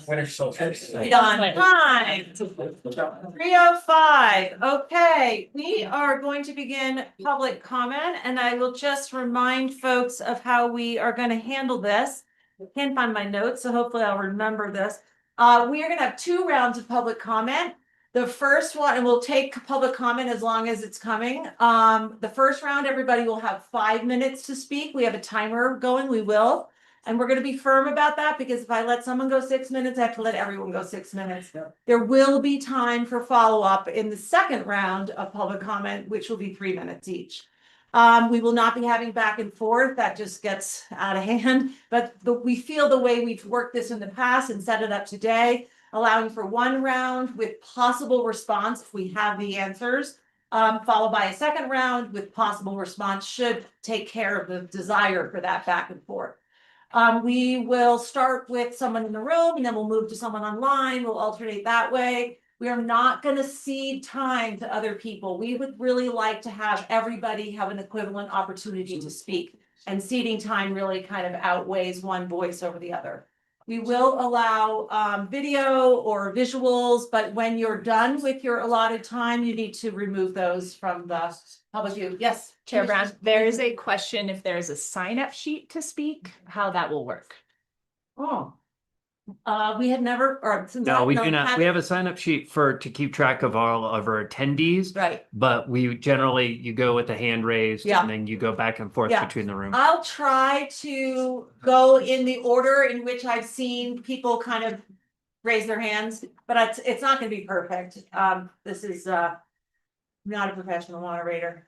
Winter solstice. Done. Time. 3:05. Okay, we are going to begin public comment, and I will just remind folks of how we are going to handle this. I can't find my notes, so hopefully I'll remember this. We are going to have 2 rounds of public comment. The first one, and we'll take public comment as long as it's coming. The first round, everybody will have 5 minutes to speak. We have a timer going, we will. And we're going to be firm about that because if I let someone go 6 minutes, I have to let everyone go 6 minutes. There will be time for follow-up in the second round of public comment, which will be 3 minutes each. We will not be having back and forth. That just gets out of hand. But we feel the way we've worked this in the past and set it up today, allowing for 1 round with possible response if we have the answers, followed by a second round with possible response should take care of the desire for that back and forth. We will start with someone in the room and then we'll move to someone online. We'll alternate that way. We are not going to cede time to other people. We would really like to have everybody have an equivalent opportunity to speak. And ceding time really kind of outweighs one voice over the other. We will allow video or visuals, but when you're done with your allotted time, you need to remove those from the public view. Yes, Chair Brown, there is a question if there's a sign-up sheet to speak, how that will work. Oh. We had never, or since No, I've we known do not. Pat- We have a sign up sheet to keep track of all of our attendees. Right. But we generally, you go with the hand raised Yeah. and then you go back and forth Yeah. between the rooms. I'll try to go in the order in which I've seen people kind of raise their hands, but it's not gonna be perfect. This is not a professional moderator.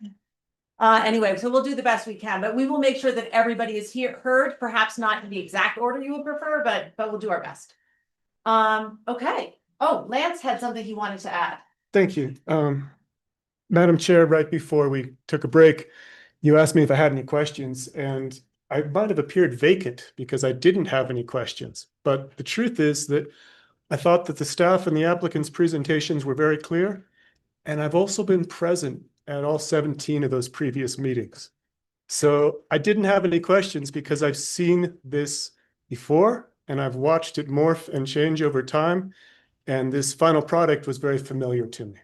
Anyway, so we'll do the best we can, but we will make sure that everybody is heard, perhaps not in the exact order you would prefer, but we'll do our best. Okay. Oh, Lance had something he wanted to add. Thank you. Madam Chair, right before we took a break, you asked me if I had any questions, and I might have appeared vacant because I didn't have any questions. But the truth is that I thought that the staff and the applicants' presentations were very clear, and I've also been present at all 17 of those previous meetings. So I didn't have any questions because I've seen this before, and I've watched it morph and change over time. And this final product was very familiar to me.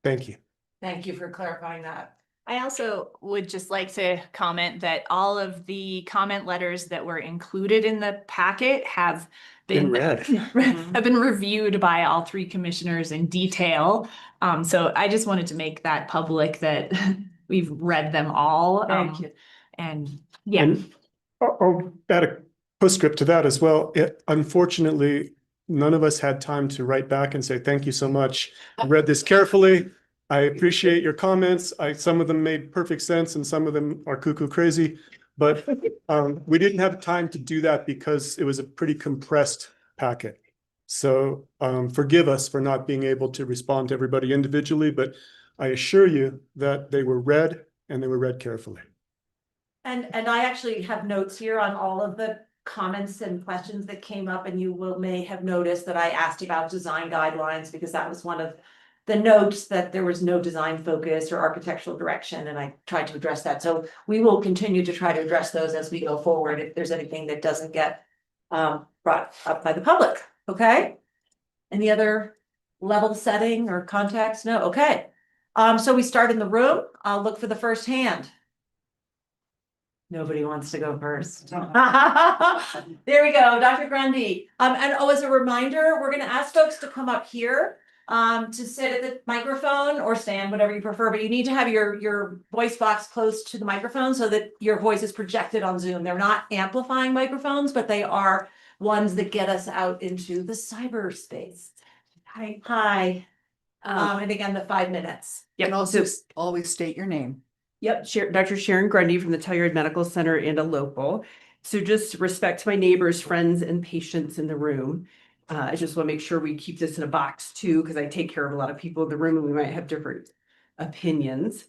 Thank you. Thank you for clarifying that. I also would just like to comment that all of the comment letters that were included in the packet have been read. have been reviewed by all 3 commissioners in detail. So I just wanted to make that public that we've read them all. Thank you. And yeah. And I'll add a postscript to that as well. Unfortunately, none of us had time to write back and say, thank you so much. I read this carefully. I appreciate your comments. Some of them made perfect sense and some of them are cuckoo crazy. But we didn't have time to do that because it was a pretty compressed packet. So forgive us for not being able to respond to everybody individually, but I assure you that they were read and they were read carefully. And I actually have notes here on all of the comments and questions that came up, and you may have noticed that I asked about design guidelines because that was one of the notes, that there was no design focus or architectural direction, and I tried to address that. So we will continue to try to address those as we go forward if there's anything that doesn't get brought up by the public. Okay? Any other level setting or context? No? Okay. So we start in the room. I'll look for the first hand. Nobody wants to go first. There we go, Dr. Grundy. And as a reminder, we're going to ask folks to come up here to sit at the microphone or stand, whatever you prefer, but you need to have your voice box close to the microphone so that your voice is projected on Zoom. They're not amplifying microphones, but they are ones that get us out into the cyberspace. Hi. Hi. And again, the 5 minutes. And also always state your name. Yep, Dr. Sharon Grundy from the Telluride Medical Center and a local. So just respect to my neighbors, friends, and patients in the room. I just want to make sure we keep this in a box too, because I take care of a lot of people in the room and we might have different opinions.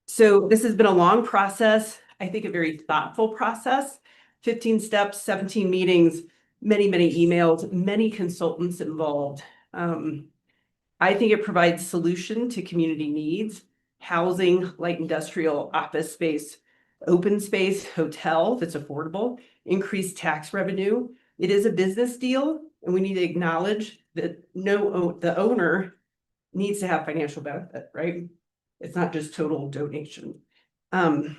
So this has been a long process. I think a very thoughtful process. 15 steps, 17 meetings, many emails, many consultants involved. I think it provides solution to community needs. housing, light industrial, office space, open space, hotel that's affordable, increased tax revenue. It is a business deal, and we need to acknowledge that the owner needs to have financial benefit, right? It's not just total donation. 10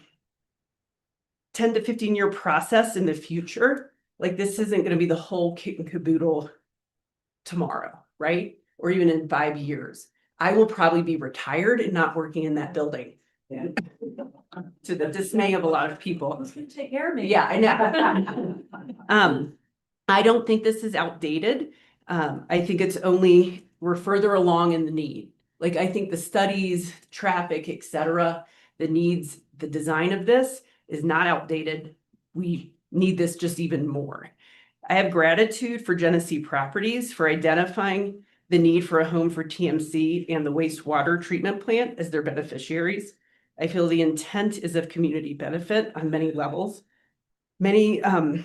to 15-year process in the future, like this isn't going to be the whole kit and caboodle tomorrow, right? Or even in 5 years. I will probably be retired and not working in that building. To the dismay of a lot of people. Who's gonna take care of me? Yeah, I know. I don't think this is outdated. I think it's only, we're further along in the need. Like, I think the studies, traffic, et cetera, the needs, the design of this is not outdated. We need this just even more. I have gratitude for Genesee Properties for identifying the need for a home for TMC and the wastewater treatment plant as their beneficiaries. I feel the intent is of community benefit on many levels. Many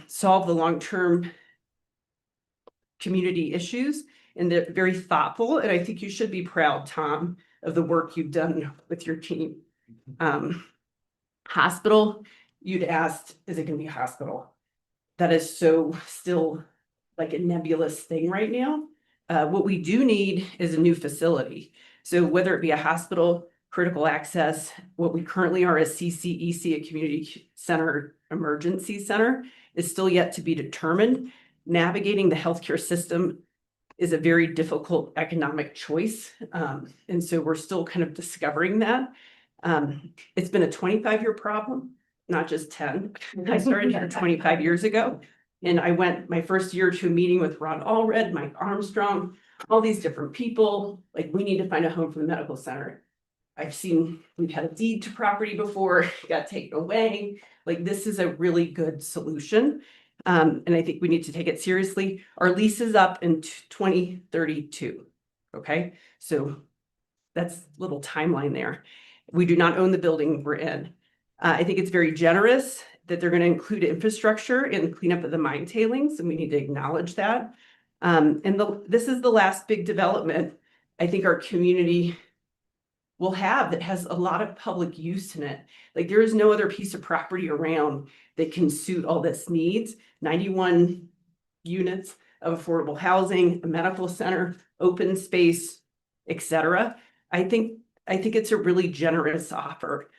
solve the long-term community issues, and they're very thoughtful. And I think you should be proud, Tom, of the work you've done with your team. Hospital, you'd asked, is it going to be a hospital? That is so still like a nebulous thing right now. What we do need is a new facility. So whether it be a hospital, critical access, what we currently are as CCEC, a community center emergency center, is still yet to be determined. Navigating the healthcare system is a very difficult economic choice. And so we're still kind of discovering that. It's been a 25-year problem, not just 10. I started here 25 years ago. And I went my first year to a meeting with Ron Allred, Mike Armstrong, all these different people. Like, we need to find a home for the medical center. We've had a deed to property before, it got taken away. Like, this is a really good solution. And I think we need to take it seriously. Our lease is up in 2032. Okay, so that's a little timeline there. We do not own the building we're in. I think it's very generous that they're going to include infrastructure and cleanup of the mine tailings, and we need to acknowledge that. This is the last big development I think our community will have that has a lot of public use in it. Like, there is no other piece of property around that can suit all this needs. 91 units of affordable housing, a medical center, open space, et cetera. I think it's a really generous offer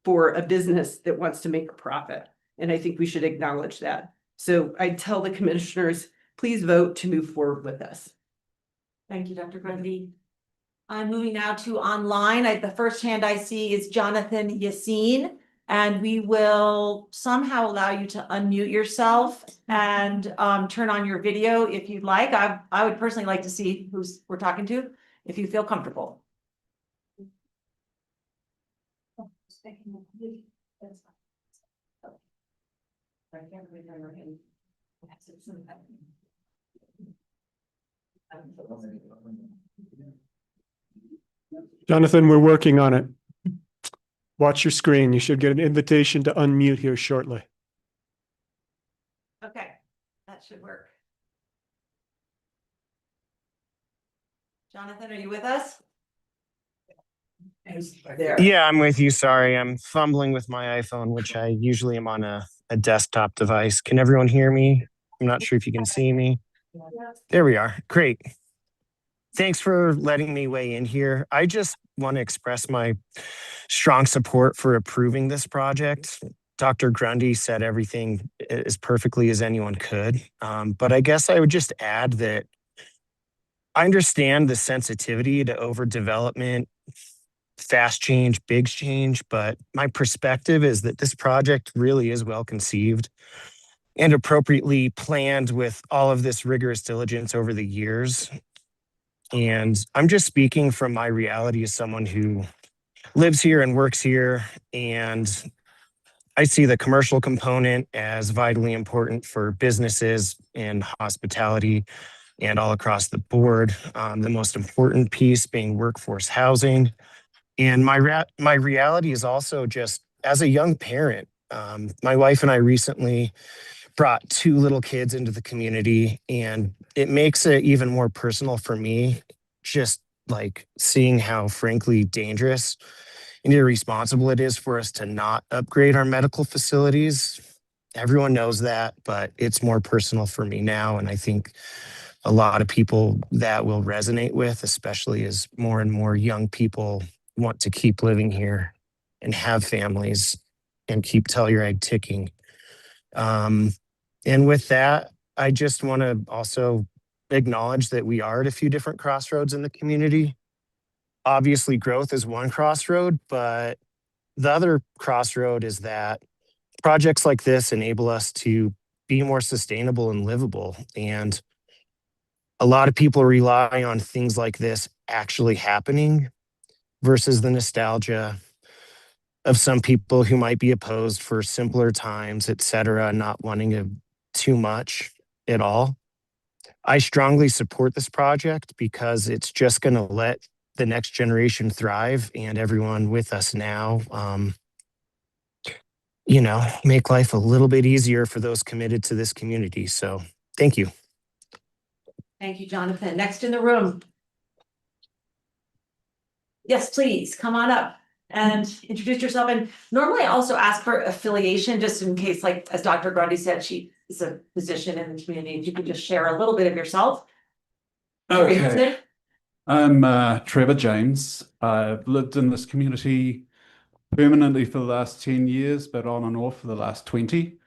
for a business that wants to make a profit. And I think we should acknowledge that. So I tell the commissioners, please vote to move forward with this. Thank you, Dr. Grundy. I'm moving now to online. The first hand I see is Jonathan Yassine, and we will somehow allow you to unmute yourself and turn on your video if you'd like. I would personally like to see who we're talking to, if you feel comfortable. Jonathan, we're working on it. Watch your screen. You should get an invitation to unmute here shortly. Okay, that should work. Jonathan, are you with us? There. Yeah, I'm with you. Sorry, I'm fumbling with my iPhone, which I usually am on a desktop device. Can everyone hear me? I'm not sure if you can see me. There we are. Great. Thanks for letting me weigh in here. I just want to express my strong support for approving this project. Dr. Grundy said everything as perfectly as anyone could. But I guess I would just add that I understand the sensitivity to overdevelopment, fast change, big change, but my perspective is that this project really is well conceived and appropriately planned with all of this rigorous diligence over the years. And I'm just speaking from my reality as someone who lives here and works here. And I see the commercial component as vitally important for businesses and hospitality and all across the board. The most important piece being workforce housing. And my reality is also just as a young parent, my wife and I recently brought 2 little kids into the community, and it makes it even more personal for me, just like seeing how frankly dangerous and irresponsible it is for us to not upgrade our medical facilities. Everyone knows that, but it's more personal for me now. And I think a lot of people that will resonate with, especially as more and more young people want to keep living here and have families and keep Telluride ticking. And with that, I just want to also acknowledge that we are at a few different crossroads in the community. Obviously, growth is one crossroad, but the other crossroad is that projects like this enable us to be more sustainable and livable. And a lot of people rely on things like this actually happening versus the nostalgia of some people who might be opposed for simpler times, et cetera, not wanting too much at all. I strongly support this project because it's just going to let the next generation thrive and everyone with us now, make life a little bit easier for those committed to this community. So thank you. Thank you, Jonathan. Next in the room. Yes, please, come on up and introduce yourself. And normally I also ask for affiliation, just in case, like, as Dr. Grundy said, she is a physician in the community. If you could just share a little bit of yourself. Okay. I'm Trevor James. I've lived in this community permanently for the last 10 years, but on and off for the last 20.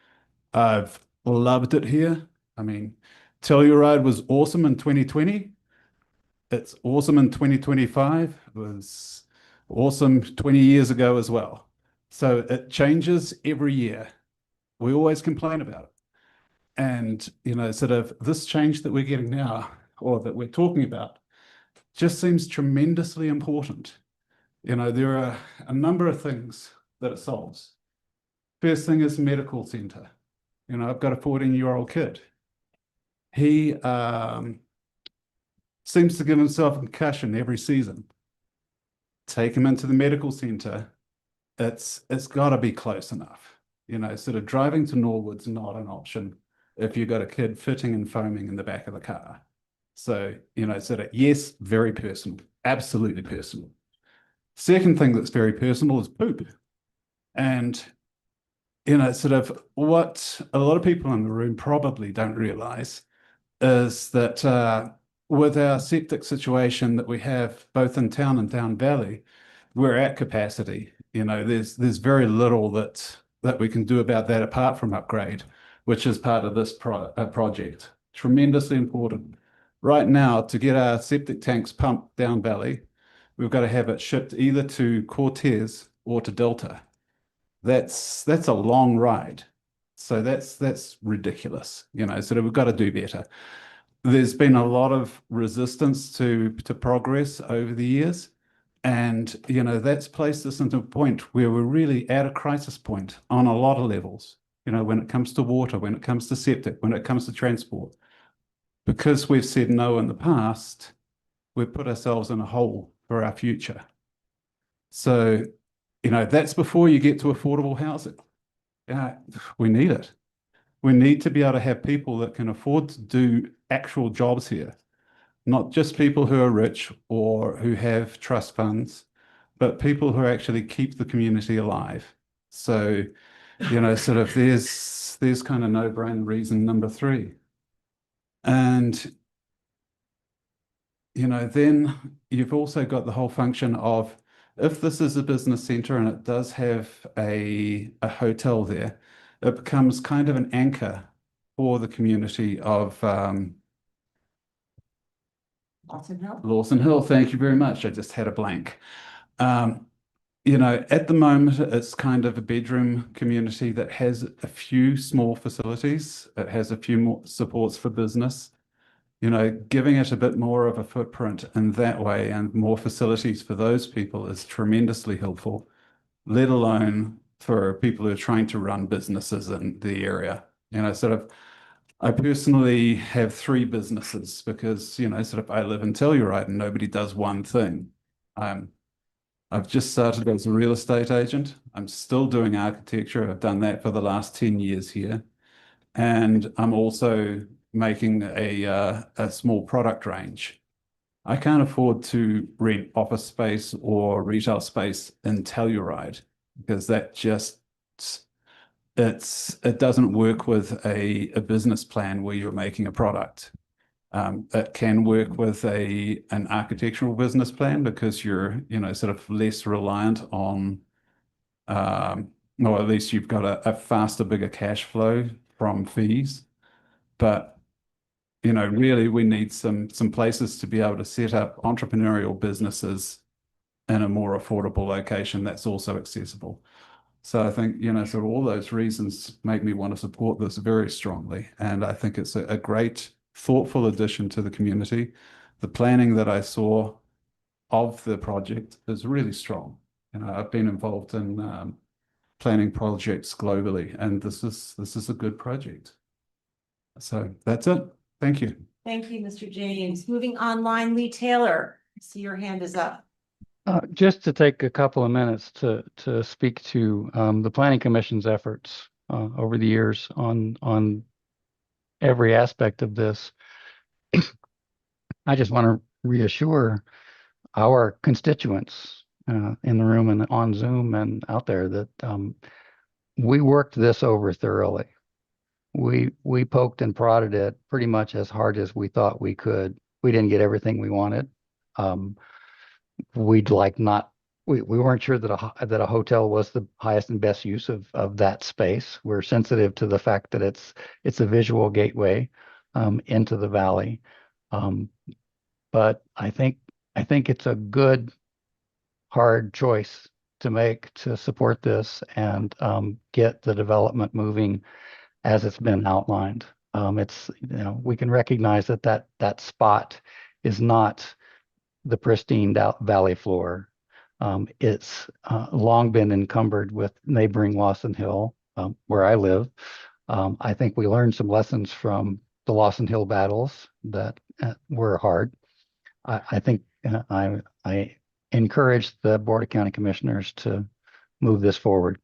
I've loved it here. I mean, Telluride was awesome in 2020. It's awesome in 2025. It was awesome 20 years ago as well. So it changes every year. We always complain about it. And, sort of this change that we're getting now, or that we're talking about, just seems tremendously important. There are a number of things that it solves. First thing is medical center. I've got a 14-year-old kid. He seems to give himself a concussion every season. Take him into the medical center. It's got to be close enough. Sort of driving to Norwood's not an option if you've got a kid fitting and foaming in the back of the car. So, sort of, yes, very personal, absolutely personal. Second thing that's very personal is poop. And, sort of what a lot of people in the room probably don't realize is that with our septic situation that we have both in town and down valley, we're at capacity. There's very little that we can do about that apart from upgrade, which is part of this project. Tremendously important. Right now, to get our septic tanks pumped down valley, we've got to have it shipped either to Cortez or to Delta. That's a long ride. So that's ridiculous. So we've got to do better. There's been a lot of resistance to progress over the years. And, that's placed us into a point where we're really at a crisis point on a lot of levels. When it comes to water, when it comes to septic, when it comes to transport. Because we've said no in the past, we've put ourselves in a hole for our future. So, that's before you get to affordable housing. We need it. We need to be able to have people that can afford to do actual jobs here, not just people who are rich or who have trust funds, but people who actually keep the community alive. So, sort of there's kind of no-brainer reason number 3. And, then you've also got the whole function of, if this is a business center and it does have a hotel there, it becomes kind of an anchor for the community of Lawson Hill. Lawson Hill. Thank you very much. I just had a blank. At the moment, it's kind of a bedroom community that has a few small facilities. It has a few more supports for business. Giving it a bit more of a footprint in that way and more facilities for those people is tremendously helpful, let alone for people who are trying to run businesses in the area. I personally have 3 businesses because, I live in Telluride and nobody does one thing. I've just started as a real estate agent. I'm still doing architecture. I've done that for the last 10 years here. And I'm also making a small product range. I can't afford to rent office space or retail space in Telluride because that just it doesn't work with a business plan where you're making a product. It can work with an architectural business plan because you're, sort of less reliant on, or at least you've got a faster, bigger cash flow from fees. But, really we need some places to be able to set up entrepreneurial businesses in a more affordable location that's also accessible. So I think, sort of all those reasons make me want to support this very strongly. And I think it's a great, thoughtful addition to the community. The planning that I saw of the project is really strong. I've been involved in planning projects globally, and this is a good project. So that's it. Thank you. Thank you, Mr. James. Moving online, Lee Taylor, I see your hand is up. Just to take a couple of minutes to speak to the Planning Commission's efforts over the years on every aspect of this. I just want to reassure our constituents in the room and on Zoom and out there that we worked this over thoroughly. We poked and prodded it pretty much as hard as we thought we could. We didn't get everything we wanted. We weren't sure that a hotel was the highest and best use of that space. We're sensitive to the fact that it's a visual gateway into the valley. But I think it's a good, hard choice to make to support this and get the development moving as it's been outlined. We can recognize that spot is not the pristine valley floor. It's long been encumbered with neighboring Lawson Hill, where I live. I think we learned some lessons from the Lawson Hill battles that were hard. I think I encourage the Board of County Commissioners to move this forward.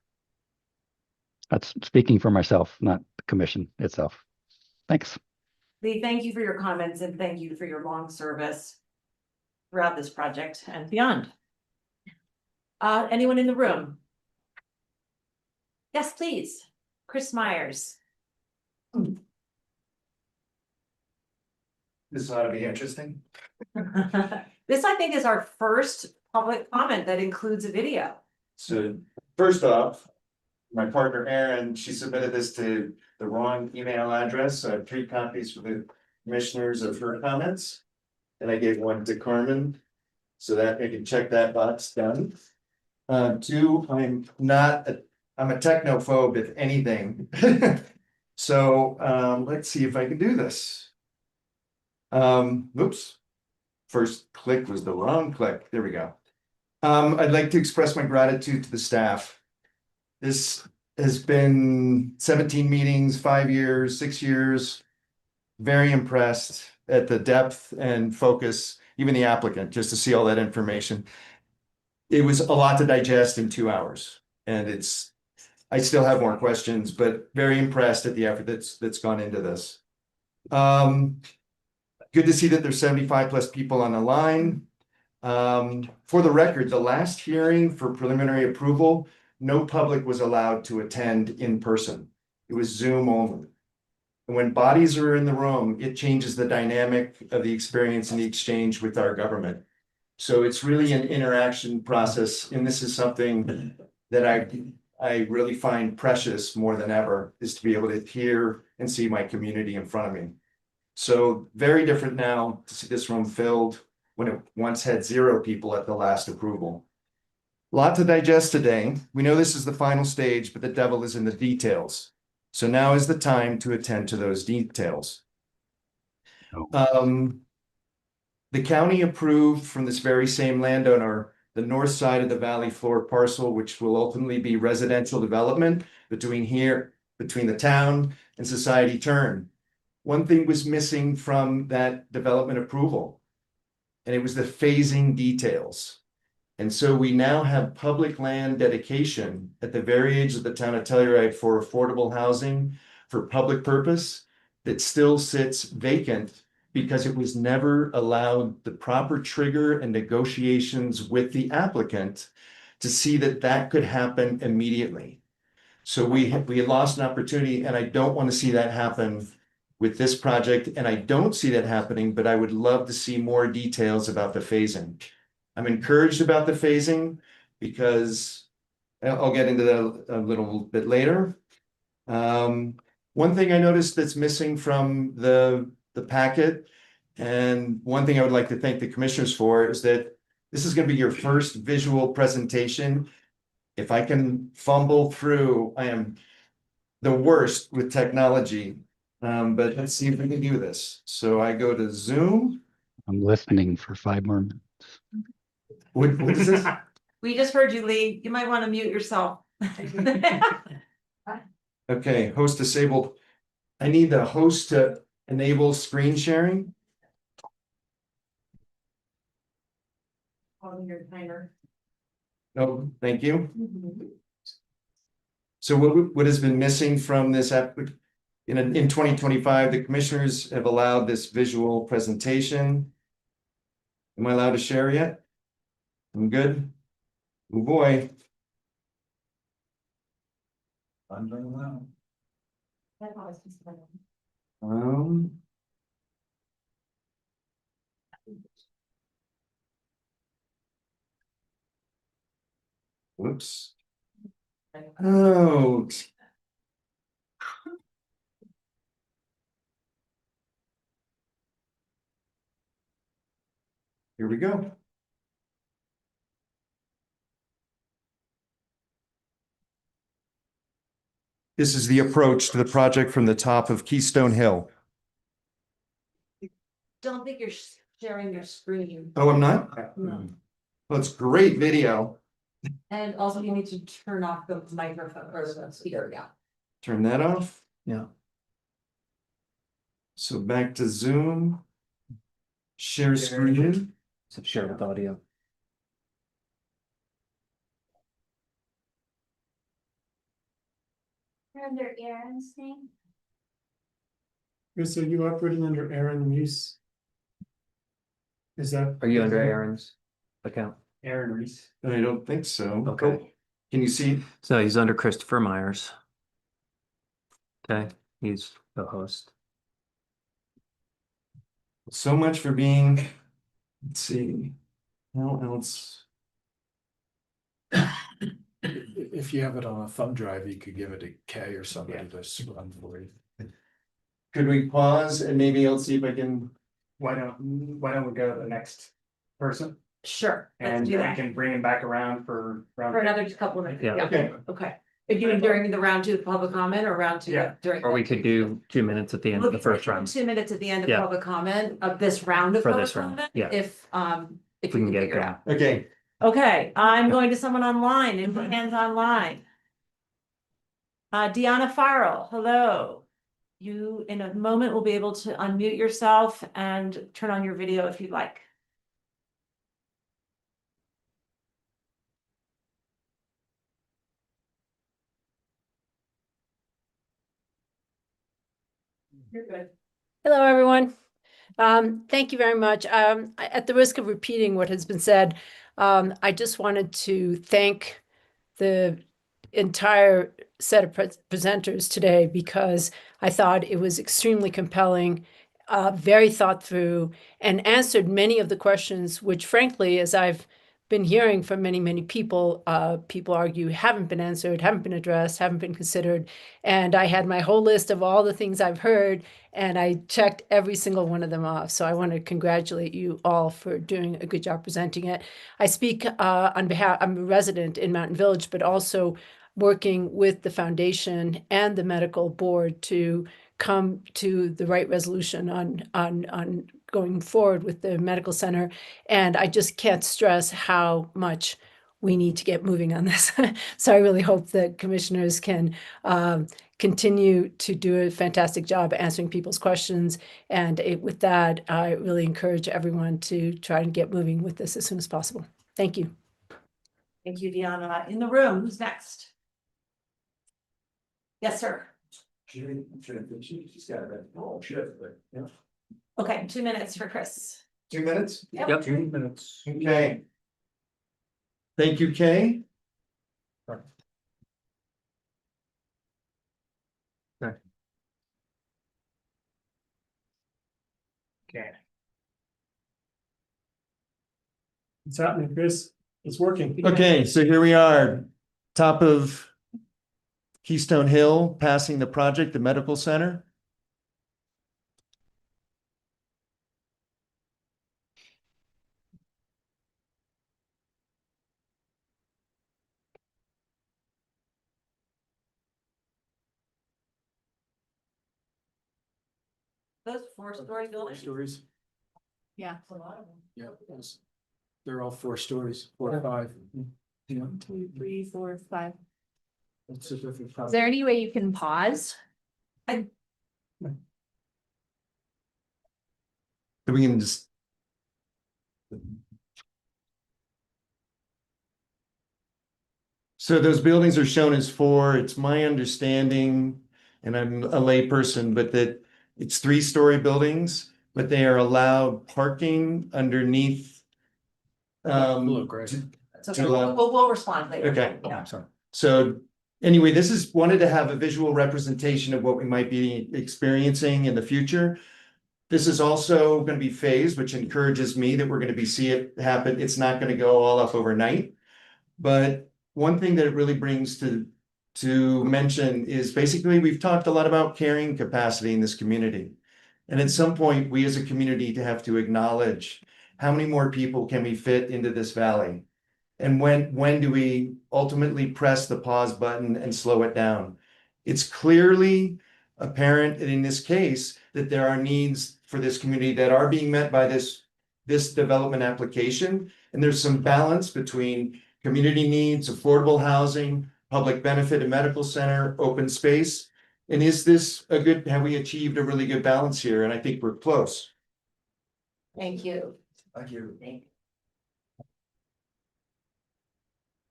That's speaking for myself, not the commission itself. Thanks. Lee, thank you for your comments and thank you for your long service throughout this project and beyond. Anyone in the room? Yes, please. Chris Myers. This ought to be interesting. This, I think, is our first public comment that includes a video. So first off, my partner Erin, she submitted this to the wrong email address. So I have 3 copies for the commissioners of her comments. And I gave one to Carmen, so that I can check that box done. 2, I'm a technophobe, if anything. So let's see if I can do this. Oops. First click was the wrong click. There we go. I'd like to express my gratitude to the staff. This has been 17 meetings, 5 years, 6 years. Very impressed at the depth and focus, even the applicant, just to see all that information. It was a lot to digest in 2 hours. And I still have more questions, but very impressed at the effort that's gone into this. Good to see that there's 75 plus people on the line. For the record, the last hearing for preliminary approval, no public was allowed to attend in person. It was Zoom only. And when bodies are in the room, it changes the dynamic of the experience and the exchange with our government. So it's really an interaction process. And this is something that I really find precious more than ever, is to be able to hear and see my community in front of me. So very different now to see this room filled when it once had 0 people at the last approval. A lot to digest today. We know this is the final stage, but the devil is in the details. So now is the time to attend to those details. The county approved from this very same landowner the north side of the valley floor parcel, which will ultimately be residential development between the town and Society Turn. One thing was missing from that development approval, and it was the phasing details. And so we now have public land dedication at the very edge of the town of Telluride for affordable housing for public purpose that still sits vacant because it was never allowed the proper trigger and negotiations with the applicant to see that that could happen immediately. So we lost an opportunity, and I don't want to see that happen with this project, and I don't see that happening, but I would love to see more details about the phasing. I'm encouraged about the phasing because I'll get into that a little bit later. One thing I noticed that's missing from the packet, and one thing I would like to thank the commissioners for, is that this is going to be your first visual presentation. If I can fumble through, I am the worst with technology, but let's see if we can do this. So I go to Zoom. I'm listening for 5 more minutes. What is this? We just heard you, Lee. You might want to mute yourself. Okay, host disabled. I need the host to enable screen sharing. On your timer. No, thank you. So what has been missing from this app? In 2025, the commissioners have allowed this visual presentation. Am I allowed to share yet? I'm good. Oh boy. I'm very well. Whoops. Oh. Here we go. This is the approach to the project from the top of Keystone Hill. Don't think you're sharing your screen. Oh, I'm not? No. Well, it's great video. And also you need to turn off the microphone or the speaker, yeah. Turn that off. Yeah. So back to Zoom. Share screen. So share with audio. Under Aaron's name. Chris, are you operating under Aaron Reese? Is that? Are you under Aaron's account? Aaron Reese? I don't think so. Okay. Can you see? So he's under Christopher Myers. Okay, he's the host. So much for being, let's see, how else? If you have it on a thumb drive, you could give it to Kay or somebody to run for you. Could we pause and maybe I'll see if I can, Why don't we go to the next person? Sure, let's And do we that. can bring him back around for. For another couple of minutes. Yeah. Okay. Okay. If you during the round 2 public comment or round 2 Yeah. during. Or we could do 2 minutes at the end of the first round. 2 minutes at the end of Yeah. public comment of this round of For public this round, comment. yeah. If We you can get it figure going. out. okay, Okay, I'm going to someone online and put hands online. Deanna Farrell, hello. You in a moment will be able to unmute yourself and turn on your video if you'd like. You're good. Hello, everyone. Thank you very much. At the risk of repeating what has been said, I just wanted to thank the entire set of presenters today because I thought it was extremely compelling, very thought through, and answered many of the questions, which frankly, as I've been hearing from many, many people, people argue haven't been answered, haven't been addressed, haven't been considered. And I had my whole list of all the things I've heard, and I checked every single one of them off. So I want to congratulate you all for doing a good job presenting it. I speak on behalf, I'm a resident in Mountain Village, but also working with the foundation and the medical board to come to the right resolution on going forward with the medical center. And I just can't stress how much we need to get moving on this. So I really hope that commissioners can continue to do a fantastic job answering people's questions. And with that, I really encourage everyone to try and get moving with this as soon as possible. Thank you. Thank you, Deanna. In the room, who's next? Yes, sir. Okay, 2 minutes for Chris. 2 minutes? Yep. 2 minutes. Okay. Thank you, Kay. Okay. It's happening, Chris. It's working. Okay, so here we are, top of Keystone Hill, passing the project, the medical center. Those 4-story buildings. Stories. Yeah. Yeah. Yes. They're all 4 stories, 4 or 5. 1, 2, 3, 4, 5. That's a different. Is there any way you can pause? So we can just. So those buildings are shown as 4. It's my understanding, and I'm a layperson, but that it's 3-story buildings, but they are allowed parking underneath. Great. It's okay. We'll respond later. Okay. Yeah. Sorry. So anyway, this is wanted to have a visual representation of what we might be experiencing in the future. This is also going to be phased, which encourages me that we're going to see it happen. It's not going to go all up overnight. But one thing that it really brings to mention is basically we've talked a lot about carrying capacity in this community. And at some point, we as a community have to acknowledge how many more people can we fit into this valley? And when do we ultimately press the pause button and slow it down? It's clearly apparent in this case that there are needs for this community that are being met by this development application. And there's some balance between community needs, affordable housing, public benefit, a medical center, open space. And is this have we achieved a really good balance here? And I think we're close. Thank you. Thank you.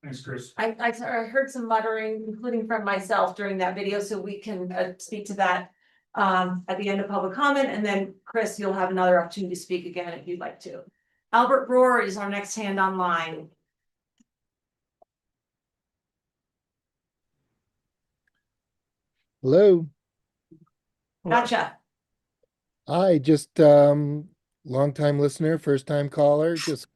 Thanks, Chris. I heard some muttering, including from myself during that video, so we can speak to that at the end of public comment, and then Chris, you'll have another opportunity to speak again if you'd like to. Albert Brewer is our next hand online. Hello. Gotcha. Hi, just longtime listener, first time caller, just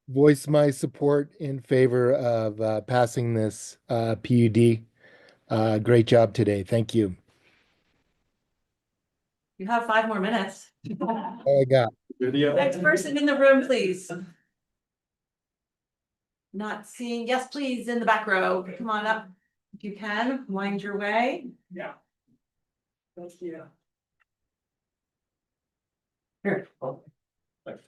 voice my support in favor of passing this PUD. Great job today. Thank you. You have 5 more minutes. All I got. Next person in the room, please. Not seeing, yes, please, in the back row. Come on up if you can, wind your way. Yeah. Thank you. Here. Thanks.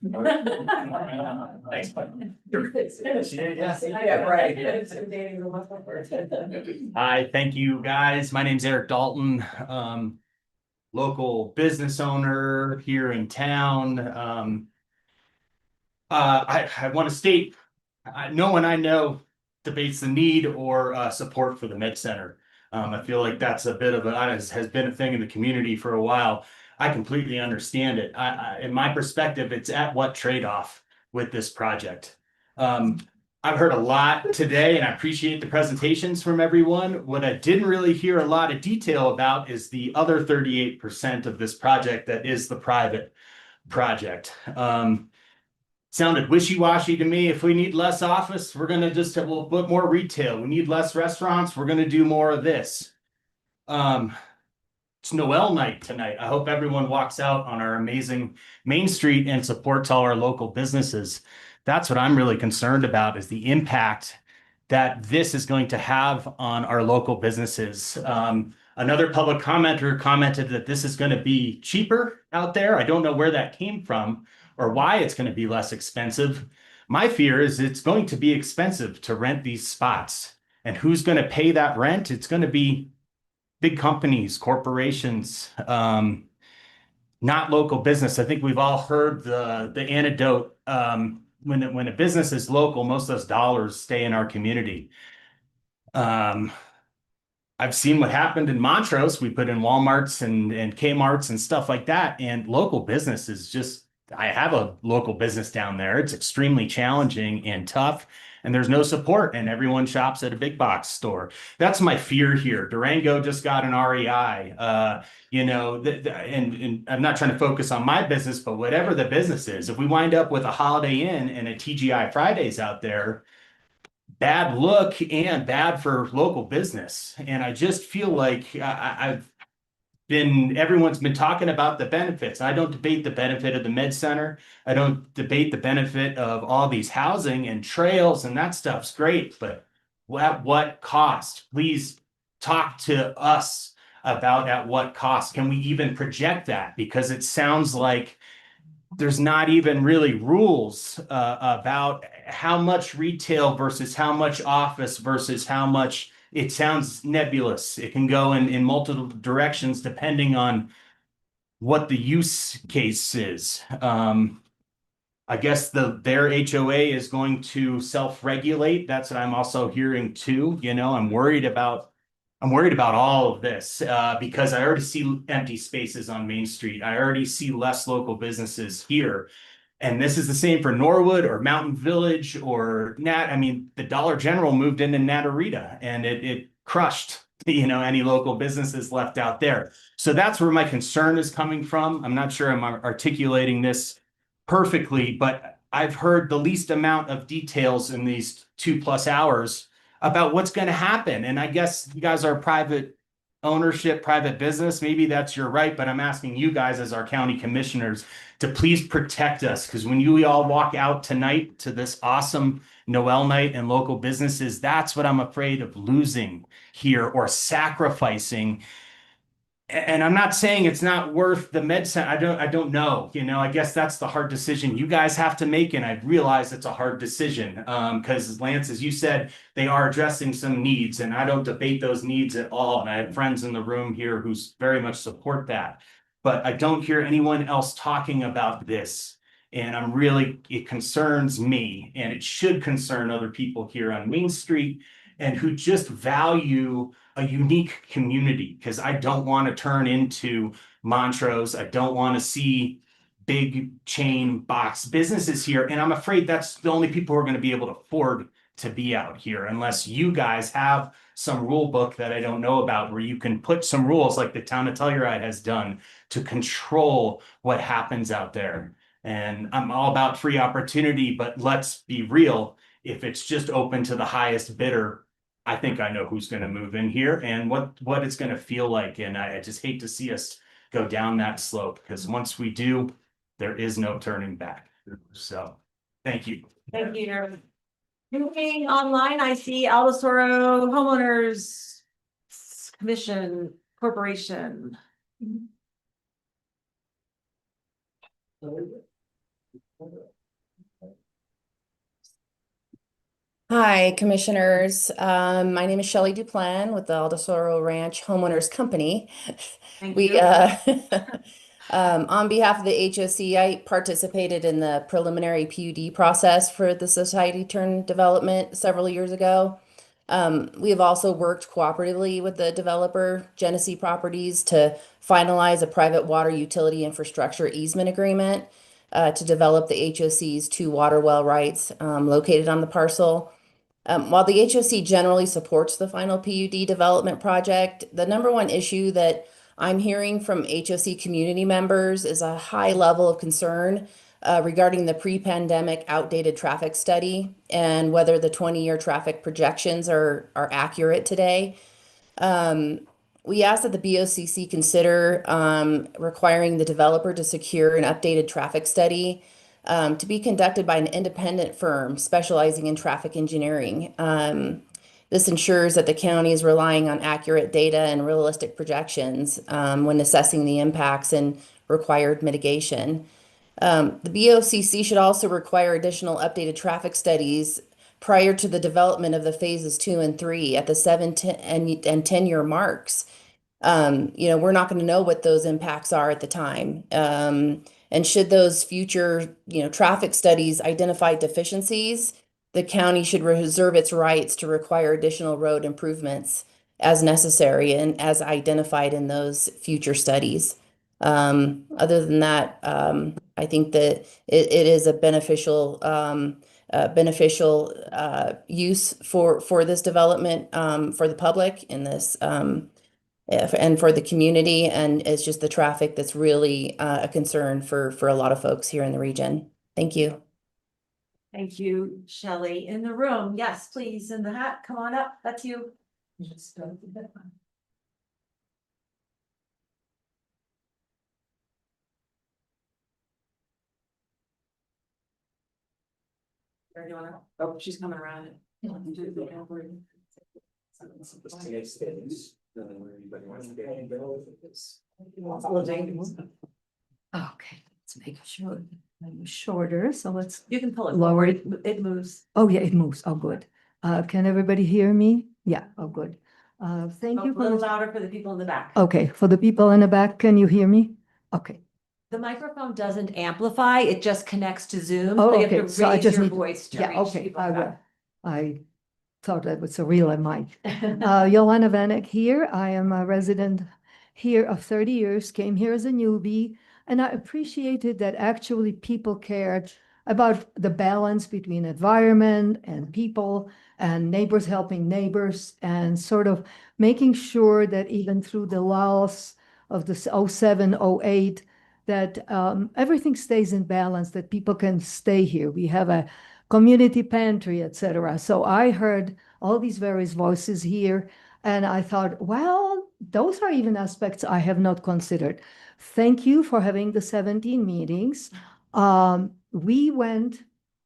Hi, thank you guys. My name's Eric Dalton, local business owner here in town. I want to state, no one I know debates the need or support for the Med Center. I feel like that's a bit of has been a thing in the community for a while. I completely understand it. In my perspective, it's at what trade-off with this project. I've heard a lot today and I appreciate the presentations from everyone. What I didn't really hear a lot of detail about is the other 38% of this project that is the private project. Sounded wishy-washy to me. If we need less office, we're gonna just we'll put more retail. We need less restaurants, we're gonna do more of this. It's Noel night tonight. I hope everyone walks out on our amazing Main Street and supports all our local businesses. That's what I'm really concerned about, is the impact that this is going to have on our local businesses. Another public commenter commented that this is going to be cheaper out there. I don't know where that came from or why it's going to be less expensive. My fear is it's going to be expensive to rent these spots. And who's going to pay that rent? It's going to be big companies, corporations, not local business. I think we've all heard the anecdote. When a business is local, most of those dollars stay in our community. I've seen what happened in Montrose. We put in Walmarts and Kmarts and stuff like that. And local business is just, I have a local business down there. It's extremely challenging and tough. And there's no support, and everyone shops at a big box store. That's my fear here. Durango just got an REI. And I'm not trying to focus on my business, but whatever the business is, if we wind up with a Holiday Inn and a TGI Fridays out there, bad look and bad for local business. And I just feel like everyone's been talking about the benefits. I don't debate the benefit of the med center. I don't debate the benefit of all these housing and trails, and that stuff's great, but at what cost? Please talk to us about at what cost. Can we even project that? Because it sounds like there's not even really rules about how much retail versus how much office versus how much. It sounds nebulous. It can go in multiple directions depending on what the use case is. I guess their HOA is going to self-regulate. That's what I'm also hearing too. I'm worried about all of this because I already see empty spaces on Main Street. I already see less local businesses here. And this is the same for Norwood or Mountain Village or the Dollar General moved into Natarita and it crushed, any local businesses left out there. So that's where my concern is coming from. I'm not sure I'm articulating this perfectly, but I've heard the least amount of details in these 2+ hours about what's going to happen. And I guess you guys are private ownership, private business. Maybe that's your right, but I'm asking you guys as our county commissioners to please protect us. Because when you all walk out tonight to this awesome Noel night and local businesses, that's what I'm afraid of losing here or sacrificing. And I'm not saying it's not worth the med center. I don't know. I guess that's the hard decision you guys have to make. And I realize it's a hard decision because Lance, as you said, they are addressing some needs and I don't debate those needs at all. And I have friends in the room here who very much support that. But I don't hear anyone else talking about this. And it concerns me and it should concern other people here on Main Street and who just value a unique community, because I don't want to turn into Montrose. I don't want to see big chain box businesses here. And I'm afraid that's the only people who are going to be able to afford to be out here unless you guys have some rule book that I don't know about where you can put some rules like the town of Telluride has done to control what happens out there. And I'm all about free opportunity, but let's be real. If it's just open to the highest bidder, I think I know who's going to move in here and what it's going to feel like. And I just hate to see us go down that slope because once we do, there is no turning back. So thank you. Thank you. Moving online, I see Aldosoro Homeowners Commission Corporation. Hi, commissioners. My name is Shelley Duplan with the Aldosoro Ranch Homeowners Company. Thank We, you. on behalf of the HOC, I participated in the preliminary PUD process for the Society Turn development several years ago. We have also worked cooperatively with the developer, Genesee Properties, to finalize a private water utility infrastructure easement agreement to develop the HOC's 2 water well rights located on the parcel. While the HOC generally supports the final PUD development project, the #1 issue that I'm hearing from HOC community members is a high level of concern regarding the pre-pandemic outdated traffic study and whether the 20-year traffic projections are accurate today. We ask that the BOCC consider requiring the developer to secure an updated traffic study to be conducted by an independent firm specializing in traffic engineering. This ensures that the county is relying on accurate data and realistic projections when assessing the impacts and required mitigation. The BOCC should also require additional updated traffic studies prior to the development of the phases 2 and 3 at the 7, 10, and 10-year marks. We're not going to know what those impacts are at the time. And should those future, traffic studies identify deficiencies, the county should reserve its rights to require additional road improvements as necessary and as identified in those future studies. Other than that, I think that it is a beneficial use for this development for the public in this and for the community, and it's just the traffic that's really a concern for a lot of folks here in the region. Thank you. Thank you, Shelley. In the room, yes, please, in the hat, come on up, that's you. Oh, she's coming around. Okay, let's make sure shorter, so let's. You can pull it lower forward, it moves. Oh, yeah, it moves. Oh, good. Can everybody hear me? Yeah, oh, good. Thank A you. little louder for the people in the back. Okay, for the people in the back, can you hear me? Okay. The microphone doesn't amplify, it just connects to Zoom. Oh, So you have okay, to so I raise just your need, voice to yeah, reach okay, people I back. will. I thought that was a real mic. Johanna Vanek here. I am a resident here of 30 years, came here as a newbie, and I appreciated that actually people cared about the balance between environment and people and neighbors helping neighbors and sort of making sure that even through the lulls of the 07, 08, that everything stays in balance, that people can stay here. We have a community pantry, etc. So I heard all these various voices here, and I thought, well, those are even aspects I have not considered. Thank you for having the 17 meetings. We went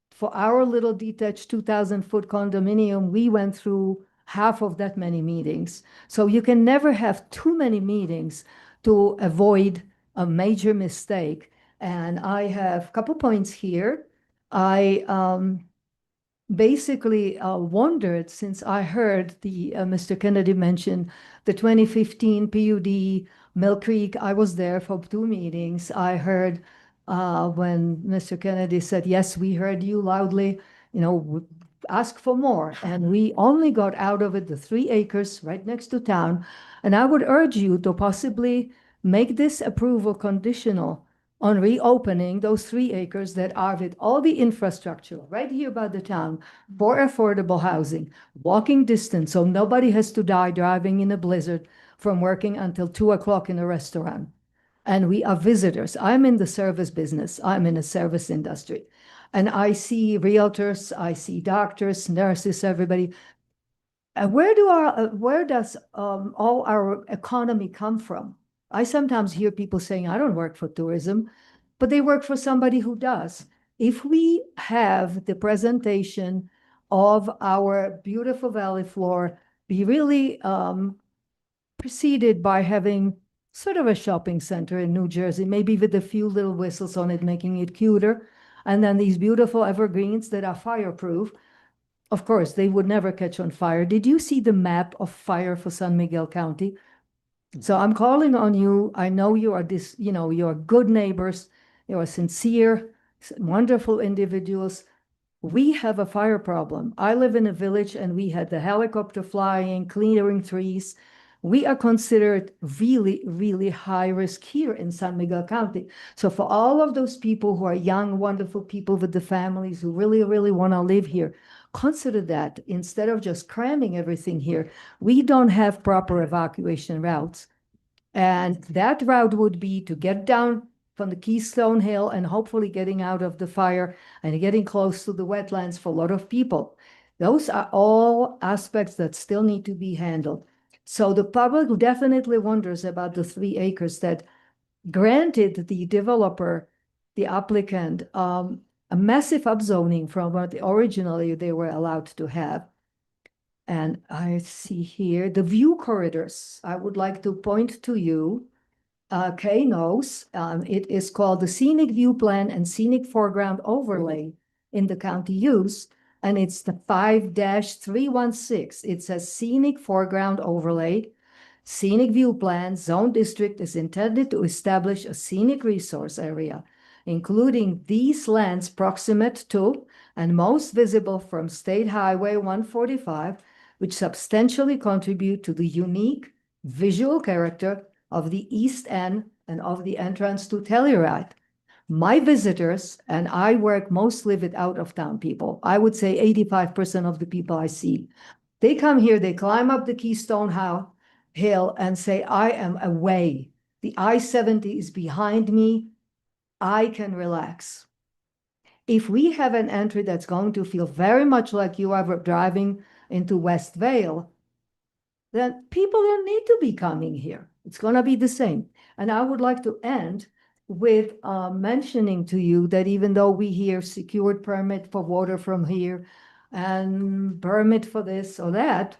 for our little detached 2,000-foot condominium, we went through half of that many meetings. So you can never have too many meetings to avoid a major mistake. And I have a couple points here. I basically wondered, since I heard Mr. Kennedy mention the 2015 PUD, Mill Creek. I was there for 2 meetings. I heard when Mr. Kennedy said, yes, we heard you loudly, ask for more. And we only got out of it the 3 acres right next to town. And I would urge you to possibly make this approval conditional on reopening those 3 acres that are with all the infrastructure right here by the town for affordable housing, walking distance, so nobody has to die driving in a blizzard from working until 2 o'clock in a restaurant. And we are visitors. I'm in the service business. I'm in the service industry. And I see realtors, I see doctors, nurses, everybody. Where does all our economy come from? I sometimes hear people saying, I don't work for tourism, but they work for somebody who does. If we have the presentation of our beautiful valley floor be really preceded by having sort of a shopping center in New Jersey, maybe with a few little whistles on it, making it cuter, and then these beautiful evergreens that are fireproof. Of course, they would never catch on fire. Did you see the map of fire for San Miguel County? So I'm calling on you. I know you are you're good neighbors. You are sincere, wonderful individuals. We have a fire problem. I live in a village and we had the helicopter flying, clearing trees. We are considered really, really high risk here in San Miguel County. So for all of those people who are young, wonderful people with the families who really, really want to live here, consider that instead of just cramming everything here, we don't have proper evacuation routes. And that route would be to get down from the Keystone Hill and hopefully getting out of the fire and getting close to the wetlands for a lot of people. Those are all aspects that still need to be handled. So the public definitely wonders about the 3 acres that granted the developer, the applicant, a massive upzoning from what originally they were allowed to have. And I see here the view corridors. I would like to point to you. Kay knows it is called the Scenic View Plan and Scenic Foreground Overlay in the county use. And it's the 5-316. It says Scenic Foreground Overlay. Scenic View Plan Zone District is intended to establish a scenic resource area, including these lands proximate to and most visible from State Highway 145, which substantially contribute to the unique visual character of the east end and of the entrance to Telluride. My visitors, and I work mostly with out-of-town people, I would say 85% of the people I see, they come here, they climb up the Keystone Hill and say, I am away. The I-70 is behind me. I can relax. If we have an entry that's going to feel very much like you are driving into West Vale, then people don't need to be coming here. It's going to be the same. And I would like to end with mentioning to you that even though we hear secured permit for water from here and permit for this or that,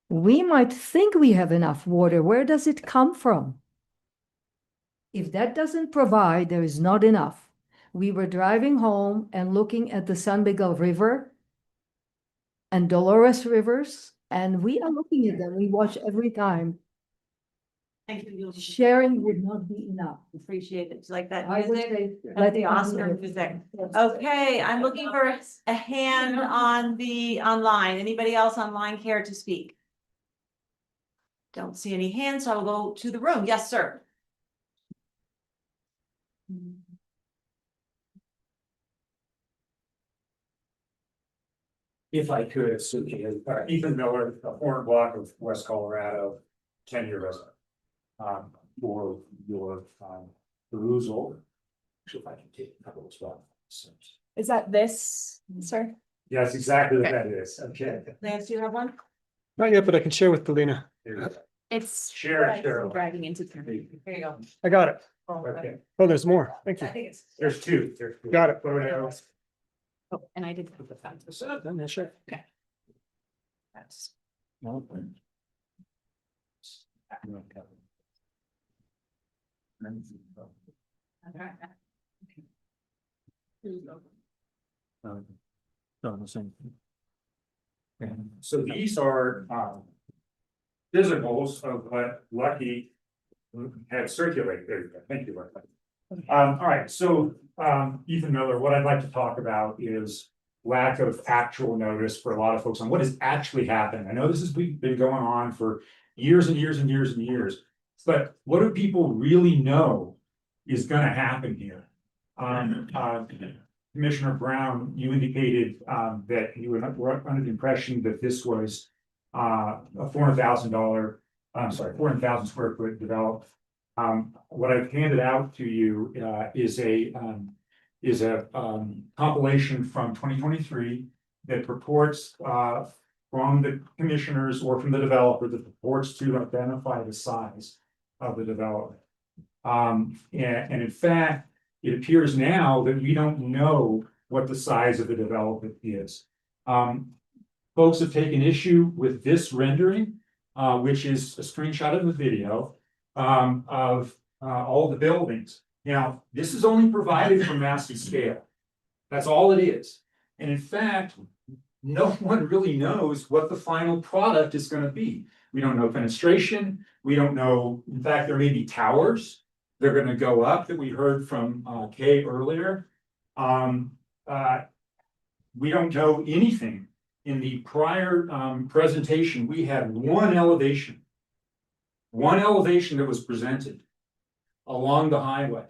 we might think we have enough water. Where does it come from? If that doesn't provide, there is not enough. We were driving home and looking at the San Miguel River and Dolores Rivers, and we are looking at them. We watch every time. Thank you. Sharing would not be enough. Appreciate it. Like that I would music. say, That's let the it Oscar be. music. Okay, I'm looking for a hand on the online. Anybody else online care to speak? Don't see any hands, so I'll go to the room. Yes, sir. If I could, Ethan Miller, a foreign block of West Colorado, 10-year resident. For your perusal. See if I can take a couple of spots. Is that this, sir? Yes, exactly what Okay. that is. Okay. Lance, do you have one? Not yet, but I can share with Delina. It's. Share it, Cheryl. Dragging into. Here you go. I got it. Okay. Oh, there's more. Thank I you. think it's. There's two. Got it. Photo. Oh, and I did put the fact. Yeah, sure. Okay. That's. So these are physicals of what Lucky had circulated. There you go. Thank you, Lucky. All right, so Ethan Miller, what I'd like to talk about is lack of actual notice for a lot of folks on what is actually happening. I know this has been going on for years and years and years and years, but what do people really know is going to happen here? Commissioner Brown, you indicated that you were under the impression that this was a $400,000 square foot development. What I've handed out to you is a compilation from 2023 that purports from the commissioners or from the developer that purports to identify the size of the development. And in fact, it appears now that we don't know what the size of the development is. Folks have taken issue with this rendering, which is a screenshot of the video of all the buildings. Now, this is only provided for massive scale. That's all it is. And in fact, no one really knows what the final product is going to be. We don't know fenestration. We don't know, in fact, there may be towers. They're going to go up that we heard from Kay earlier. We don't know anything. In the prior presentation, we had one elevation that was presented along the highway.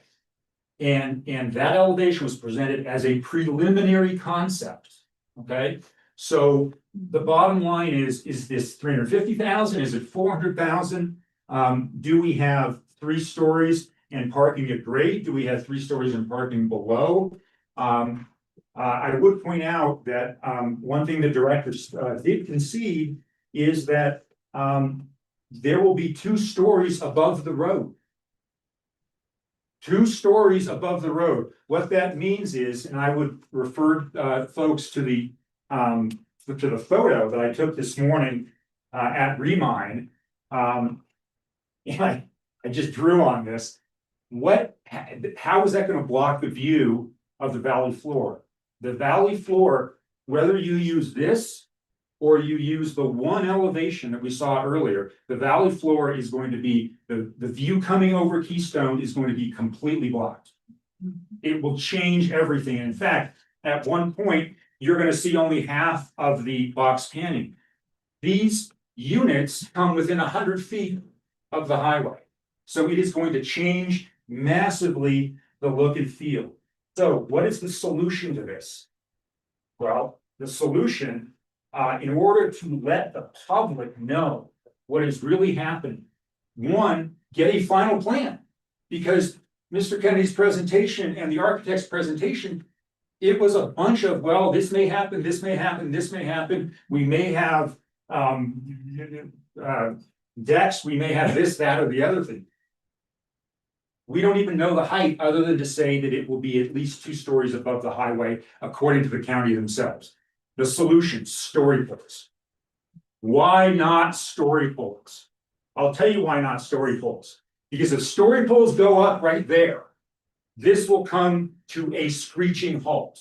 And that elevation was presented as a preliminary concept, okay? So the bottom line is this 350,000? Is it 400,000? Do we have 3 stories and parking at grade? Do we have 3 stories and parking below? I would point out that one thing the directors did concede is that there will be 2 stories above the road. 2 stories above the road. What that means is, and I would refer folks to the photo that I took this morning at Remind. And I just drew on this. How is that going to block the view of the valley floor? The valley floor, whether you use this or you use the one elevation that we saw earlier, the valley floor is going to be, the view coming over Keystone is going to be completely blocked. It will change everything. In fact, at one point, you're going to see only half of the box canning. These units come within 100 feet of the highway. So it is going to change massively the look and feel. So what is the solution to this? Well, the solution, in order to let the public know what is really happening, one, get a final plan. Because Mr. Kennedy's presentation and the architect's presentation, it was a bunch of, well, this may happen, this may happen, this may happen. We may have decks, we may have this, that, or the other thing. We don't even know the height other than to say that it will be at least 2 stories above the highway, according to the county themselves. The solution, story poles. Why not story poles? I'll tell you why not story poles. Because if story poles go up right there, this will come to a screeching halt.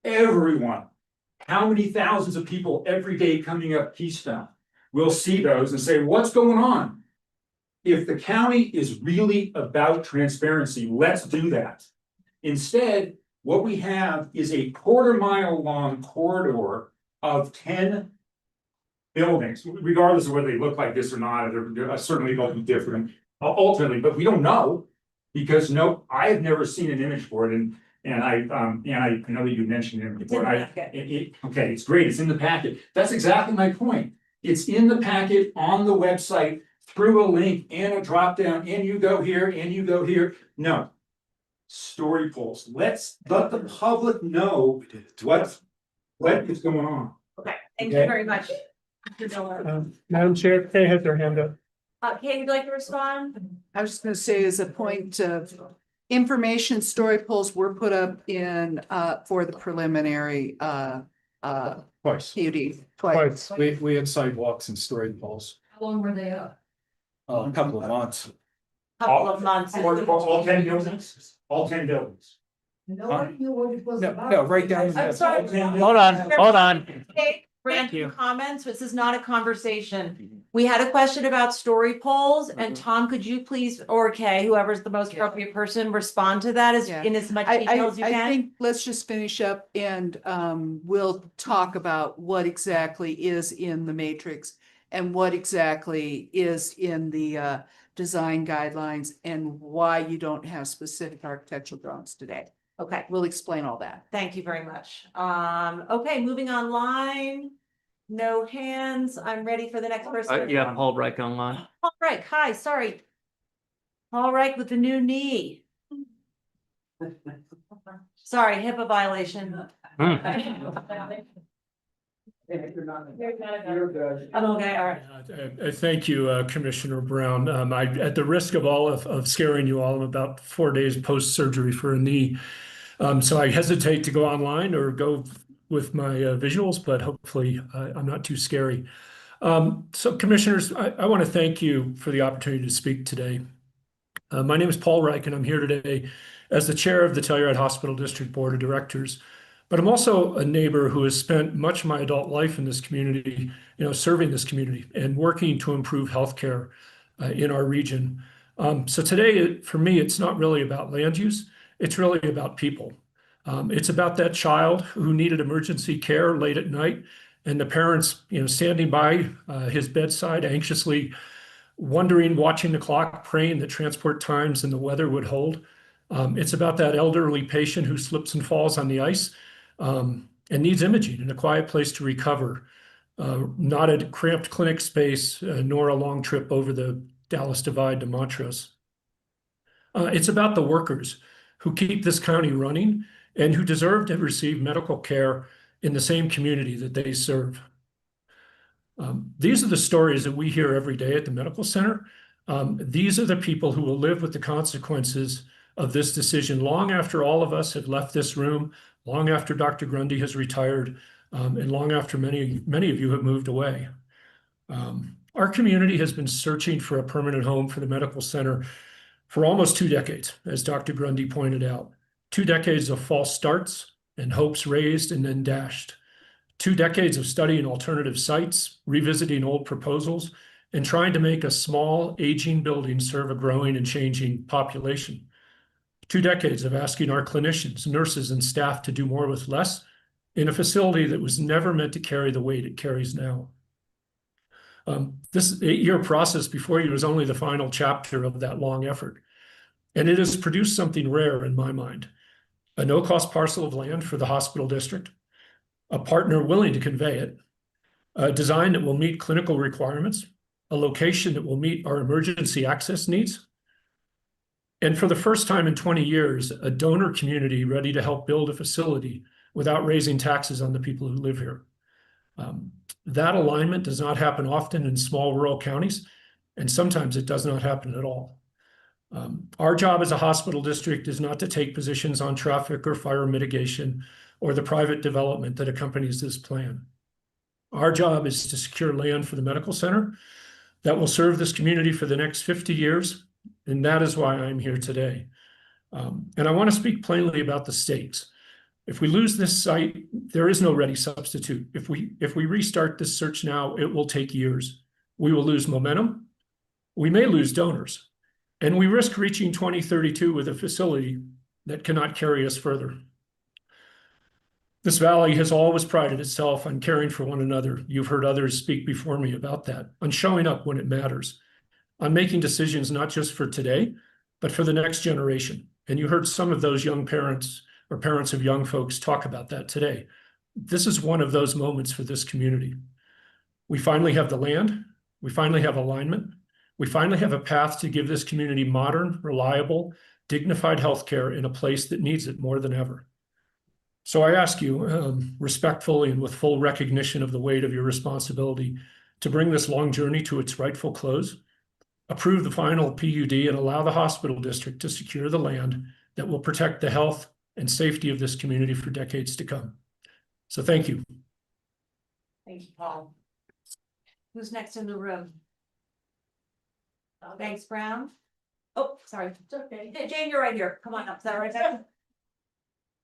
Everyone, how many thousands of people every day coming up Keystone will see those and say, what's going on? If the county is really about transparency, let's do that. Instead, what we have is a 1/4 mile long corridor of 10 buildings, regardless of whether they look like this or not, they're certainly going to be different ultimately, but we don't know. Because I have never seen an image for it, and I know that you mentioned it before. Okay, it's great, it's in the packet. That's exactly my point. It's in the packet on the website through a link and a drop down, and you go here and you go here. No. Story poles. Let's let the public know what is going on. Okay, thank you very much. Mr. Miller. Madam Chair, Kay has her hand up. Kay, would you like to respond? I was just gonna say as a point of information, story poles were put up in, for the preliminary, Twice. PUD. Twice. We had sidewalks and story poles, How long were they up? a couple of months. Couple of months. All 10 buildings? All 10 buildings. Nobody knew what it was about. No, right down. I'm sorry. Hold on. Okay, random comments, this is not a conversation. We had a question about story poles, and Tom, could you please, or Kay, whoever's the most appropriate person, respond to that Yeah. in as much detail as you I can? think let's just finish up and we'll talk about what exactly is in the matrix and what exactly is in the design guidelines and why you don't have specific architectural drawings today. Okay, We'll explain all that. thank you very much. Okay, moving online. No hands. I'm ready for the next person. You have Paul Reich online. Paul Reich, hi, sorry. Paul Reich with the new knee. Sorry, HIPAA violation. I'm okay, all right. Thank you, Commissioner Brown. At the risk of of scaring you all, I'm about 4 days post-surgery for a knee. So I hesitate to go online or go with my visuals, but hopefully I'm not too scary. So Commissioners, I want to thank you for the opportunity to speak today. My name is Paul Reich, and I'm here today as the chair of the Telluride Hospital District Board of Directors. But I'm also a neighbor who has spent much of my adult life in this community, serving this community and working to improve healthcare in our region. So today, for me, it's not really about land use. It's really about people. It's about that child who needed emergency care late at night, and the parents, standing by his bedside, anxiously wondering, watching the clock, praying that transport times and the weather would hold. It's about that elderly patient who slips and falls on the ice and needs imaging and a quiet place to recover, not a cramped clinic space, nor a long trip over the Dallas Divide to Montrose. It's about the workers who keep this county running and who deserve to receive medical care in the same community that they serve. These are the stories that we hear every day at the medical center. These are the people who will live with the consequences of this decision long after all of us have left this room, long after Dr. Grundy has retired, and long after many of you have moved away. Our community has been searching for a permanent home for the medical center for almost 2 decades, as Dr. Grundy pointed out. 2 decades of false starts and hopes raised and then dashed. 2 decades of studying alternative sites, revisiting old proposals, and trying to make a small, aging building serve a growing and changing population. 2 decades of asking our clinicians, nurses, and staff to do more with less in a facility that was never meant to carry the weight it carries now. This 8-year process before you was only the final chapter of that long effort. And it has produced something rare in my mind: a no-cost parcel of land for the hospital district, a partner willing to convey it, a design that will meet clinical requirements, a location that will meet our emergency access needs, and for the first time in 20 years, a donor community ready to help build a facility without raising taxes on the people who live here. That alignment does not happen often in small rural counties, and sometimes it does not happen at all. Our job as a hospital district is not to take positions on traffic or fire mitigation or the private development that accompanies this plan. Our job is to secure land for the medical center that will serve this community for the next 50 years, and that is why I'm here today. And I want to speak plainly about the stakes. If we lose this site, there is no ready substitute. If we restart this search now, it will take years. We will lose momentum. We may lose donors. And we risk reaching 2032 with a facility that cannot carry us further. This valley has always prided itself on caring for one another. You've heard others speak before me about that, on showing up when it matters, on making decisions not just for today, but for the next generation. And you heard some of those young parents or parents of young folks talk about that today. This is one of those moments for this community. We finally have the land. We finally have alignment. We finally have a path to give this community modern, reliable, dignified healthcare in a place that needs it more than ever. So I ask you, respectfully and with full recognition of the weight of your responsibility, to bring this long journey to its rightful close, approve the final PUD, and allow the hospital district to secure the land that will protect the health and safety of this community for decades to come. So thank you. Thank you, Paul. Who's next in the room? Thanks, Brown. Oh, sorry. It's okay. Hey, Jane, you're right here. Come on up. Is that right?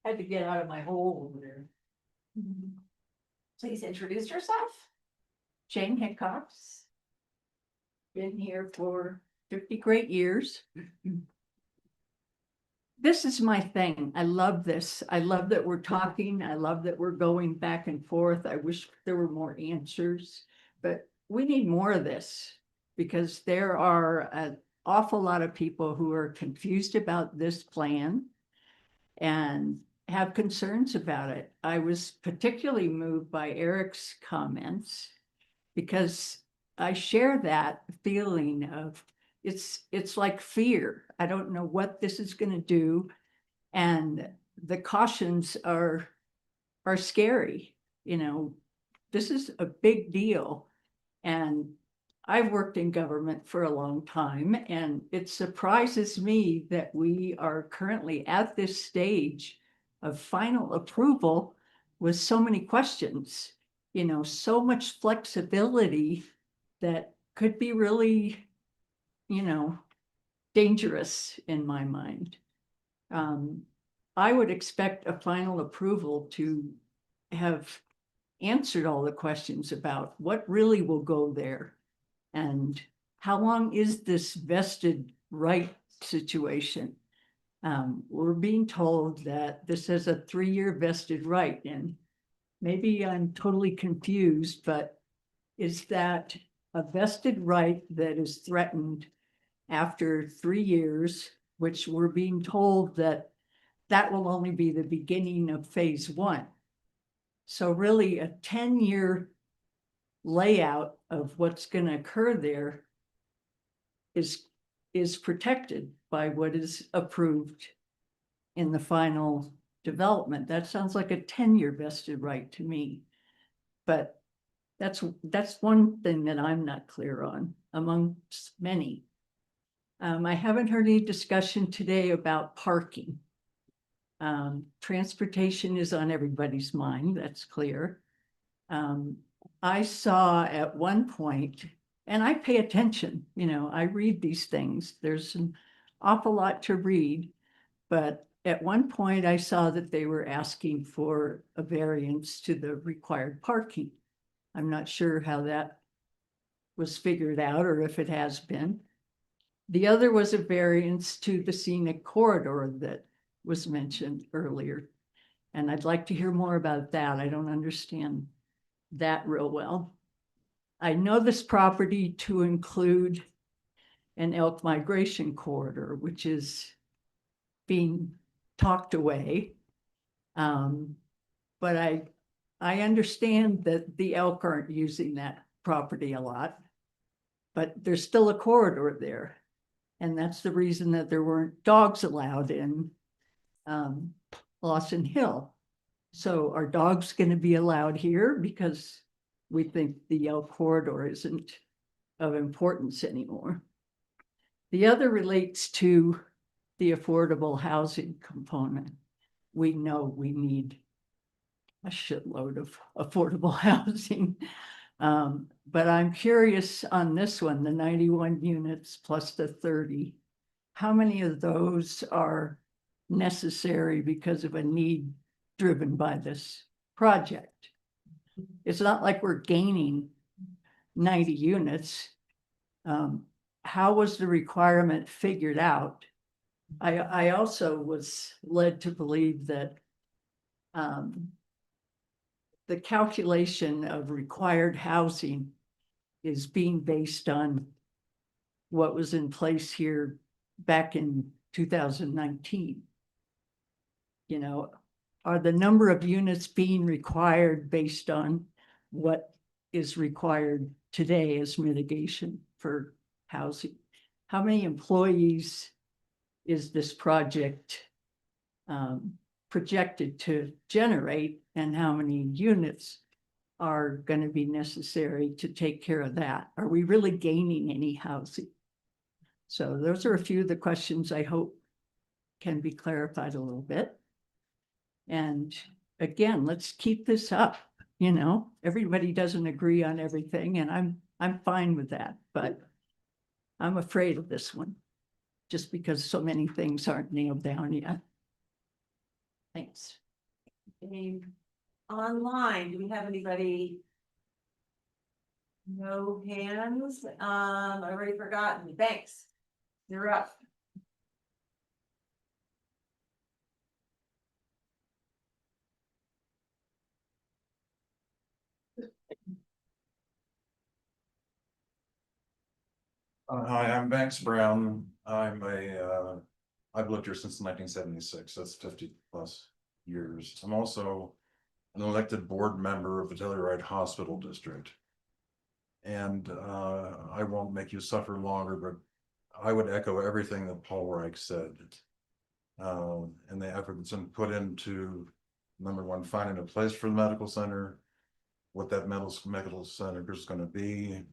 Had to get out of my hole over there. Please introduce yourself. Jane Hickox. Been here for 50 great years. This is my thing. I love this. I love that we're talking. I love that we're going back and forth. I wish there were more answers, but we need more of this because there are an awful lot of people who are confused about this plan and have concerns about it. I was particularly moved by Eric's comments because I share that feeling of it's like fear. I don't know what this is going to do. And the cautions are scary. You know, this is a big deal. And I've worked in government for a long time, and it surprises me that we are currently at this stage of final approval with so many questions, you know, so much flexibility that could be really, you know, dangerous in my mind. I would expect a final approval to have answered all the questions about what really will go there and how long is this vested right situation. We're being told that this is a 3-year vested right, and maybe I'm totally confused, but is that a vested right that is threatened after 3 years, which we're being told that that will only be the beginning of phase 1. So really a 10-year layout of what's going to occur there is protected by what is approved in the final development. That sounds like a 10-year vested right to me. But that's one thing that I'm not clear on amongst many. I haven't heard any discussion today about parking. Transportation is on everybody's mind, that's clear. I saw at one point, and I pay attention, you know, I read these things. There's an awful lot to read, but at one point I saw that they were asking for a variance to the required parking. I'm not sure how that was figured out or if it has been. The other was a variance to the scenic corridor that was mentioned earlier. And I'd like to hear more about that. I don't understand that real well. I know this property to include an elk migration corridor, which is being talked away. But I understand that the elk aren't using that property a lot, but there's still a corridor there. And that's the reason that there weren't dogs allowed in Lawson Hill. So are dogs going to be allowed here? Because we think the elk corridor isn't of importance anymore. The other relates to the affordable housing component. We know we need a shitload of affordable housing. But I'm curious on this one, the 91 units plus the 30, how many of those are necessary because of a need driven by this project? It's not like we're gaining 90 units. How was the requirement figured out? I also was led to believe that the calculation of required housing is being based on what was in place here back in 2019. You know, are the number of units being required based on what is required today as mitigation for housing? How many employees is this project projected to generate, and how many units are going to be necessary to take care of that? Are we really gaining any housing? So those are a few of the questions I hope can be clarified a little bit. And again, let's keep this up. You know, everybody doesn't agree on everything, and I'm fine with that, but I'm afraid of this one just because so many things aren't nailed down yet. Thanks. Online, do we have anybody? No hands. I've already forgotten. Thanks. You're up. Hi, I'm Banks Brown. I've lived here since 1976. That's 50 plus years. I'm also an elected board member of the Telluride Hospital District. And I won't make you suffer longer, but I would echo everything that Paul Reich said. And the effort that's been put into, number one, finding a place for the medical center, what that medical center is going to be.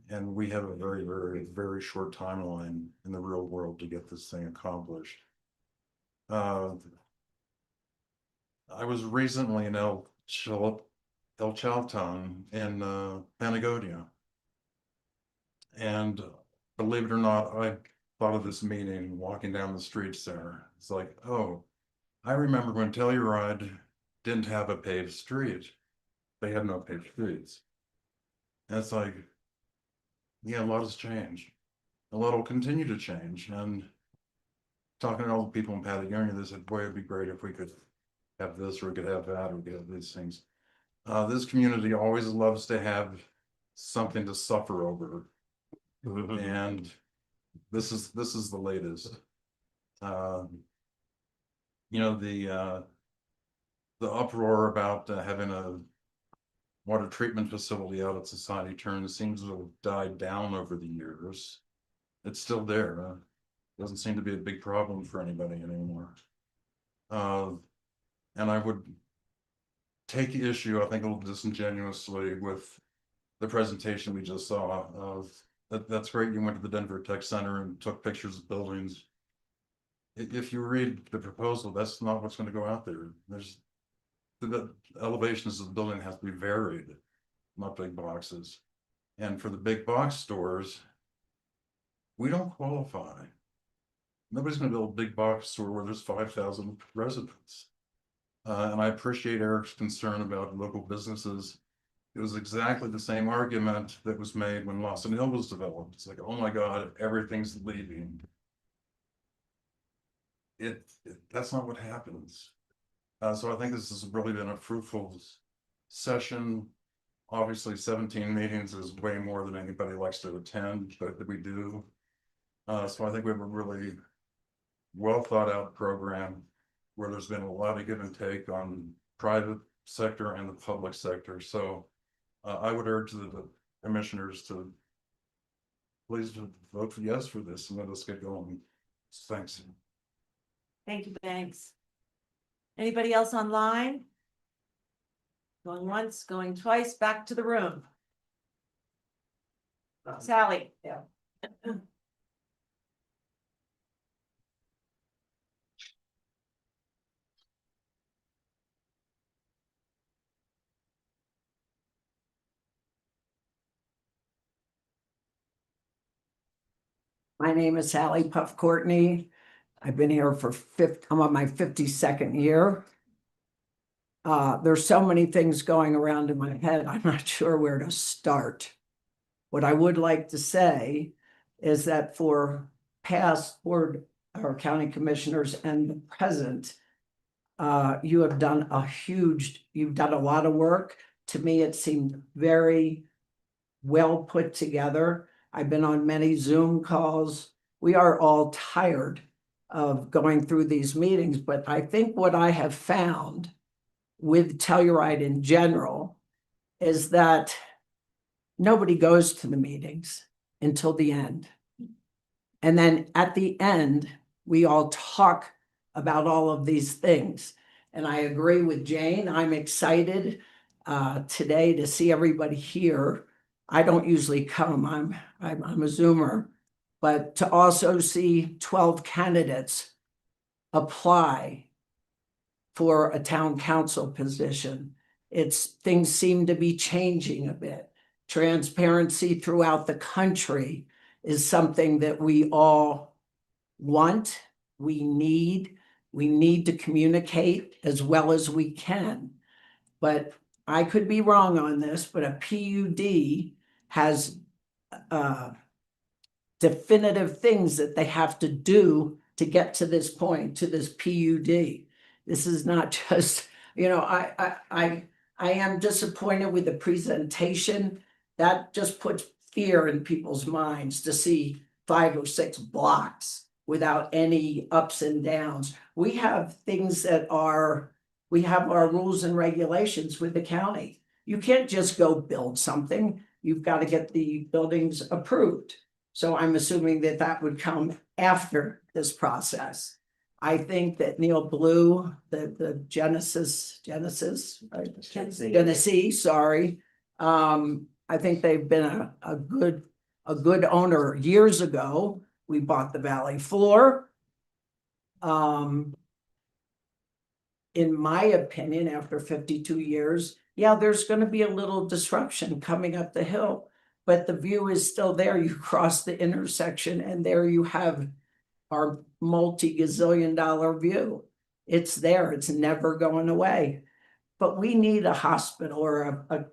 And we have a very, very, very short timeline in the real world to get this thing accomplished. I was recently in El Chalton in Panagonia. And believe it or not, I thought of this meeting walking down the streets there. It's like, oh, I remember when Telluride didn't have a paved street. They had no paved streets. And it's like, yeah, a lot has changed. A lot will continue to change. And talking to all the people in Patagonia, they said, boy, it'd be great if we could have this, or we could have that, or we could have these things. This community always loves to have something to suffer over. And this is the latest. You know, the uproar about having a water treatment facility out at Society Turn seems to have died down over the years. It's still there. Doesn't seem to be a big problem for anybody anymore. And I would take issue, I think a little disingenuously, with the presentation we just saw of that's great. You went to the Denver Tech Center and took pictures of buildings. If you read the proposal, that's not what's going to go out there. There's the elevations of the building has to be varied, not big boxes. And for the big box stores, we don't qualify. Nobody's going to build a big box store where there's 5,000 residents. And I appreciate Eric's concern about local businesses. It was exactly the same argument that was made when Lawson Hill was developed. It's like, oh my God, everything's leaving. That's not what happens. So I think this has really been a fruitful session. obviously 17 meetings is way more than anybody likes to attend, but we do. So I think we have a really well thought out program where there's been a lot of give and take on private sector and the public sector. So I would urge the commissioners to please vote for yes for this and let us get going. Thanks. Thank you, Banks. Anybody else online? Going once, going twice, back to the room. Sally. Yeah. My name is Sally Puff Courtney. I've been here for I'm on my 52nd year. There's so many things going around in my head, I'm not sure where to start. What I would like to say is that for past board or county commissioners and the present, you have done you've done a lot of work. To me, it seemed very well put together. I've been on many Zoom calls. We are all tired of going through these meetings, but I think what I have found with Telluride in general is that nobody goes to the meetings until the end. And then at the end, we all talk about all of these things. And I agree with Jane. I'm excited today to see everybody here. I don't usually come, I'm a Zoomer, but to also see 12 candidates apply for a town council position. Things seem to be changing a bit. Transparency throughout the country is something that we all want, we need to communicate as well as we can. But I could be wrong on this, but a PUD has definitive things that they have to do to get to this point, to this PUD. This is not just, I am disappointed with the presentation. That just puts fear in people's minds to see 5 or 6 blocks without any ups and downs. We have things we have our rules and regulations with the county. You can't just go build something. You've got to get the buildings approved. So I'm assuming that that would come after this process. I think that Neil Blue, the Genesee, sorry. I think they've been a good owner. Years ago, we bought the Valley Floor. In my opinion, after 52 years, yeah, there's going to be a little disruption coming up the hill, but the view is still there. You cross the intersection and there you have our multi-gazillion-dollar view. It's there. It's never going away. But we need a hospital or what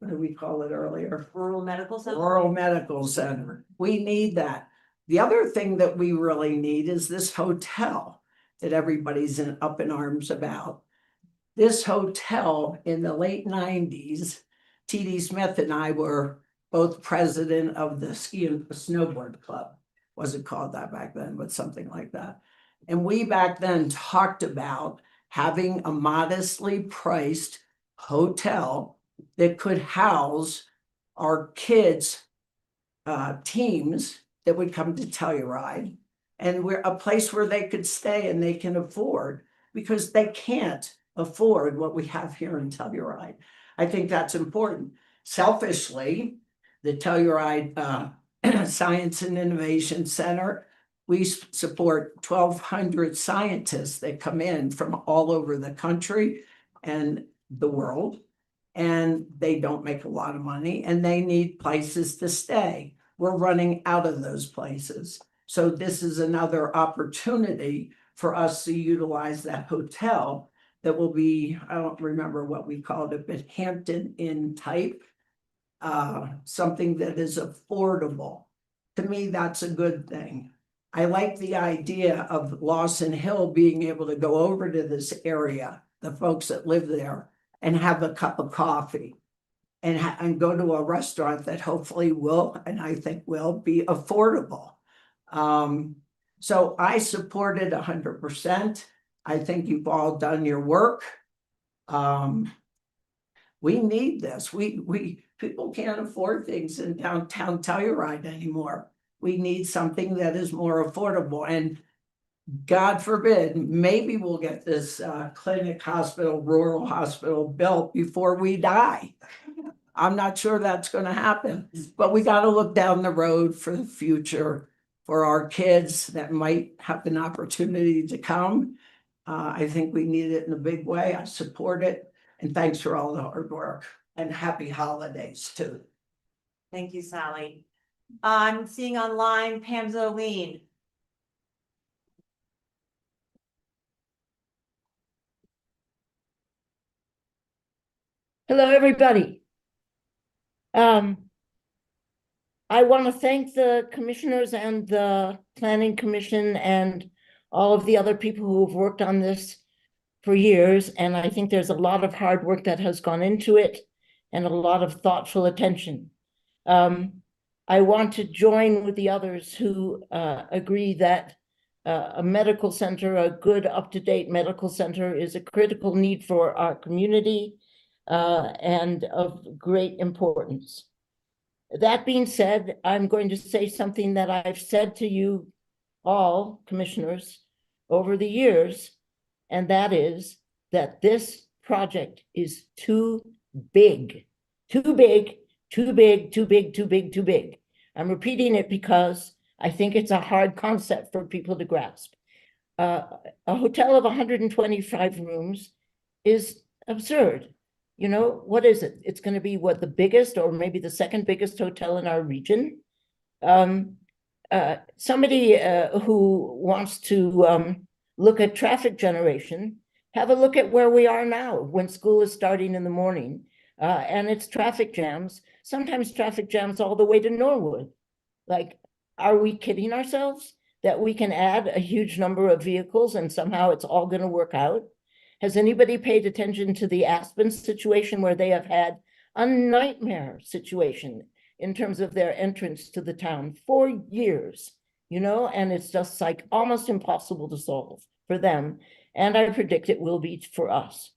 did we call it earlier? Rural medical center. Rural medical center. We need that. The other thing that we really need is this hotel that everybody's up in arms about. This hotel in the late 90s, T.D. Smith and I were both president of the ski and snowboard club. Wasn't called that back then, but something like that. And we back then talked about having a modestly priced hotel that could house our kids' teams that would come to Telluride, and we're a place where they could stay and they can afford, because they can't afford what we have here in Telluride. I think that's important. Selfishly, the Telluride Science and Innovation Center, we support 1,200 scientists that come in from all over the country and the world, and they don't make a lot of money and they need places to stay. We're running out of those places. So this is another opportunity for us to utilize that hotel that will be, I don't remember what we called it, but Hampton Inn type, something that is affordable. To me, that's a good thing. I like the idea of Lawson Hill being able to go over to this area, the folks that live there, and have a cup of coffee. and go to a restaurant that hopefully will, and I think will be affordable. So I support it 100%. I think you've all done your work. We need this. People can't afford things in downtown Telluride anymore. We need something that is more affordable, and God forbid, maybe we'll get this clinic hospital, rural hospital built before we die. I'm not sure that's gonna happen, but we gotta look down the road for the future for our kids that might have an opportunity to come. I think we need it in a big way. I support it. And thanks for all the hard work, and happy holidays too. Thank you, Sally. I'm seeing online Pam Zoline. Hello, everybody. I want to thank the commissioners and the planning commission and all of the other people who have worked on this for years. And I think there's a lot of hard work that has gone into it and a lot of thoughtful attention. I want to join with the others who agree that a medical center, a good up-to-date medical center, is a critical need for our community and of great importance. That being said, I'm going to say something that I've said to you all, commissioners, over the years, and that is that this project is too big, too big, too big, too big, too big, too big. I'm repeating it because I think it's a hard concept for people to grasp. A hotel of 125 rooms is absurd. You know, what is it? It's going to be what, the biggest or maybe the second biggest hotel in our region. Somebody who wants to look at traffic generation, have a look at where we are now when school is starting in the morning and it's traffic jams, sometimes traffic jams all the way to Norwood. Like, are we kidding ourselves that we can add a huge number of vehicles and somehow it's all going to work out? Has anybody paid attention to the Aspen situation where they have had a nightmare situation in terms of their entrance to the town for years, you know, and it's just like almost impossible to solve for them. And I predict it will be for us.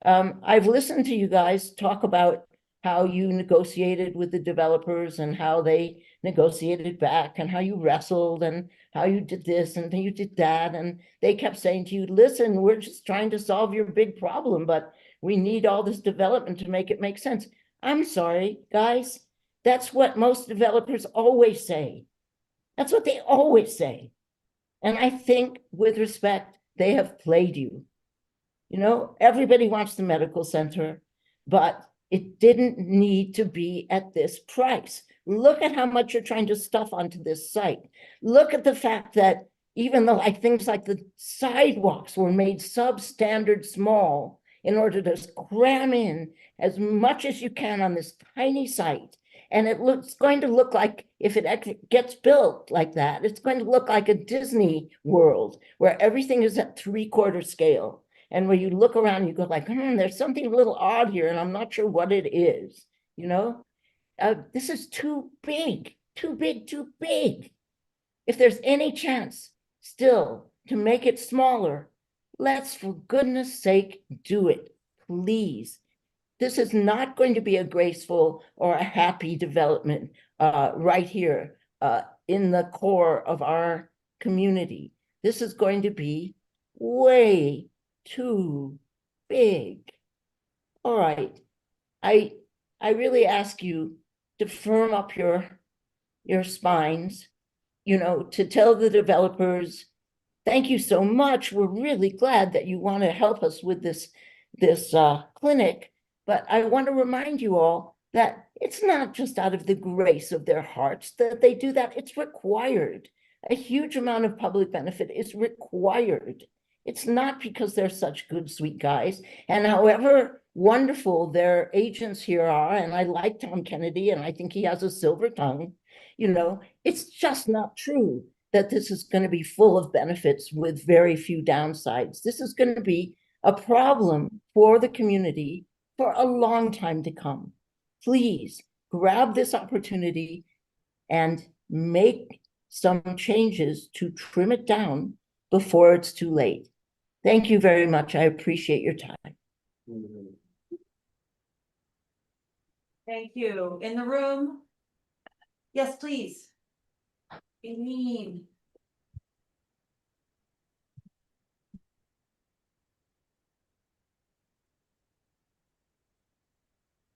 I've listened to you guys talk about how you negotiated with the developers and how they negotiated back and how you wrestled and how you did this and you did that. And they kept saying to you, listen, we're just trying to solve your big problem, but we need all this development to make it make sense. I'm sorry, guys. That's what most developers always say. That's what they always say. And I think, with respect, they have played you. You know, everybody wants the medical center, but it didn't need to be at this price. Look at how much you're trying to stuff onto this site. Look at the fact that even though things like the sidewalks were made substandard small in order to cram in as much as you can on this tiny site. And it's going to look like, if it gets built like that, it's going to look like a Disney World where everything is at 3/4 scale. And where you look around, you go like, there's something a little odd here, and I'm not sure what it is, you know? This is too big, too big, too big. If there's any chance still to make it smaller, let's, for goodness sake, do it, please. This is not going to be a graceful or a happy development right here in the core of our community. This is going to be way too big. All right. I really ask you to firm up your spines, you know, to tell the developers, thank you so much. We're really glad that you want to help us with this clinic. But I want to remind you all that it's not just out of the grace of their hearts that they do that. It's required. A huge amount of public benefit is required. It's not because they're such good, sweet guys. And however wonderful their agents here are, and I like Tom Kennedy, and I think he has a silver tongue, you know, it's just not true that this is going to be full of benefits with very few downsides. This is going to be a problem for the community for a long time to come. please grab this opportunity and make some changes to trim it down before it's too late. Thank you very much. I appreciate your time. Thank you. In the room? Yes, please. Eileen.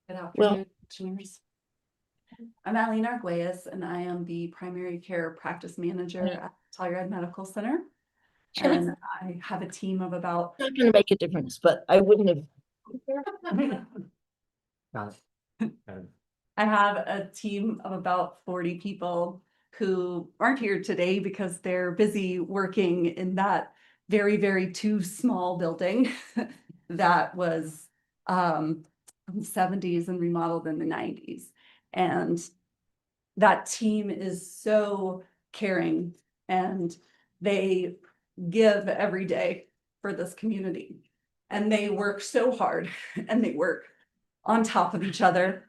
Good Well- afternoon, commissioners. I'm Eileen Arguelles, and I am the primary care practice manager at Telluride Medical Center. Sure. And I have a team of about. Not gonna make a difference, but I wouldn't have. I have a team of about 40 people who aren't here today because they're busy working in that very, very too small building that was from the 70s and remodeled in the 90s. And that team is so caring, and they give every day for this community. And they work so hard, and they work on top of each other.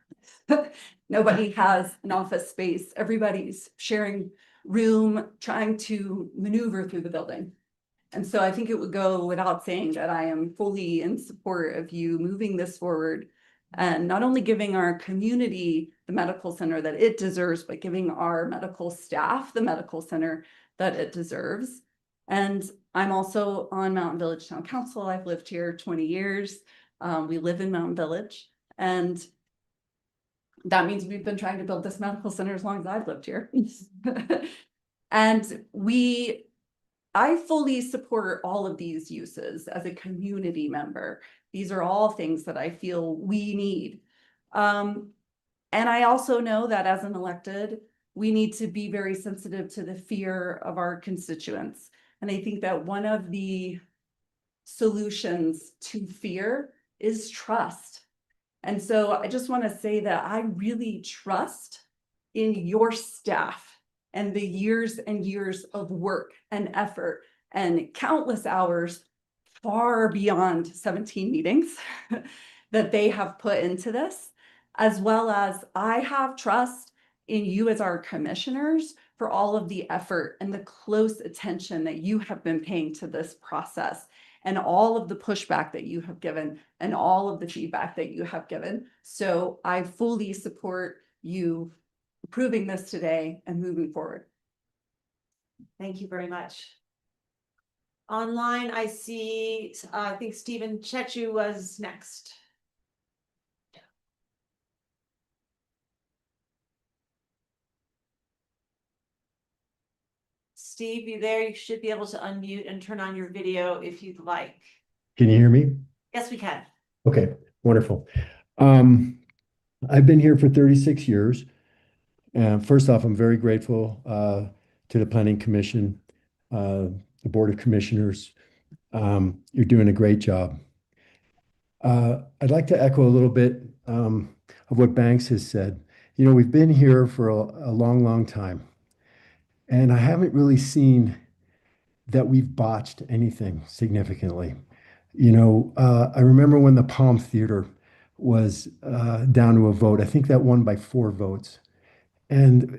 Nobody has an office space. Everybody's sharing room, trying to maneuver through the building. And so I think it would go without saying that I am fully in support of you moving this forward, and not only giving our community the medical center that it deserves, but giving our medical staff the medical center that it deserves. And I'm also on Mountain Village Town Council. I've lived here 20 years. We live in Mountain Village, and that means we've been trying to build this medical center as long as I've lived here. And I fully support all of these uses as a community member. These are all things that I feel we need. And I also know that as an elected, we need to be very sensitive to the fear of our constituents. And I think that one of the solutions to fear is trust. And so I just want to say that I really trust in your staff and the years and years of work and effort and countless hours far beyond 17 meetings that they have put into this, as well as I have trust in you as our commissioners for all of the effort and the close attention that you have been paying to this process, and all of the pushback that you have given, and all of the feedback that you have given. So I fully support you approving this today and moving forward. Thank you very much. Online, I see, I think Stephen Chechu was next. Steve, you there? You should be able to unmute and turn on your video if you'd like. Can you hear me? Yes, we can. Okay, wonderful. I've been here for 36 years. And first off, I'm very grateful to the Planning Commission, the Board of Commissioners. You're doing a great job. I'd like to echo a little bit of what Banks has said. You know, we've been here for a long, long time. And I haven't really seen that we've botched anything significantly. You know, I remember when the Palm Theater was down to a vote. I think that won by 4 votes. And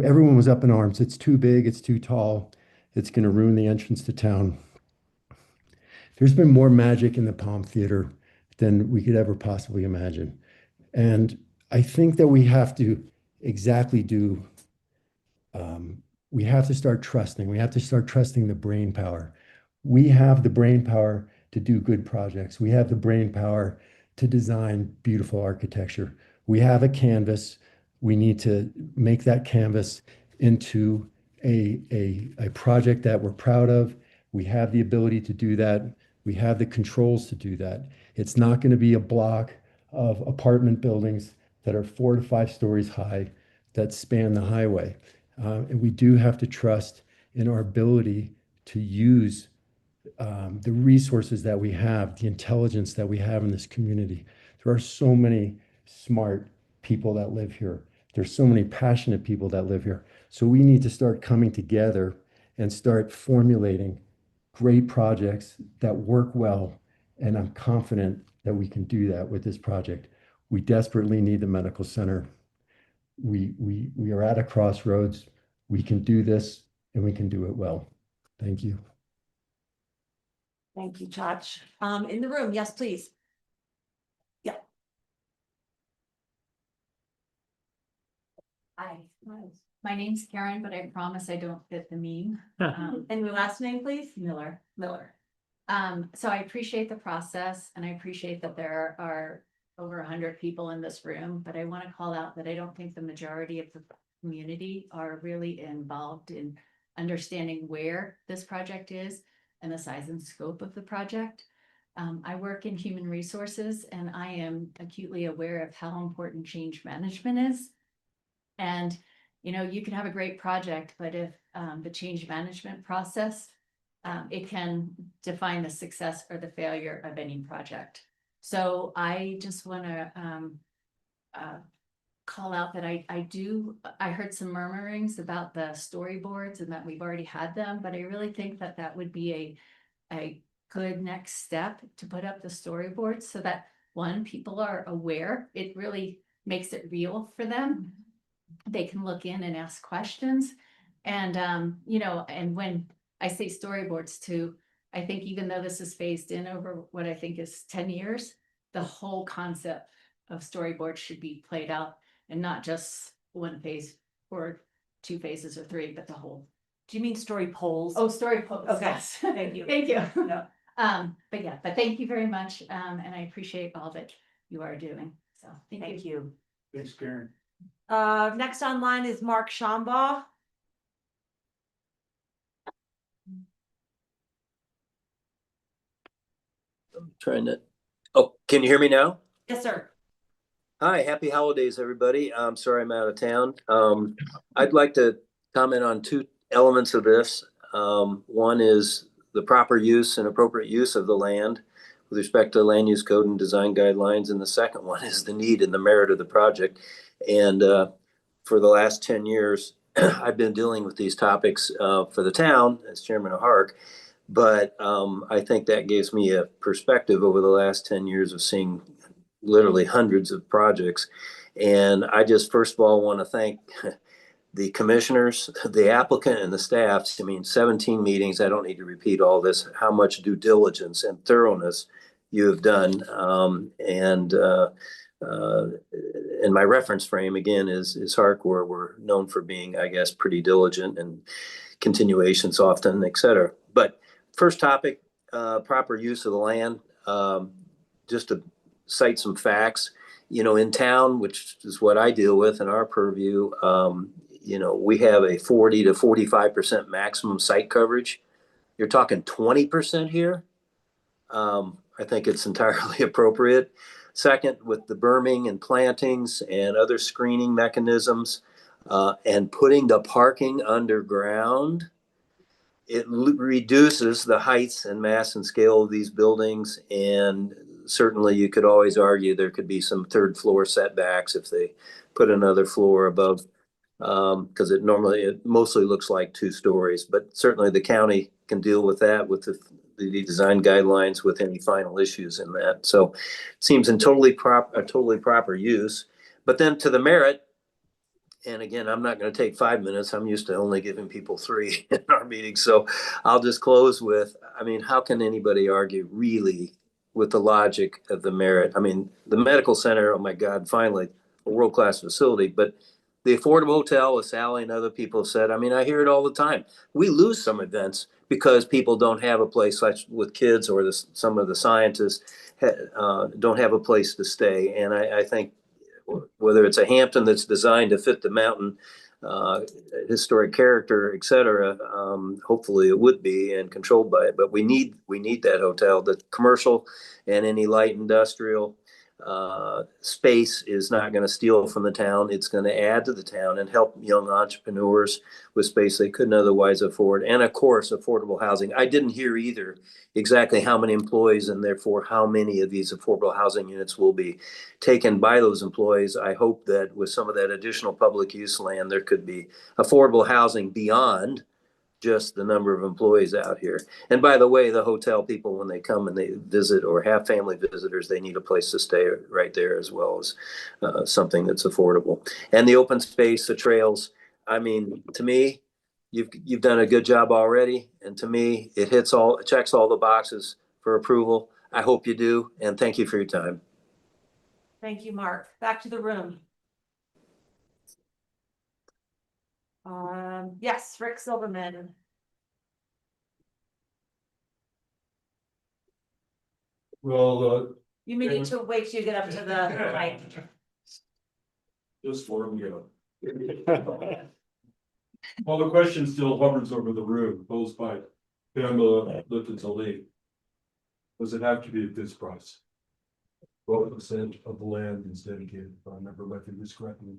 everyone was up in arms. It's too big, it's too tall, it's going to ruin the entrance to town. There's been more magic in the Palm Theater than we could ever possibly imagine. And I think that we have to exactly do, we have to start trusting. We have to start trusting the brain power. We have the brain power to do good projects. We have the brain power to design beautiful architecture. We have a canvas. We need to make that canvas into a project that we're proud of. We have the ability to do that. We have the controls to do that. It's not going to be a block of apartment buildings that are 4 to 5 stories high that span the highway. And we do have to trust in our ability to use the resources that we have, the intelligence that we have in this community. There are so many smart people that live here. There's so many passionate people that live here. So we need to start coming together and start formulating great projects that work well. And I'm confident that we can do that with this project. We desperately need the medical center. We are at a crossroads. We can do this and we can do it well. Thank you. Thank you, Josh. In the room, yes, please. Yeah. Hi, my name's Karen, but I promise I don't fit the meme. And your last name, please? Miller. Miller. So I appreciate the process and I appreciate that there are over 100 people in this room, but I want to call out that I don't think the majority of the community are really involved in understanding where this project is and the size and scope of the project. I work in human resources and I am acutely aware of how important change management is. And, you know, you can have a great project, but if the change management process, it can define the success or the failure of any project. So I just want to call out that I heard some murmurings about the storyboards and that we've already had them, but I really think that that would be a good next step to put up the storyboards so that one, people are aware, it really makes it real for them. They can look in and ask questions. And, you know, and when I say storyboards too, I think even though this is phased in over what I think is 10 years, the whole concept of storyboards should be played out and not just one phase or 2 phases or 3, but the whole. Do you mean story polls? Oh, story polls. Okay. Yes. Thank you. Thank you. No. But thank you very much. And I appreciate all that you are doing. So Thank you. Thanks, Karen. Next online is Mark Shambaugh. I'm trying to, oh, can you hear me now? Yes, sir. Hi, happy holidays, everybody. I'm sorry I'm out of town. I'd like to comment on 2 elements of this. One is the proper use and appropriate use of the land with respect to land use code and design guidelines. And the second one is the need and the merit of the project. And for the last 10 years, I've been dealing with these topics for the town as chairman of HARC. But I think that gives me a perspective over the last 10 years of seeing literally hundreds of projects. And I just, first of all, want to thank the commissioners, the applicant, and the staffs. I mean, 17 meetings. I don't need to repeat all this, how much due diligence and thoroughness you have done. And my reference frame, again, is HARC, where we're known for being, I guess, pretty diligent and continuations often, et cetera. But first topic, proper use of the land. Just to cite some facts, you know, in town, which is what I deal with in our purview, you know, we have a 40 to 45% maximum site coverage. You're talking 20% here. I think it's entirely appropriate. Second, with the berming and plantings and other screening mechanisms, and putting the parking underground, it reduces the heights and mass and scale of these buildings. And certainly you could always argue there could be some 3rd floor setbacks if they put another floor above, because it mostly looks like 2 stories, but certainly the county can deal with that with the design guidelines with any final issues in that. So it seems a totally proper use. But then to the merit, and again, I'm not going to take 5 minutes. I'm used to only giving people 3 in our meetings. So I'll just close with, I mean, how can anybody argue really with the logic of the merit? I mean, the medical center, oh my God, finally a world-class facility, but the affordable hotel, as Sally and other people have said, I mean, I hear it all the time. We lose some events because people don't have a place, like with kids or some of the scientists don't have a place to stay. And I think whether it's a Hampton that's designed to fit the mountain historic character, et cetera, hopefully it would be and controlled by it. But we need that hotel. The commercial and any light industrial space is not going to steal from the town. It's going to add to the town and help young entrepreneurs with space they couldn't otherwise afford. And of course, affordable housing. I didn't hear either exactly how many employees and therefore how many of these affordable housing units will be taken by those employees. I hope that with some of that additional public use land, there could be affordable housing beyond just the number of employees out here. And by the way, the hotel people, when they come and they visit or have family visitors, they need a place to stay right there, as well as something that's affordable. And the open space, the trails, I mean, to me, you've done a good job already. And to me, it checks all the boxes for approval. I hope you do. And thank you for your time. Thank you, Mark. Back to the room. Yes, Rick Silverman. Well, You may need to wait till you get up to the mic. just for you. Well, the question still hovers over the room posed by Pamela Lipton Lee. Does it have to be at this price? 12% of the land is dedicated, if I remember my figures correctly,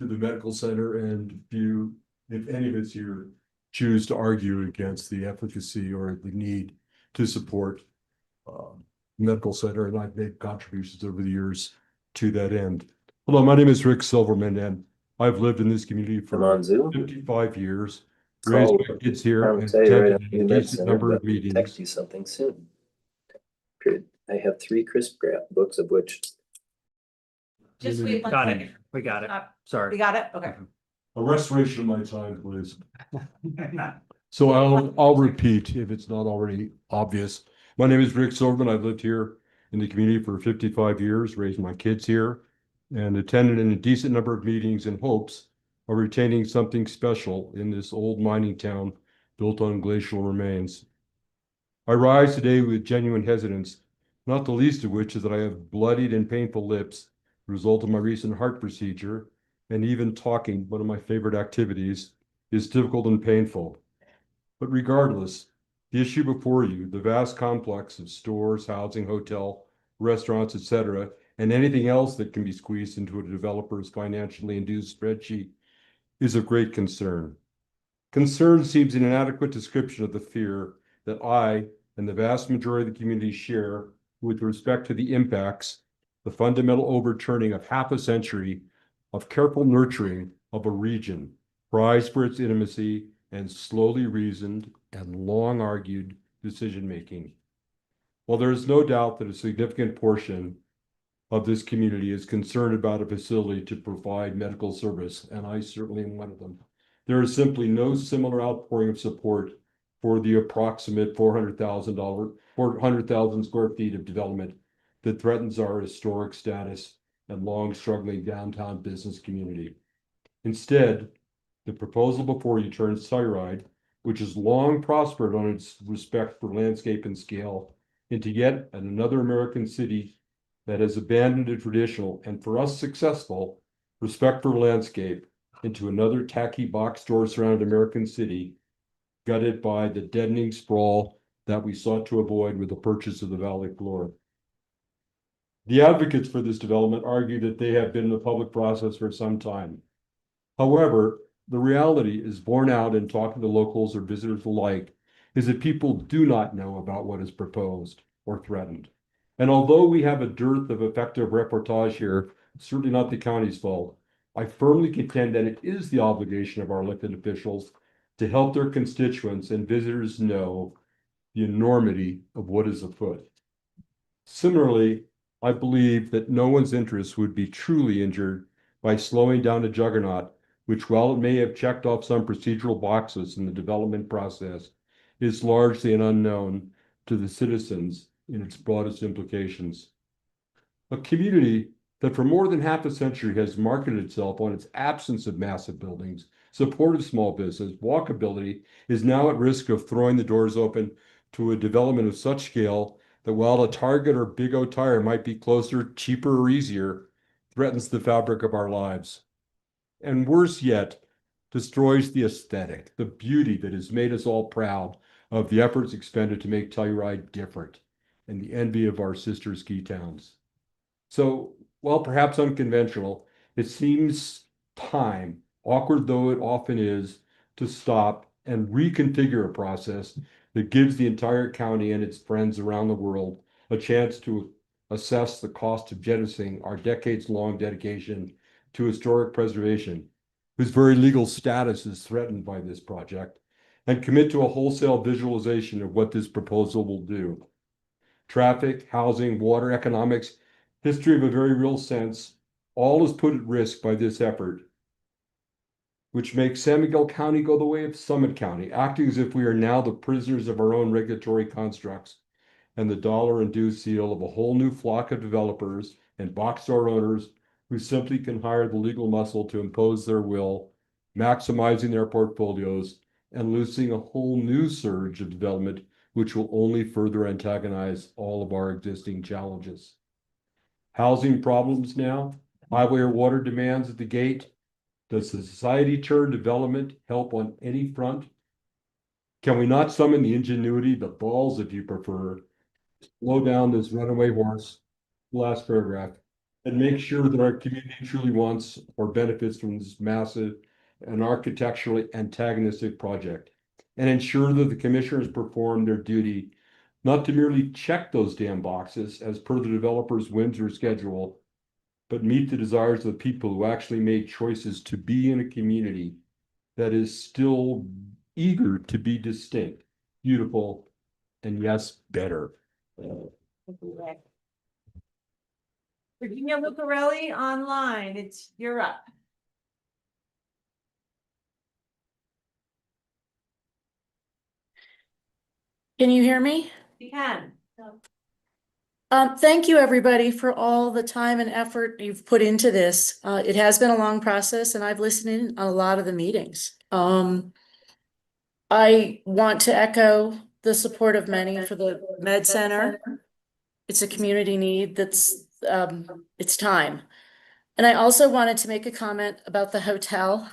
to the medical center, and if any of us here choose to argue against the efficacy or the need to support medical center, and I've made contributions over the years to that end. Hello, my name is Rick Silverman, and I've lived in this community for 55 years. Raised my kids here and attended a decent number of meetings. Text you something soon. I have 3 crisp books, of which. Just wait one Got second. it. We got it. We Sorry. got it? Okay. A restoration of my time, please. So I'll repeat if it's not already obvious. My name is Rick Silverman. I've lived here in the community for 55 years, raised my kids here, and attended in a decent number of meetings in hopes of retaining something special in this old mining town built on glacial remains. I rise today with genuine hesitance, not the least of which is that I have bloodied and painful lips, the result of my recent heart procedure, and even talking, one of my favorite activities, is difficult and painful. But regardless, the issue before you, the vast complex of stores, housing, hotel, restaurants, etc., and anything else that can be squeezed into a developer's financially induced spreadsheet, is of great concern. Concern seems an inadequate description of the fear that I and the vast majority of the community share with respect to the impacts, the fundamental overturning of half a century of careful nurturing of a region, prized for its intimacy and slowly reasoned and long argued decision-making. While there is no doubt that a significant portion of this community is concerned about a facility to provide medical service, and I certainly am one of them, there is simply no similar outpouring of support for the approximate 400,000 square feet of development that threatens our historic status and long struggling downtown business community. Instead, the proposal before you turns Telluride, which has long prospered on its respect for landscape and scale, into yet another American city that has abandoned a traditional and for us successful respect for landscape into another tacky box store surrounded American city, gutted by the deadening sprawl that we sought to avoid with the purchase of the valley floor. The advocates for this development argue that they have been in the public process for some time. However, the reality is borne out in talking to locals or visitors alike is that people do not know about what is proposed or threatened. And although we have a dearth of effective reportage here, certainly not the county's fault, I firmly contend that it is the obligation of our elected officials to help their constituents and visitors know the enormity of what is afoot. Similarly, I believe that no one's interests would be truly injured by slowing down a juggernaut, which, while it may have checked off some procedural boxes in the development process, is largely an unknown to the citizens in its broadest implications. A community that for more than half a century has marketed itself on its absence of massive buildings, support of small business, walkability, is now at risk of throwing the doors open to a development of such scale that while a Target or Big O Tire might be closer, cheaper, or easier, threatens the fabric of our lives. And worse yet, destroys the aesthetic, the beauty that has made us all proud of the efforts expended to make Telluride different and the envy of our sister ski towns. So, while perhaps unconventional, it seems time, awkward though it often is, to stop and reconfigure a process that gives the entire county and its friends around the world a chance to assess the cost of jettisoning our decades-long dedication to historic preservation, whose very legal status is threatened by this project, and commit to a wholesale visualization of what this proposal will do. Traffic, housing, water, economics, history of a very real sense, all is put at risk by this effort, which makes San Miguel County go the way of Summit County, acting as if we are now the prisoners of our own regulatory constructs and the dollar-induced zeal of a whole new flock of developers and box store owners who simply can hire the legal muscle to impose their will, maximizing their portfolios and loosing a whole new surge of development, which will only further antagonize all of our existing challenges. Housing problems now, highway or water demands at the gate. Does the society turn development help on any front? Can we not summon the ingenuity, the balls, if you prefer, slow down this runaway horse, last paragraph, and make sure that our community truly wants or benefits from this massive and architecturally antagonistic project, and ensure that the commissioners perform their duty not to merely check those damn boxes as per the developer's whims or schedule, but meet the desires of the people who actually made choices to be in a community that is still eager to be distinct, beautiful, and yes, better. Virginia Lucarelli online, you're up. Can you hear me? You can. Thank you, everybody, for all the time and effort you've put into this. It has been a long process, and I've listened in on a lot of the meetings. I want to echo the support of many for the Med Center. It's a community need that's, it's time. And I also wanted to make a comment about the hotel.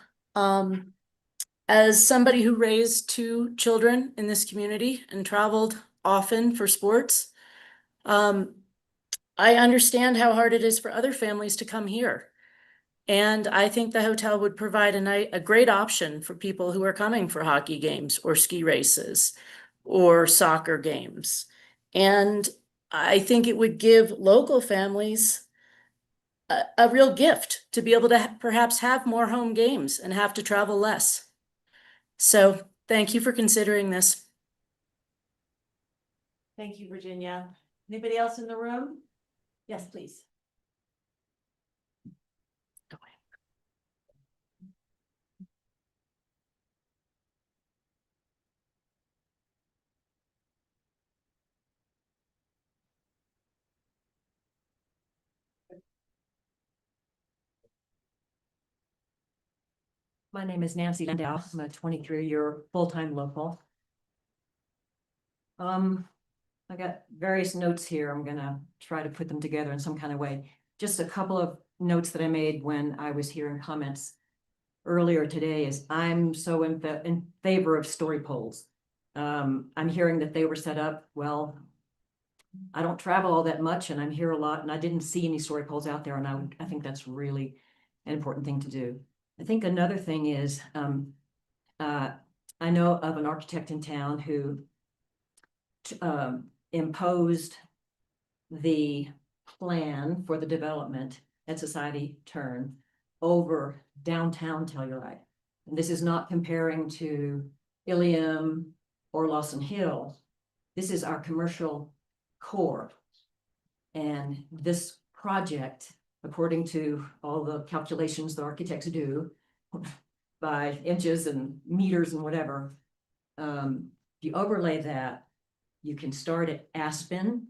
As somebody who raised 2 children in this community and traveled often for sports, I understand how hard it is for other families to come here. And I think the hotel would provide a great option for people who are coming for hockey games or ski races or soccer games. And I think it would give local families a real gift to be able to perhaps have more home games and have to travel less. So thank you for considering this. Thank you, Virginia. Anybody else in the room? Yes, please. My name is Nancy Landau. I'm a 23-year full-time local. I got various notes here. I'm gonna try to put them together in some kind of way. Just a couple of notes that I made when I was hearing comments earlier today is I'm so in favor of story polls. I'm hearing that they were set up. Well, I don't travel all that much and I'm here a lot and I didn't see any story polls out there, and I think that's really an important thing to do. I think another thing is, I know of an architect in town who imposed the plan for the development at Society Turn over downtown Telluride. And this is not comparing to Ilium or Lawson Hill. This is our commercial core. And this project, according to all the calculations the architects do by inches and meters and whatever, if you overlay that, you can start at Aspen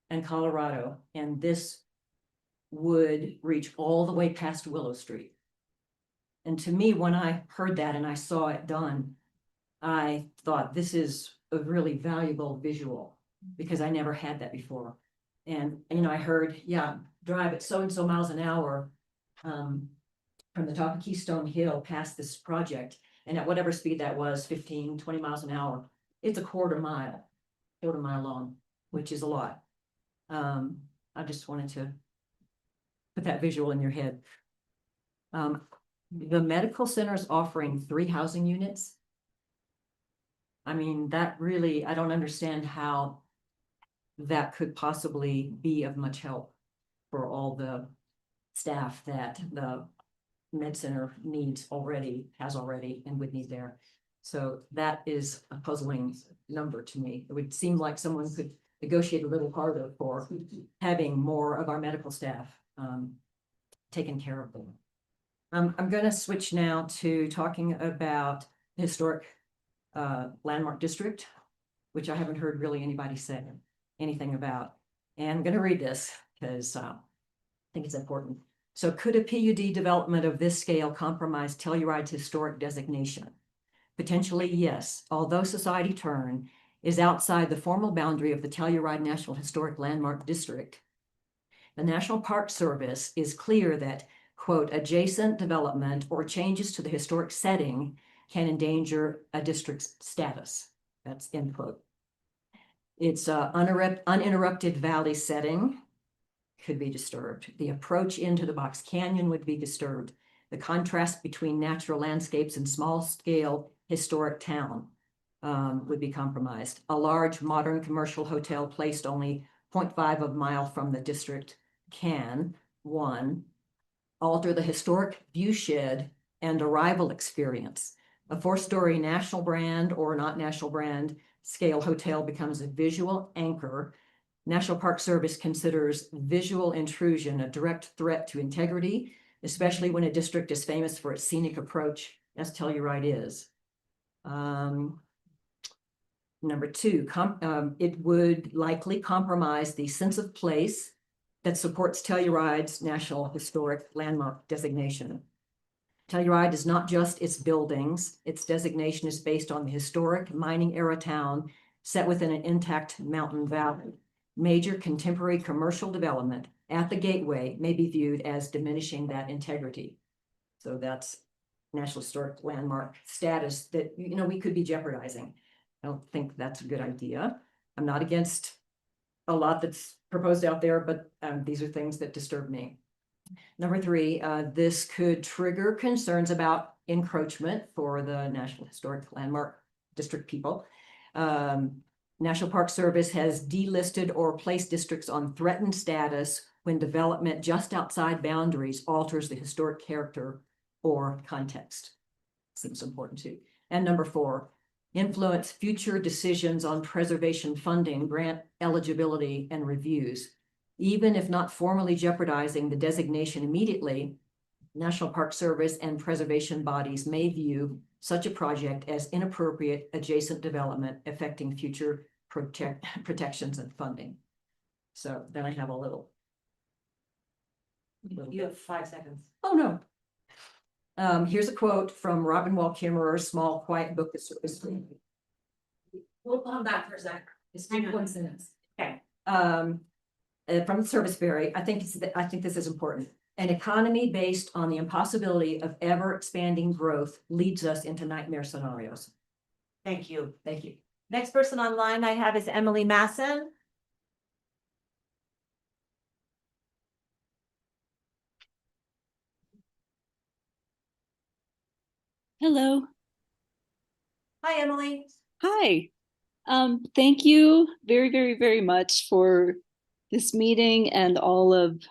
and Colorado, and this would reach all the way past Willow Street. And to me, when I heard that and I saw it done, I thought this is a really valuable visual because I never had that before. And, you know, I heard, yeah, drive at so-and-so miles an hour from the top of Keystone Hill past this project. And at whatever speed that was, 15, 20 miles an hour, it's a quarter mile long, which is a lot. I just wanted to put that visual in your head. The medical center is offering 3 housing units. I mean, that really, I don't understand how that could possibly be of much help for all the staff that the med center has already and would need there. So that is a puzzling number to me. It would seem like someone could negotiate a little harder for having more of our medical staff taken care of them. I'm going to switch now to talking about the historic landmark district, which I haven't heard really anybody say anything about. And I'm going to read this because I think it's important. So could a PUD development of this scale compromise Telluride's historic designation? Potentially, yes, although Society Turn is outside the formal boundary of the Telluride National Historic Landmark District. The National Park Service is clear that, quote, adjacent development or changes to the historic setting can endanger a district's status. That's end quote. Its uninterrupted valley setting could be disturbed. The approach into the Box Canyon would be disturbed. The contrast between natural landscapes and small-scale historic town would be compromised. A large modern commercial hotel placed only 0.5 of a mile from the district can, one, alter the historic view shed and arrival experience. A 4-story national brand or not national brand scale hotel becomes a visual anchor. National Park Service considers visual intrusion a direct threat to integrity, especially when a district is famous for its scenic approach, as Telluride is. Number 2, it would likely compromise the sense of place that supports Telluride's National Historic Landmark designation. Telluride is not just its buildings. Its designation is based on the historic mining era town set within an intact mountain valley. Major contemporary commercial development at the gateway may be viewed as diminishing that integrity. So that's National Historic Landmark status that, you know, we could be jeopardizing. I don't think that's a good idea. I'm not against a lot that's proposed out there, but these are things that disturb me. Number 3, this could trigger concerns about encroachment for the National Historic Landmark District people. National Park Service has delisted or placed districts on threatened status when development just outside boundaries alters the historic character or context. Seems important too. And number 4, influence future decisions on preservation funding, grant eligibility, and reviews. Even if not formally jeopardizing the designation immediately, National Park Service and preservation bodies may view such a project as inappropriate adjacent development affecting future protections and funding. So then I have a little. You have 5 seconds. Oh, no. Here's a quote from Robin Wall Kimmerer's Small Quiet Book. We'll come back for a second. It's 1 sentence. Okay. From the Service Berry, I think this is important. An economy based on the impossibility of ever expanding growth leads us into nightmare scenarios. Thank you. Thank you. Next person online I have is Emily Masson. Hello. Hi, Emily. Hi. Thank you very, very, very much for this meeting and all of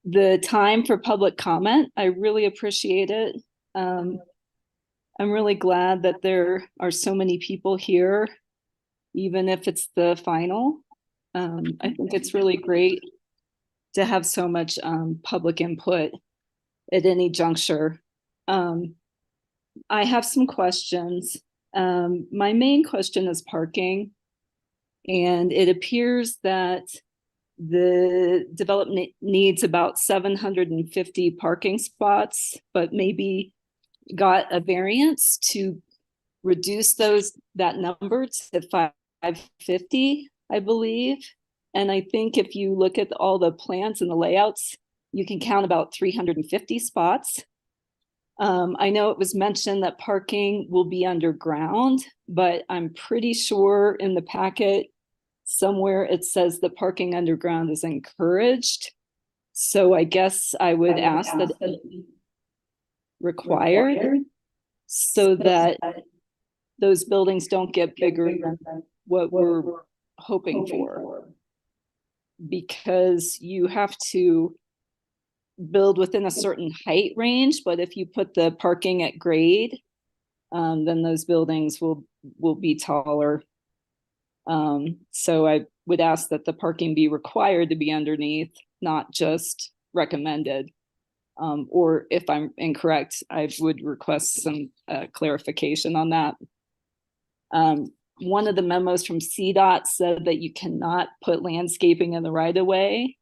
the time for public comment. I really appreciate it. I'm really glad that there are so many people here, even if it's the final. I think it's really great to have so much public input at any juncture. I have some questions. My main question is parking, and it appears that the development needs about 750 parking spots, but maybe got a variance to reduce that number to 550, I believe. And I think if you look at all the plans and the layouts, you can count about 350 spots. I know it was mentioned that parking will be underground, but I'm pretty sure in the packet somewhere it says that parking underground is encouraged. So I guess I would ask that it be required so that those buildings don't get bigger than what we're hoping for. Because you have to build within a certain height range, but if you put the parking at grade, then those buildings will be taller. So I would ask that the parking be required to be underneath, not just recommended. Or if I'm incorrect, I would request some clarification on that. One of the memos from CDOT said that you cannot put landscaping in the right of way.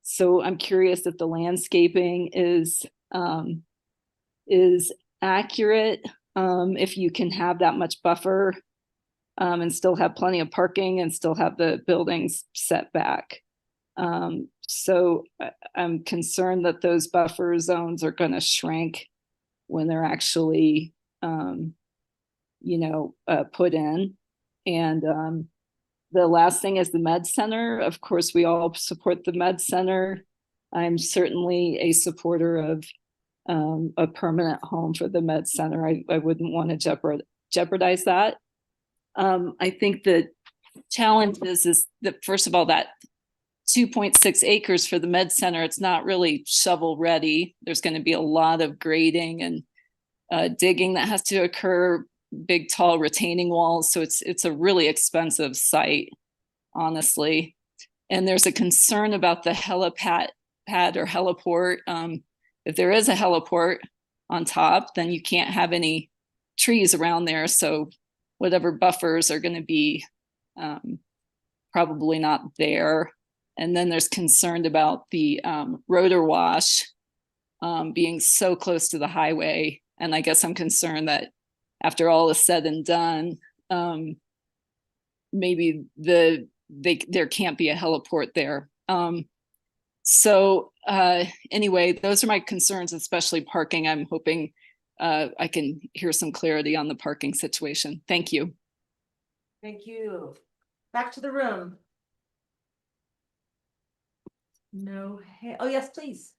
So I'm curious if the landscaping is accurate, if you can have that much buffer and still have plenty of parking and still have the buildings set back. So I'm concerned that those buffer zones are going to shrink when they're actually, put in. And the last thing is the med center. Of course, we all support the med center. I'm certainly a supporter of a permanent home for the med center. I wouldn't want to jeopardize that. I think the challenge is that, first of all, that 2.6 acres for the med center, it's not really shovel ready. There's going to be a lot of grading and digging that has to occur, big, tall retaining walls. So it's a really expensive site, honestly. And there's a concern about the helipad or heliport. If there is a heliport on top, then you can't have any trees around there. So whatever buffers are going to be probably not there. And then there's concern about the rotor wash being so close to the highway. And I guess I'm concerned that after all is said and done, maybe there can't be a heliport there. Anyway, those are my concerns, especially parking. I'm hoping I can hear some clarity on the parking situation. Thank you. Thank you. Back to the room. No, oh yes, please.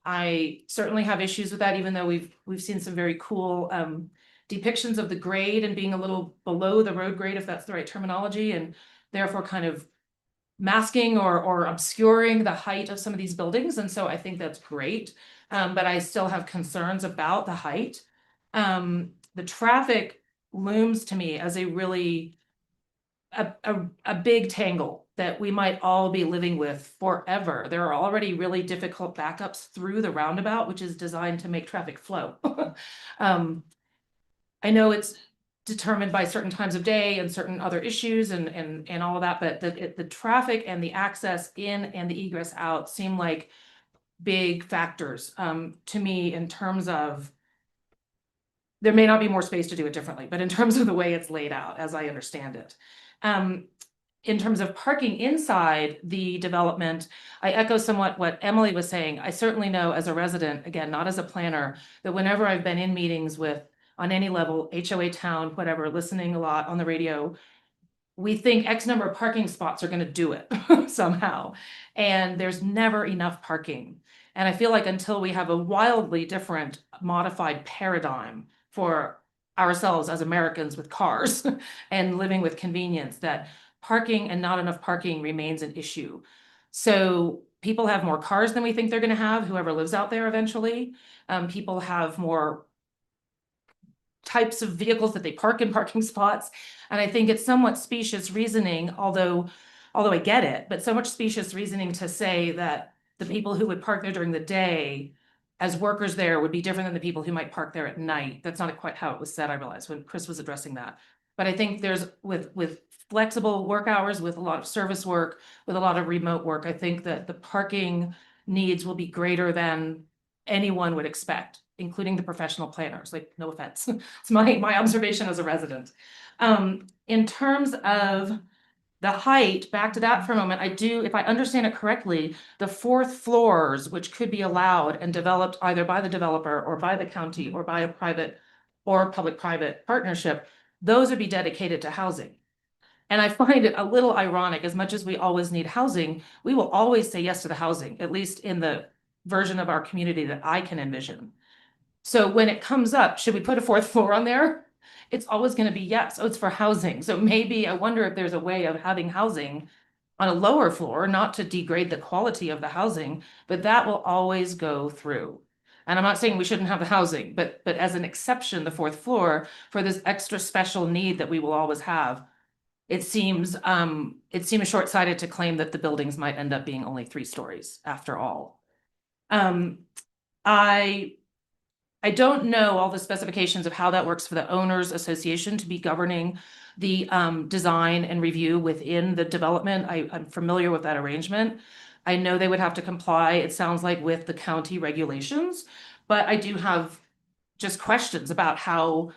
I certainly have issues with that, even though we've seen some very cool depictions of the grade and being a little below the road grade, if that's the right terminology, and therefore kind of masking or obscuring the height of some of these buildings. And so I think that's great. But I still have concerns about the height. The traffic looms to me as a really a big tangle that we might all be living with forever. There are already really difficult backups through the roundabout, which is designed to make traffic flow. I know it's determined by certain times of day and certain other issues and all of that, but the traffic and the access in and the egress out seem like big factors to me in terms of, there may not be more space to do it differently, but in terms of the way it's laid out, as I understand it. In terms of parking inside the development, I echo somewhat what Emily was saying. I certainly know as a resident, again, not as a planner, that whenever I've been in meetings with, on any level, HOA town, whatever, listening a lot on the radio, we think X number of parking spots are going to do it somehow. And there's never enough parking. And I feel like until we have a wildly different modified paradigm for ourselves as Americans with cars and living with convenience, that parking and not enough parking remains an issue. So people have more cars than we think they're gonna have, whoever lives out there eventually. People have more types of vehicles that they park in parking spots. And I think it's somewhat specious reasoning, although I get it, but so much specious reasoning to say that the people who would park there during the day as workers there would be different than the people who might park there at night. That's not quite how it was said, I realized, when Chris was addressing that. But I think there's, with flexible work hours, with a lot of service work, with a lot of remote work, I think that the parking needs will be greater than anyone would expect, including the professional planners. Like, no offense, it's my observation as a resident. In terms of the height, back to that for a moment, I do, if I understand it correctly, the fourth floors, which could be allowed and developed either by the developer or by the county or by a private or public-private partnership, those would be dedicated to housing. And I find it a little ironic, as much as we always need housing, we will always say yes to the housing, at least in the version of our community that I can envision. So when it comes up, should we put a fourth floor on there? It's always going to be yes. Oh, it's for housing. So maybe I wonder if there's a way of having housing on a lower floor, not to degrade the quality of the housing, but that will always go through. And I'm not saying we shouldn't have the housing, but as an exception, the fourth floor for this extra special need that we will always have. It seems short-sighted to claim that the buildings might end up being only 3 stories after all. I don't know all the specifications of how that works for the owners association to be governing the design and review within the development. I'm familiar with that arrangement. I know they would have to comply, it sounds like, with the county regulations, but I do have just questions about how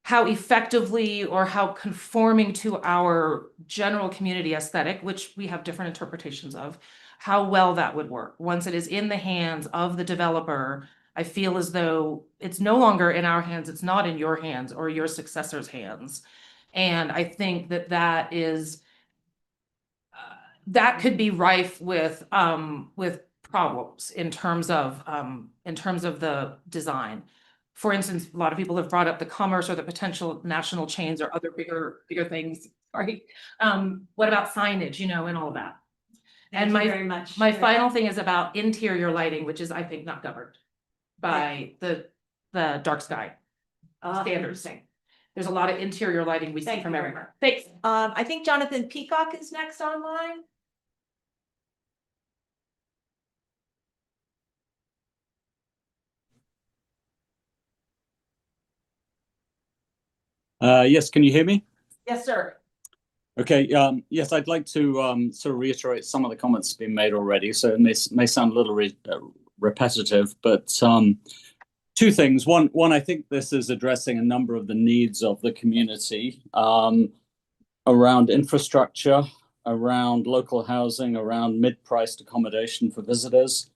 effectively or how conforming to our general community aesthetic, which we have different interpretations of, how well that would work. Once it is in the hands of the developer, I feel as though it's no longer in our hands, it's not in your hands or your successor's hands. And I think that that is, that could be rife with problems in terms of the design. For instance, a lot of people have brought up the commerce or the potential national chains or other bigger things. Sorry. What about signage, and all of that? Thank you very much. My final thing is about interior lighting, which is, I think, not governed by the dark sky standards. There's a lot of interior lighting we see from everywhere. Thanks. I think Jonathan Peacock is next online. Yes, can you hear me? Yes, sir. Okay, yes, I'd like to sort of reiterate some of the comments being made already, so it may sound a little repetitive, but 2 things. One, I think this is addressing a number of the needs of the community around infrastructure, around local housing, around mid-priced accommodation for visitors.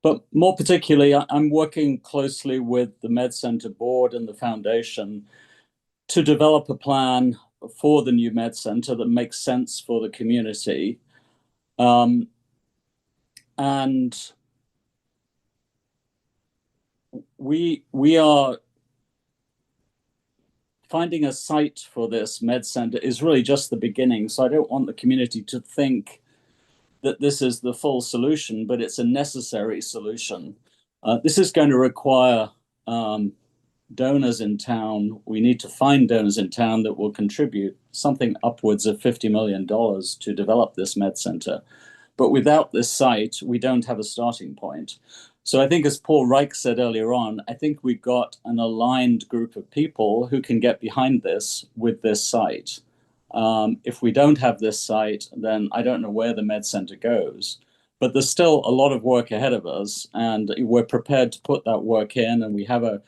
But more particularly, I'm working closely with the MedCenter board and the foundation to develop a plan for the new MedCenter that makes sense for the community. And we are finding a site for this MedCenter is really just the beginning. So I don't want the community to think that this is the full solution, but it's a necessary solution. This is going to require donors in town. We need to find donors in town that will contribute something upwards of $50 million to develop this MedCenter. But without this site, we don't have a starting point. So I think, as Paul Reich said earlier on, I think we've got an aligned group of people who can get behind this with this site. If we don't have this site, then I don't know where the MedCenter goes. But there's still a lot of work ahead of us, and we're prepared to put that work in, and we have a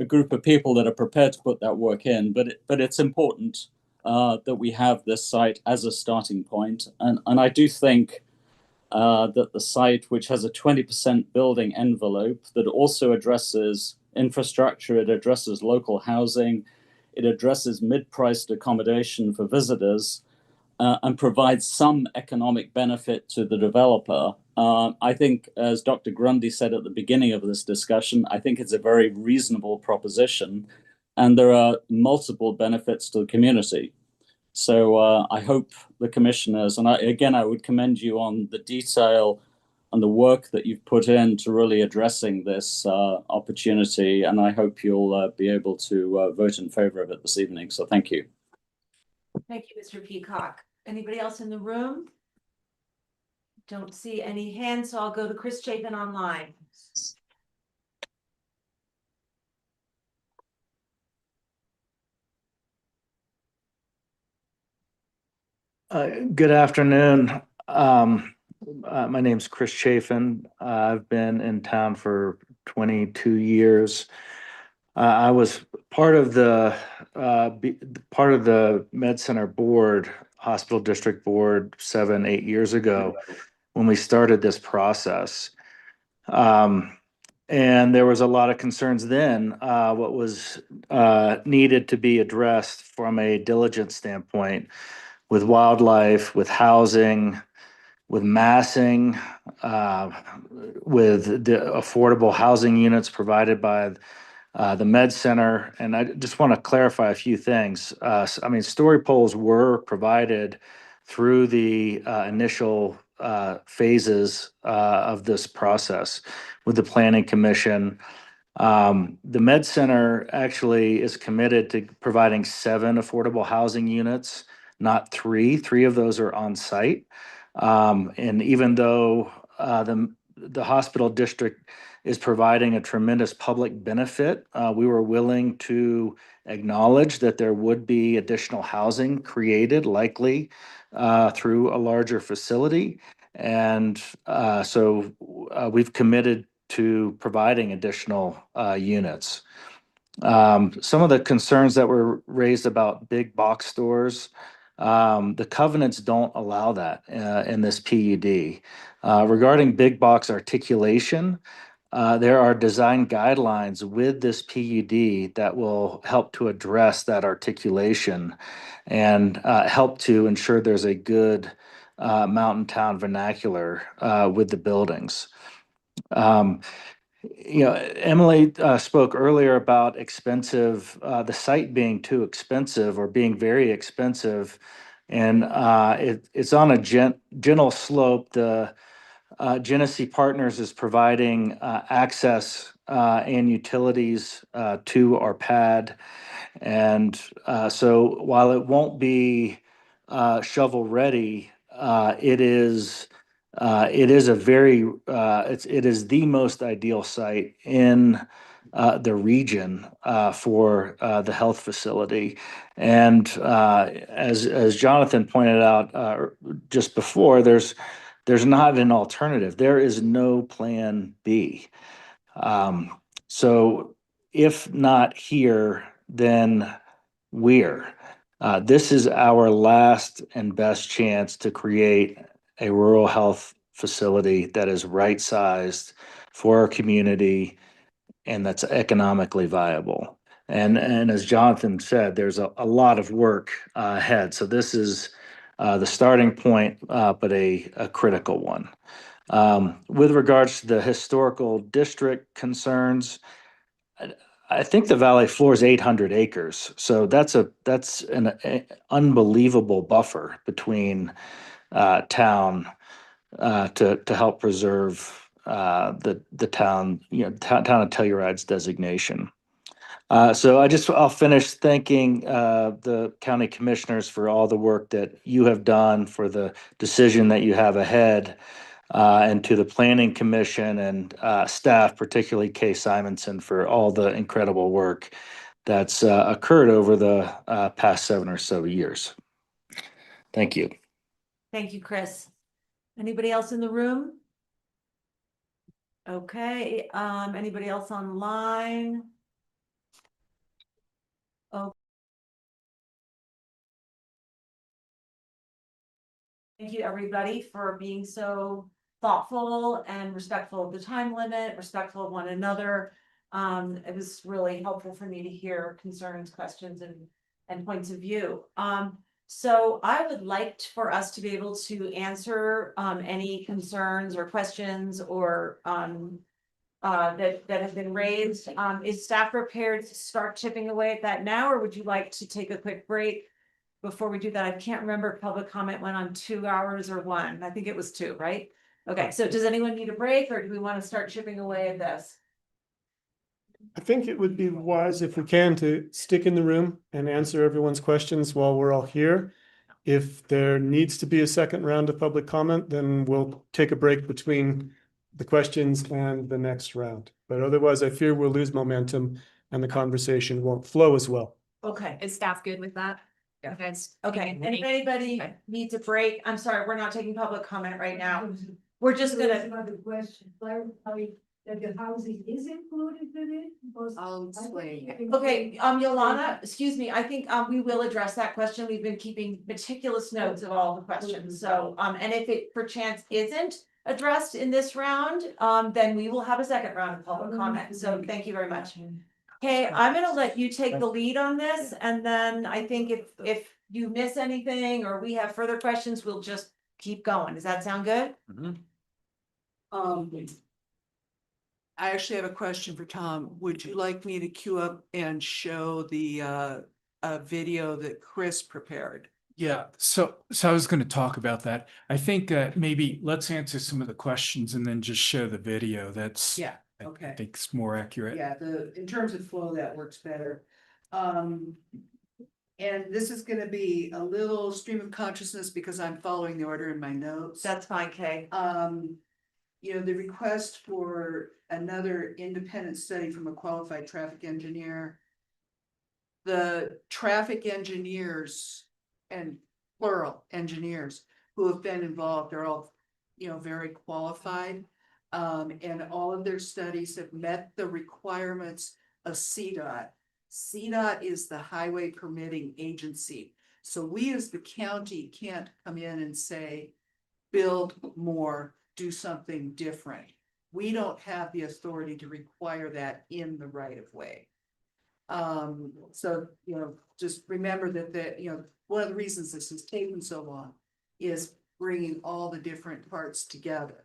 group of people that are prepared to put that work in. But it's important that we have this site as a starting point. And I do think that the site, which has a 20% building envelope that also addresses infrastructure, it addresses local housing, it addresses mid-priced accommodation for visitors, and provides some economic benefit to the developer. I think, as Dr. Grundy said at the beginning of this discussion, I think it's a very reasonable proposition. and there are multiple benefits to the community. So I hope the commissioners, and I would commend you on the detail and the work that you've put into really addressing this opportunity. And I hope you'll be able to vote in favor of it this evening. So thank you. Thank you, Mr. Peacock. Anybody else in the room? Don't see any hands, so I'll go to Chris Chapin online. Good afternoon. My name's Chris Chafin. I've been in town for 22 years. I was part of the Med Center board, hospital district board 7-8 years ago when we started this process. And there was a lot of concerns then, what was needed to be addressed from a diligence standpoint with wildlife, with housing, with massing, with the affordable housing units provided by the Med Center. And I just want to clarify a few things. I mean, story poles were provided through the initial phases of this process with the Planning Commission. The Med Center actually is committed to providing 7 affordable housing units, not 3. 3 of those are on site. And even though the hospital district is providing a tremendous public benefit, we were willing to acknowledge that there would be additional housing created, likely through a larger facility. And so we've committed to providing additional units. Some of the concerns that were raised about big box stores, the covenants don't allow that in this PUD. Regarding big box articulation, there are design guidelines with this PUD that will help to address that articulation and help to ensure there's a good mountain town vernacular with the buildings. Emily spoke earlier about expensive, the site being too expensive or being very expensive. And it's on a gentle slope. The Genesee Partners is providing access and utilities to our pad. And so while it won't be shovel ready, it is a very it is the most ideal site in the region for the health facility. And as Jonathan pointed out just before, there's not an alternative. There is no plan B. So if not here, then where? This is our last and best chance to create a rural health facility that is right-sized for our community and that's economically viable. And as Jonathan said, there's a lot of work ahead. So this is the starting point, but a critical one. With regards to the historical district concerns, I think the valley floor is 800 acres. So that's an unbelievable buffer between town to help preserve the town, town of Telluride's designation. So I'll finish thanking the county commissioners for all the work that you have done, for the decision that you have ahead, and to the Planning Commission and staff, particularly Kay Simonson, for all the incredible work that's occurred over the past 7 or so years. Thank you. Thank you, Chris. Anybody else in the room? Okay, anybody else online? Oh. Thank you, everybody, for being so thoughtful and respectful of the time limit, respectful of one another. It was really helpful for me to hear concerns, questions, and points of view. So I would like for us to be able to answer any concerns or questions or that have been raised. Is staff prepared to start chipping away at that now, or would you like to take a quick break before we do that? I can't remember if public comment went on 2 hours or 1. I think it was 2, right? Okay, so does anyone need a break, or do we want to start chipping away at this? I think it would be wise if we can to stick in the room and answer everyone's questions while we're all here. If there needs to be a second round of public comment, then we'll take a break between the questions and the next round. But otherwise, I fear we'll lose momentum and the conversation won't flow as well. Okay. Is staff good with that? Yeah. Okay. Okay, and if anybody needs a break, I'm sorry, we're not taking public comment right now. We're just gonna. Another question, clarify that the housing is included in it? I'll explain. Okay, Yolanda, excuse me, I think, we will address that question. We've been keeping meticulous notes of all the questions, so, and if it perchance isn't addressed in this round, then we will have a second round of public comment, so thank you very much. Okay, I'm gonna let you take the lead on this, and then I think if you miss anything or we have further questions, we'll just keep going. Does that sound good? I actually have a question for Tom. Would you like me to queue up and show the video that Chris prepared? Yeah, so I was going to talk about that. I think maybe let's answer some of the questions and then just show the video. That's Yeah, I okay. think it's more accurate. Yeah, in terms of flow, that works better. And this is gonna be a little stream of consciousness because I'm following the order in my notes. That's fine, Kay. You know, the request for another independent study from a qualified traffic engineer. The traffic engineers and plural engineers who have been involved are all, you know, very qualified. And all of their studies have met the requirements of CDOT. CDOT is the highway permitting agency. So we as the county can't come in and say, build more, do something different. We don't have the authority to require that in the right of way. So, you know, just remember that you know, one of the reasons this has taken so long is bringing all the different parts together.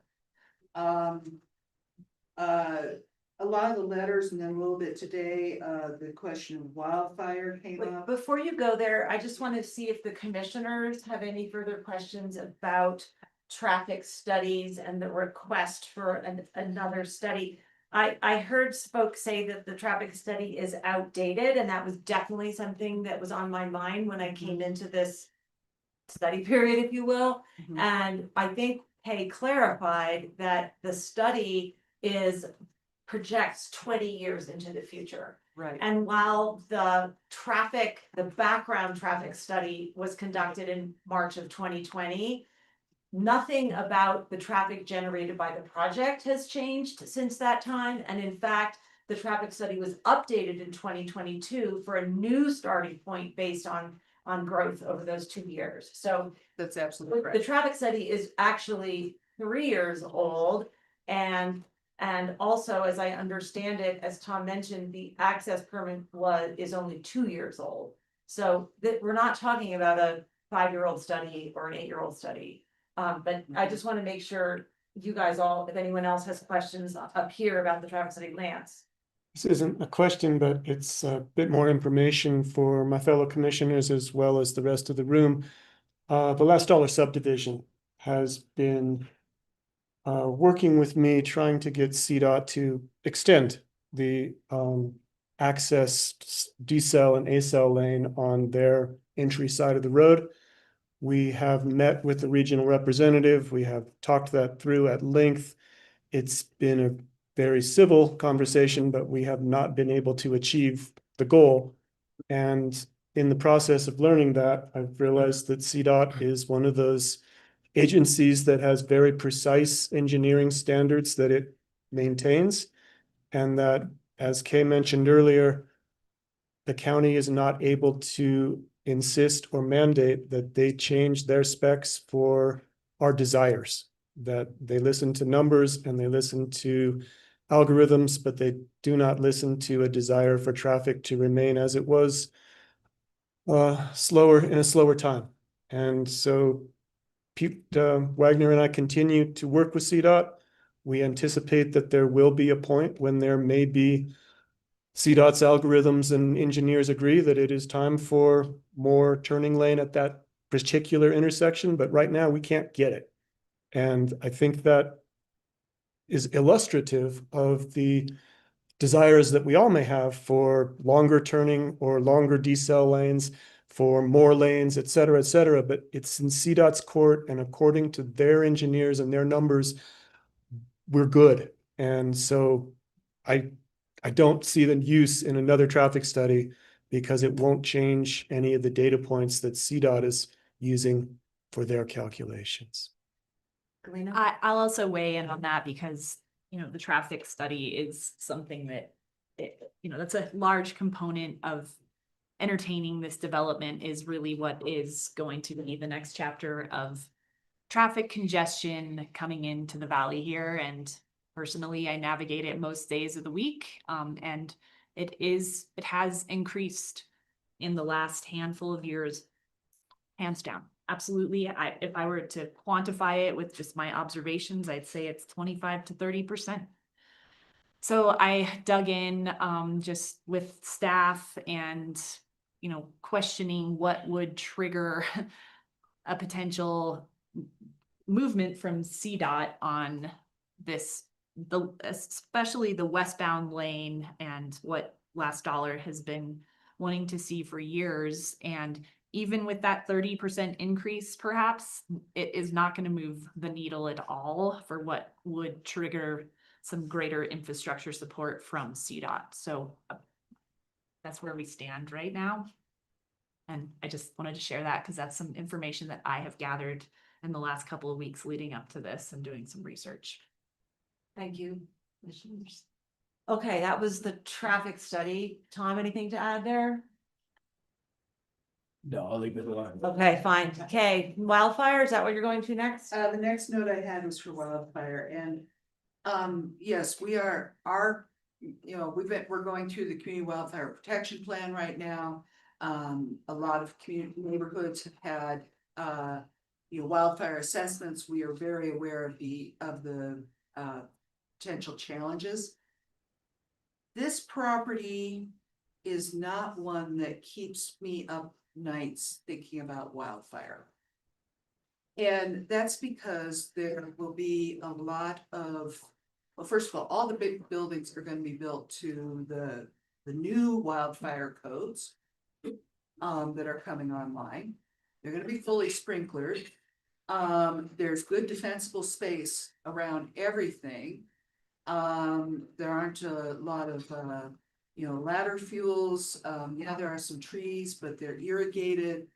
A lot of the letters and then a little bit today, the question of wildfire came Wait, up. before you go there, I just want to see if the commissioners have any further questions about traffic studies and the request for another study. I heard folks say that the traffic study is outdated, and that was definitely something that was on my mind when I came into this study period, if you will. And I think Kay clarified that the study projects 20 years into the future. Right. And while the background traffic study was conducted in March of 2020, nothing about the traffic generated by the project has changed since that time. And in fact, the traffic study was updated in 2022 for a new starting point based on growth over those 2 years. So that's absolutely the correct. traffic study is actually 3 years old. And also, as I understand it, as Tom mentioned, the access permit is only 2 years old. So we're not talking about a 5-year-old study or an 8-year-old study. But I just want to make sure you guys all, if anyone else has questions up here about the traffic study, Lance. This isn't a question, but it's a bit more information for my fellow commissioners as well as the rest of the room. The Last Dollar subdivision has been working with me trying to get CDOT to extend the access decel and acel lane on their entry side of the road. We have met with the regional representative. We have talked that through at length. It's been a very civil conversation, but we have not been able to achieve the goal. And in the process of learning that, I've realized that CDOT is one of those agencies that has very precise engineering standards that it maintains. And that, as Kay mentioned earlier, the county is not able to insist or mandate that they change their specs for our desires, that they listen to numbers and they listen to algorithms, but they do not listen to a desire for traffic to remain as it was in a slower time. And so Pete Wagner and I continue to work with CDOT. We anticipate that there will be a point when there may be CDOT's algorithms and engineers agree that it is time for more turning lane at that particular intersection, but right now we can't get it. And I think that is illustrative of the desires that we all may have for longer turning or longer decel lanes, for more lanes, et cetera, but it's in CDOT's court, and according to their engineers and their numbers, we're good. And so I don't see the use in another traffic study because it won't change any of the data points that CDOT is using for their calculations. I'll also weigh in on that because, you know, the traffic study is something that, that's a large component of entertaining this development is really what is going to be the next chapter of traffic congestion coming into the valley here. And personally, I navigate it most days of the week. And it has increased in the last handful of years, hands down. Absolutely. If I were to quantify it with just my observations, I'd say it's 25 to 30%. So I dug in just with staff and, questioning what would trigger a potential movement from CDOT on this, especially the westbound lane and what Last Dollar has been wanting to see for years. And even with that 30% increase, perhaps it is not going to move the needle at all for what would trigger some greater infrastructure support from CDOT. So that's where we stand right now. And I just wanted to share that because that's some information that I have gathered in the last couple of weeks leading up to this and doing some research. Thank you, commissioners. Okay, that was the traffic study. Tom, anything to add there? No, I'll leave it alone. Okay, fine. Okay, wildfire, is that what you're going to next? The next note I had was for wildfire, and yes, we're going through the community wildfire protection plan right now. A lot of community neighborhoods have had wildfire assessments. We are very aware of the potential challenges. This property is not one that keeps me up nights thinking about wildfire. And that's because there will be a lot of, well, first of all the big buildings are going to be built to the new wildfire codes that are coming online. They're going to be fully sprinklered. There's good defensible space around everything. There aren't a lot of ladder fuels. There are some trees, but they're irrigated.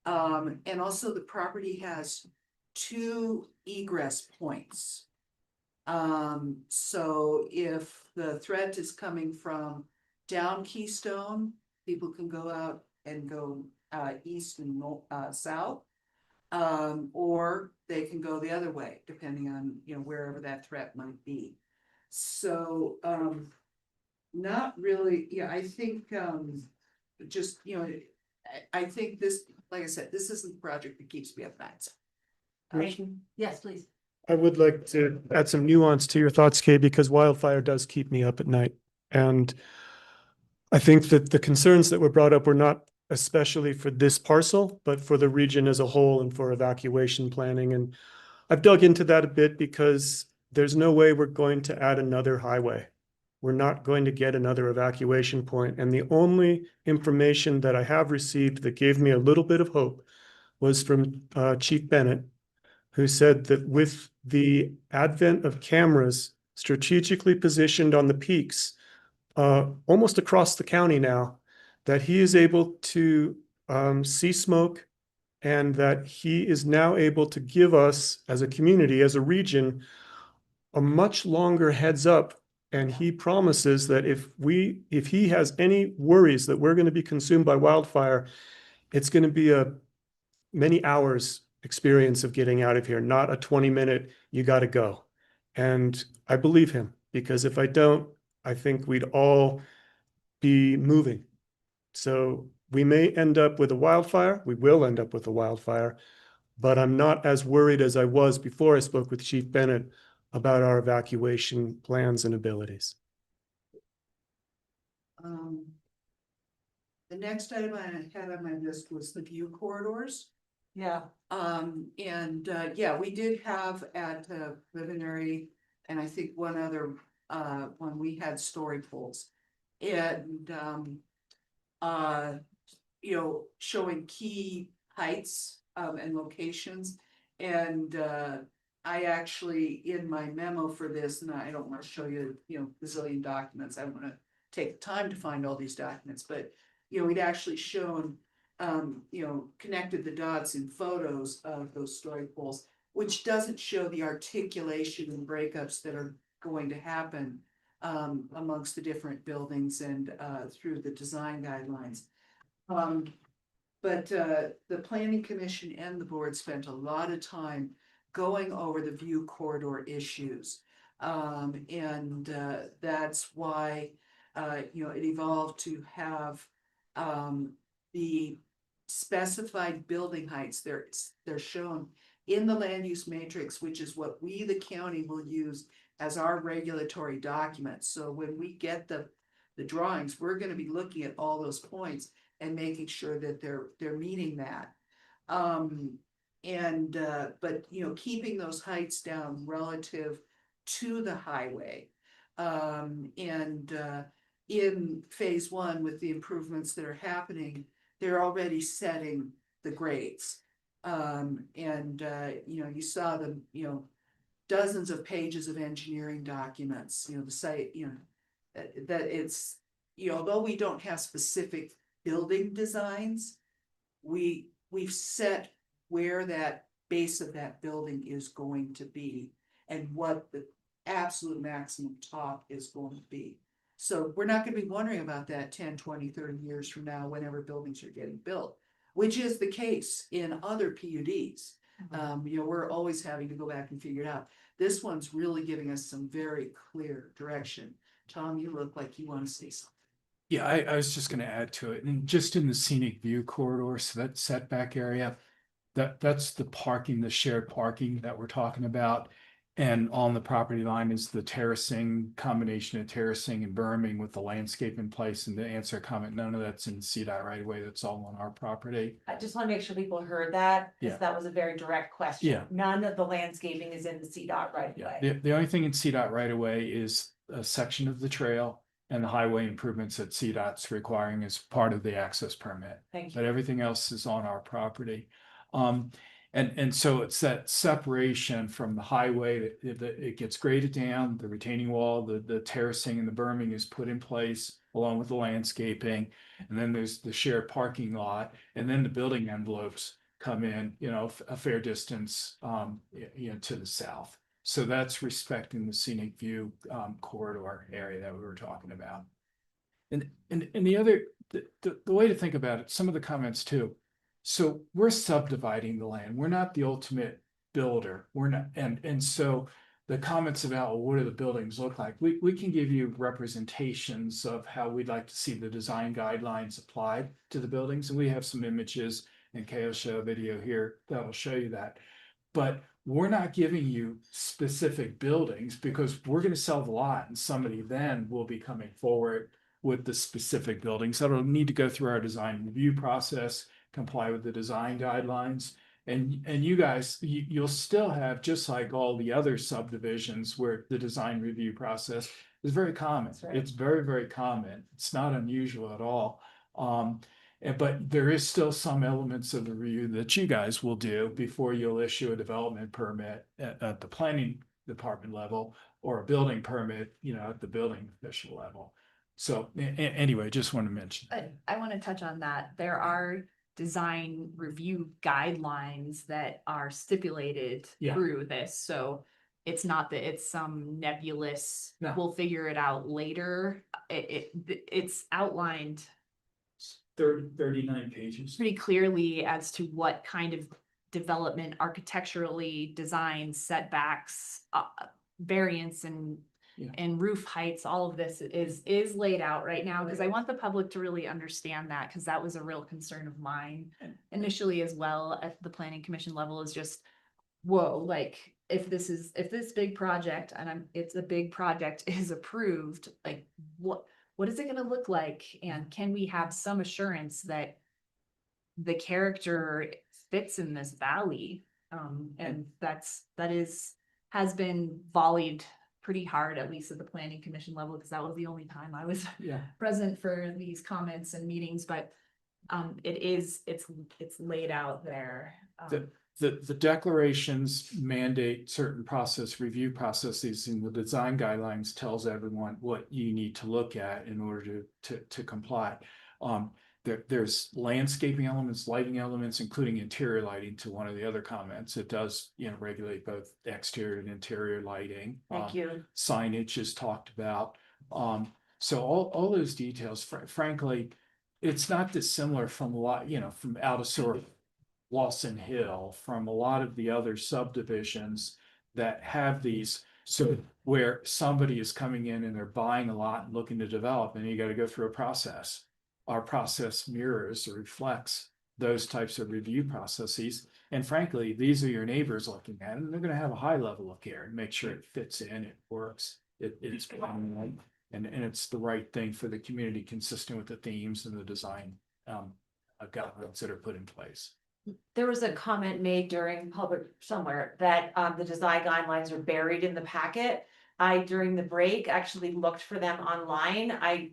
And also the property has 2 egress points. So if the threat is coming from down Keystone, people can go out and go east and south. Or they can go the other way, depending on, wherever that threat might be. So, not really, I think, I think this, like I said, this isn't the project that keeps me up nights. Yes, please. I would like to add some nuance to your thoughts, Kay, because wildfire does keep me up at night. And I think that the concerns that were brought up were not especially for this parcel, but for the region as a whole and for evacuation planning. And I've dug into that a bit because there's no way we're going to add another highway. We're not going to get another evacuation point. And the only information that I have received that gave me a little bit of hope was from Chief Bennett, who said that with the advent of cameras strategically positioned on the peaks, almost across the county now, that he is able to see smoke, and that he is now able to give us as a community, as a region, a much longer heads up. And he promises that if he has any worries that we're going to be consumed by wildfire, it's going to be a many hours experience of getting out of here, not a 20-minute, you got to go. And I believe him, because if I don't, I think we'd all be moving. So we may end up with a wildfire. We will end up with a wildfire, but I'm not as worried as I was before I spoke with Chief Bennett about our evacuation plans and abilities. The next item I had on my list was the view corridors. Yeah. Yeah, we did have at preliminary, and I think one other, when we had story polls. And, you know, showing key heights, and locations. And, I actually, in my memo for this, and I don't want to show you, you know, bazillion documents, I want to take the time to find all these documents, but, you know, we'd actually shown, you know, connected the dots in photos of those story poles, which doesn't show the articulation and breakups that are going to happen amongst the different buildings and through the design guidelines. But the planning commission and the board spent a lot of time going over the view corridor issues. That's why, you know, it evolved to have the specified building heights. They're shown in the land use matrix, which is what we, the county, will use as our regulatory document. So when we get the drawings, we're going to be looking at all those points and making sure that they're meeting that. But you know, keeping those heights down relative to the highway. In phase one, with the improvements that are happening, they're already setting the grades. You know, you saw the, you know, dozens of pages of engineering documents, you know, the site, you know, that it's, you know, although we don't have specific building designs, we've set where that base of that building is going to be and what the absolute maximum top is going to be. So we're not going to be wondering about that 10, 20, 30 years from now, whenever buildings are getting built, which is the case in other PUDs. You know, we're always having to go back and figure it out. This one's really giving us some very clear direction. Tom, you look like you want to say something. Yeah, I was just gonna add to it, and just in the scenic view corridor, so that setback area, that's the parking, the shared parking that we're talking about. And on the property line is the terracing, combination of terracing and berming with the landscape in place. And to answer a comment, none of that's in CDOT right away, that's all on our property. I just want to make sure people heard that, Yeah. because that was a very direct question. Yeah. None of the landscaping is in the CDOT right away. The only thing in CDOT right away is a section of the trail and the highway improvements that CDOT's requiring as part of the access permit. Thank you. But everything else is on our property. And so it's that separation from the highway, it gets graded down, the retaining wall, the terracing and the berming is put in place along with the landscaping. And then there's the shared parking lot, and then the building envelopes come in, you know, a fair distance, you know, to the south. So that's respecting the scenic view corridor area that we were talking about. And the other, the way to think about it, some of the comments too. So we're subdividing the land. We're not the ultimate builder. We're not, and so the comments about, well, what do the buildings look like? We can give you representations of how we'd like to see the design guidelines applied to the buildings. And we have some images, and Kay will show a video here that will show you that. But we're not giving you specific buildings because we're going to sell the lot, and somebody then will be coming forward with the specific buildings that'll need to go through our design review process, comply with the design guidelines. And you guys, you'll still have, just like all the other subdivisions where the design review process is very common. Right. It's very, very common. It's not unusual at all. But there is still some elements of the review that you guys will do before you'll issue a development permit at the planning department level, or a building permit, you know, at the building official level. So anyway, just want to mention. I want to touch on that. There are design review guidelines that are stipulated Yeah. through this. So it's not that it's some nebulous, No. we'll figure it out later. It's outlined 39 pages. pretty clearly as to what kind of development, architecturally, design, setbacks, variance and Yeah. and roof heights, all of this is laid out right now, because I want the public to really understand that, because that was a real concern of mine initially as well at the planning commission level, is just whoa, like if this big project and it's a big project is approved, like what is it gonna look like? And can we have some assurance that the character fits in this valley? And has been volleyed pretty hard, at least at the planning commission level, because that was the only time I was present for these comments and meetings, but it's laid out there. The declarations mandate certain review processes, and the design guidelines tells everyone what you need to look at in order to comply. There's landscaping elements, lighting elements, including interior lighting, to one of the other comments. It does, regulate both exterior and interior lighting. Thank you. Signage is talked about. So all those details, frankly, it's not dissimilar from a lot, from out of sort of Lawson Hill, from a lot of the other subdivisions that have these. So where somebody is coming in and they're buying a lot and looking to develop, and you got to go through a process. Our process mirrors or reflects those types of review processes. And frankly, these are your neighbors looking at it, and they're going to have a high level of care and make sure it fits in, it works, it's and it's the right thing for the community, consistent with the themes and the design guidelines that are put in place. There was a comment made during public somewhere that the design guidelines are buried in the packet. During the break, actually looked for them online. I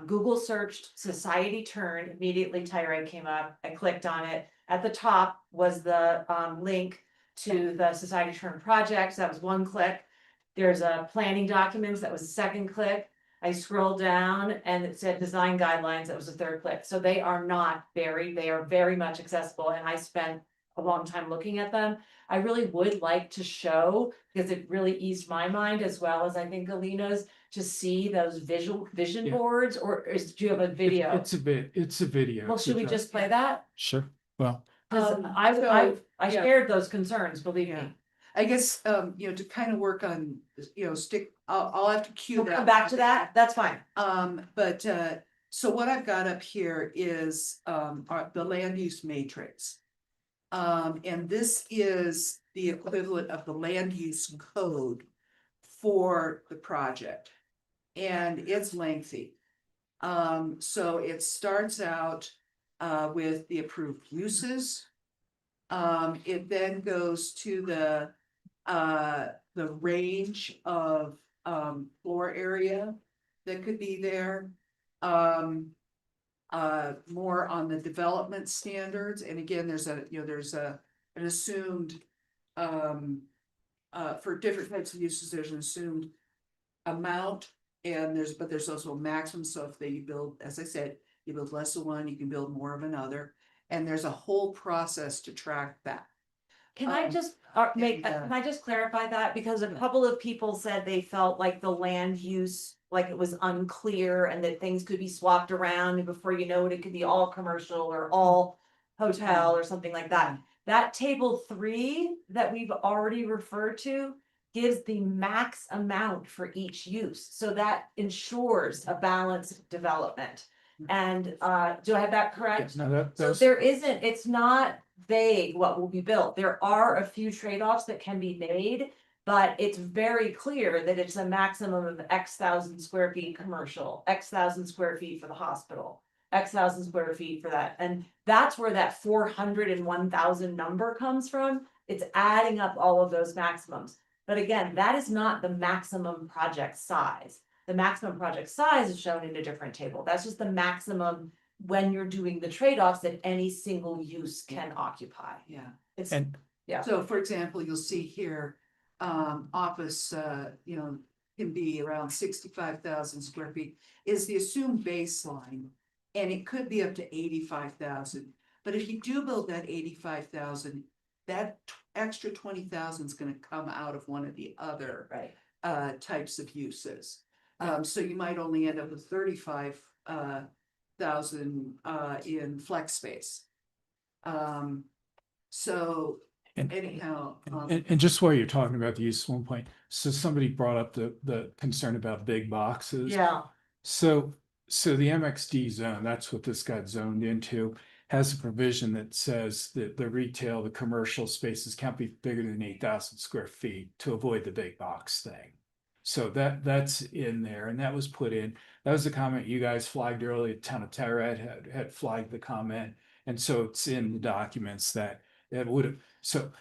Google searched Society Turn, immediately Tyree came up. I clicked on it. At the top was the link to the Society Turn project. So that was one click. There's a planning documents. That was the second click. I scrolled down and it said design guidelines. That was the third click. So they are not buried. They are very much accessible. And I spent a long time looking at them. I really would like to show, because it really eased my mind, as well as I think Alina's, to see those vision boards, or do you have a video? It's a video. Well, should we just play that? Sure. Well, I shared those concerns, believe me. I guess, to kind of work on, I'll have to cue We'll that. come back to that. That's fine. So what I've got up here is, the land use matrix. And this is the equivalent of the land use code for the project. And it's lengthy. So it starts out with the approved uses. It then goes to the range of floor area that could be there. More on the development standards, and again, there's an assumed for different types of uses, there's an assumed amount, and there's also a maximum. So if you build, as I said, you build less of one, you can build more of another, and there's a whole process to track that. Can I just can I just clarify that? Because a couple of people said they felt like the land use, like it was unclear, and that things could be swapped around, and before you know it, it could be all commercial or all hotel or something like that. That table 3 that we've already referred to gives the max amount for each use. So that ensures a balanced development. And do I have that correct? No, So there isn't, it's not vague what will be built. There are a few trade-offs that can be made, but it's very clear that it's a maximum of X thousand square feet commercial, X thousand square feet for the hospital, X thousand square feet for that. And that's where that 401,000 number comes from. It's adding up all of those maximums. But again, that is not the maximum project size. The maximum project size is shown in a different table. That's just the maximum when you're doing the trade-offs that any single use can occupy. Yeah. Yeah. So for example, you'll see here, office, can be around 65,000 square feet is the assumed baseline. And it could be up to 85,000. But if you do build that 85,000, that extra 20,000 is going to come out of one of the other types of uses. So you might only end up with 35,000 in flex space. So anyhow, and just while you're talking about the use, one point, so somebody brought up the concern about big boxes. Yeah. So the MXD zone, that's what this got zoned into. has a provision that says that the retail, the commercial spaces can't be bigger than 8,000 square feet to avoid the big box thing. So that's in there, and that was put in. That was the comment you guys flagged earlier. Town of Tyrant had flagged the comment, and so it's in the documents that would have. So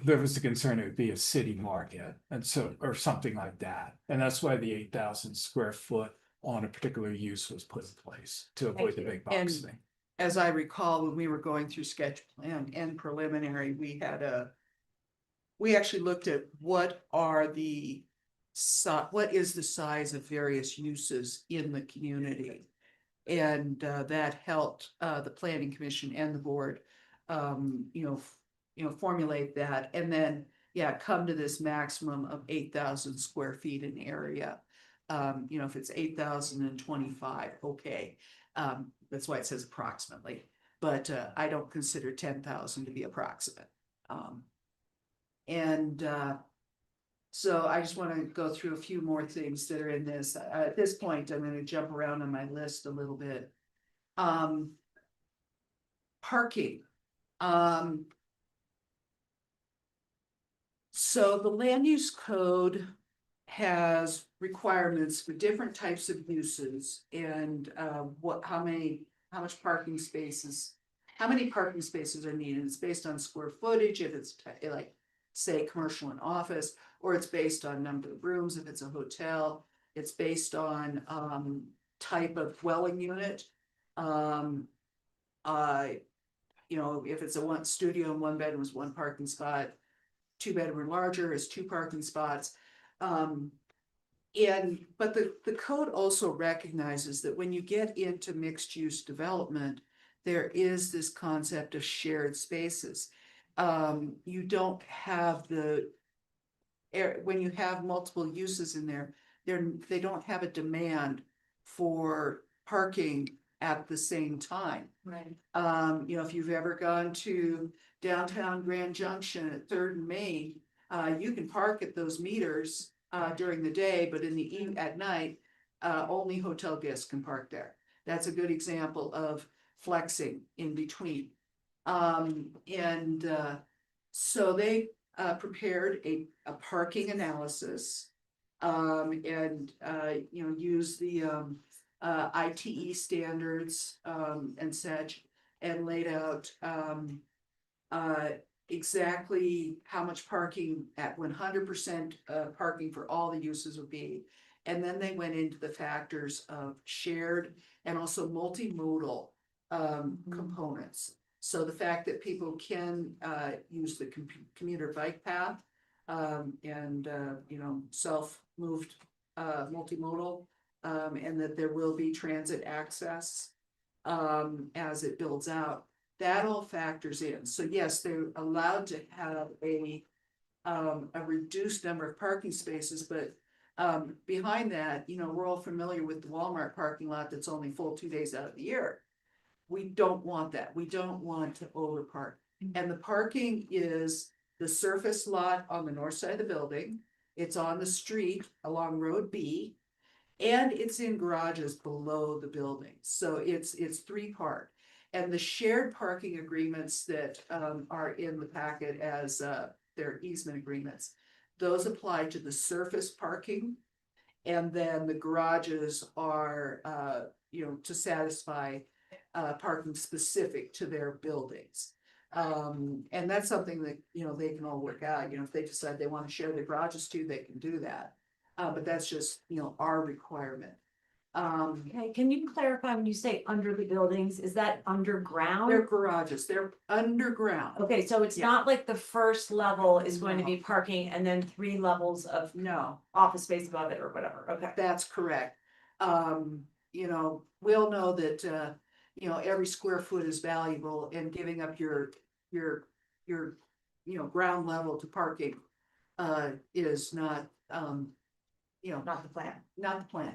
there was a concern it would be a city market, and so or something like that, and that's why the 8,000 square foot on a particular use was put in place to avoid the big box And thing. as I recall, when we were going through sketch plan and preliminary, we actually looked at what is the size of various uses in the community. And that helped the planning commission and the board, formulate that, and then, come to this maximum of 8,000 square feet in area. If it's 8,025, okay. That's why it says approximately, but I don't consider 10,000 to be approximate. So I just want to go through a few more things that are in this. At this point, I'm going to jump around on my list a little bit. Parking. So the land use code has requirements for different types of uses and how many parking spaces are needed. It's based on square footage if it's like, say, commercial and office, or it's based on number of rooms if it's a hotel. It's based on type of dwelling unit. If it's a one studio and 1 bedroom is 1 parking spot, 2 bedroom or larger is 2 parking spots. But the code also recognizes that when you get into mixed use development, there is this concept of shared spaces. You don't have when you have multiple uses in there, they don't have a demand for parking at the same time. Right. If you've ever gone to downtown Grand Junction at 3rd and Main, you can park at those meters during the day, but at night, only hotel guests can park there. That's a good example of flexing in between. So they prepared a parking analysis use the ITE standards and such, and laid out exactly how much parking at 100% parking for all the uses would be. And then they went into the factors of shared and also multimodal components. So the fact that people can use the commuter bike path self-moved multimodal, and that there will be transit access as it builds out. That all factors in. So yes, they're allowed to have a reduced number of parking spaces, but behind that, we're all familiar with the Walmart parking lot that's only full 2 days out of the year. We don't want that. We don't want to overpark. And the parking is the surface lot on the north side of the building. It's on the street along Road B, and it's in garages below the building. So it's 3-part. And the shared parking agreements that are in the packet as their easement agreements, those apply to the surface parking. And then the garages are, to satisfy parking specific to their buildings. And that's something that, they can all work out. If they decide they want to share their garages too, they can do that. But that's just, our requirement. Okay, can you clarify when you say under the buildings, is that underground? They're garages, they're underground. Okay, so it's Yeah. not like the first level is going to be parking and then 3 levels of office space above it or whatever. Okay. That's correct. We all know that, every square foot is valuable, and giving up your ground level to parking is not, Not the plan. not the plan.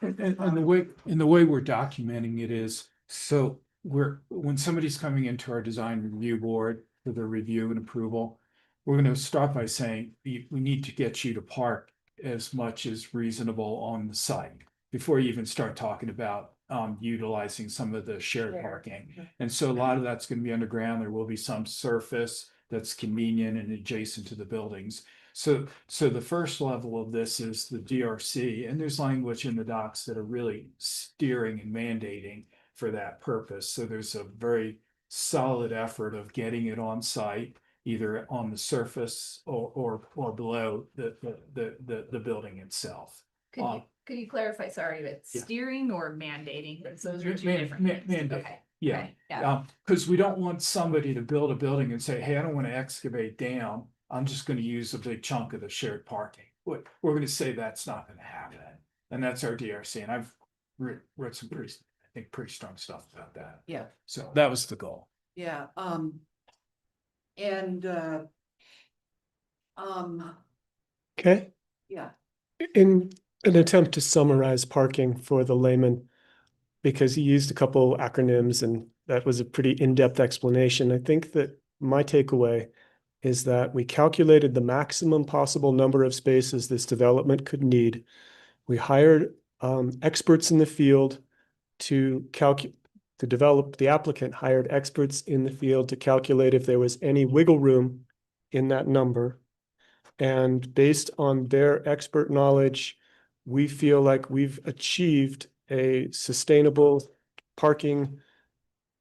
And the way we're documenting it is, so when somebody's coming into our design review board for the review and approval, we're going to start by saying, we need to get you to park as much as reasonable on the site before you even start talking about utilizing some of the shared Shared. parking. And so a lot of that's gonna be underground. There will be some surface that's convenient and adjacent to the buildings. So the first level of this is the DRC, and there's language in the docs that are really steering and mandating for that purpose. So there's a very solid effort of getting it on site, either on the surface or below the building itself. Could you clarify, sorry, that Yeah. steering or mandating, because those are two Man- different man- things. mandate. Okay, Yeah, okay, yeah. because we don't want somebody to build a building and say, hey, I don't want to excavate down. I'm just going to use a big chunk of the shared parking. We're going to say that's not going to happen. And that's our DRC. And I've read some pretty strong stuff about that. Yeah. So that was the goal. Yeah, and, Okay, yeah, in an attempt to summarize parking for the layman, because he used a couple acronyms and that was a pretty in-depth explanation. I think that my takeaway is that we calculated the maximum possible number of spaces this development could need. We hired experts in the field to develop. The applicant hired experts in the field to calculate if there was any wiggle room in that number. And based on their expert knowledge, we feel like we've achieved a sustainable parking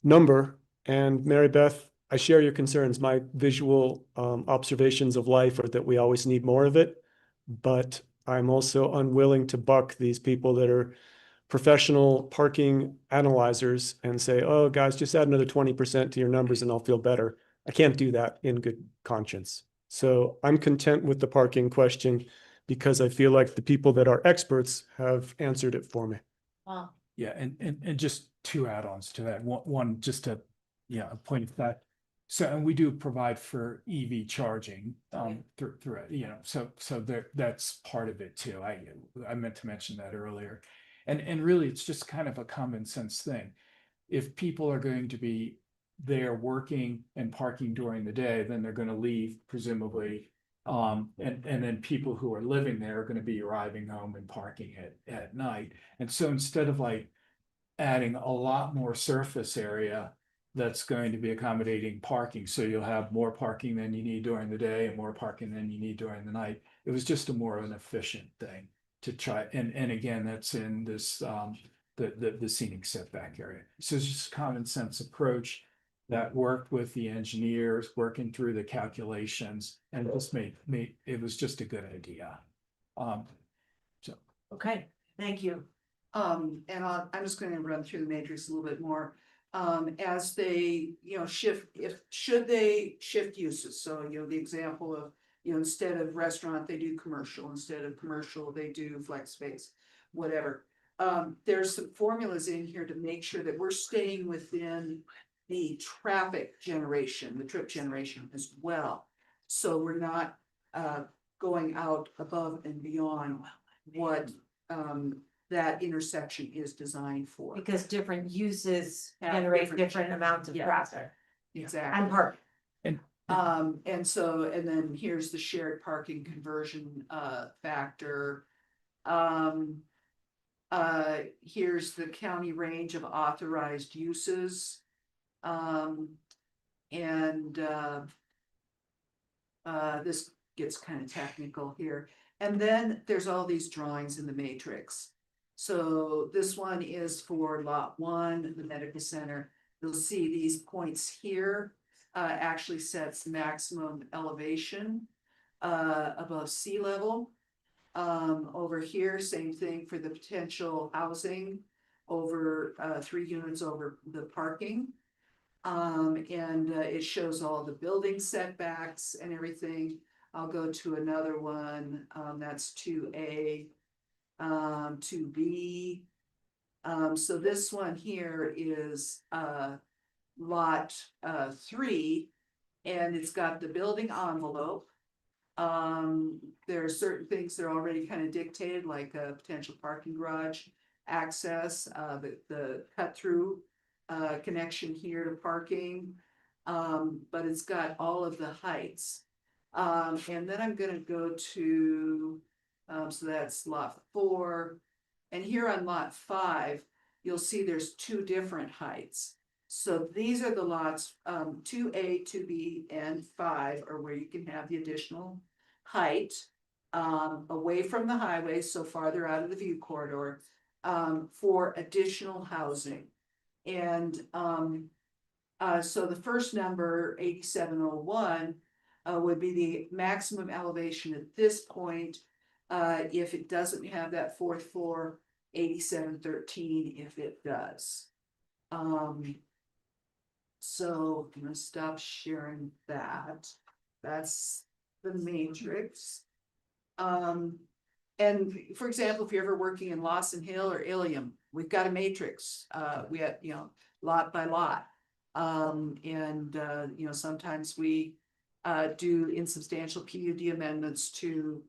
number. And Mary Beth, I share your concerns. My visual observations of life are that we always need more of it. But I'm also unwilling to buck these people that are professional parking analyzers and say, oh, guys, just add another 20% to your numbers and I'll feel better. I can't do that in good conscience. So I'm content with the parking question because I feel like the people that are experts have answered it for me. Well, Yeah, and just two add-ons to that. One just a point of fact. So, and we do provide for EV charging through so that's part of it too. I meant to mention that earlier. And really it's just kind of a common sense thing. If people are going to be there working and parking during the day, then they're going to leave presumably. And then people who are living there are going to be arriving home and parking at night. And so instead of like adding a lot more surface area that's going to be accommodating parking, so you'll have more parking than you need during the day and more parking than you need during the night. It was just a more of an efficient thing to try. And again, that's in this the scenic setback area. So it's just a common sense approach that worked with the engineers, working through the calculations, and it just made it was just a good idea. Okay, thank you. and I'm just gonna run through the matrix a little bit more. As they, should they shift uses? So, the example of, instead of restaurant, they do commercial, instead of commercial, they do flex space, whatever. There's some formulas in here to make sure that we're staying within the traffic generation, the trip generation as well. So we're not, going out above and beyond what, that intersection is designed for. Because different uses Have generate different amounts of yeah. traffic Exactly. and park. And then here's the shared parking conversion factor. Here's the county range of authorized uses. This gets kind of technical here. And then there's all these drawings in the matrix. So this one is for lot 1, the medical center. You'll see these points here actually sets maximum elevation above sea level. Over here, same thing for the potential housing over 3 units over the parking. It shows all the building setbacks and everything. I'll go to another one, that's 2A, 2B. So this one here is lot 3, and it's got the building envelope. There are certain things that are already kind of dictated, like a potential parking garage access, the cut through connection here to parking. But it's got all of the heights. And then I'm gonna go to, so that's lot 4. And here on lot 5, you'll see there's two different heights. So these are the lots, 2A, 2B, and 5 are where you can have the additional height away from the highway, so farther out of the view corridor, for additional housing. And so the first number, 8701, would be the maximum elevation at this point. If it doesn't have that fourth floor, 8713 if it does. So I'm gonna stop sharing that. That's the matrix. And for example, if you're ever working in Lawson Hill or Ilium, we've got a matrix. We have, lot by lot. Sometimes we do insubstantial PUD amendments to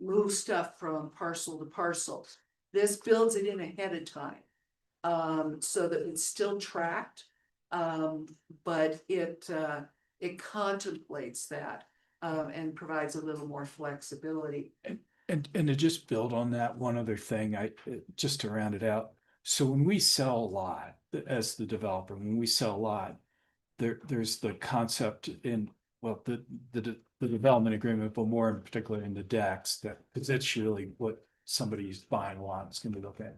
move stuff from parcel to parcel. This builds it in ahead of time, so that it's still tracked, but it contemplates that and provides a little more flexibility. And to just build on that, one other thing, just to round it out. So when we sell a lot, as the developer, when we sell a lot, there's the concept in, well, the development agreement, but more in particular in the decks, that, because that's really what somebody who's buying wants going to look at.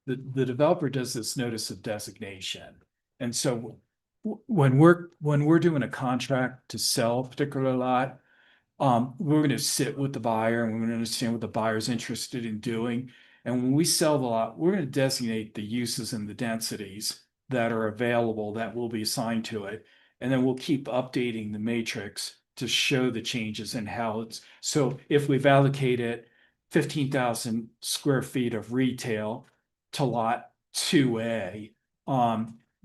The developer does this notice of designation. And so when we're doing a contract to sell a particular lot, we're going to sit with the buyer and we're going to understand what the buyer's interested in doing. And when we sell the lot, we're going to designate the uses and the densities that are available that will be assigned to it. And then we'll keep updating the matrix to show the changes and how it's, so if we've allocated 15,000 square feet of retail to lot 2A,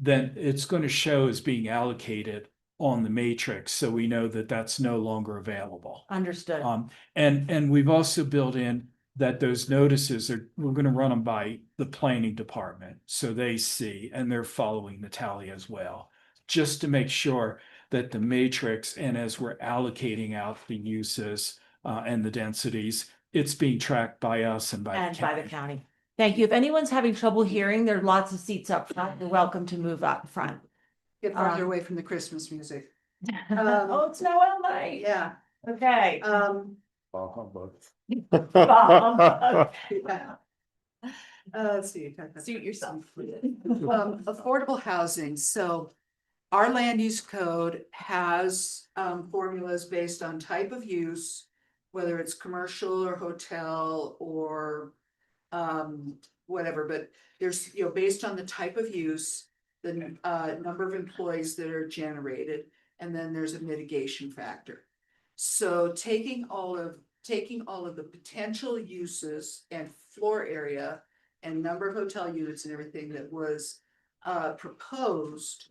then it's going to show as being allocated on the matrix, so we know that that's no longer available. Understood. And we've also built in that those notices we're going to run them by the planning department, so they see and they're following the tally as well, just to make sure that the matrix, and as we're allocating out the uses and the densities, it's being tracked by us and by the county. Thank you. If anyone's having trouble hearing, there are lots of seats up front. You're welcome to move up front. Get farther away from the Christmas music. Oh, it's Noel night. Yeah. Okay. Let's see. Suit yourself. Affordable housing. So our land use code has formulas based on type of use, whether it's commercial or hotel or whatever, but there's, based on the type of use, the number of employees that are generated, and then there's a mitigation factor. So taking all of the potential uses and floor area and number of hotel units and everything that was proposed,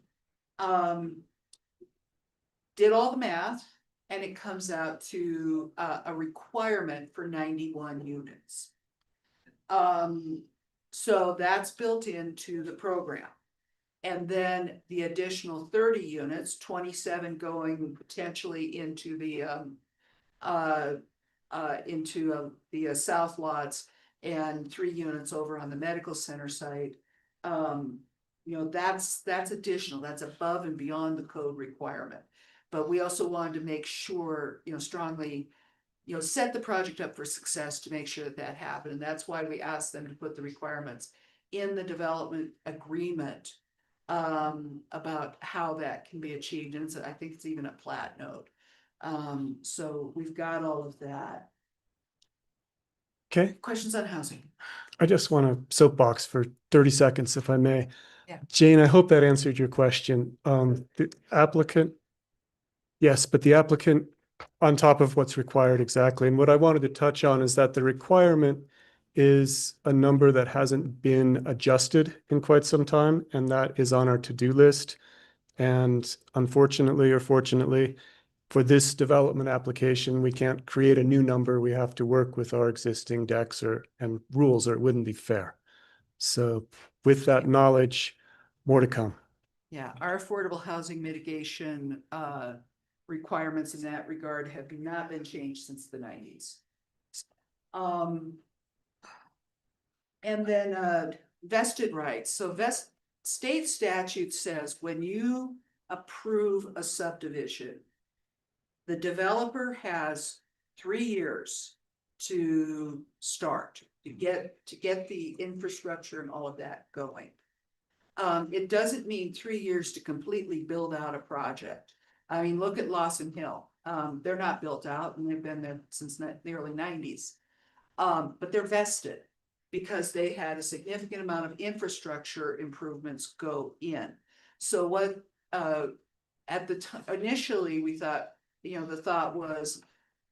did all the math, and it comes out to a requirement for 91 units. So that's built into the program. And then the additional 30 units, 27 going potentially into the south lots, and 3 units over on the medical center site. That's additional, that's above and beyond the code requirement. But we also wanted to make sure, strongly, set the project up for success to make sure that that happened. And that's why we asked them to put the requirements in the development agreement about how that can be achieved. And I think it's even a plat note. So we've got all of that. Okay, Questions on housing? I just want to soapbox for 30 seconds, if I may. Yeah. Jane, I hope that answered your question. The applicant, yes, but the applicant on top of what's required exactly. And what I wanted to touch on is that the requirement is a number that hasn't been adjusted in quite some time, and that is on our to-do list. And unfortunately or fortunately, for this development application, we can't create a new number. We have to work with our existing decks and rules, or it wouldn't be fair. So with that knowledge, more to come. Yeah, our affordable housing mitigation requirements in that regard have not been changed since the 90s. And then vested rights. So state statute says when you approve a subdivision, the developer has 3 years to start, to get the infrastructure and all of that going. It doesn't mean 3 years to completely build out a project. I mean, look at Lawson Hill. They're not built out and they've been there since the early 90s. But they're vested because they had a significant amount of infrastructure improvements go in. So what, at the time, initially we thought, the thought was,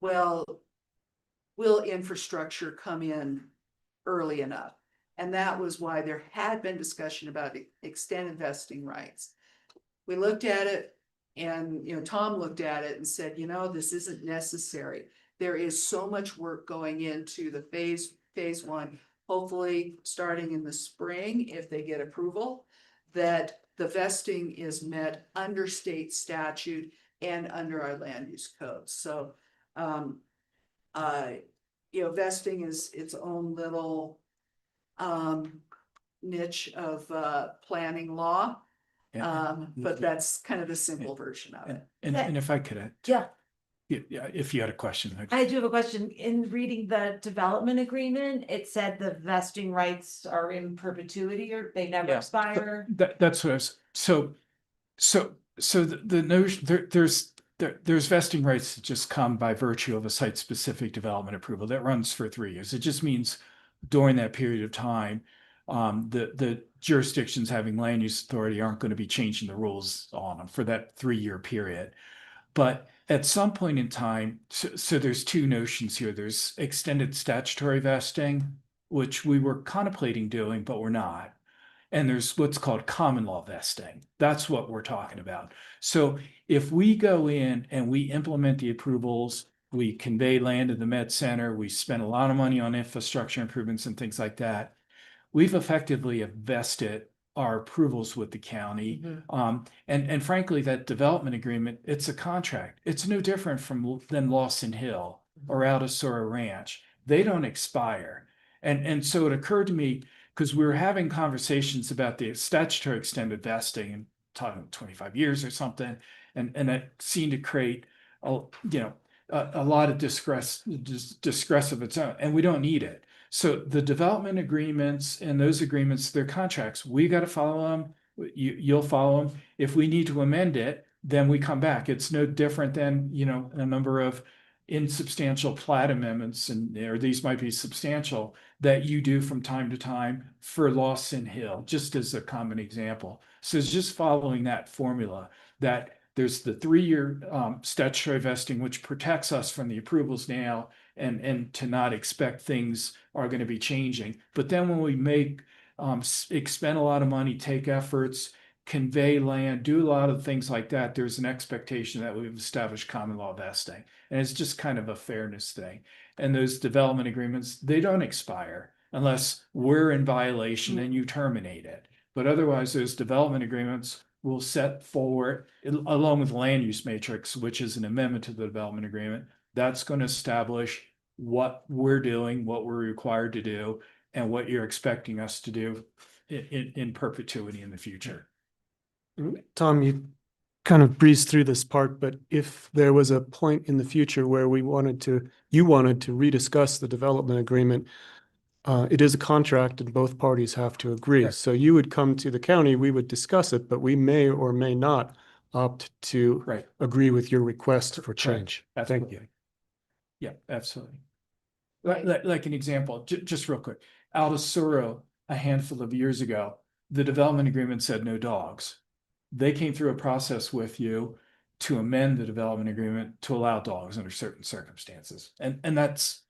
well, will infrastructure come in early enough? And that was why there had been discussion about extended vesting rights. We looked at it and, Tom looked at it and said, this isn't necessary. There is so much work going into the phase one, hopefully starting in the spring, if they get approval, that the vesting is met under state statute and under our land use code. So, vesting is its own little niche of planning law. But that's kind of the simple version of it. And if I could add. Yeah. Yeah, if you had a question. I do have a question. In reading the development agreement, it said the vesting rights are in perpetuity or they never Yeah, expire. That's what I was, so the notion, there's vesting rights that just come by virtue of a site-specific development approval that runs for 3 years. It just means during that period of time, the jurisdictions having land use authority aren't going to be changing the rules on them for that 3-year period. But at some point in time, so there's two notions here. There's extended statutory vesting, which we were contemplating doing, but we're not. And there's what's called common law vesting. That's what we're talking about. So if we go in and we implement the approvals, we convey land to the Med Center, we spend a lot of money on infrastructure improvements and things like that, we've effectively vested our approvals with the county. And frankly, that development agreement, it's a contract. It's no different than Lawson Hill or Aldosora Ranch. They don't expire. And so it occurred to me, because we were having conversations about the statutory extended vesting and talking 25 years or something, and that seemed to create a lot of distress of its own, and we don't need it. So the development agreements and those agreements, they're contracts. We got to follow them. You'll follow them. If we need to amend it, then we come back. It's no different than, a number of insubstantial plat amendments, or these might be substantial, that you do from time to time for Lawson Hill, just as a common example. So it's just following that formula that there's the 3-year statutory vesting, which protects us from the approvals now and to not expect things are going to be changing. But then when we expend a lot of money, take efforts, convey land, do a lot of things like that, there's an expectation that we've established common law vesting. And it's just kind of a fairness thing. And those development agreements, they don't expire unless we're in violation and you terminate it. But otherwise, those development agreements will set forward, along with land use matrix, which is an amendment to the development agreement, that's going to establish what we're doing, what we're required to do, and what you're expecting us to do in perpetuity in the future. Tom, you kind of breezed through this part, but if there was a point in the future where you wanted to rediscuss the development agreement, it is a contract and both parties have to agree. Right. So you would come to the county, we would discuss it, but we may or may not opt to agree with your request for change. Thank you. Yeah, absolutely. Like an example, just real quick, Aldosora, a handful of years ago, the development agreement said no dogs. They came through a process with you to amend the development agreement to allow dogs under certain circumstances. And that's,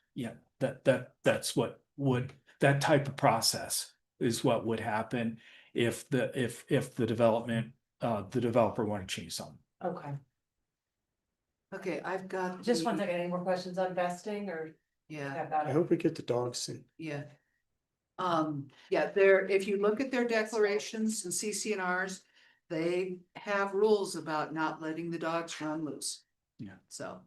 that's what would, that type of process is what would happen if the developer wanted to change something. Okay. Okay, I've got. Just one second. Any more questions on vesting or? Yeah. I hope we get the dogs soon. Yeah. If you look at their declarations and CCNRs, they have rules about not letting the dogs run loose. Yeah. So,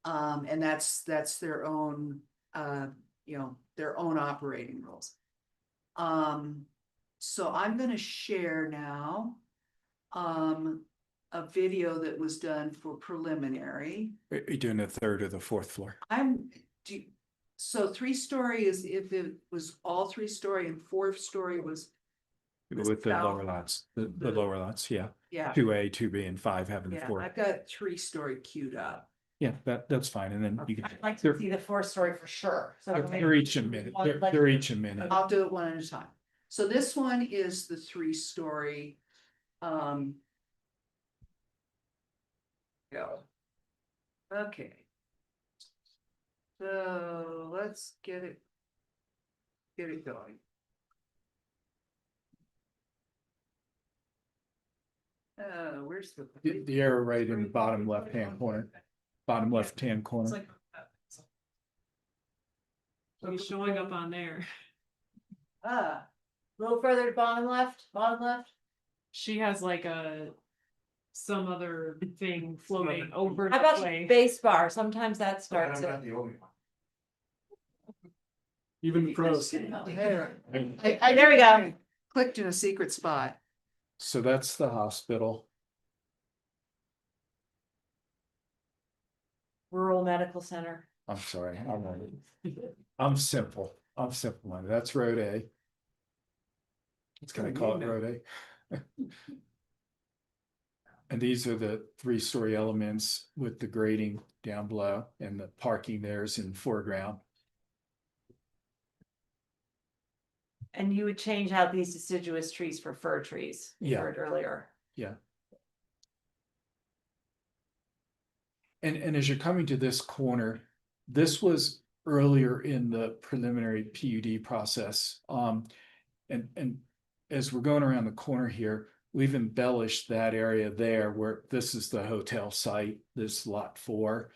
and that's their own, their own operating rules. So I'm gonna share now a video that was done for preliminary. Are you doing the third or the fourth floor? So 3-story is if it was all 3-story and 4th-story was. With the south- lower lots, the lower lots, yeah. Yeah. 2A, 2B, and 5 having the Yeah, four. I've got 3-story queued up. Yeah, that's fine, and then you can. I'd like they're- to see the 4-story for sure. So They're each a minute, they're each a minute. I'll do it one at a time. So this one is the 3-story. Go. Okay. So let's get it going. Where's The arrow right in the bottom left-hand corner, bottom left-hand corner. So he's showing up on there. a little further to bottom left, She has like some other thing floating over How the about way. base bar? Sometimes that starts it. Even the pros. There. There we go. Clicked in a secret spot. So that's the hospital. Rural Medical Center. I'm sorry, I'm simple. Minded. That's road A. It's gonna call it road A. And these are the 3-story elements with the grading down below and the parking there's in foreground. And you would change out these deciduous trees for fir trees, you Yeah. heard earlier. Yeah. And as you're coming to this corner, this was earlier in the preliminary PUD process. And as we're going around the corner here, we've embellished that area there where this is the hotel site, this lot 4.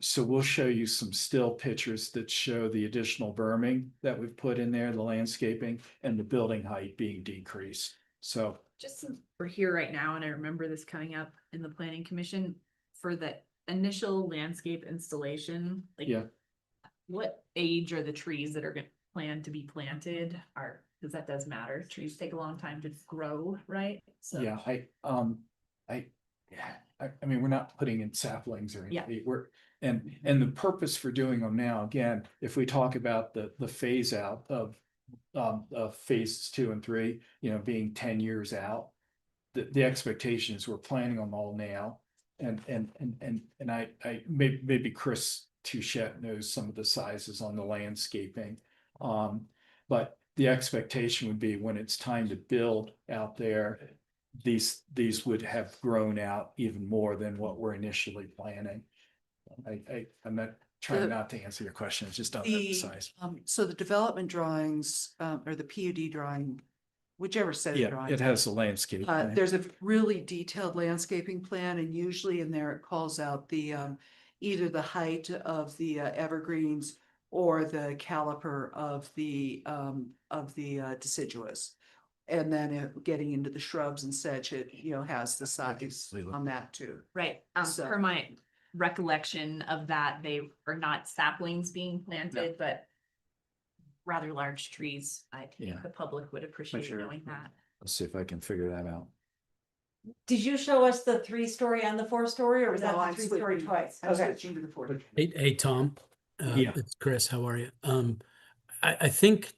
So we'll show you some still pictures that show the additional berming that we've put in there, the landscaping and the building height being decreased. So Just since we're here right now, and I remember this coming up in the planning commission for the initial landscape installation, like. yeah, What age are the trees that are gonna plan to be planted are, because that does matter. Trees take a long time to grow, right? So. yeah, I mean, we're not putting in saplings or Yeah. anything. And the purpose for doing them now, again, if we talk about the phase out of phases 2 and 3, being 10 years out, the expectation is we're planning them all now. And I maybe Chris Touchette knows some of the sizes on the landscaping. But the expectation would be when it's time to build out there, these would have grown out even more than what we're initially planning. I'm not trying not to answer your question, it's just on the size. So the development drawings, or the PUD drawing, whichever set of Yeah, drawings. it has the landscape. plan. There's a really detailed landscaping plan, and usually in there it calls out the, either the height of the evergreens or the caliper of the deciduous. And then getting into the shrubs and such, it, has the size on that too. Right, So- per my recollection of that, they are not saplings being planted, but rather large trees. I Yeah. think the public would appreciate Sure. knowing that. Let's see if I can figure that out. Did you show us the 3-story and the 4-story, or was that No, the I'm 3-story switching- twice? I'm Okay. switching to the 4th. Hey, Tom. Yeah. It's Chris. How are you? I think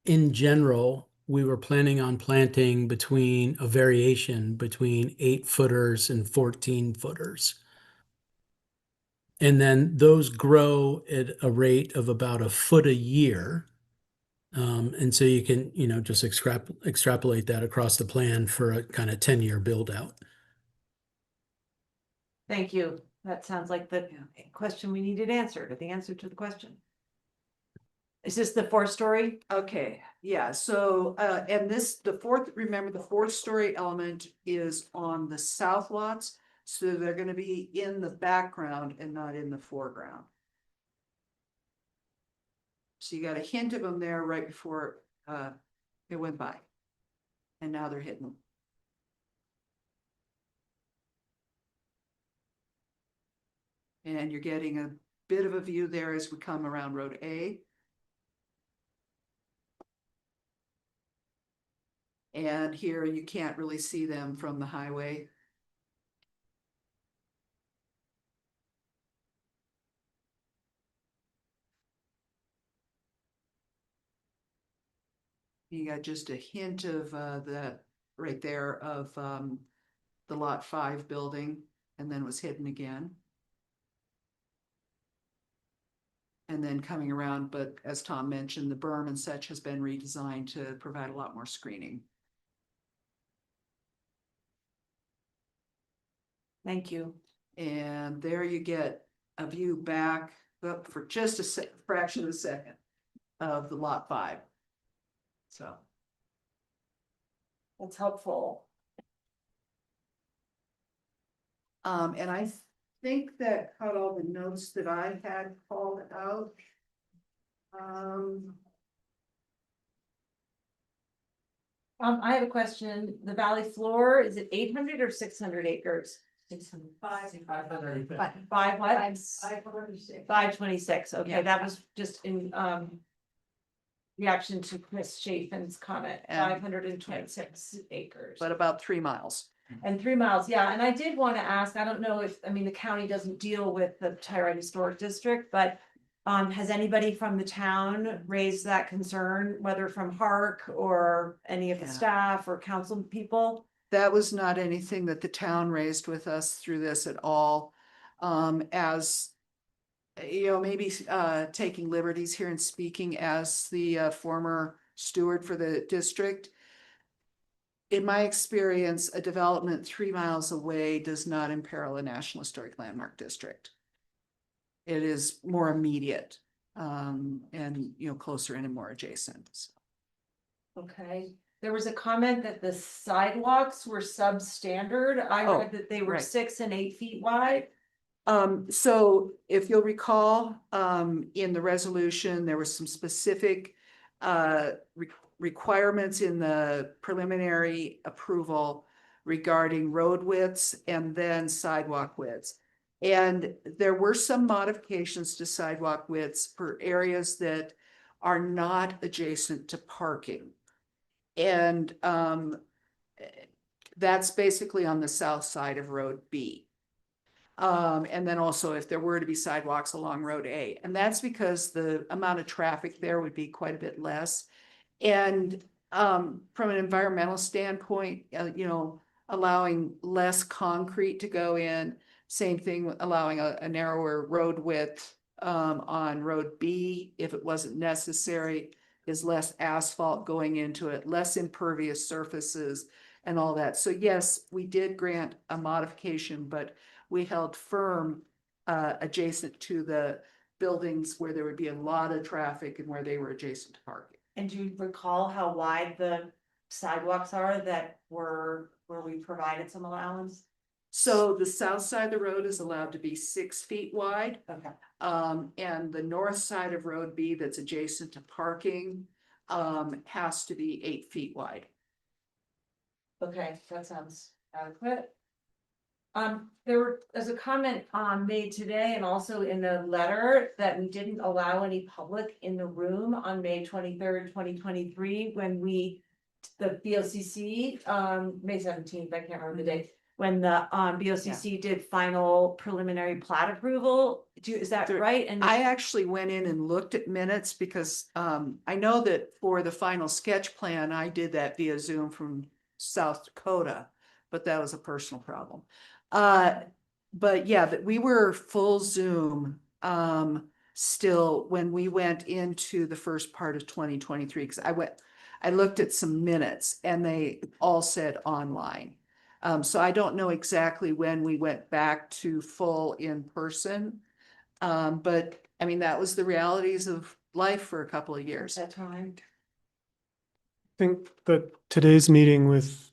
in general, we were planning on planting a variation between 8-footers and 14-footers. And then those grow at a rate of about a foot a year. And so you can, just extrapolate that across the plan for a kind of 10-year build out. Thank you. That sounds like the question we needed answered, or the answer to the question. Is this the 4-story? Okay, yeah, so, and remember the 4th-story element is on the south lots. So they're gonna be in the background and not in the foreground. So you got a hint of them there right before, it went by. And now they're hitting them. And you're getting a bit of a view there as we come around Road A. And here you can't really see them from the highway. You got just a hint of the right there of the Lot 5 building, and then was hidden again. And then coming around, but as Tom mentioned, the berm and such has been redesigned to provide a lot more screening. Thank you. And there you get a view back up for just a fraction of a second of the Lot 5. So. That's helpful. And I think that caught all the notes that I had called out. I have a question. The valley floor, is it 800 or 600 acres? 500. Five what? 526. 526. Okay, Yeah. that was just in reaction to Chris Chafin's comment, And- 526 acres. But about 3 miles. And 3 miles, yeah, and I did want to ask, I don't know if, I mean, the county doesn't deal with the Tyrone Historic District, but has anybody from the town raised that concern, whether from Hark or any of the Yeah. staff or council people? That was not anything that the town raised with us through this at all. As you know, maybe taking liberties here and speaking as the former steward for the district. In my experience, a development 3 miles away does not imperil a National Historic Landmark District. It is more immediate, and, you know, closer in and more adjacent. Okay, there was a comment that the sidewalks were substandard. I Oh, read that they were right. 6 and 8 feet wide. So if you'll recall, in the resolution, there was some specific requirements in the preliminary approval regarding road widths and then sidewalk widths. And there were some modifications to sidewalk widths for areas that are not adjacent to parking. And that's basically on the south side of Road B. And then also if there were to be sidewalks along Road A, and that's because the amount of traffic there would be quite a bit less. And from an environmental standpoint, you know, allowing less concrete to go in, same thing with allowing a narrower road width on Road B if it wasn't necessary, is less asphalt going into it, less impervious surfaces and all that. So yes, we did grant a modification, but we held firm adjacent to the buildings where there would be a lot of traffic and where they were adjacent to parking. And do you recall how wide the sidewalks are that were where we provided some allowance? So the south side of the road is allowed to be 6 feet wide. Okay. And the north side of Road B that's adjacent to parking has to be 8 feet wide. Okay, that sounds adequate. There's a comment made today and also in the letter that we didn't allow any public in the room on May 23rd, 2023, when the BOCC, May 17th, I can't remember the date, when the BOCC did final preliminary plat approval. Is that right? And I actually went in and looked at minutes because I know that for the final sketch plan, I did that via Zoom from South Dakota, but that was a personal problem. But yeah, that we were full Zoom still when we went into the first part of 2023, because I looked at some minutes and they all said online. So I don't know exactly when we went back to full in person. But I mean, that was the realities of life for a couple of years. at that time. I think that today's meeting with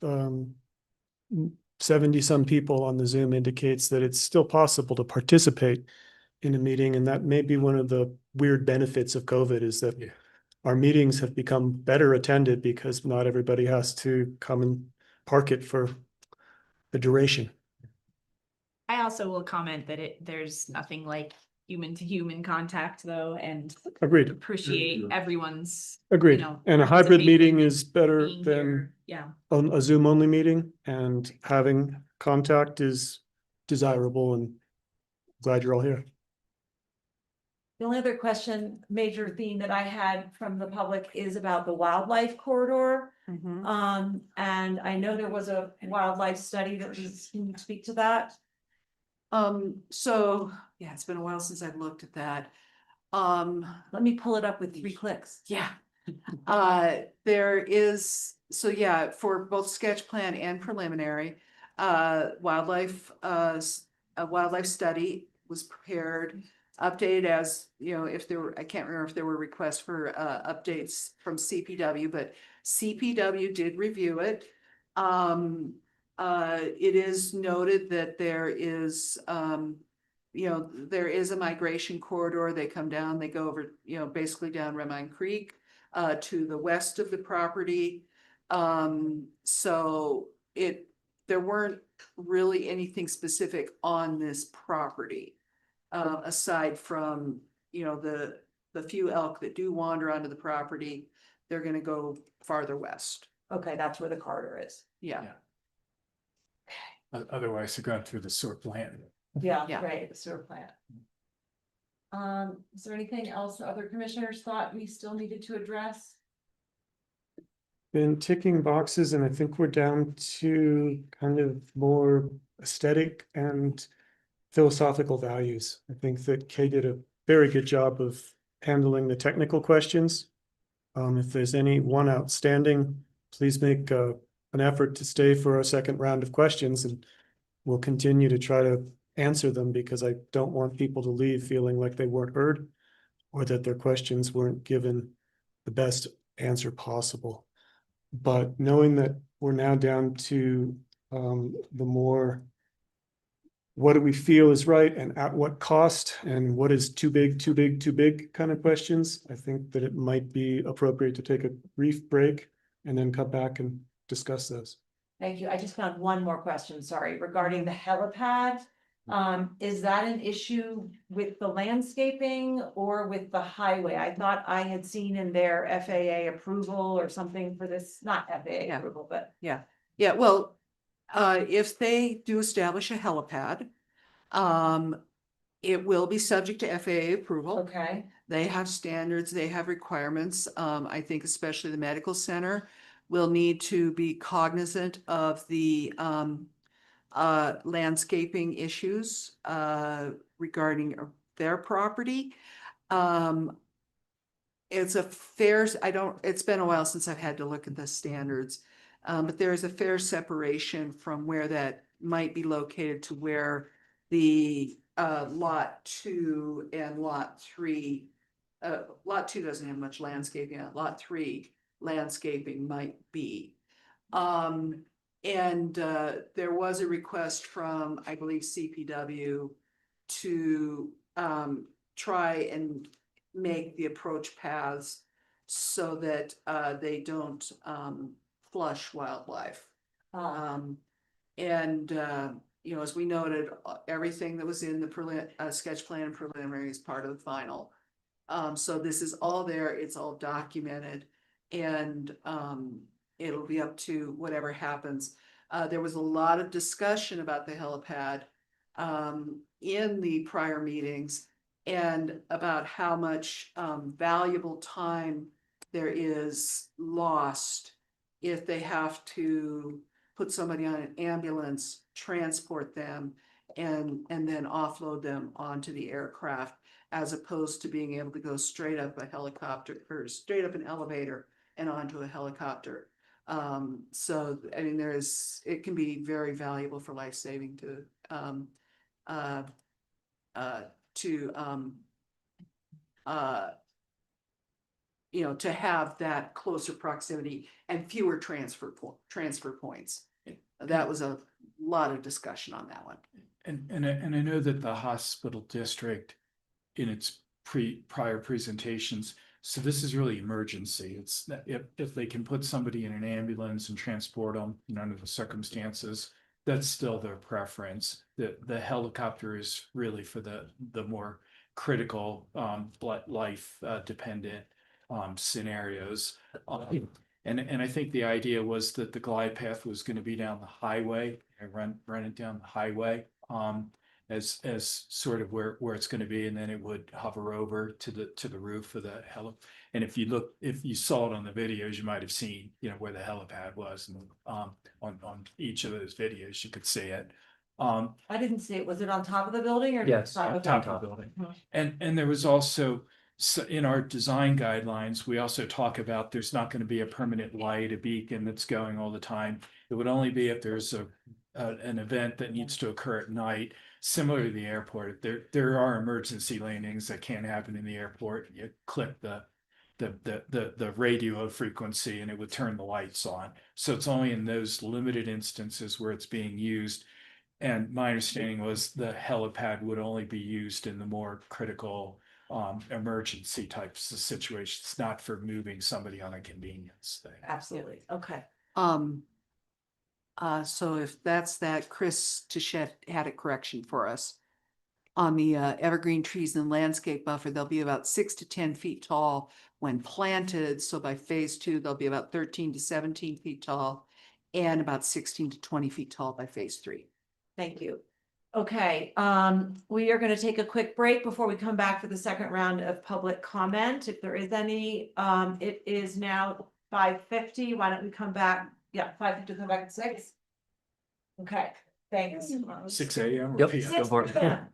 70 some people on the Zoom indicates that it's still possible to participate in a meeting. And that may be one of the weird benefits of COVID is that our meetings have become better attended because not everybody has to come and park it for the duration. I also will comment that there's nothing like human to human contact though, and Agreed. appreciate everyone's. Agreed. know, And a hybrid participation meeting and is better being than here. Yeah. a Zoom only meeting, and having contact is desirable, and glad you're all here. The only other question, major theme that I had from the public is about the wildlife corridor. And I know there was a wildlife study that was, can you speak to that? So, yeah, it's been a while since I've looked at that. Let me pull it up with 3 clicks. Yeah. There is, so yeah, for both sketch plan and preliminary, a wildlife study was prepared, updated as, you know, if there were, I can't remember if there were requests for, updates from CPW, but CPW did review it. It is noted that there is, you know, there is a migration corridor. They come down, they go over, you know, basically down Remine Creek, to the west of the property. So there weren't really anything specific on this property. Aside from, you know, the few elk that do wander onto the property, they're gonna go farther west. Okay, that's where the corridor is. Yeah. Otherwise, they're going through the sewer plant. Yeah, Yeah. right, the sewer plant. Is there anything else the other commissioners thought we still needed to address? Been ticking boxes, and I think we're down to kind of more aesthetic and philosophical values. I think that Kay did a very good job of handling the technical questions. If there's any one outstanding, please make an effort to stay for a second round of questions, and we'll continue to try to answer them, because I don't want people to leave feeling like they weren't heard or that their questions weren't given the best answer possible. But knowing that we're now down to the more, what do we feel is right and at what cost, and what is too big kind of questions, I think that it might be appropriate to take a brief break and then come back and discuss those. Thank you. I just found one more question, sorry, regarding the helipad. Is that an issue with the landscaping or with the highway? I thought I had seen in their FAA approval or something for this, not FAA approval, but. Yeah, well, if they do establish a helipad, it will be subject to FAA approval. Okay. They have standards, they have requirements. I think especially the medical center will need to be cognizant of the landscaping issues regarding their property. It's it's been a while since I've had to look at the standards, but there is a fair separation from where that might be located to where the lot 2 and lot 3, lot 2 doesn't have much landscaping, lot 3 landscaping might be. And there was a request from, I believe, CPW to try and make the approach paths so that they don't flush wildlife. You know, as we noted, everything that was in the sketch plan and preliminary is part of the final. So this is all there, it's all documented, and it'll be up to whatever happens. There was a lot of discussion about the helipad in the prior meetings, and about how much valuable time there is lost if they have to put somebody on an ambulance, transport them, and then offload them onto the aircraft, as opposed to being able to go straight up a helicopter or straight up an elevator and onto a helicopter. So, I mean, it can be very valuable for life-saving you know, to have that closer proximity and fewer transfer points. That was a lot of discussion on that one. And I know that the hospital district, in its prior presentations, so this is really emergency. It's that if they can put somebody in an ambulance and transport them, you know, under the circumstances, that's still their preference. The helicopter is really for the more critical life dependent scenarios. And I think the idea was that the glide path was going to be down the highway and run it down the highway as sort of where it's going to be, and then it would hover over to the roof of the helipad. And if you saw it on the videos, you might have seen, where the helipad was, and on each of those videos you could see it. I didn't see it. Was it on top of the building or? Yes, Okay. on top of the building. And there was also, in our design guidelines, we also talk about there's not going to be a permanent light, a beacon that's going all the time. It would only be if there's an event that needs to occur at night, similar to the airport. There are emergency landings that can happen in the airport. You click the radio frequency and it would turn the lights on. So it's only in those limited instances where it's being used. And my understanding was the helipad would only be used in the more critical emergency types of situations, not for moving somebody on a convenience thing. Absolutely. Okay. So if that's that, Chris Touchette had a correction for us. On the evergreen trees and landscape buffer, they'll be about 6 to 10 feet tall when planted. So by phase 2, they'll be about 13 to 17 feet tall and about 16 to 20 feet tall by phase 3. Thank you. Okay, we are going to take a quick break before we come back for the second round of public comment. If there is any, it is now 5:50. Why don't we come back? Yeah, 5:50, come back at 6. Okay, thanks. 6 a.m. or Yep, PM? go for it. Yeah.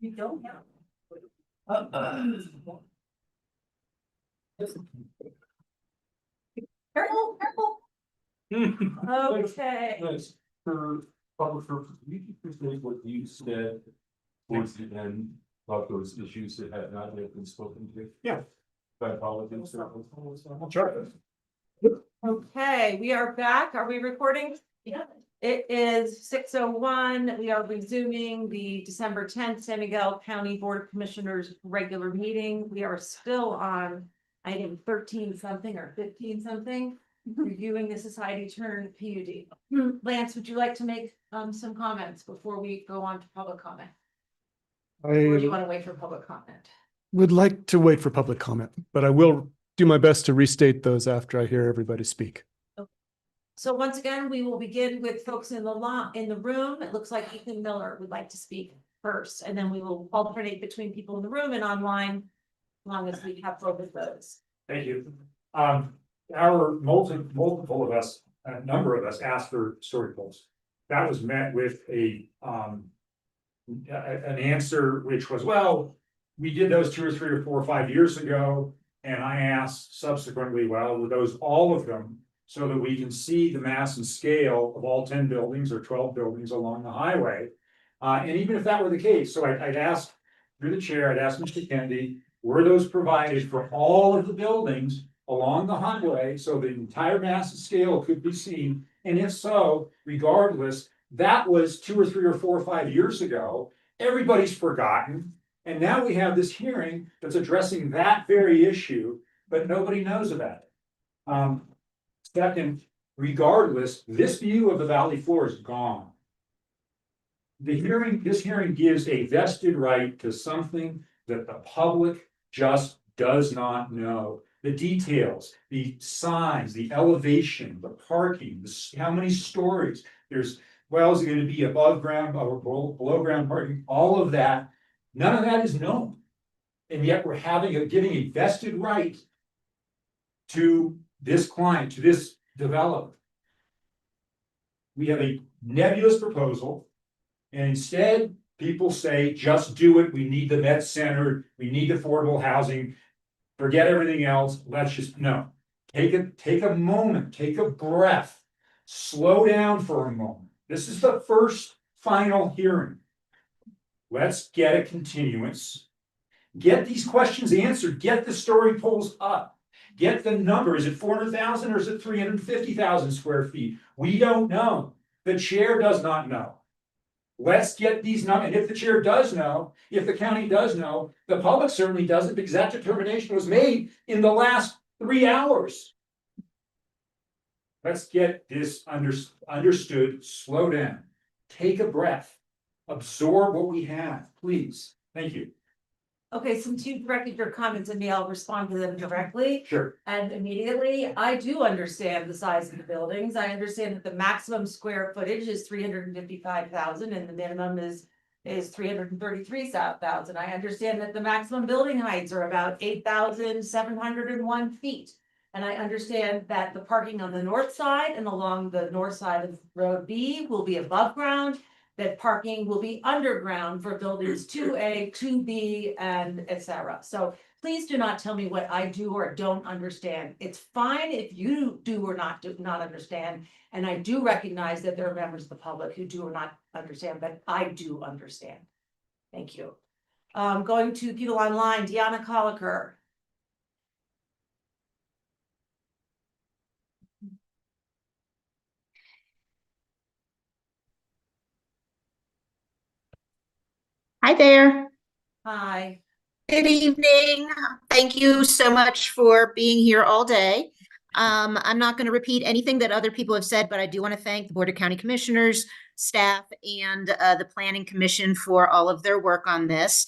You don't have. Careful, careful. Okay. Nice. For public purposes, we can appreciate what you said towards the end about those issues that have not yet been spoken to. Yeah. By apologies. I'll try this. Okay, we are back. Are we recording? Yeah. It is 6:01. We are resuming the December 10th San Miguel County Board of Commissioners regular meeting. We are still on item 13 something or 15 something, reviewing the Society Turn PUD. Lance, would you like to make some comments before we go on to public comment? Or do you I want to wait for public comment? would like to wait for public comment, but I will do my best to restate those after I hear everybody speak. So once again, we will begin with folks in the room. It looks like Ethan Miller would like to speak first, and then we will alternate between people in the room and online, as long as we have both of those. Thank you. Our multiple of us, a number of us asked for story polls. That was met with an answer which was, well, we did those 2 or 3 or 4 or 5 years ago. And I asked subsequently, well, were those all of them? So that we can see the mass and scale of all 10 buildings or 12 buildings along the highway. And even if that were the case, so I'd ask through the chair, I'd ask Mr. Kennedy, were those provided for all of the buildings along the highway so the entire mass and scale could be seen? And if so, regardless, that was 2 or 3 or 4 or 5 years ago. Everybody's forgotten. And now we have this hearing that's addressing that very issue, but nobody knows about it. Second, regardless, this view of the valley floor is gone. This hearing gives a vested right to something that the public just does not know. The details, the signs, the elevation, the parking, how many stories, is it going to be above ground or below ground parking, all of that, none of that is known. And yet we're giving a vested right to this client, to this developer. We have a nebulous proposal, and instead people say, just do it. We need the Met Center. We need affordable housing. Forget everything else. Let's just, no. Take a moment, take a breath, slow down for a moment. This is the first final hearing. Let's get a continuance. Get these questions answered. Get the story polls up. Get the number. Is it 400,000 or is it 350,000 square feet? We don't know. The chair does not know. Let's get these numbers. And if the chair does know, if the county does know, the public certainly doesn't, because that determination was made in the last 3 hours. Let's get this understood. Slow down. Take a breath. Absorb what we have, please. Thank you. Okay, since you directed your comments to me, I'll respond to them directly. Sure. And immediately, I do understand the size of the buildings. I understand that the maximum square footage is 355,000 and the minimum is 333,000. I understand that the maximum building heights are about 8,701 feet. And I understand that the parking on the north side and along the north side of Road B will be above ground, that parking will be underground for buildings 2A, 2B, and etc. So please do not tell me what I do or don't understand. It's fine if you do or do not understand. And I do recognize that there are members of the public who do or not understand, but I do understand. Thank you. Going to people online, Deanna Colliker. Hi there. Hi. Good evening. Thank you so much for being here all day. I'm not going to repeat anything that other people have said, but I do want to thank the Board of County Commissioners, staff, and the Planning Commission for all of their work on this.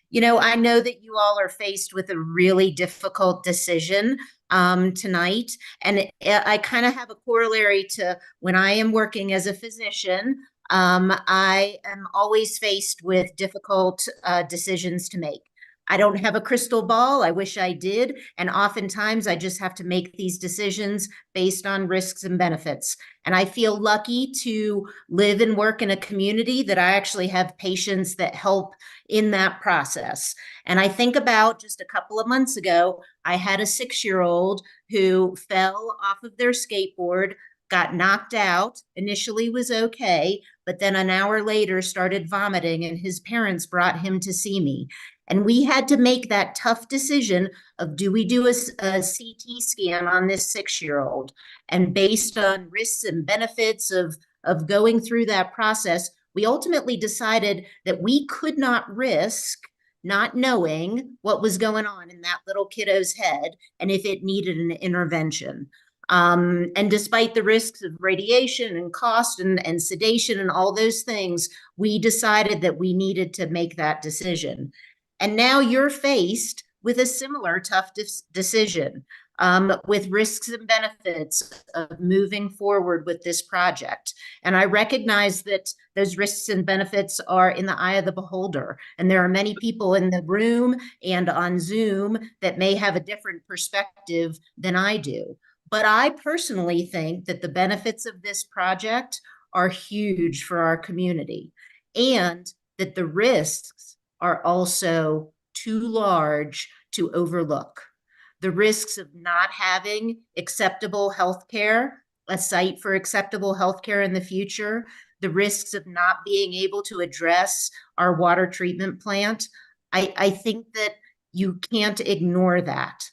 You know, I know that you all are faced with a really difficult decision tonight, and I kind of have a corollary to when I am working as a physician. I am always faced with difficult decisions to make. I don't have a crystal ball. I wish I did. And oftentimes I just have to make these decisions based on risks and benefits. And I feel lucky to live and work in a community that I actually have patients that help in that process. And I think about just a couple of months ago, I had a 6-year-old who fell off of their skateboard, got knocked out, initially was okay, but then an hour later started vomiting, and his parents brought him to see me. And we had to make that tough decision of, do we do a CT scan on this 6-year-old? And based on risks and benefits of going through that process, we ultimately decided that we could not risk not knowing what was going on in that little kiddo's head and if it needed an intervention. And despite the risks of radiation and cost and sedation and all those things, we decided that we needed to make that decision. And now you're faced with a similar tough decision, with risks and benefits of moving forward with this project. And I recognize that those risks and benefits are in the eye of the beholder. And there are many people in the room and on Zoom that may have a different perspective than I do. But I personally think that the benefits of this project are huge for our community, and that the risks are also too large to overlook. The risks of not having acceptable healthcare, a site for acceptable healthcare in the future, the risks of not being able to address our water treatment plant. I think that you can't ignore that.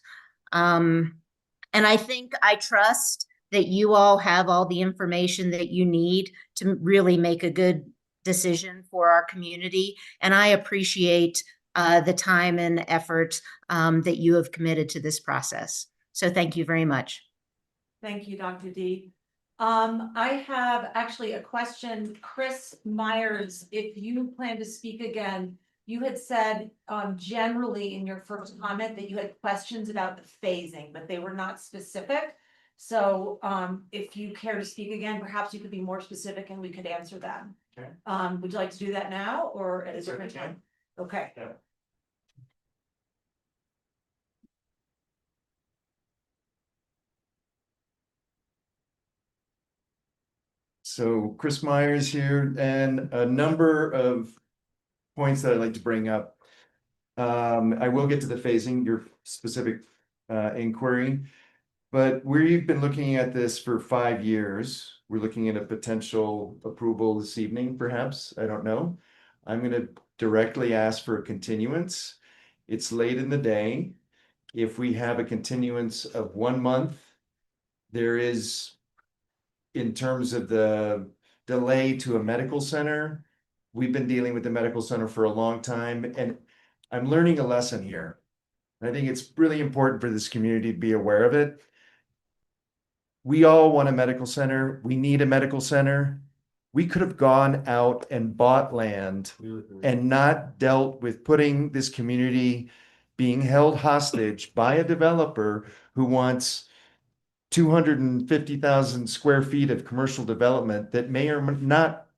And I trust that you all have all the information that you need to really make a good decision for our community. And I appreciate the time and effort that you have committed to this process. So thank you very much. Thank you, Dr. D. I have actually a question. Chris Myers, if you plan to speak again, you had said generally in your first comment that you had questions about the phasing, but they were not specific. So if you care to speak again, perhaps you could be more specific and we could answer them. Okay. Would you like to do that now or at a different time? Okay. Yeah. So Chris Myers here, and a number of points that I'd like to bring up. I will get to the phasing, your specific inquiry, but we've been looking at this for 5 years. We're looking at a potential approval this evening, perhaps. I don't know. I'm going to directly ask for a continuance. It's late in the day. If we have a continuance of 1 month, there is, in terms of the delay to a medical center, we've been dealing with the medical center for a long time, and I'm learning a lesson here. I think it's really important for this community to be aware of it. We all want a medical center. We need a medical center. We could have gone out and bought land and not dealt with putting this community being held hostage by a developer who wants 250,000 square feet of commercial development that may or may not,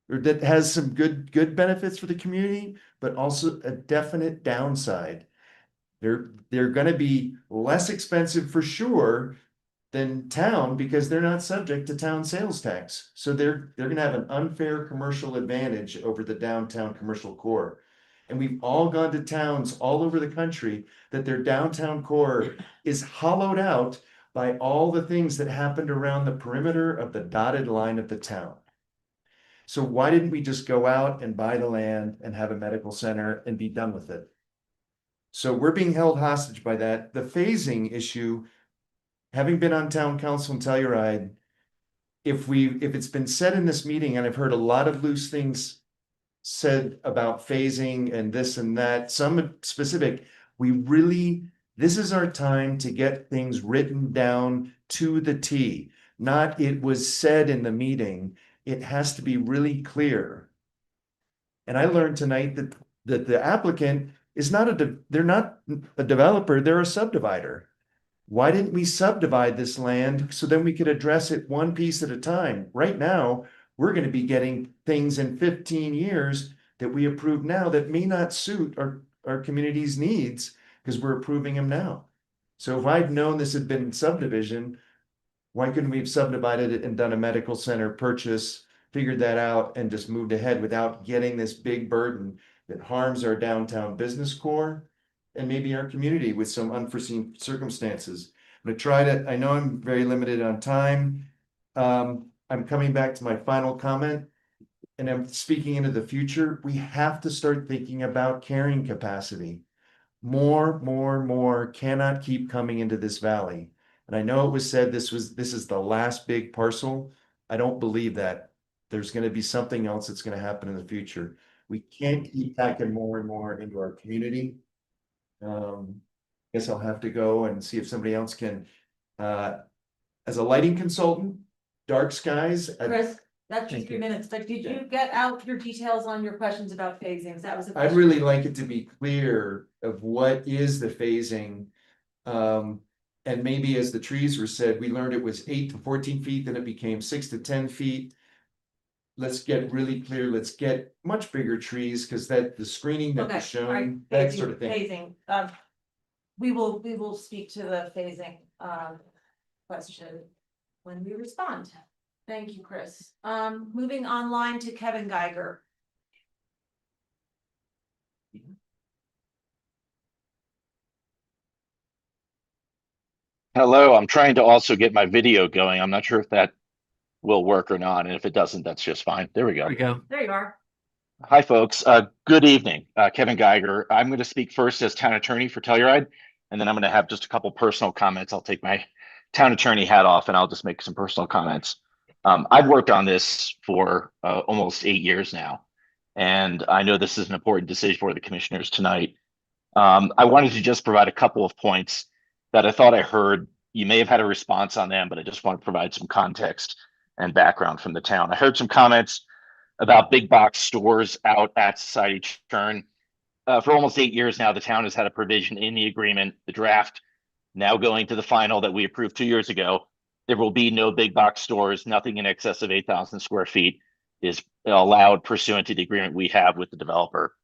or that has some good benefits for the community, but also a definite downside. They're going to be less expensive for sure than town because they're not subject to town sales tax. So they're going to have an unfair commercial advantage over the downtown commercial core. And we've all gone to towns all over the country that their downtown core is hollowed out by all the things that happened around the perimeter of the dotted line of the town. So why didn't we just go out and buy the land and have a medical center and be done with it? So we're being held hostage by that. The phasing issue, having been on town council in Telluride, if it's been said in this meeting, and I've heard a lot of loose things said about phasing and this and that, some specific, this is our time to get things written down to the T. Not it was said in the meeting. It has to be really clear. And I learned tonight that the applicant is they're not a developer, they're a subdivider. Why didn't we subdivide this land so then we could address it one piece at a time? Right now, we're going to be getting things in 15 years that we approve now that may not suit our community's needs, because we're approving them now. So if I'd known this had been subdivision, why couldn't we have subdivided it and done a medical center purchase, figured that out and just moved ahead without getting this big burden that harms our downtown business core and maybe our community with some unforeseen circumstances. I'm gonna try to, I know I'm very limited on time. I'm coming back to my final comment. And I'm speaking into the future. We have to start thinking about carrying capacity. More cannot keep coming into this valley. And I know it was said this is the last big parcel. I don't believe that. There's going to be something else that's going to happen in the future. We can't keep packing more and more into our community. Guess I'll have to go and see if somebody else can. As a lighting consultant, dark skies. Chris, that's just Thank 3 you. minutes, but did you get out your details on your questions about phasings? That was a I'd question. really like it to be clear of what is the phasing. And maybe as the trees were said, we learned it was 8 to 14 feet, then it became 6 to 10 feet. Let's get really clear. Let's get much bigger trees because that the screening that Okay, was all right, shown, that phasing, sort of thing. Phasing, we will speak to the phasing, question when we respond. Thank you, Chris. Moving online to Kevin Geiger. Hello, I'm trying to also get my video going. I'm not sure if that will work or not. And if it doesn't, that's just fine. There we go. There we go. There you are. Hi, folks. Good evening. Kevin Geiger. I'm going to speak first as town attorney for Telluride, and then I'm going to have just a couple personal comments. I'll take my town attorney hat off and I'll just make some personal comments. I've worked on this for almost 8 years now, and I know this is an important decision for the commissioners tonight. I wanted to just provide a couple of points that I thought I heard. You may have had a response on them, but I just want to provide some context and background from the town. I heard some comments about big box stores out at Society Turn. For almost 8 years now, the town has had a provision in the agreement, the draft, now going to the final that we approved 2 years ago. There will be no big box stores. Nothing in excess of 8,000 square feet is allowed pursuant to the agreement we have with the developer.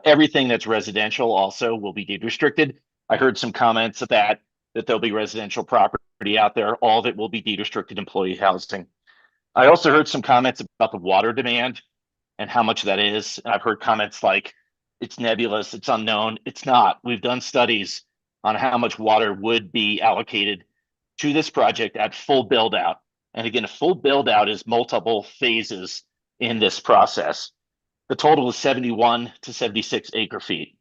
Everything that's residential also will be deed restricted. I heard some comments of that there'll be residential property out there. All of it will be deed restricted employee housing. I also heard some comments about the water demand and how much that is. And I've heard comments like it's nebulous, it's unknown. It's not. We've done studies on how much water would be allocated to this project at full build out. And again, a full build out is multiple phases in this process. The total is 71 to 76 acre feet.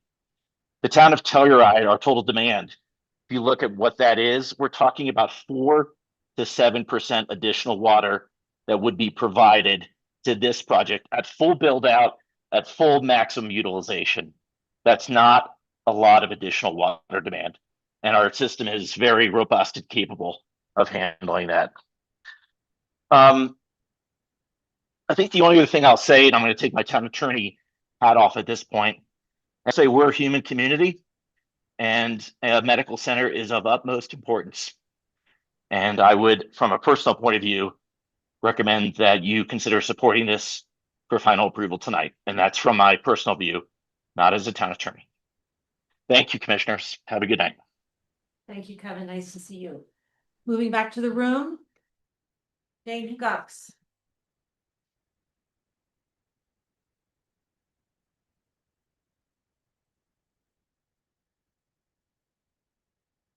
The town of Telluride, our total demand, if you look at what that is, we're talking about 4 to 7% additional water that would be provided to this project at full build out, at full maximum utilization. That's not a lot of additional water demand. And our system is very robust and capable of handling that. I think the only other thing I'll say, and I'm going to take my town attorney hat off at this point, I say we're a human community and a medical center is of utmost importance. And I would, from a personal point of view, recommend that you consider supporting this for final approval tonight. And that's from my personal view, not as a town attorney. Thank you, commissioners. Have a good night. Thank you, Kevin. Nice to see you. Moving back to the room. Jane Hickox.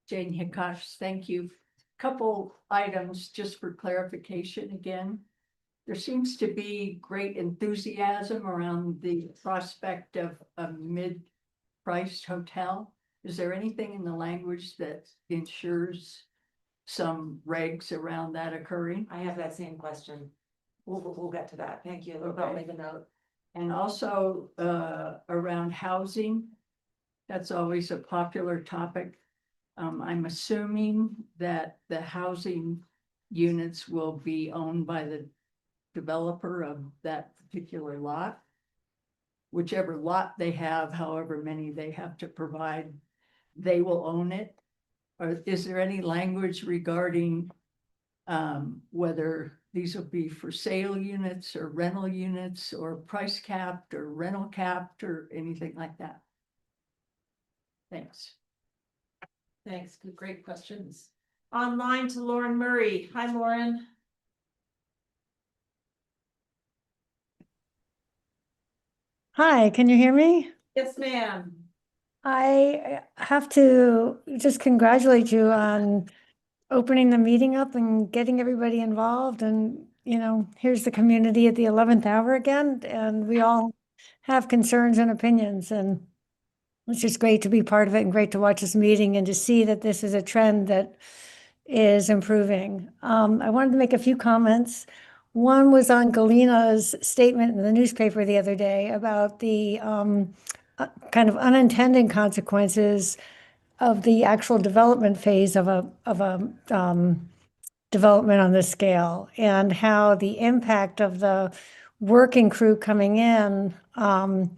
Jane Hickox, thank you. Couple items just for clarification again. There seems to be great enthusiasm around the prospect of a mid-priced hotel. Is there anything in the language that ensures some regs around that occurring? I have that same question. We'll get to that. Thank you. I'll Okay. make a note. And also around housing, that's always a popular topic. I'm assuming that the housing units will be owned by the developer of that particular lot. Whichever lot they have, however many they have to provide, they will own it. Or is there any language regarding whether these will be for sale units or rental units or price capped or rental capped or anything like that? Thanks. Thanks, great questions. Online to Lauren Murray. Hi, Lauren. Hi, can you hear me? Yes, ma'am. I have to just congratulate you on opening the meeting up and getting everybody involved. And, here's the community at the 11th hour again, and we all have concerns and opinions. And it's just great to be part of it and great to watch this meeting and to see that this is a trend that is improving. I wanted to make a few comments. One was on Galina's statement in the newspaper the other day about the kind of unintended consequences of the actual development phase of a development on this scale, and how the impact of the working crew coming in, and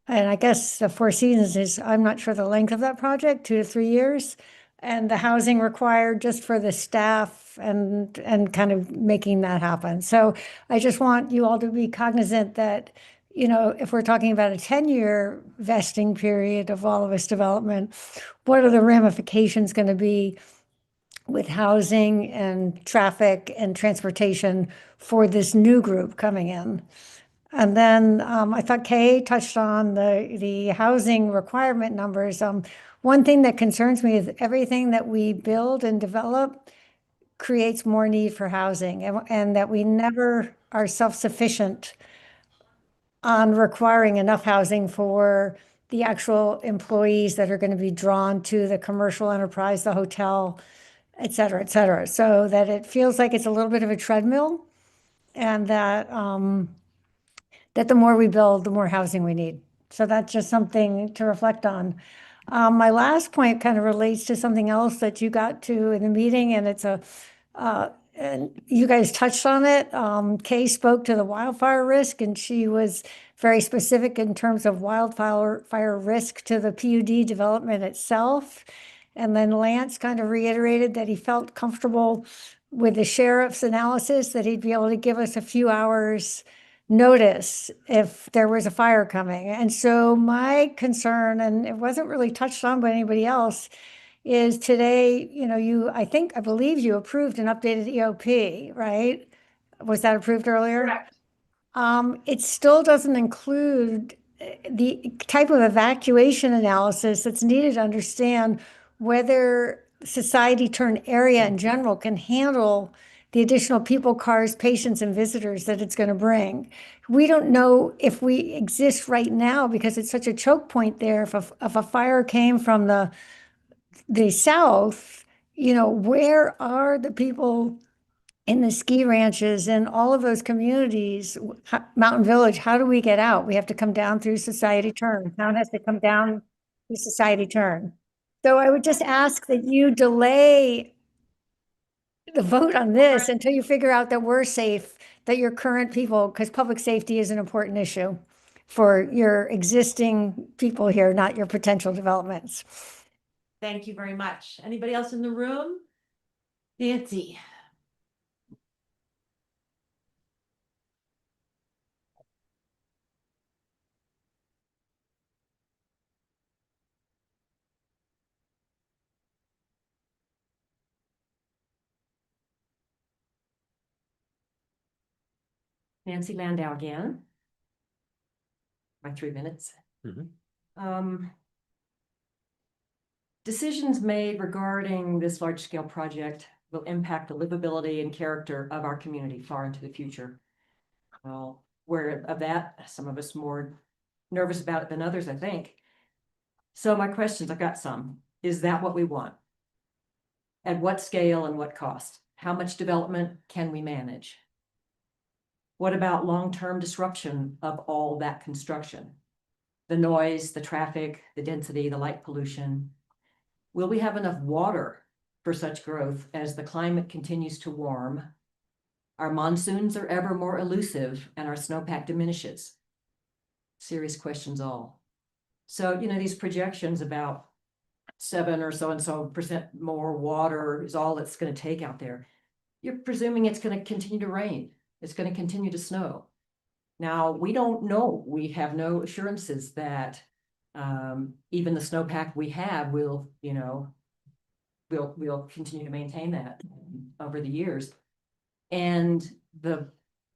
I guess the Four Seasons is, I'm not sure the length of that project, 2 to 3 years, and the housing required just for the staff and kind of making that happen. So I just want you all to be cognizant that, if we're talking about a 10-year vesting period of all of this development, what are the ramifications going to be with housing and traffic and transportation for this new group coming in? And then I thought Kay touched on the housing requirement numbers. One thing that concerns me is everything that we build and develop creates more need for housing, and that we never are self-sufficient on requiring enough housing for the actual employees that are going to be drawn to the commercial enterprise, the hotel, et cetera, et cetera. So that it feels like it's a little bit of a treadmill, and that that the more we build, the more housing we need. So that's just something to reflect on. My last point kind of relates to something else that you got to in the meeting, and it's and you guys touched on it. Kay spoke to the wildfire risk, and she was very specific in terms of wildfire risk to the PUD development itself. And then Lance kind of reiterated that he felt comfortable with the sheriff's analysis, that he'd be able to give us a few hours notice if there was a fire coming. And so my concern, and it wasn't really touched on by anybody else, is today, I believe you approved an updated EOP, right? Was that approved earlier? Correct. It still doesn't include the type of evacuation analysis that's needed to understand whether society turn area in general can handle the additional people, cars, patients, and visitors that it's going to bring. We don't know if we exist right now because it's such a choke point there. If a fire came from the south, where are the people in the ski ranches and all of those communities, Mountain Village? How do we get out? We have to come down through Society Turn. Town has to come down through Society Turn. So I would just ask that you delay the vote on this until you figure out that we're safe, that your current people, because public safety is an important issue for your existing people here, not your potential developments. Thank you very much. Anybody else in the room? Nancy. Nancy Landau again. My 3 minutes. Decisions made regarding this large-scale project will impact the livability and character of our community far into the future. Well, we're of that, some of us more nervous about it than others, I think. So my questions, I've got some. Is that what we want? At what scale and what cost? How much development can we manage? What about long-term disruption of all that construction? The noise, the traffic, the density, the light pollution. Will we have enough water for such growth as the climate continues to warm? Our monsoons are ever more elusive and our snowpack diminishes. Serious questions all. So, these projections about 7 or so% more water is all it's going to take out there. You're presuming it's going to continue to rain. It's going to continue to snow. Now, we don't know. We have no assurances that Even the snowpack we have, we'll continue to maintain that over the years. And the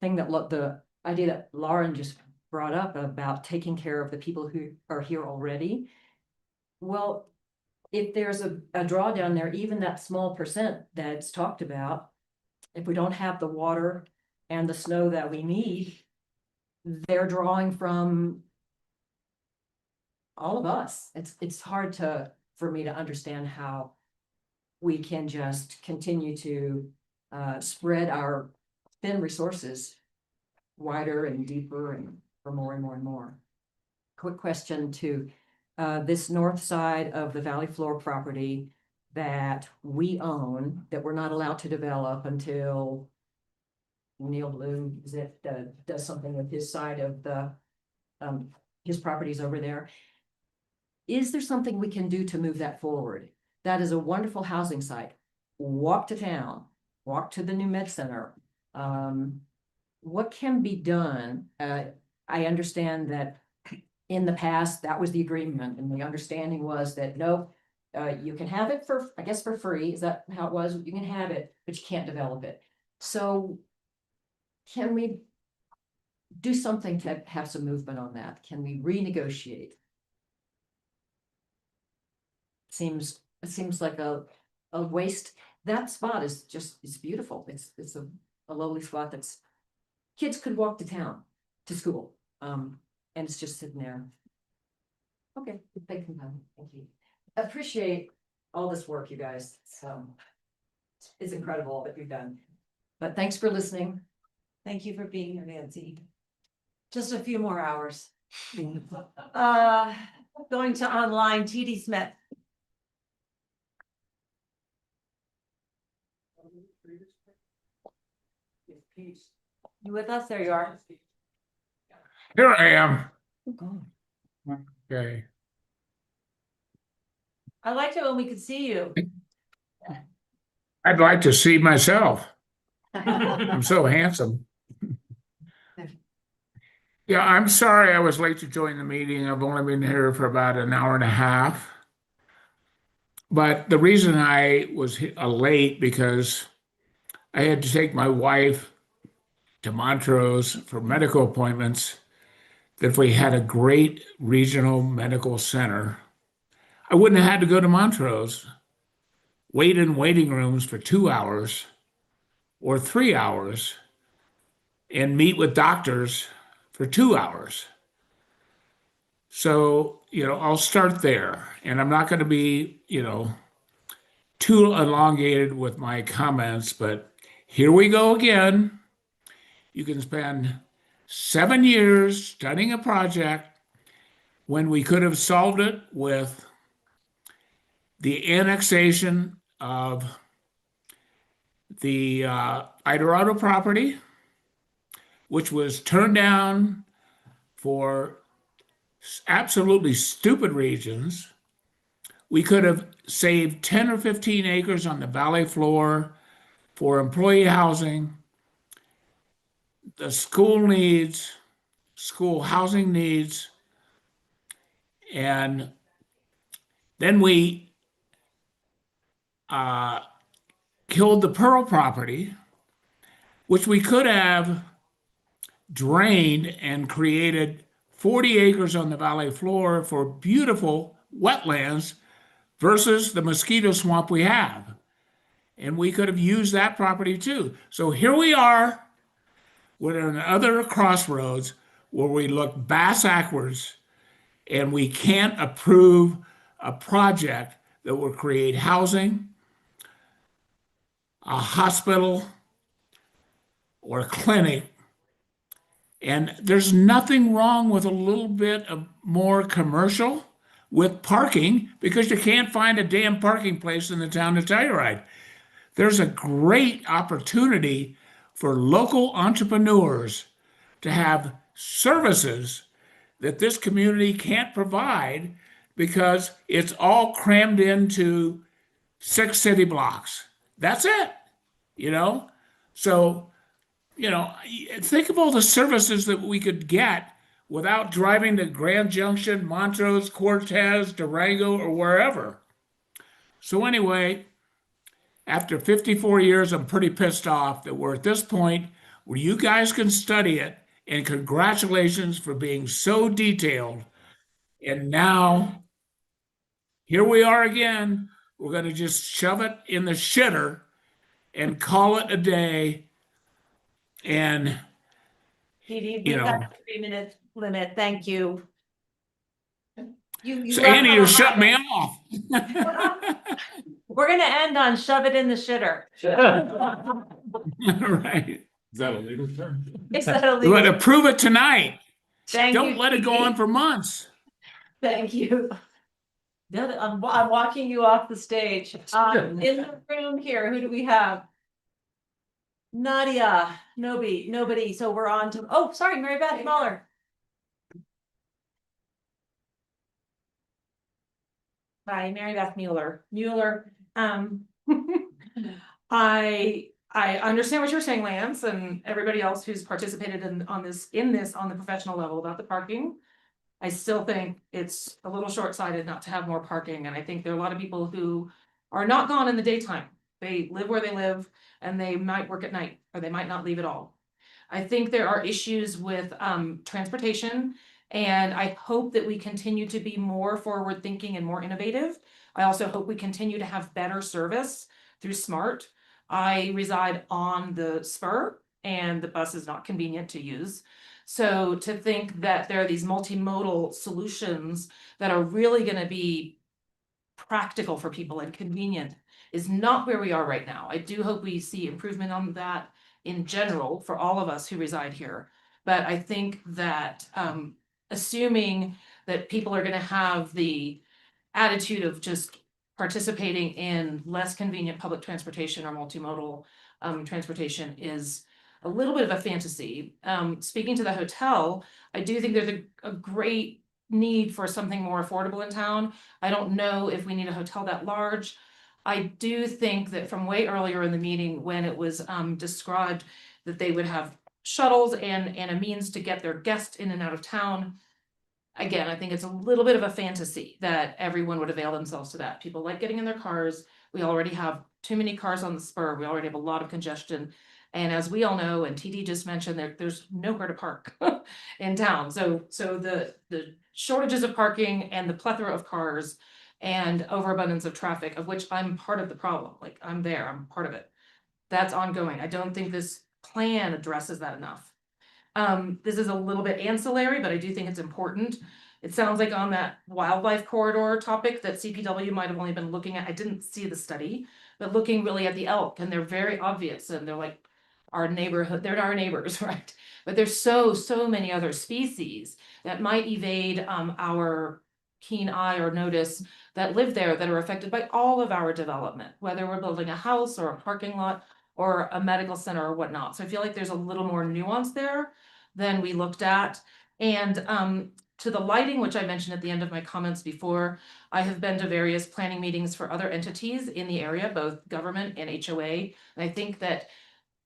thing that the idea that Lauren just brought up about taking care of the people who are here already. Well, if there's a drawdown there, even that small percent that's talked about, if we don't have the water and the snow that we need, they're drawing from all of us. It's hard for me to understand how we can just continue to spread our thin resources wider and deeper and for more and more and more. Quick question to this north side of the Valley Floor property that we own, that we're not allowed to develop until Neil Bloom does something with his side of the his properties over there. Is there something we can do to move that forward? That is a wonderful housing site. Walk to town, walk to the new med center. What can be done? I understand that in the past, that was the agreement, and the understanding was that no, you can have it for, I guess, for free. Is that how it was? You can have it, but you can't develop it. So can we do something to have some movement on that? Can we renegotiate? It seems like a waste. That spot is it's beautiful. It's a lovely spot that's kids could walk to town, to school. And it's just sitting there. Okay, thank you. Appreciate all this work, you guys. It's incredible what you've done. But thanks for listening. Thank you for being here, Nancy. Just a few more hours. Going to online, TD Smith. You with us? There you are. Here I am. Okay. I liked it when we could see you. I'd like to see myself. I'm so handsome. Yeah, I'm sorry I was late to join the meeting. I've only been here for about an hour and a half. But the reason I was late because I had to take my wife to Montrose for medical appointments. That if we had a great regional medical center, I wouldn't have had to go to Montrose, wait in waiting rooms for 2 hours or 3 hours, and meet with doctors for 2 hours. So, I'll start there, and I'm not going to be, too elongated with my comments, but here we go again. You can spend 7 years studying a project when we could have solved it with the annexation of the Idorado property, which was turned down for absolutely stupid reasons. We could have saved 10 or 15 acres on the valley floor for employee housing. The school needs, school housing needs, and then we killed the Pearl property, which we could have drained and created 40 acres on the valley floor for beautiful wetlands versus the mosquito swamp we have. And we could have used that property too. So here we are. We're at another crossroads where we look backwards and we can't approve a project that will create housing, a hospital, or a clinic. And there's nothing wrong with a little bit of more commercial with parking because you can't find a damn parking place in the town of Telluride. There's a great opportunity for local entrepreneurs to have services that this community can't provide because it's all crammed into 6 city blocks. That's it, So, think of all the services that we could get without driving to Grand Junction, Montrose, Cortez, Durango, or wherever. So anyway, after 54 years, I'm pretty pissed off that we're at this point where you guys can study it, and congratulations for being so detailed. And now, here we are again. We're going to just shove it in the shitter and call it a day. And, Petey, you we've know, got a 3-minute limit. Thank you. You so left Andy, on you a shut high me note. off. We're gonna end on shove it in the shitter. Right. Is that a legal term? Is that a We want legal? to prove it tonight. Thank Don't you, let it go Petey. on for months. Thank you. I'm walking you off the stage. In the room here, who do we have? Nadia, nobody. So we're on to, oh, sorry, Mary Beth Mueller. Hi, Mary Beth Mueller. I understand what you're saying, Lance, and everybody else who's participated on the professional level about the parking. I still think it's a little short-sighted not to have more parking, and I think there are a lot of people who are not gone in the daytime. They live where they live, and they might work at night, or they might not leave at all. I think there are issues with transportation, and I hope that we continue to be more forward-thinking and more innovative. I also hope we continue to have better service through SMART. I reside on the spur, and the bus is not convenient to use. So to think that there are these multimodal solutions that are really going to be practical for people and convenient is not where we are right now. I do hope we see improvement on that in general for all of us who reside here. But I think that assuming that people are going to have the attitude of just participating in less convenient public transportation or multimodal transportation is a little bit of a fantasy. Speaking to the hotel, I do think there's a great need for something more affordable in town. I don't know if we need a hotel that large. I do think that from way earlier in the meeting when it was described that they would have shuttles and a means to get their guests in and out of town. Again, I think it's a little bit of a fantasy that everyone would avail themselves to that. People like getting in their cars. We already have too many cars on the spur. We already have a lot of congestion. And as we all know, and TD just mentioned, there's nowhere to park in town. So the shortages of parking and the plethora of cars and overabundance of traffic, of which I'm part of the problem. Like I'm part of it. That's ongoing. I don't think this plan addresses that enough. This is a little bit ancillary, but I do think it's important. It sounds like on that wildlife corridor topic that CPW might have only been looking at. I didn't see the study, but looking really at the elk, and they're very obvious, and they're like our neighborhood, they're our neighbors, right? But there's so many other species that might evade our keen eye or notice that live there that are affected by all of our development, whether we're building a house or a parking lot or a medical center or whatnot. So I feel like there's a little more nuance there than we looked at. And to the lighting, which I mentioned at the end of my comments before, I have been to various planning meetings for other entities in the area, both government and HOA. And I think that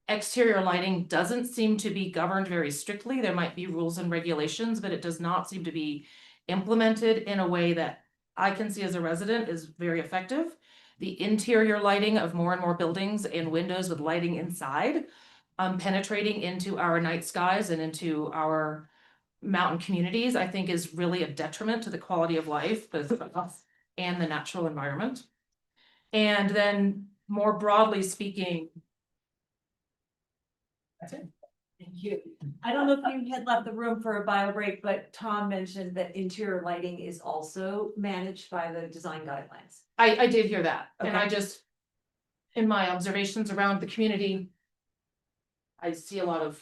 exterior lighting doesn't seem to be governed very strictly. There might be rules and regulations, but it does not seem to be implemented in a way that I can see as a resident is very effective. The interior lighting of more and more buildings and windows with lighting inside, penetrating into our night skies and into our mountain communities, I think is really a detriment to the quality of life, both for us and the natural environment. And then more broadly speaking, that's it. Thank you. I don't know if you had left the room for a bio break, but Tom mentioned that interior lighting is also managed by the design guidelines. I did hear that. And I Okay. just, in my observations around the community, I see a lot of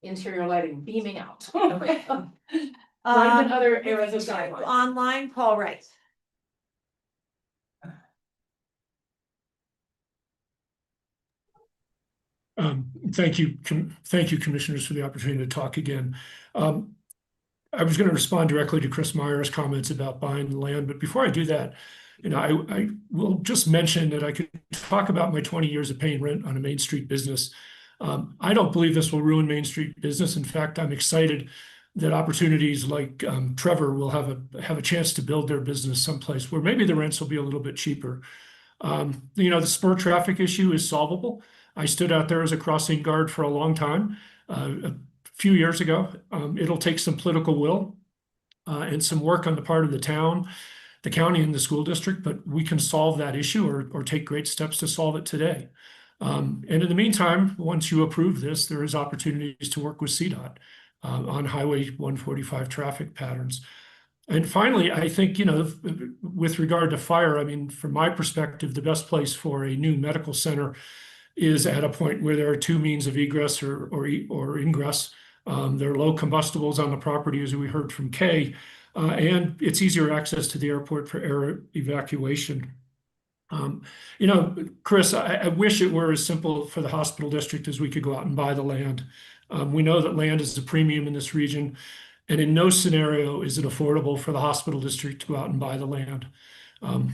interior lighting beaming out. More than other areas of guidelines. Online, Paul Wright. Thank you, commissioners, for the opportunity to talk again. I was going to respond directly to Chris Meyer's comments about buying the land, but before I do that, I will just mention that I could talk about my 20 years of paying rent on a Main Street business. I don't believe this will ruin Main Street business. In fact, I'm excited that opportunities like Trevor will have a chance to build their business someplace where maybe the rents will be a little bit cheaper. The spur traffic issue is solvable. I stood out there as a crossing guard for a long time, a few years ago. It'll take some political will and some work on the part of the town, the county, and the school district, but we can solve that issue or take great steps to solve it today. And in the meantime, once you approve this, there is opportunities to work with CDOT on Highway 145 traffic patterns. And finally, I think, with regard to fire, I mean, from my perspective, the best place for a new medical center is at a point where there are two means of egress or ingress. There are low combustibles on the property, as we heard from Kay, and it's easier access to the airport for air evacuation. Chris, I wish it were as simple for the hospital district as we could go out and buy the land. We know that land is a premium in this region, and in no scenario is it affordable for the hospital district to go out and buy the land.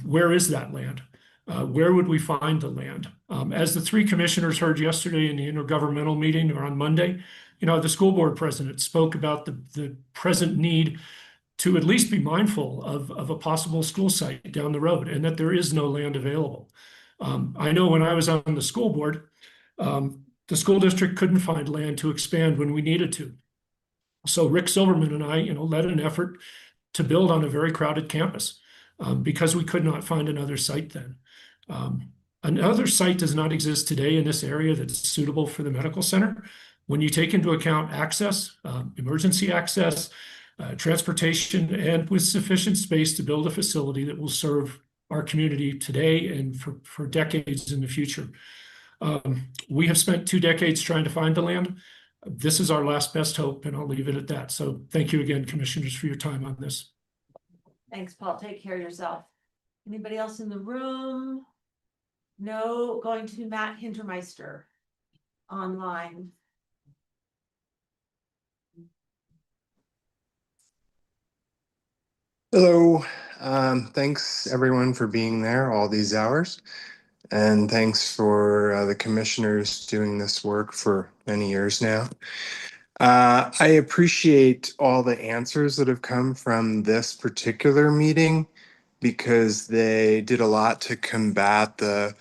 Where is that land? Where would we find the land? As the three commissioners heard yesterday in the intergovernmental meeting or on Monday, the school board president spoke about the present need to at least be mindful of a possible school site down the road and that there is no land available. I know when I was on the school board, the school district couldn't find land to expand when we needed to. So Rick Silverman and I, led an effort to build on a very crowded campus because we could not find another site then. Another site does not exist today in this area that's suitable for the medical center. When you take into account access, emergency access, transportation, and with sufficient space to build a facility that will serve our community today and for decades in the future. We have spent 2 decades trying to find the land. This is our last best hope, and I'll leave it at that. So thank you again, commissioners, for your time on this. Thanks, Paul. Take care of yourself. Anybody else in the room? No, going to Matt Hintermeister online. Hello, thanks everyone for being there all these hours. And thanks for the commissioners doing this work for many years now. I appreciate all the answers that have come from this particular meeting because they did a lot to combat the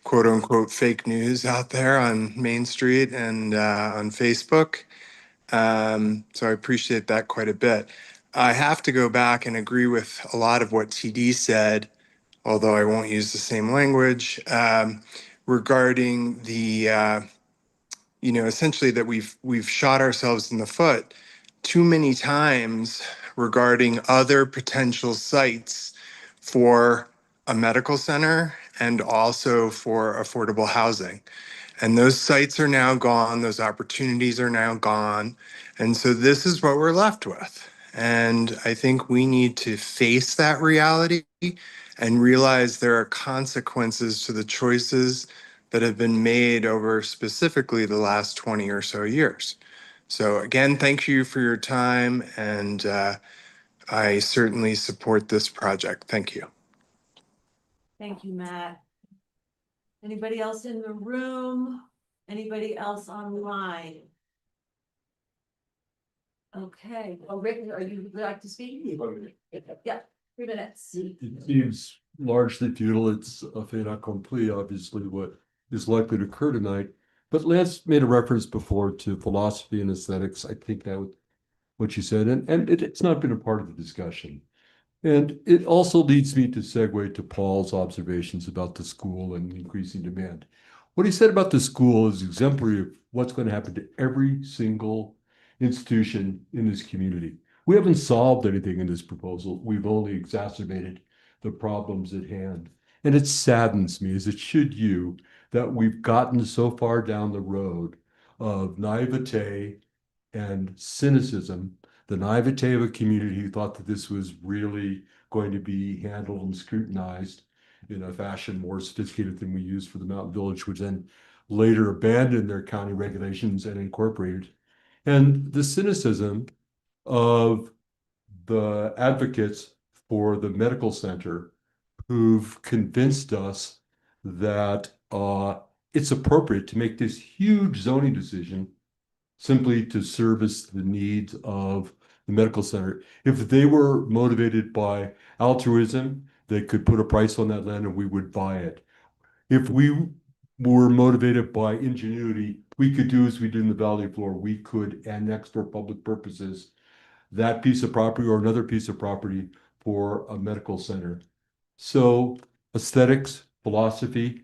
quote unquote fake news out there on Main Street and on Facebook. So I appreciate that quite a bit. I have to go back and agree with a lot of what TD said, although I won't use the same language, regarding the, essentially that we've shot ourselves in the foot too many times regarding other potential sites for a medical center and also for affordable housing. And those sites are now gone, those opportunities are now gone. And so this is what we're left with. And I think we need to face that reality and realize there are consequences to the choices that have been made over specifically the last 20 or so years. So again, thank you for your time, and I certainly support this project. Thank you. Thank you, Matt. Anybody else in the room? Anybody else online? Okay, well, Rick, would you like to speak? Yeah, 3 minutes. It seems largely futile. It's a fait accompli, obviously, what is likely to occur tonight. But Lance made a reference before to philosophy and aesthetics. I think that was what you said, and it's not been a part of the discussion. And it also leads me to segue to Paul's observations about the school and increasing demand. What he said about the school is exemplary of what's going to happen to every single institution in this community. We haven't solved anything in this proposal. We've only exacerbated the problems at hand. And it saddens me, as it should you, that we've gotten so far down the road of naivete and cynicism, the naivete of a community who thought that this was really going to be handled and scrutinized in a fashion more sophisticated than we used for the Mountain Village, which then later abandoned their county regulations and incorporated. And the cynicism of the advocates for the medical center who've convinced us that it's appropriate to make this huge zoning decision simply to service the needs of the medical center. If they were motivated by altruism, they could put a price on that land and we would buy it. If we were motivated by ingenuity, we could do as we did in the Valley Floor. We could annex for public purposes that piece of property or another piece of property for a medical center. So aesthetics, philosophy,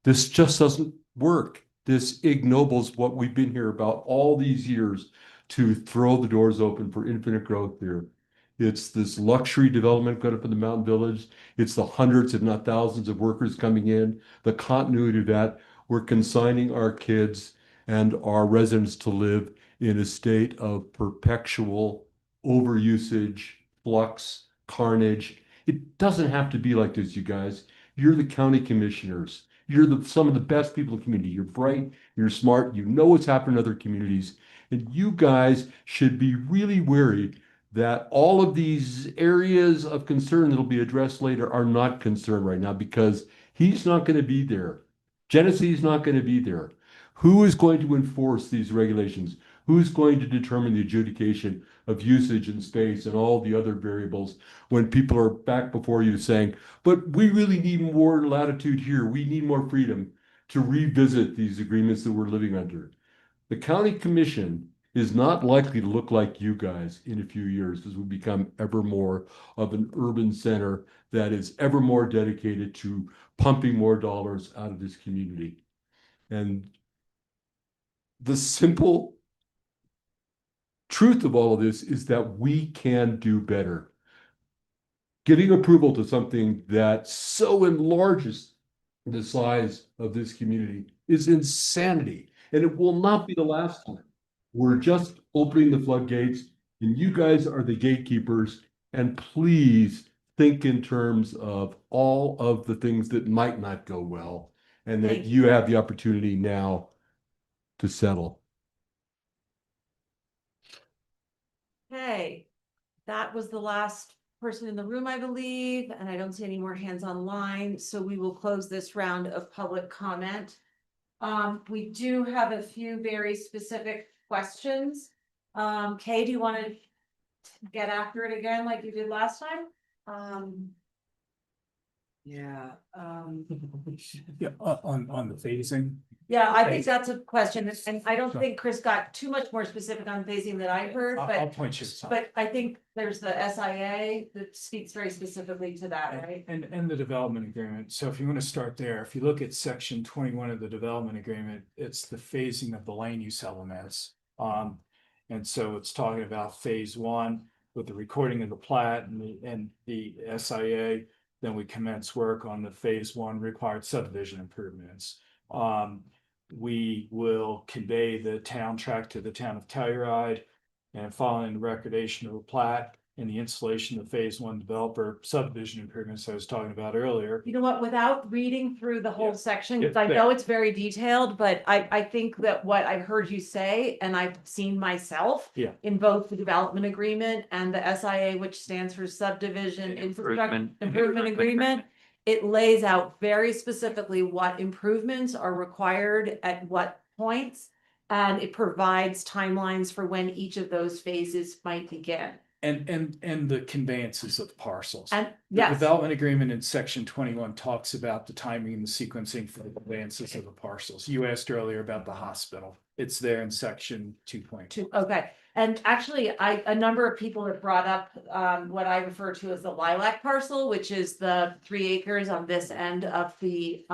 this just doesn't work. This ignobles what we've been here about all these years to throw the doors open for infinite growth here. It's this luxury development going up in the Mountain Village. It's the hundreds, if not thousands of workers coming in, the continuity of that. We're consigning our kids and our residents to live in a state of perpetual overusage, flux, carnage. It doesn't have to be like this, you guys. You're the county commissioners. You're some of the best people in the community. You're bright, you're smart, you know what's happening in other communities. And you guys should be really wary that all of these areas of concern that'll be addressed later are not concerned right now because he's not going to be there. Genesee's not going to be there. Who is going to enforce these regulations? Who's going to determine the adjudication of usage and space and all the other variables when people are back before you saying, but we really need more latitude here. We need more freedom to revisit these agreements that we're living under. The county commission is not likely to look like you guys in a few years as we become ever more of an urban center that is ever more dedicated to pumping more dollars out of this community. And the simple truth of all of this is that we can do better. Giving approval to something that so enlarges the size of this community is insanity, and it will not be the last time. We're just opening the floodgates, and you guys are the gatekeepers, and please think in terms of all of the things that might not go well, and that you have the opportunity now to settle. Okay, that was the last person in the room, I believe, and I don't see any more hands online, so we will close this round of public comment. We do have a few very specific questions. Kay, do you want to get after it again like you did last time? Yeah. Yeah, on the phasing. Yeah, I think that's a question, and I don't think Chris got too much more specific on phasing that I heard, I'll but. point you to something. But I think there's the SIA that speaks very specifically to that, right? And the development agreement. So if you want to start there, if you look at section 21 of the development agreement, it's the phasing of the land use elements. And so it's talking about phase one with the recording of the plat and the SIA. Then we commence work on the phase one required subdivision improvements. We will convey the town tract to the town of Telluride, and following the recordation of the plat and the installation of phase one developer subdivision improvements I was talking about earlier. You know what, without reading through the whole Yeah. section, Yeah, because I there. know it's very detailed, but I think that what I've heard you say, and I've seen myself. Yeah. In both the development agreement and the SIA, which stands for subdivision infrastructure improvement agreement. It lays out very specifically what improvements are required at what points. And it provides timelines for when each of those phases might begin. And the conveyances of parcels. And The yes, development agreement in section 21 talks about the timing and the sequencing for the conveyances of the parcels. You asked earlier about the hospital. It's there in section 2.2. okay. And actually, a number of people have brought up what I refer to as the lilac parcel, which is the 3 acres on this end of the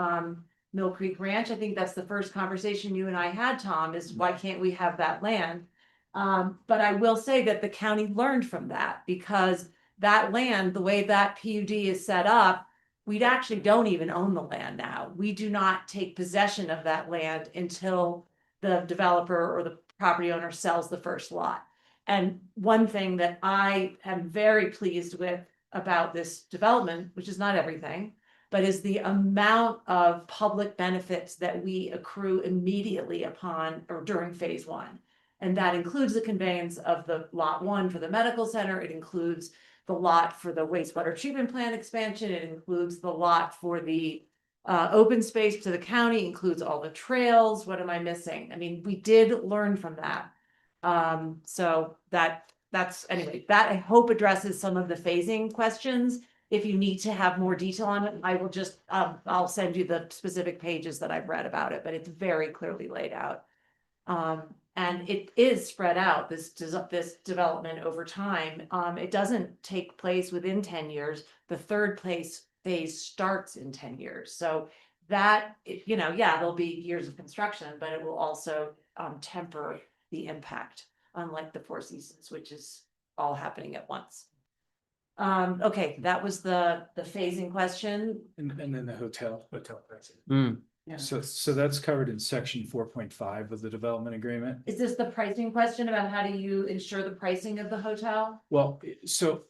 Mill Creek Ranch. I think that's the first conversation you and I had, Tom, is why can't we have that land? But I will say that the county learned from that, because that land, the way that PUD is set up, we actually don't even own the land now. We do not take possession of that land until the developer or the property owner sells the first lot. And one thing that I am very pleased with about this development, which is not everything, but is the amount of public benefits that we accrue immediately upon or during phase one. And that includes the conveyance of the lot one for the medical center. It includes the lot for the wastewater treatment plant expansion. It includes the lot for the open space to the county, includes all the trails. What am I missing? I mean, we did learn from that. So that that's, anyway, that I hope addresses some of the phasing questions. If you need to have more detail on it, I will just, I'll send you the specific pages that I've read about it, but it's very clearly laid out. And it is spread out, this development over time. It doesn't take place within 10 years. The third phase starts in 10 years. So that, you know, yeah, there'll be years of construction, but it will also temper the impact, unlike the Four Seasons, which is all happening at once. Okay, that was the phasing question. And then the hotel pricing. Yeah. So that's covered in section 4.5 of the development agreement. Is this the pricing question about how do you ensure the pricing of the hotel? Well, so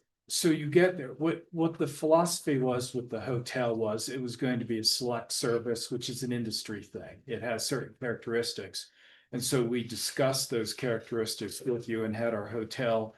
you get there. What the philosophy was with the hotel was it was going to be a select service, which is an industry thing. It has certain characteristics. And so we discussed those characteristics with you and had our hotel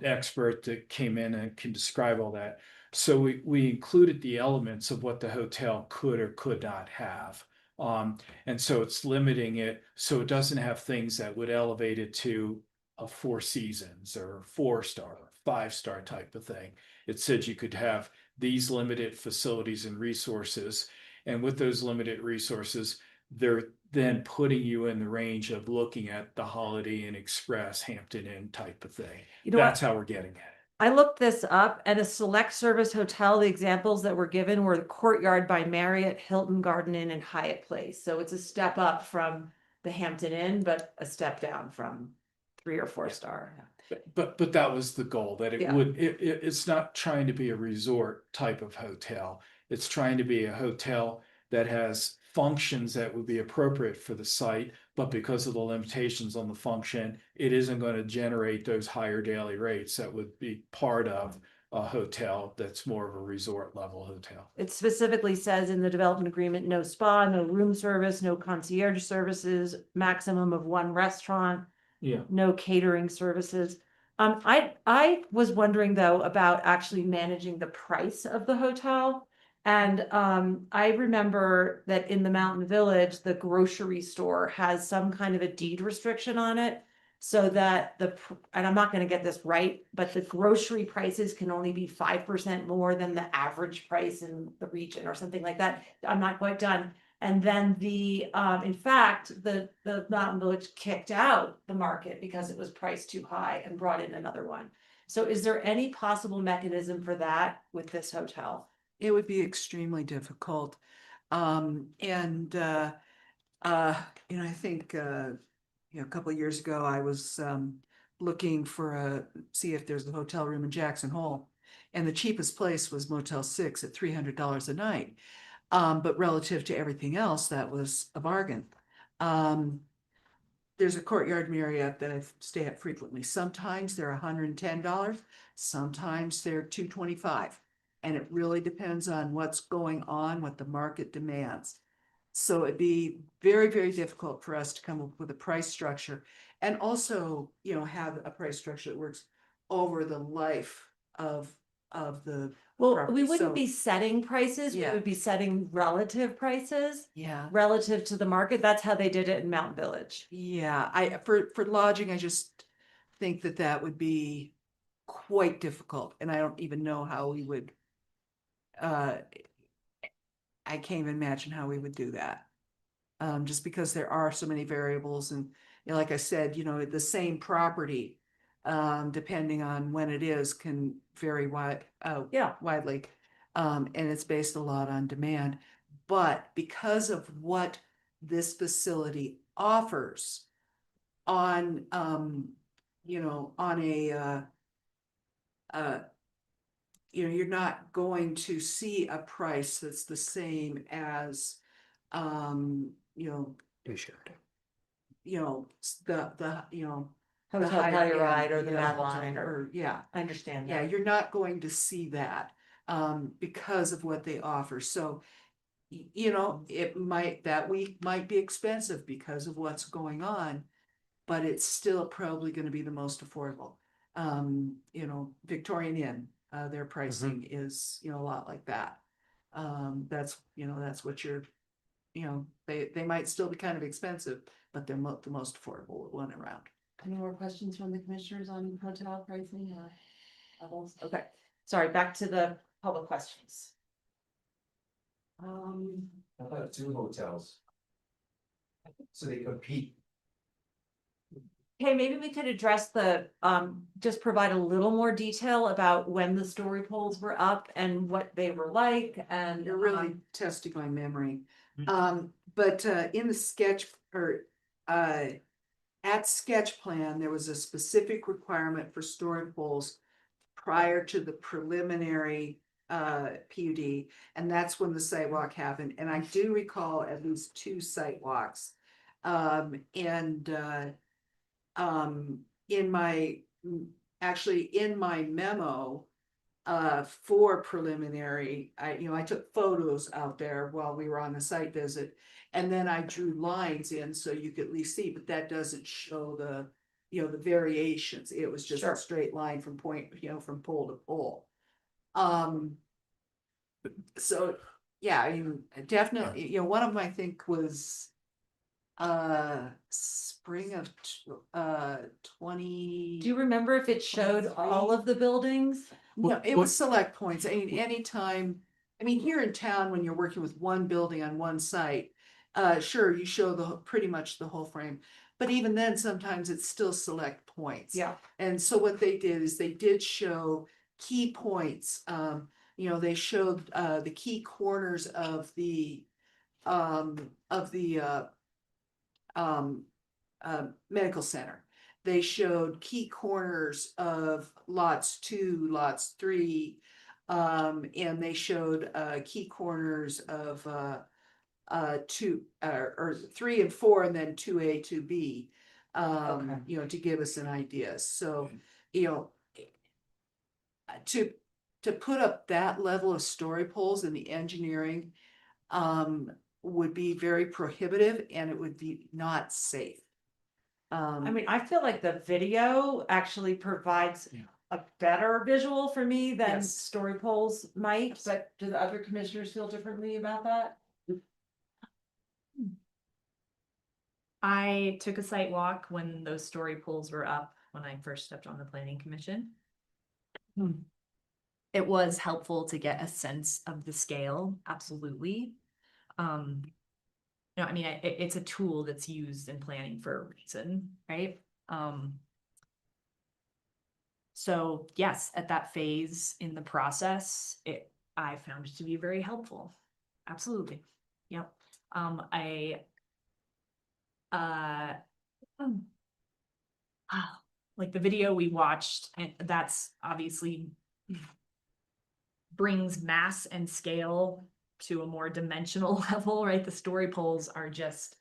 expert that came in and can describe all that. So we included the elements of what the hotel could or could not have. And so it's limiting it so it doesn't have things that would elevate it to a Four Seasons or 4-star, 5-star type of thing. It said you could have these limited facilities and resources. And with those limited resources, they're then putting you in the range of looking at the Holiday Inn Express, Hampton Inn type of thing. You know That's what? how we're getting at it. I looked this up, and a select service hotel, the examples that were given were the Courtyard by Marriott, Hilton Garden Inn, and Hyatt Place. So it's a step up from the Hampton Inn, but a step down from 3 or 4-star. But that was the goal, that it Yeah. would, it's not trying to be a resort type of hotel. It's trying to be a hotel that has functions that would be appropriate for the site, but because of the limitations on the function, it isn't going to generate those higher daily rates that would be part of a hotel that's more of a resort level hotel. It specifically says in the development agreement, no spa, no room service, no concierge services, maximum of 1 restaurant, Yeah. no catering services. I was wondering though about actually managing the price of the hotel. And I remember that in the Mountain Village, the grocery store has some kind of a deed restriction on it. So that and I'm not going to get this right, but the grocery prices can only be 5% more than the average price in the region or something like that. I'm not quite done. And then in fact, the Mountain Village kicked out the market because it was priced too high and brought in another one. So is there any possible mechanism for that with this hotel? It would be extremely difficult. I think, a couple of years ago, I was looking for see if there's a hotel room in Jackson Hole. And the cheapest place was Motel 6 at $300 a night. But relative to everything else, that was a bargain. There's a Courtyard Marriott that I stay at frequently. Sometimes they're $110, sometimes they're $225. And it really depends on what's going on, what the market demands. So it'd be very, very difficult for us to come up with a price structure and also, have a price structure that works over the life of the Well, property. we wouldn't So- be setting prices, we Yeah. would be setting relative prices. Yeah. Relative to the market. That's how they did it in Mountain Village. Yeah, for lodging, I just think that would be quite difficult, and I don't even know how we would. I can't even imagine how we would do that. Just because there are so many variables, and like I said, the same property, depending on when it is, can vary widely. And it's based a lot on demand. But because of what this facility offers on, you're not going to see a price that's the same as, the Hotel higher Telluride end, or the yeah, Madline or, yeah. I understand Yeah, that. you're not going to see that, because of what they offer. So, that week might be expensive because of what's going on, but it's still probably gonna be the most affordable. Victorian Inn, their pricing is, a lot like that. That's what they might still be kind of expensive, but they're the most affordable one around. Any more questions from the commissioners on hotel pricing or others? Okay, sorry, back to the public questions. How about 2 hotels? So they compete. Okay, maybe we could address the, just provide a little more detail about when the story polls were up and what they were like and. You're really testing my memory. But in the sketch at sketch plan, there was a specific requirement for story poles prior to the preliminary PUD, and that's when the sidewalk happened. And I do recall at least 2 sidewalks. In my memo for preliminary, I took photos out there while we were on the site visit, and then I drew lines in so you could at least see, but that doesn't show the the variations. It was just Sure. a straight line from from pole to pole. So yeah, I mean, definitely, one of them I think was spring of 20. Do you remember if it showed all of the buildings? No, it was select points. I mean, anytime, here in town, when you're working with one building on one site, sure, you show pretty much the whole frame. But even then, sometimes it's still select points. Yeah. And so what they did is they did show key points. They showed the key corners of the medical center. They showed key corners of lots 2, lots 3, and they showed key corners of 2 or 3 and 4, and then 2A, 2B. To give us an idea. So, to put up that level of story poles in the engineering would be very prohibitive, and it would be not safe. I feel like the video actually provides a better visual for me than Yes. story polls might, but do the other commissioners feel differently about that? I took a site walk when those story poles were up when I first stepped on the planning commission. It was helpful to get a sense of the scale, absolutely. It's a tool that's used in planning for a reason, right? So yes, at that phase in the process, I found it to be very helpful. Absolutely. Yep. Like the video we watched, and that's obviously brings mass and scale to a more dimensional level, right? The story poles are just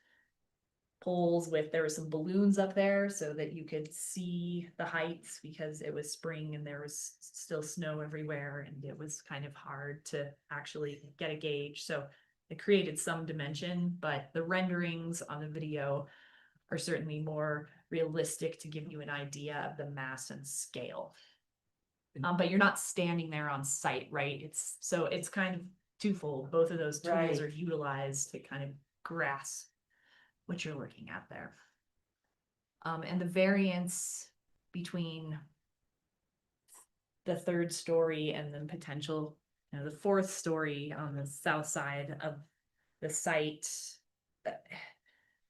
poles there were some balloons up there so that you could see the heights because it was spring and there was still snow everywhere and it was kind of hard to actually get a gauge. So it created some dimension, but the renderings on the video are certainly more realistic to give you an idea of the mass and scale. But you're not standing there on site, right? It's kind of twofold. Both of those tools Right. are utilized to kind of grasp what you're looking at there. And the variance between the 3rd story and then potential, the 4th story on the south side of the site,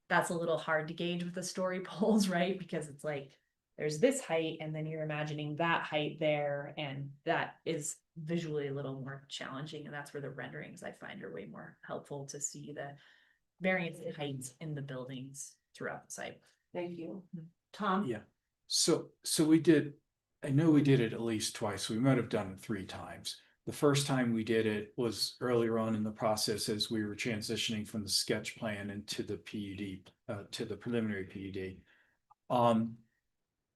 that's a little hard to gauge with the story poles, right? Because it's like, there's this height and then you're imagining that height there, and that is visually a little more challenging, and that's where the renderings I find are way more helpful to see the variance in heights in the buildings throughout the site. Thank you. Tom? Yeah, so we did, I know we did it at least twice, we might have done it 3 times. The first time we did it was earlier on in the process as we were transitioning from the sketch plan into the PUD, to the preliminary PUD.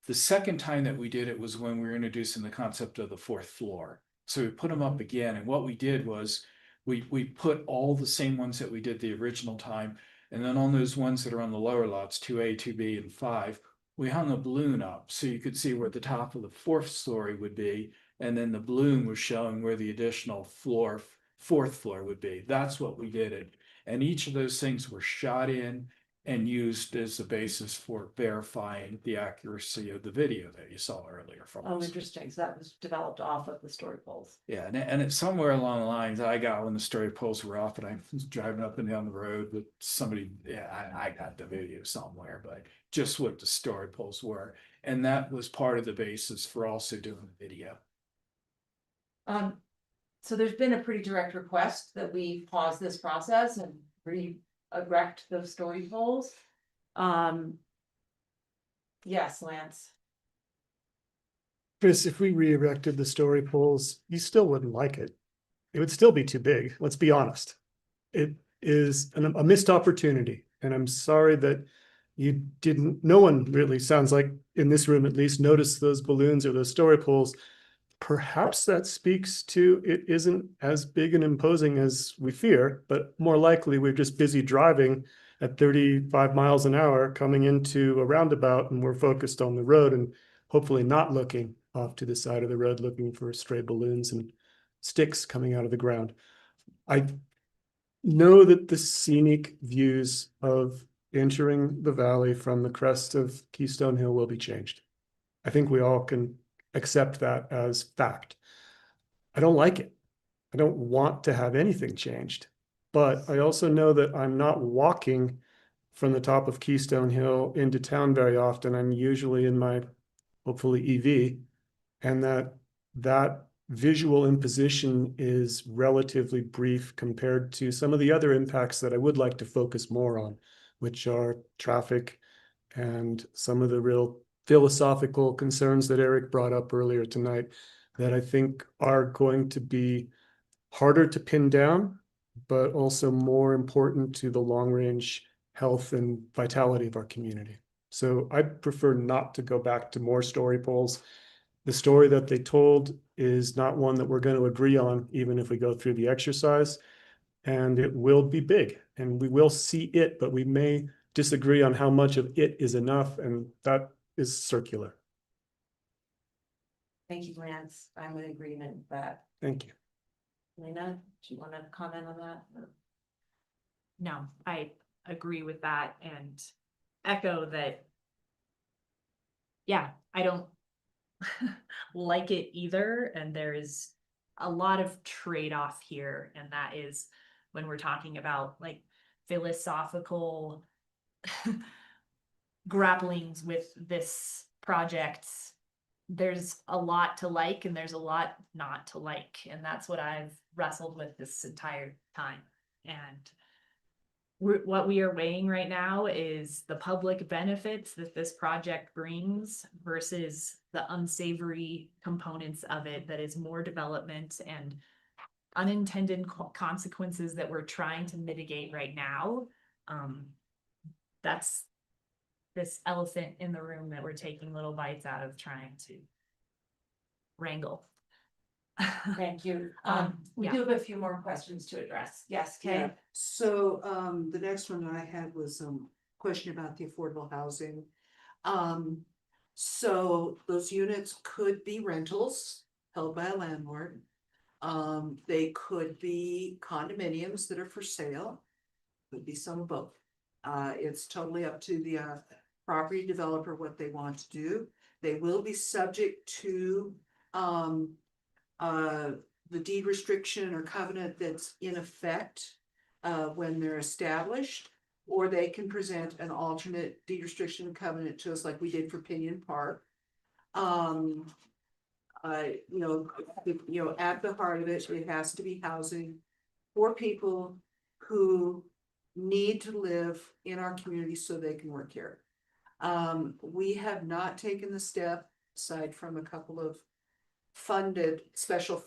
The second time that we did it was when we were introducing the concept of the 4th floor. So we put them up again, and what we did was we put all the same ones that we did the original time, and then on those ones that are on the lower lots, 2A, 2B, and 5, we hung a balloon up so you could see where the top of the 4th story would be, and then the balloon was showing where the additional 4th floor would be. That's what we did it. And each of those things were shot in and used as a basis for verifying the accuracy of the video that you saw earlier from Oh, us. interesting. So that was developed off of the story poles. Yeah, and it's somewhere along the lines I got when the story poles were off and I was driving up and down the road with somebody, yeah, I got the video somewhere, but just what the story poles were. And that was part of the basis for also doing the video. So there's been a pretty direct request that we pause this process and re-erect the story poles. Yes, Lance. Chris, if we re-erected the story poles, you still wouldn't like it. It would still be too big. Let's be honest. It is a missed opportunity. And I'm sorry that you didn't, no one really sounds like in this room at least noticed those balloons or those story poles. Perhaps that speaks to it isn't as big and imposing as we fear, but more likely we're just busy driving at 35 miles an hour coming into a roundabout and we're focused on the road and hopefully not looking off to the side of the road looking for stray balloons and sticks coming out of the ground. I know that the scenic views of entering the valley from the crest of Keystone Hill will be changed. I think we all can accept that as fact. I don't like it. I don't want to have anything changed, but I also know that I'm not walking from the top of Keystone Hill into town very often. I'm usually in my, hopefully, EV, and that visual imposition is relatively brief compared to some of the other impacts that I would like to focus more on, which are traffic and some of the real philosophical concerns that Eric brought up earlier tonight that I think are going to be harder to pin down, but also more important to the long-range health and vitality of our community. So I prefer not to go back to more story poles. The story that they told is not one that we're going to agree on, even if we go through the exercise. And it will be big and we will see it, but we may disagree on how much of it is enough. And that is circular. Thank you, Lance. I'm in agreement with that. Thank you. Lena, do you want to comment on that? No, I agree with that and echo that. Yeah, I don't like it either. And there is a lot of trade-off here. And that is when we're talking about like philosophical grapplings with this project. There's a lot to like and there's a lot not to like. And that's what I've wrestled with this entire time. And what we are weighing right now is the public benefits that this project brings versus the unsavory components of it that is more development and unintended consequences that we're trying to mitigate right now. That's this elephant in the room that we're taking little bites out of trying to wrangle. Thank you. We yeah. do have a few more questions to address. Yes, Kay? Yeah. So the next one I had was question about the affordable housing. So those units could be rentals held by a landlord. They could be condominiums that are for sale. Could be some of both. It's totally up to the property developer what they want to do. They will be subject to the deed restriction or covenant that's in effect when they're established, or they can present an alternate deed restriction and covenant to us like we did for Pinion Park. At the heart of it, it has to be housing for people who need to live in our community so they can work here. We have not taken the step, aside from a couple of special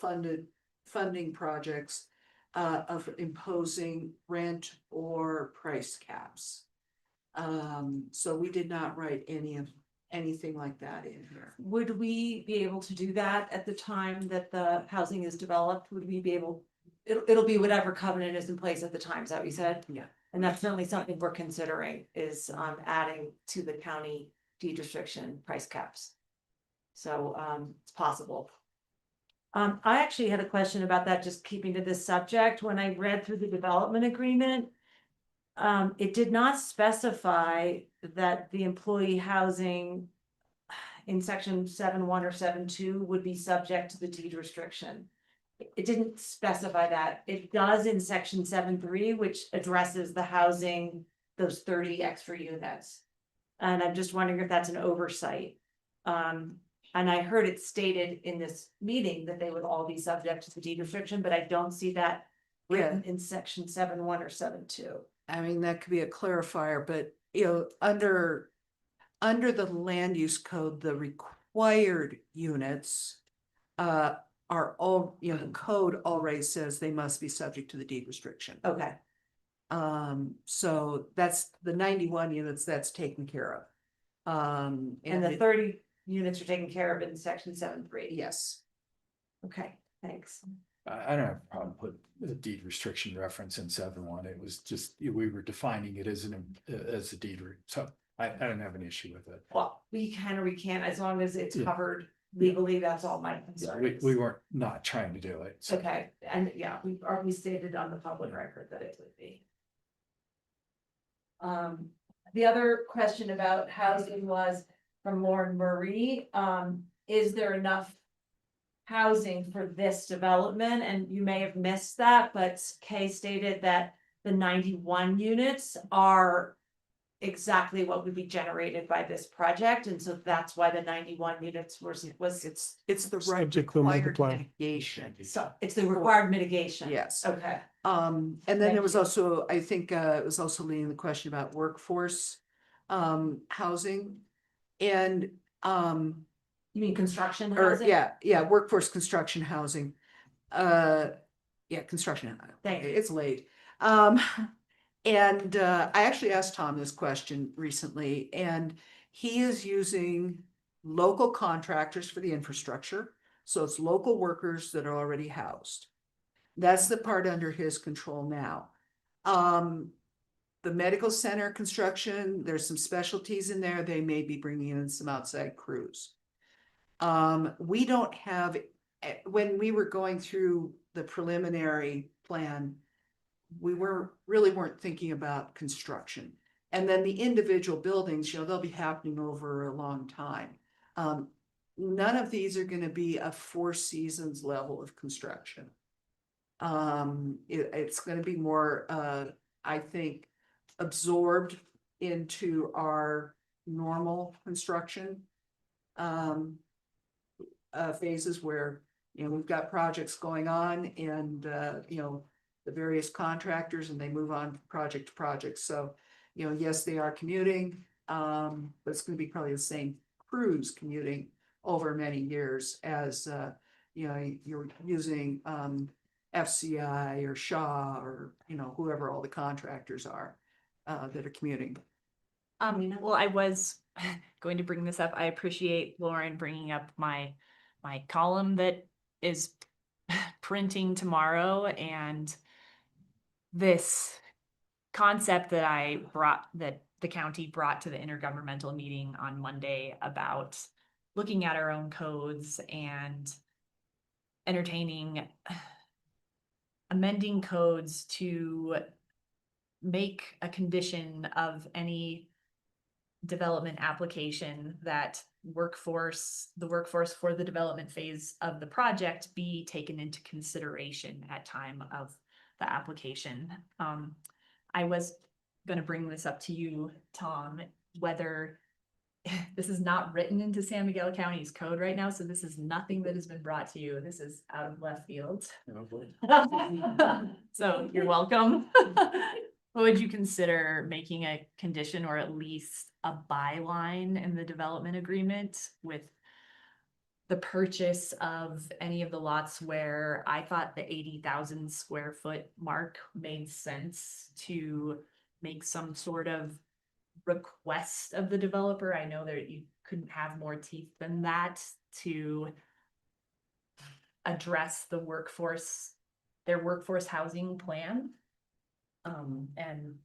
funding projects, of imposing rent or price caps. So we did not write anything like that in here. Would we be able to do that at the time that the housing is developed? Would we be able, it'll be whatever covenant is in place at the time, is that what you said? Yeah. And that's certainly something we're considering is adding to the county deed restriction price caps. So it's possible. I actually had a question about that, just keeping to this subject. When I read through the development agreement, It did not specify that the employee housing in section 7.1 or 7.2 would be subject to the deed restriction. It didn't specify that. It does in section 7.3, which addresses the housing, those 30 extra units. And I'm just wondering if that's an oversight. And I heard it stated in this meeting that they would all be subject to the deed restriction, but I don't see that written in section 7.1 or 7.2. I mean, that could be a clarifier, but you know, under the land use code, the required units are all, you know, the code already says they must be subject to the deed restriction. Okay. So that's the 91 units that's taken care of. And the 30 units are taken care of in section 7.3. Yes. Okay, thanks. I don't have a problem put the deed restriction reference in 7.1. It was just, we were defining it as a deed, so I don't have an issue with it. Well, we can't, as long as it's Yeah. covered legally, that's all my Yeah, concern. we weren't not trying to do it. So. Okay, and yeah, we've already stated on the public record that it would be. The other question about housing was from Lauren Marie. Is there enough housing for this development? And you may have missed that, but Kay stated that the 91 units are exactly what would be generated by this project, and so that's why the 91 units was It's the right Subject to required multiply. mitigation. so it's the required mitigation. Yes. Okay. And then Thank there was you. also, I think, it was also leading the question about workforce housing. And You mean construction or housing? yeah, workforce construction housing. Yeah, construction. Thank you. It's late. And I actually asked Tom this question recently, and he is using local contractors for the infrastructure. So it's local workers that are already housed. That's the part under his control now. The medical center construction, there's some specialties in there. They may be bringing in some outside crews. We don't have, when we were going through the preliminary plan, we weren't thinking about construction. And then the individual buildings, you know, they'll be happening over a long time. None of these are gonna be a Four Seasons level of construction. It's gonna be more, I think, absorbed into our normal construction phases where, you know, we've got projects going on and, you know, the various contractors and they move on from project to project. So, you know, yes, they are commuting, but it's going to be probably the same crews commuting over many years as, you know, you're using FCI or Shaw or, you know, whoever all the contractors are that are commuting. Well, I was going to bring this up. I appreciate Lauren bringing up my column that is printing tomorrow, and this concept that the county brought to the intergovernmental meeting on Monday about looking at our own codes and amending codes to make a condition of any development application that the workforce for the development phase of the project be taken into consideration at time of the application. I was gonna bring this up to you, Tom, whether this is not written into San Miguel County's code right now, so this is nothing that has been brought to you. This is out of left field. So you're welcome. Would you consider making a condition or at least a byline in the development agreement with the purchase of any of the lots where I thought the 80,000 square foot mark made sense to make some sort of request of the developer? I know that you couldn't have more teeth than that to address the their workforce housing plan. And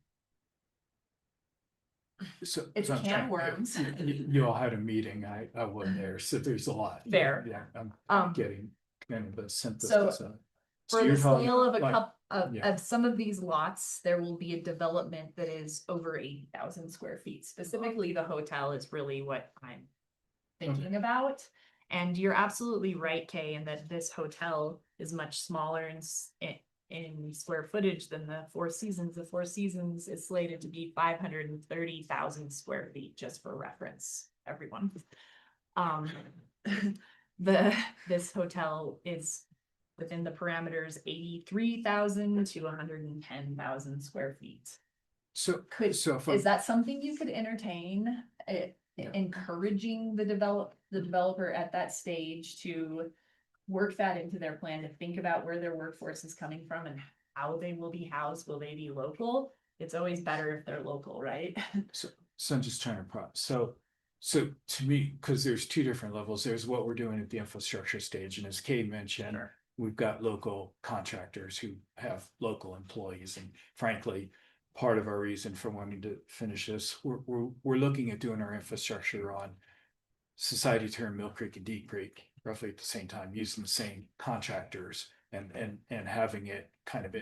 So it's so a I'm can of trying- worms. You all had a meeting, I wasn't there, so there's a lot. Fair. Yeah, I'm getting kind of a synthesis of. For you're the talking sale of a like couple, Yeah. Of some of these lots, there will be a development that is over 80,000 square feet. Specifically, the hotel is really what I'm thinking about. And you're absolutely right, Kay, in that this hotel is much smaller in square footage than the Four Seasons. The Four Seasons is slated to be 530,000 square feet, just for reference, everyone. This hotel is within the parameters 83,000 to 110,000 square feet. So, if Is that something you could entertain? Encouraging the developer at that stage to work that into their plan, to think about where their workforce is coming from and how they will be housed. Will they be local? It's always better if they're local, right? So I'm just trying to so to me, because there's two different levels, there's what we're doing at the infrastructure stage, and as Kay mentioned, we've got local contractors who have local employees, and frankly, part of our reason for wanting to finish this, we're looking at doing our infrastructure on Society Turn, Mill Creek, and Deep Creek roughly at the same time, using the same contractors and having it kind of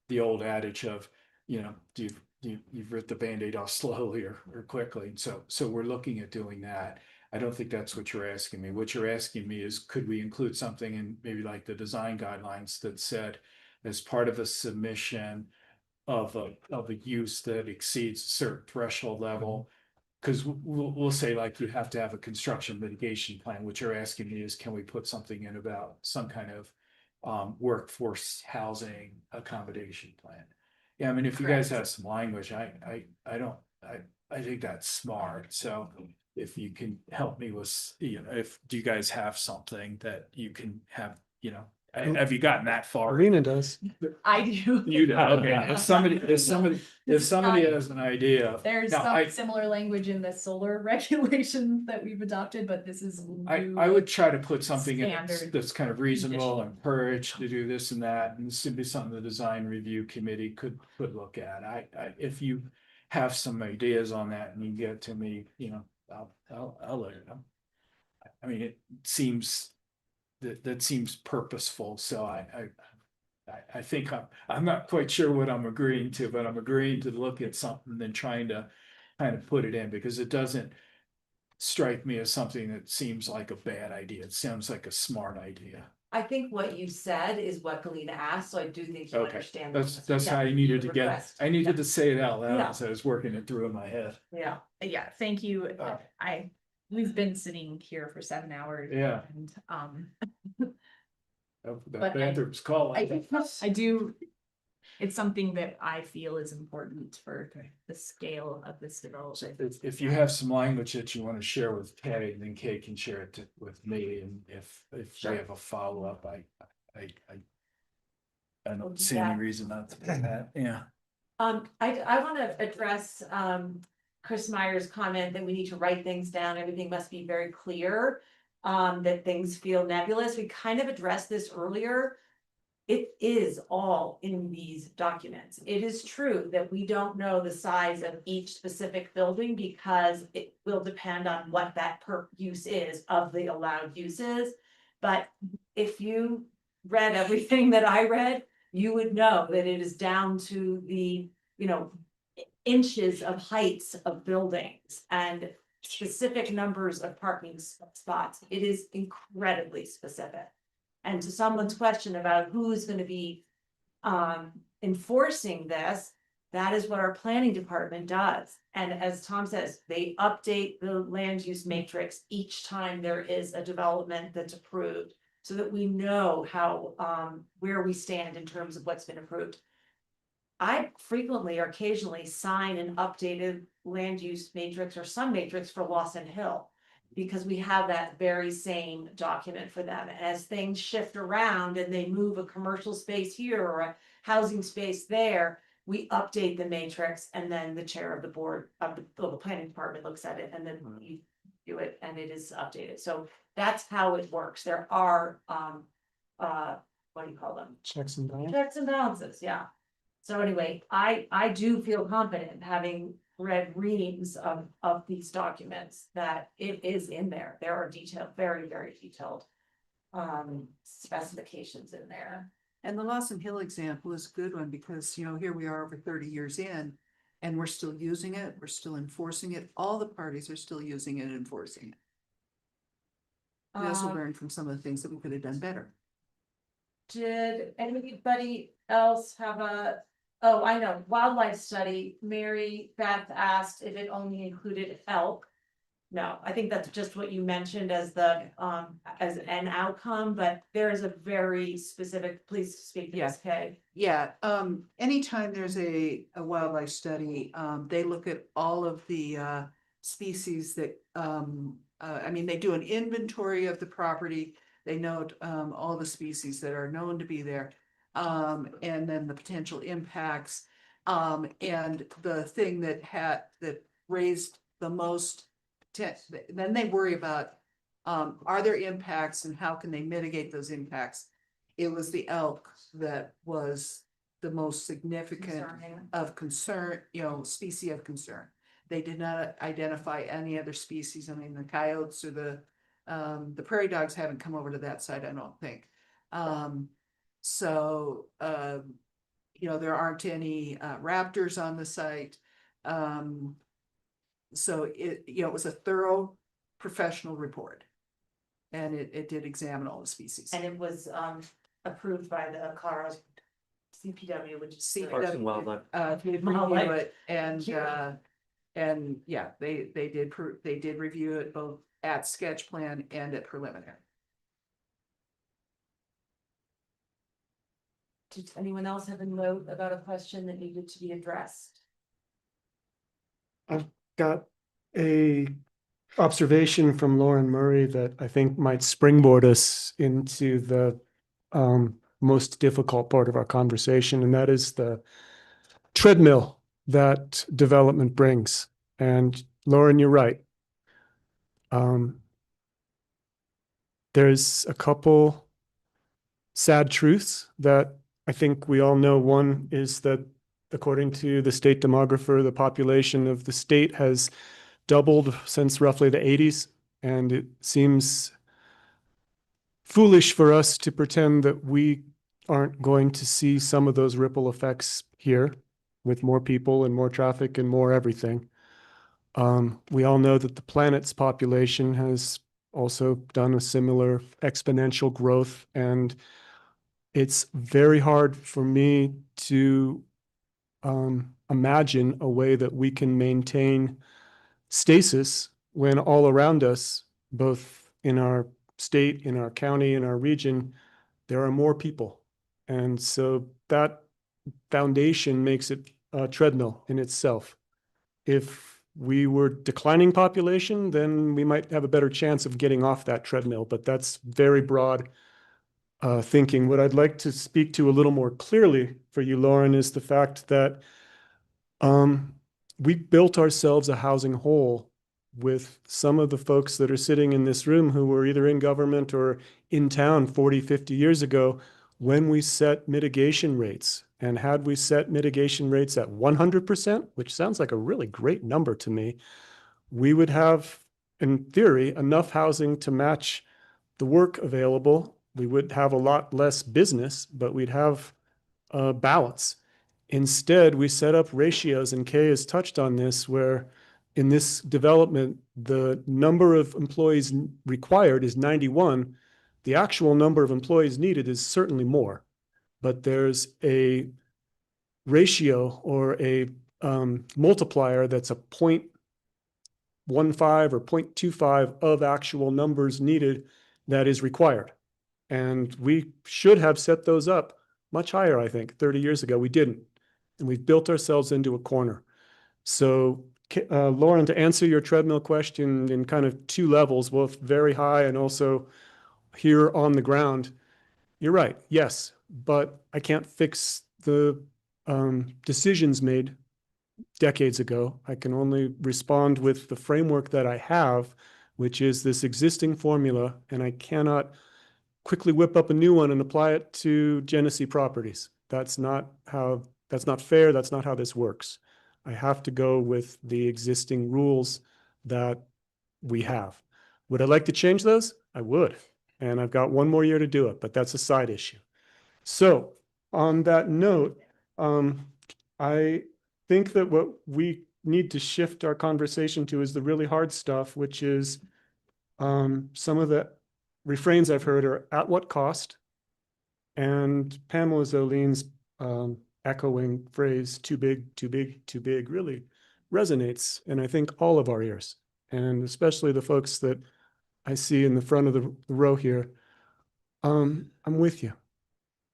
the old adage of, you've ripped the Band-Aid off slowly or quickly. So we're looking at doing that. I don't think that's what you're asking me. What you're asking me is, could we include something in maybe like the design guidelines that said, as part of a submission of a use that exceeds a certain threshold level? Because we'll say, like, you have to have a construction mitigation plan. What you're asking me is, can we put something in about some kind of workforce housing accommodation plan? Yeah, I mean, if you guys have some language, I think that's smart. So if you can help me with, do you guys have something that you can have, have you gotten that far? Arena does. I do. You do, okay. If somebody has an idea. There's Now, some similar language in the solar regulations that we've adopted, but this is. I would try to put something in standard that's kind of reasonable, encouraged to do this and that, and this would be something the design review committee could look at. If you have some ideas on that and you get it to me, I'll let it know. I mean, it seems that seems purposeful, so I think I'm not quite sure what I'm agreeing to, but I'm agreeing to look at something and trying to kind of put it in, because it doesn't strike me as something that seems like a bad idea. It sounds like a smart idea. I think what you said is what Galina asked, so I do think you Okay, understand. that's how I needed to get, request. I needed to say it out loud Yeah. as I was working it through in my head. Yeah. Yeah, thank you. We've been sitting here for 7 hours. Yeah. And, The But bathroom's calling. I do, it's something that I feel is important for the scale of this development. If you have some language that you want to share with Kay, then Kay can share it with me, and if they have a follow-up, I don't see any reason not to do that, yeah. I want to address, Chris Meyer's comment that we need to write things down. Everything must be very clear. That things feel nebulous. We kind of addressed this earlier. It is all in these documents. It is true that we don't know the size of each specific building because it will depend on what that per use is of the allowed uses. But if you read everything that I read, you would know that it is down to the, inches of heights of buildings and specific numbers of parking spots. It is incredibly specific. And to someone's question about who's going to be enforcing this, that is what our planning department does. And as Tom says, they update the land use matrix each time there is a development that's approved, so that we know how where we stand in terms of what's been approved. I frequently or occasionally sign an updated land use matrix or some matrix for Lawson Hill, because we have that very same document for them. As things shift around and they move a commercial space here or a housing space there, we update the matrix, and then the chair of the board of the planning department looks at it, and then we do it and it is updated. So that's how it works. There are what do you call them? Checks and balances. Checks and balances, yeah. So anyway, I do feel confident, having read reams of these documents, that it is in there. There are detailed, very, very detailed specifications in there. And the Lawson Hill example is a good one because, you know, here we are over 30 years in and we're still using it, we're still enforcing it. All the parties are still using it and enforcing it. We also learned from some of the things that we could have done better. Did anybody else have oh, I know, wildlife study, Mary Beth asked if it only included elk. No, I think that's just what you mentioned as as an outcome, but there is a very specific, please speak to this, Kay. Yeah, anytime there's a wildlife study, they look at all of the species that, I mean, they do an inventory of the property. They note all the species that are known to be there, and then the potential impacts. And the thing that raised the most, then they worry about, are there impacts and how can they mitigate those impacts? It was the elk that was the most significant Concerning. of concern, you know, species of concern. They did not identify any other species. I mean, the coyotes or the prairie dogs haven't come over to that side, I don't think. You know, there aren't any raptors on the site. So it was a thorough professional report. And it did examine all the species. And it was approved by the Colorado CPW, which is Parks and Wildlife. Did review it and yeah, they did review it both at sketch plan and at preliminary. Did anyone else have a note about a question that needed to be addressed? I've got a observation from Lauren Murray that I think might springboard us into the most difficult part of our conversation, and that is the treadmill that development brings. And Lauren, you're right. There's a couple sad truths that I think we all know. One is that according to the state demographer, the population of the state has doubled since roughly the 80s. And it seems foolish for us to pretend that we aren't going to see some of those ripple effects here with more people and more traffic and more everything. We all know that the planet's population has also done a similar exponential growth, and it's very hard for me to imagine a way that we can maintain stasis when all around us, both in our state, in our county, in our region, there are more people. And so that foundation makes it a treadmill in itself. If we were declining population, then we might have a better chance of getting off that treadmill, but that's very broad thinking. What I'd like to speak to a little more clearly for you, Lauren, is the fact that we built ourselves a housing hole with some of the folks that are sitting in this room who were either in government or in town 40, 50 years ago when we set mitigation rates. And had we set mitigation rates at 100%, which sounds like a really great number to me, we would have, in theory, enough housing to match the work available. We would have a lot less business, but we'd have a balance. Instead, we set up ratios, and Kay has touched on this, where in this development, the number of employees required is 91. The actual number of employees needed is certainly more, but there's a ratio or a multiplier that's a 0.15 or 0.25 of actual numbers needed that is required. And we should have set those up much higher, I think, 30 years ago. We didn't. And we've built ourselves into a corner. So, Lauren, to answer your treadmill question in kind of two levels, both very high and also here on the ground, you're right, yes, but I can't fix the decisions made decades ago. I can only respond with the framework that I have, which is this existing formula, and I cannot quickly whip up a new one and apply it to Genesee properties. That's not fair. That's not how this works. I have to go with the existing rules that we have. Would I like to change those? I would. And I've got one more year to do it, but that's a side issue. So on that note, I think that what we need to shift our conversation to is the really hard stuff, which is some of the refrains I've heard are at what cost? And Pamela Zolin's echoing phrase, too big, too big, too big, really resonates in, I think, all of our ears, and especially the folks that I see in the front of the row here. I'm with you.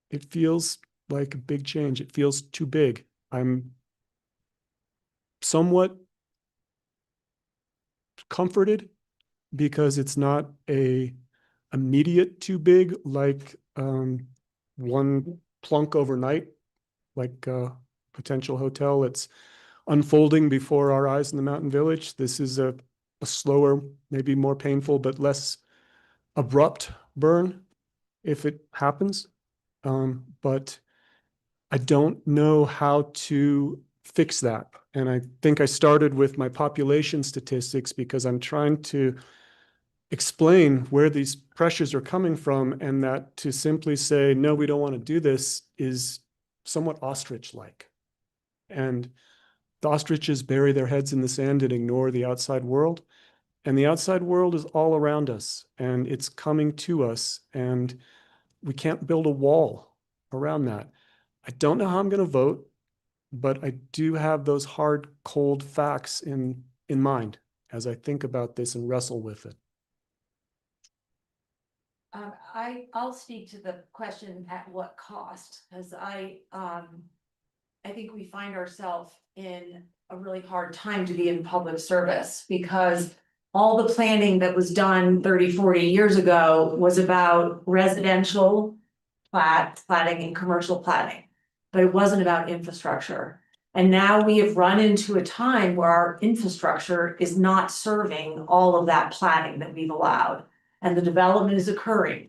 It feels like a big change. It feels too big. I'm somewhat comforted because it's not a immediate too big, like one plunk overnight, like a potential hotel that's unfolding before our eyes in the Mountain Village. This is a slower, maybe more painful, but less abrupt burn if it happens. But I don't know how to fix that. And I think I started with my population statistics because I'm trying to explain where these pressures are coming from, and that to simply say, no, we don't want to do this is somewhat ostrich-like. And the ostriches bury their heads in the sand and ignore the outside world. And the outside world is all around us, and it's coming to us, and we can't build a wall around that. I don't know how I'm going to vote, but I do have those hard, cold facts in mind as I think about this and wrestle with it. I'll speak to the question at what cost, because I think we find ourselves in a really hard time to be in public service, because all the planning that was done 30, 40 years ago was about residential platting and commercial platting, but it wasn't about infrastructure. And now we have run into a time where our infrastructure is not serving all of that platting that we've allowed, and the development is occurring.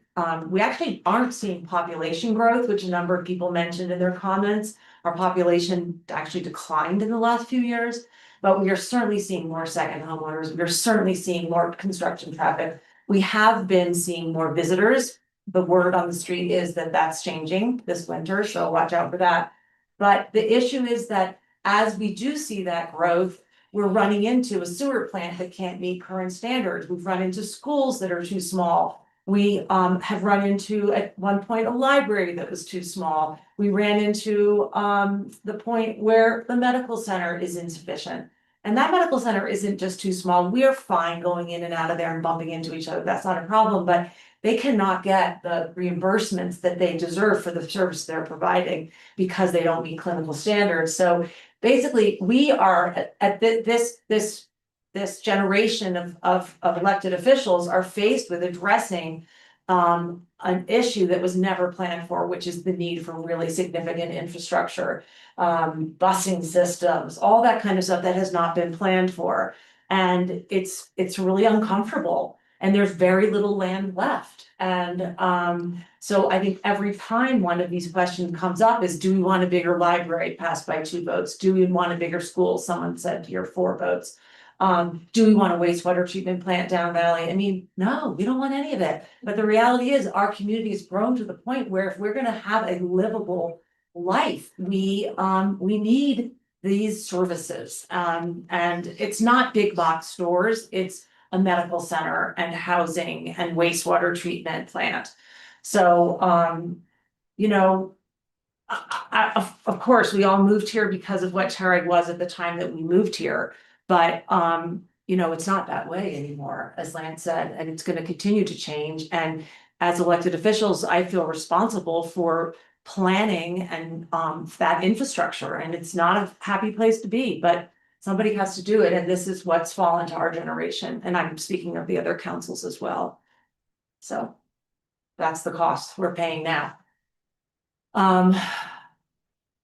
We actually aren't seeing population growth, which a number of people mentioned in their comments. Our population actually declined in the last few years, but we are certainly seeing more second homeowners. We're certainly seeing more construction traffic. We have been seeing more visitors. The word on the street is that that's changing this winter, so watch out for that. But the issue is that as we do see that growth, we're running into a sewer plant that can't meet current standards. We've run into schools that are too small. We have run into, at one point, a library that was too small. We ran into the point where the medical center is insufficient. And that medical center isn't just too small. We are fine going in and out of there and bumping into each other. That's not a problem, but they cannot get the reimbursements that they deserve for the service they're providing because they don't meet clinical standards. So basically, we are at this generation of elected officials are faced with addressing an issue that was never planned for, which is the need for really significant infrastructure, busing systems, all that kind of stuff that has not been planned for. And it's really uncomfortable, and there's very little land left. And so I think every time one of these questions comes up is, do we want a bigger library passed by 2 votes? Do we want a bigger school? Someone said here 4 votes. Do we want a wastewater treatment plant down valley? I mean, no, we don't want any of it. But the reality is our community has grown to the point where if we're going to have a livable life, we need these services. And it's not big box stores. It's a medical center and housing and wastewater treatment plant. So, you know, of course, we all moved here because of what Terry was at the time that we moved here. But, you know, it's not that way anymore, as Lance said, and it's going to continue to change. And as elected officials, I feel responsible for planning and that infrastructure. And it's not a happy place to be, but somebody has to do it. And this is what's fallen to our generation. And I'm speaking of the other councils as well. So that's the cost we're paying now.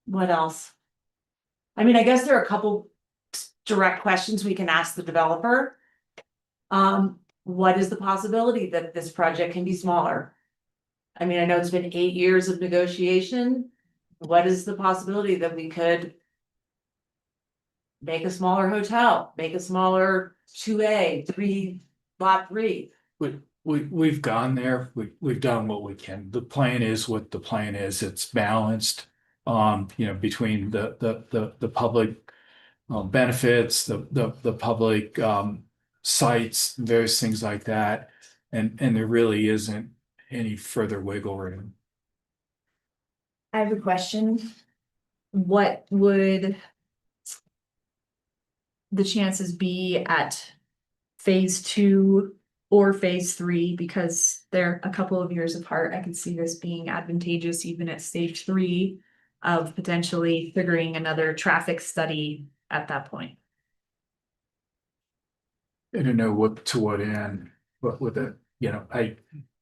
What else? I mean, I guess there are a couple direct questions we can ask the developer. What is the possibility that this project can be smaller? I mean, I know it's been 8 years of negotiation. What is the possibility that we could make a smaller hotel, make a smaller 2A, lot 3? Would we've gone there, we've done what we can. The plan is what the plan is. It's balanced. Between the public benefits, the public sites, various things like that. And there really isn't any further wiggle room. I have a question. What would the chances be at phase 2 or phase 3? Because they're a couple of years apart. I could see this being advantageous even at stage 3 of potentially figuring another traffic study at that point. I don't know to what end, but with it,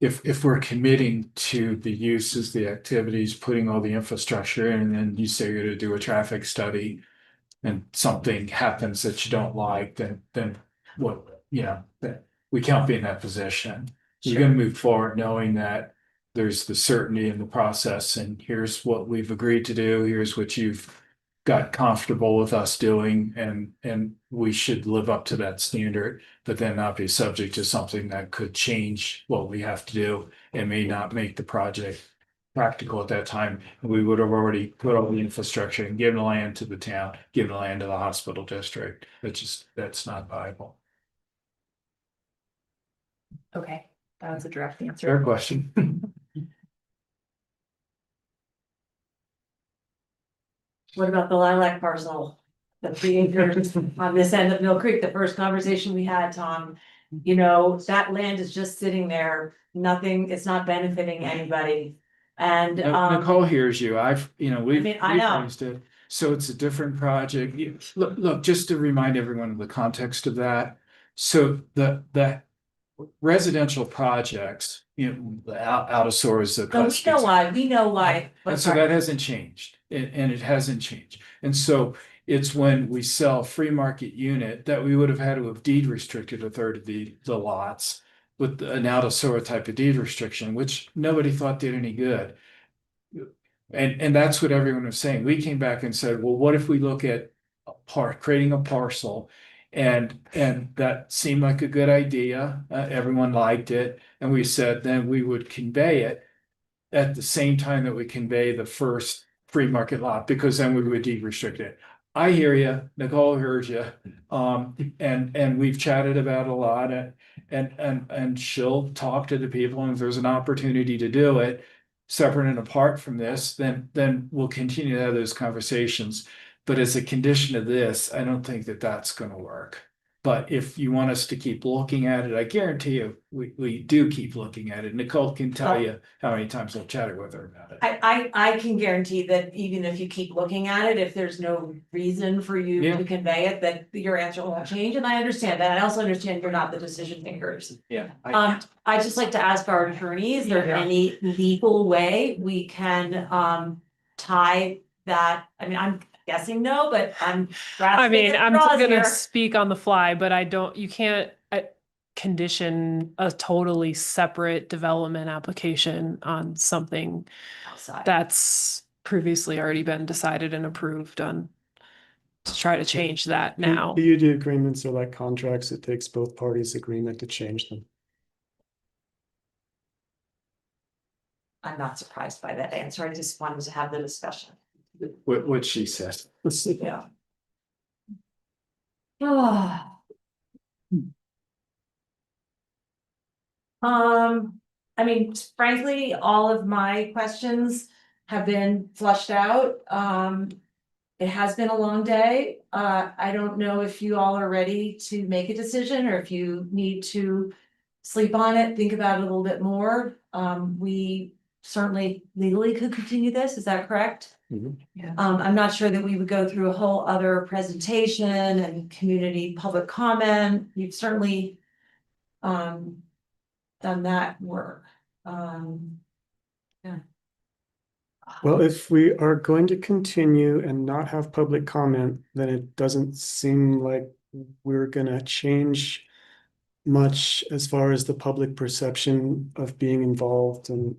if we're committing to the uses, the activities, putting all the infrastructure in, and then you say you're gonna do a traffic study and something happens that you don't like, then what, that we can't be in that position. You're gonna move forward knowing that there's the certainty in the process, and here's what we've agreed to do, here's what you've got comfortable with us doing, and we should live up to that standard, but then not be subject to something that could change what we have to do and may not make the project practical at that time. We would have already put all the infrastructure and given the land to the town, given the land to the hospital district. That's not viable. Okay, that was a direct answer. Fair question. What about the lilac parcel? The 3 acres on this end of Mill Creek, the first conversation we had, Tom, that land is just sitting there, nothing, it's not benefiting anybody. And, Nicole hears you. We've I know. raised it. So it's a different project. Look, just to remind everyone of the context of that. So the residential projects, out of Soares. we know why. And so that hasn't changed, and it hasn't changed. And so it's when we sell free market unit that we would have had to have deed restricted a third of the lots with an out of Soares type of deed restriction, which nobody thought did any good. And that's what everyone was saying. We came back and said, well, what if we look at creating a parcel? And that seemed like a good idea. Everyone liked it. And we said, then we would convey it at the same time that we convey the first free market lot, because then we would deed restrict it. I hear you. Nicole hears you. And we've chatted about a lot, and she'll talk to the people, and if there's an opportunity to do it separate and apart from this, then we'll continue to have those conversations. But as a condition of this, I don't think that that's going to work. But if you want us to keep looking at it, I guarantee you, we do keep looking at it. Nicole can tell you how many times I've chatted with her about it. I can guarantee that even if you keep looking at it, if there's no reason for you Yeah. to convey it, that your answer won't change, and I understand that. I also understand you're not the decision makers. Yeah. I just like to ask our attorney, is there any legal way we can tie that? I mean, I'm guessing no, but I'm. I mean, I'm straws gonna here. speak on the fly, but you can't condition a totally separate development application on something Outside. that's previously already been decided and approved on, to try to change that now. PUD agreements are like contracts. It takes both parties' agreement to change them. I'm not surprised by that answer. I just wanted to have the discussion. What she said. Yeah. Ah. I mean, frankly, all of my questions have been flushed out. It has been a long day. I don't know if you all are ready to make a decision, or if you need to sleep on it, think about it a little bit more. We certainly legally could continue this. Is that correct? Yeah. I'm not sure that we would go through a whole other presentation and community public comment. You've certainly done that work. Yeah. Well, if we are going to continue and not have public comment, then it doesn't seem like we're gonna change much as far as the public perception of being involved and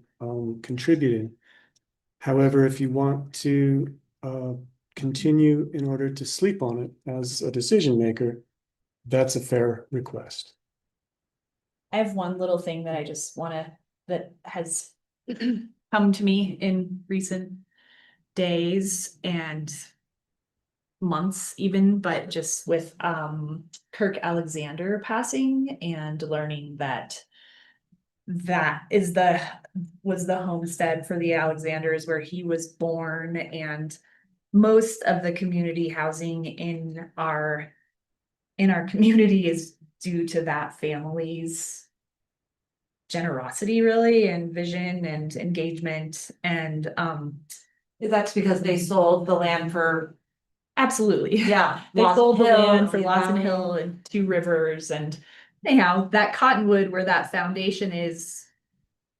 contributing. However, if you want to continue in order to sleep on it as a decision maker, that's a fair request. I have one little thing that I just that has come to me in recent days and months even, but just with Kirk Alexander passing and learning that was the homestead for the Alexanders where he was born, and most of the community housing in our community is due to that family's generosity, really, and vision and engagement. And That's because they sold the land for, absolutely, yeah. they Lawson sold the Hill, land for yeah. Lawson Hill and Two Rivers, and anyhow, that Cottonwood where that foundation is,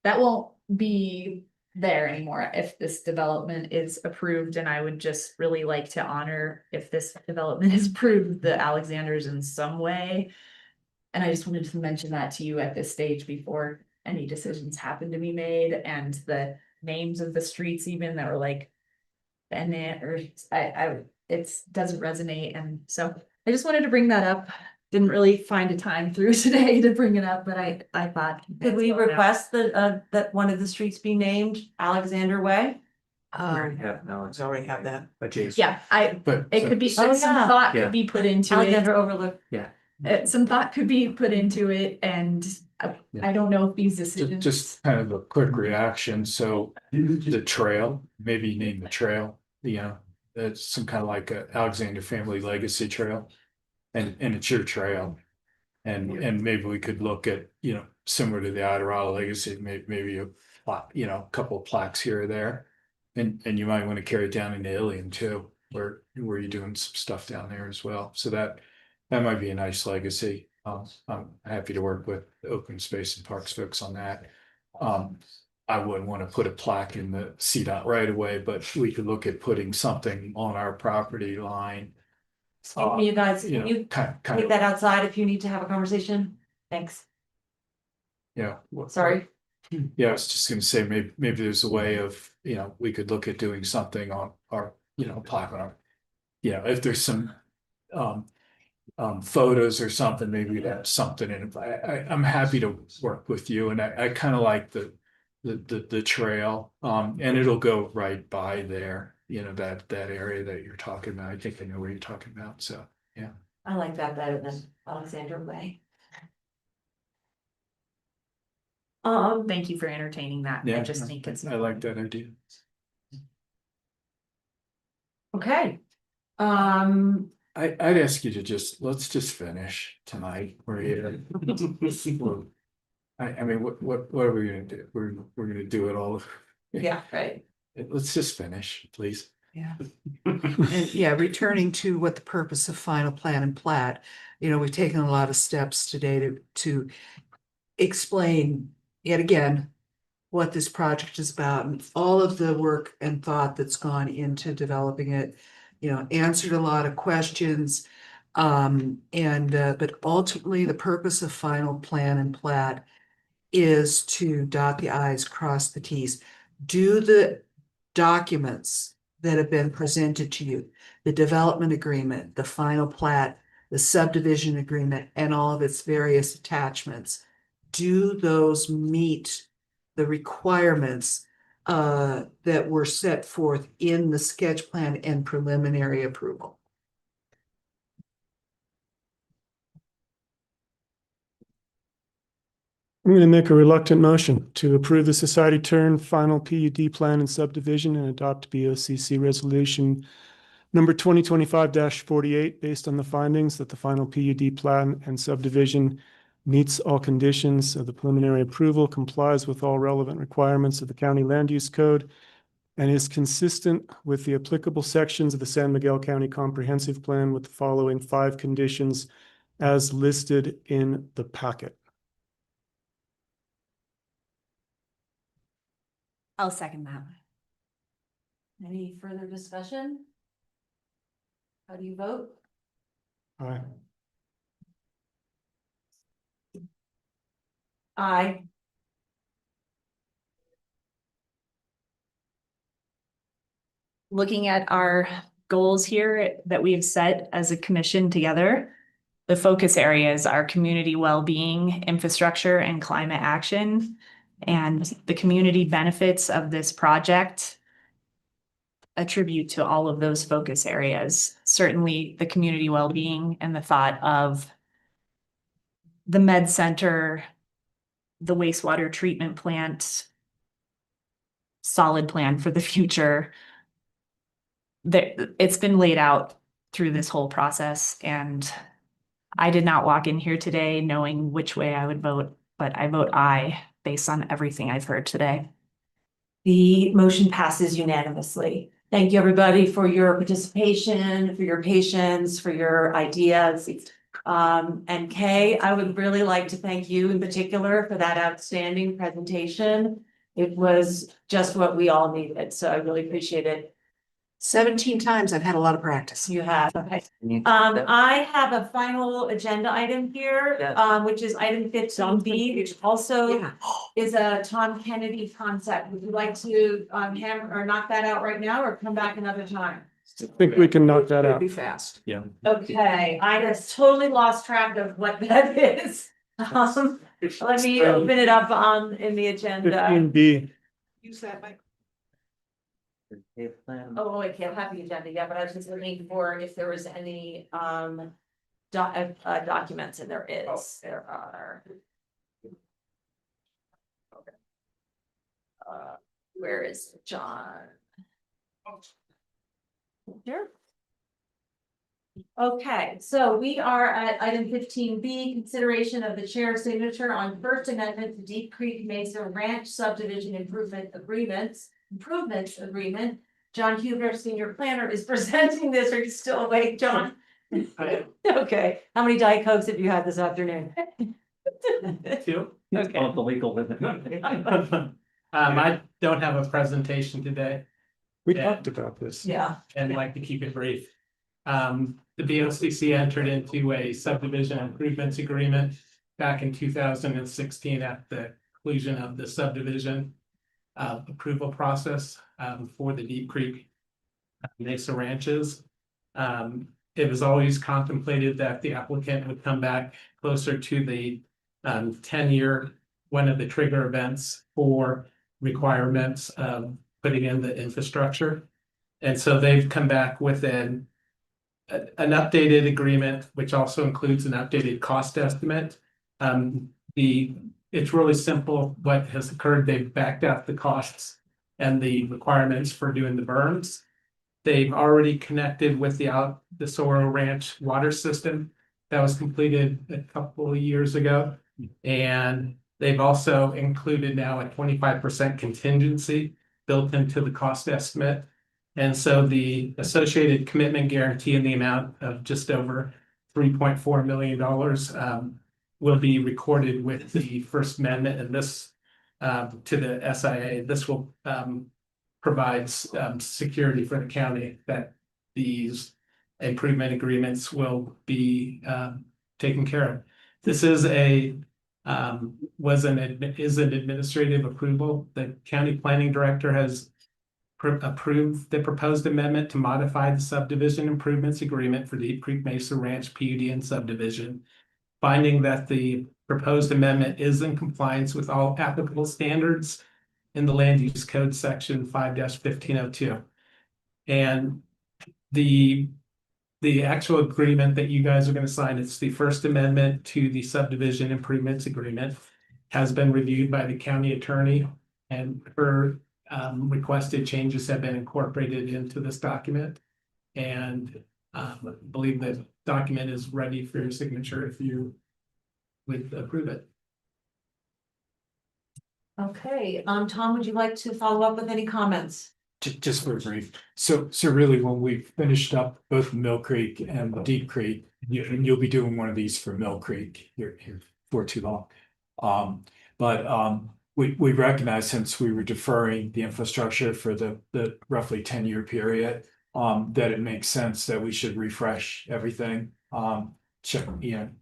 that won't be there anymore if this development is approved. And I would just really like to honor, if this development is approved, the Alexanders in some way. And I just wanted to mention that to you at this stage before any decisions happen to be made, and the names of the streets even that were like Bennett, or it doesn't resonate. And so I just wanted to bring that up. Didn't really find a time through today to bring it up, but I thought. Could we request that one of the streets be named Alexander Way? already have that. Adjacent. Yeah, it could be, Oh, some yeah. thought Yeah. could be put into it. Alexander Overlook. Yeah. Some thought could be put into it, and I don't know if these decisions. Just kind of a quick reaction. So the trail, maybe name the trail, that's some kind of like a Alexander family legacy trail. And it's your trail. And maybe we could look at, similar to the Adderall legacy, maybe a couple of plaques here or there. And you might want to carry it down into Ilion too, where you're doing some stuff down there as well. So that might be a nice legacy. I'm happy to work with the Open Space and Parks folks on that. I wouldn't want to put a plaque in the CDOT right away, but we could look at putting something on our property line. You guys, can you kind take of, that outside if you need to have a conversation? Thanks. Sorry. Yeah, I was just gonna say, maybe there's a way of, we could look at doing something on our, plaque on our. If there's some photos or something, maybe we'd have something in it. I'm happy to work with you, and I kind of like the trail, and it'll go right by there, that area that you're talking about. I think I know where you're talking about, so, yeah. I like that better than Alexander Way. Thank you for entertaining that. I Yeah, just think it's. I like that idea. Okay. I'd ask you to let's just finish tonight. We're here. I mean, what are we gonna do? We're gonna do it all. Yeah, right. Let's just finish, please. Yeah. And yeah, returning to what the purpose of final plan and plat, we've taken a lot of steps today to explain yet again what this project is about and all of the work and thought that's gone into developing it, answered a lot of questions. But ultimately the purpose of final plan and plat is to dot the i's, cross the t's, do the documents that have been presented to you, the development agreement, the final plat, the subdivision agreement, and all of its various attachments. Do those meet the requirements that were set forth in the sketch plan and preliminary approval? I'm going to make a reluctant motion to approve the Society Turn final PUD plan and subdivision and adopt BOCC resolution number 2025-48 based on the findings that the final PUD plan and subdivision meets all conditions of the preliminary approval, complies with all relevant requirements of the county land use code, and is consistent with the applicable sections of the San Miguel County Comprehensive Plan with the following 5 conditions as listed in the packet. I'll second that. Any further discussion? How do you vote? Aye. Aye. Looking at our goals here that we have set as a commission together, The focus areas are community well-being, infrastructure, and climate action. And the community benefits of this project attribute to all of those focus areas. Certainly the community well-being and the thought of the med center, the wastewater treatment plant, solid plan for the future. It's been laid out through this whole process, and I did not walk in here today knowing which way I would vote, but I vote aye based on everything I've heard today. The motion passes unanimously. Thank you, everybody, for your participation, for your patience, for your ideas. And Kay, I would really like to thank you in particular for that outstanding presentation. It was just what we all needed, so I really appreciate it. 17 times. I've had a lot of practice. You have. I have a final agenda item here, which is item 15B, which also is a Tom Kennedy concept. Would you like to hammer or knock that out right now or come back another time? I think we can knock that out. Be fast. Yeah. Okay, I just totally lost track of what that is. Let me open it up in the agenda. 15B. Use that mic. Oh, I can't have the agenda yet, but I was just looking for if there was any documents, and there is. There are. Where is John? Here. Okay, so we are at item 15B, consideration of the chair's signature on First Amendment to Deep Creek Mesa Ranch Subdivision Improvement Agreement. John Huber, Senior Planner, is presenting this. Are you still awake, John? Okay, how many Diet Cokes have you had this afternoon? Two. Okay. The legal limit. I don't have a presentation today. We talked about this. Yeah. And like to keep it brief. The BOCC entered into a subdivision improvements agreement back in 2016 at the conclusion of the subdivision approval process for the Deep Creek Mesa Ranches. It was always contemplated that the applicant would come back closer to the 10-year, one of the trigger events for requirements of putting in the infrastructure. And so they've come back with an updated agreement, which also includes an updated cost estimate. It's really simple what has occurred. They've backed out the costs and the requirements for doing the berms. They've already connected with the Sorrow Ranch water system that was completed a couple of years ago. And they've also included now a 25% contingency built into the cost estimate. And so the associated commitment guarantee in the amount of just over $3.4 million will be recorded with the First Amendment, and this to the SIA. This will provide security for the county that these improvement agreements will be taken care of. This is an administrative approval. The county planning director has approved the proposed amendment to modify the subdivision improvements agreement for Deep Creek Mesa Ranch PUD and subdivision, finding that the proposed amendment is in compliance with all applicable standards in the Land Use Code section 5-1502. And the actual agreement that you guys are going to sign, it's the First Amendment to the subdivision improvements agreement, has been reviewed by the county attorney, and her requested changes have been incorporated into this document. And I believe the document is ready for your signature if you would approve it. Okay, Tom, would you like to follow up with any comments? Just for brief. So really, when we finished up both Mill Creek and Deep Creek, you'll be doing one of these for Mill Creek here for too long. We recognize, since we were deferring the infrastructure for the roughly 10-year period, that it makes sense that we should refresh everything. Check,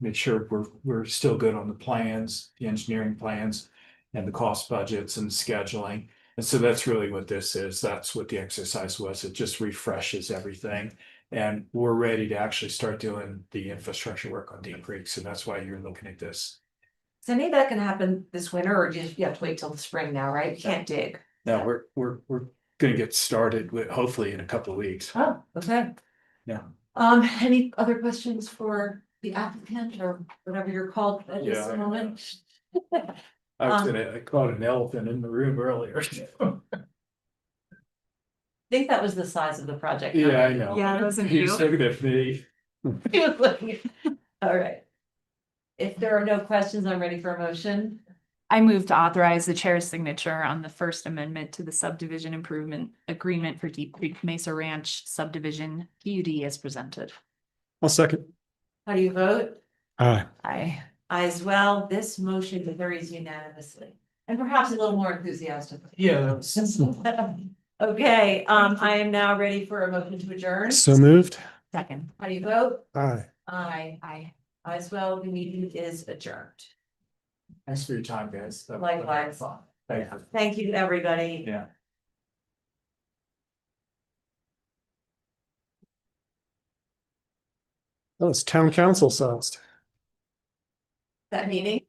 make sure we're still good on the plans, the engineering plans, and the cost budgets and scheduling. And so that's really what this is. That's what the exercise was. It just refreshes everything. And we're ready to actually start doing the infrastructure work on Dean Creek, so that's why you're looking at this. So any of that can happen this winter, or just you have to wait till the spring now, right? You can't dig. Now, we're gonna get started with, hopefully in a couple of weeks. Oh, okay. Yeah. Any other questions for the applicant or whatever you're called at this Yeah. moment? I caught an elephant in the room earlier. I think that was the size of the project. Yeah, I know. Yeah, it wasn't He's you. looking at me. He was looking. All right. If there are no questions, I'm ready for a motion. I move to authorize the chair's signature on the first amendment to the subdivision improvement agreement for Deep Creek Mesa Ranch subdivision PUD as presented. I'll second. How do you vote? Aye. Aye. I as well. This motion carries unanimously and perhaps a little more enthusiastically. Yeah, that was. Okay, I am now ready for a motion to adjourn. So moved. Second. How do you vote? Aye. Aye. Aye. I as well. The meeting is adjourned. Thanks for your time, guys. That was Likewise. fun. Thank you. Thank you, everybody. Yeah. Oh, it's town council sized. That meeting.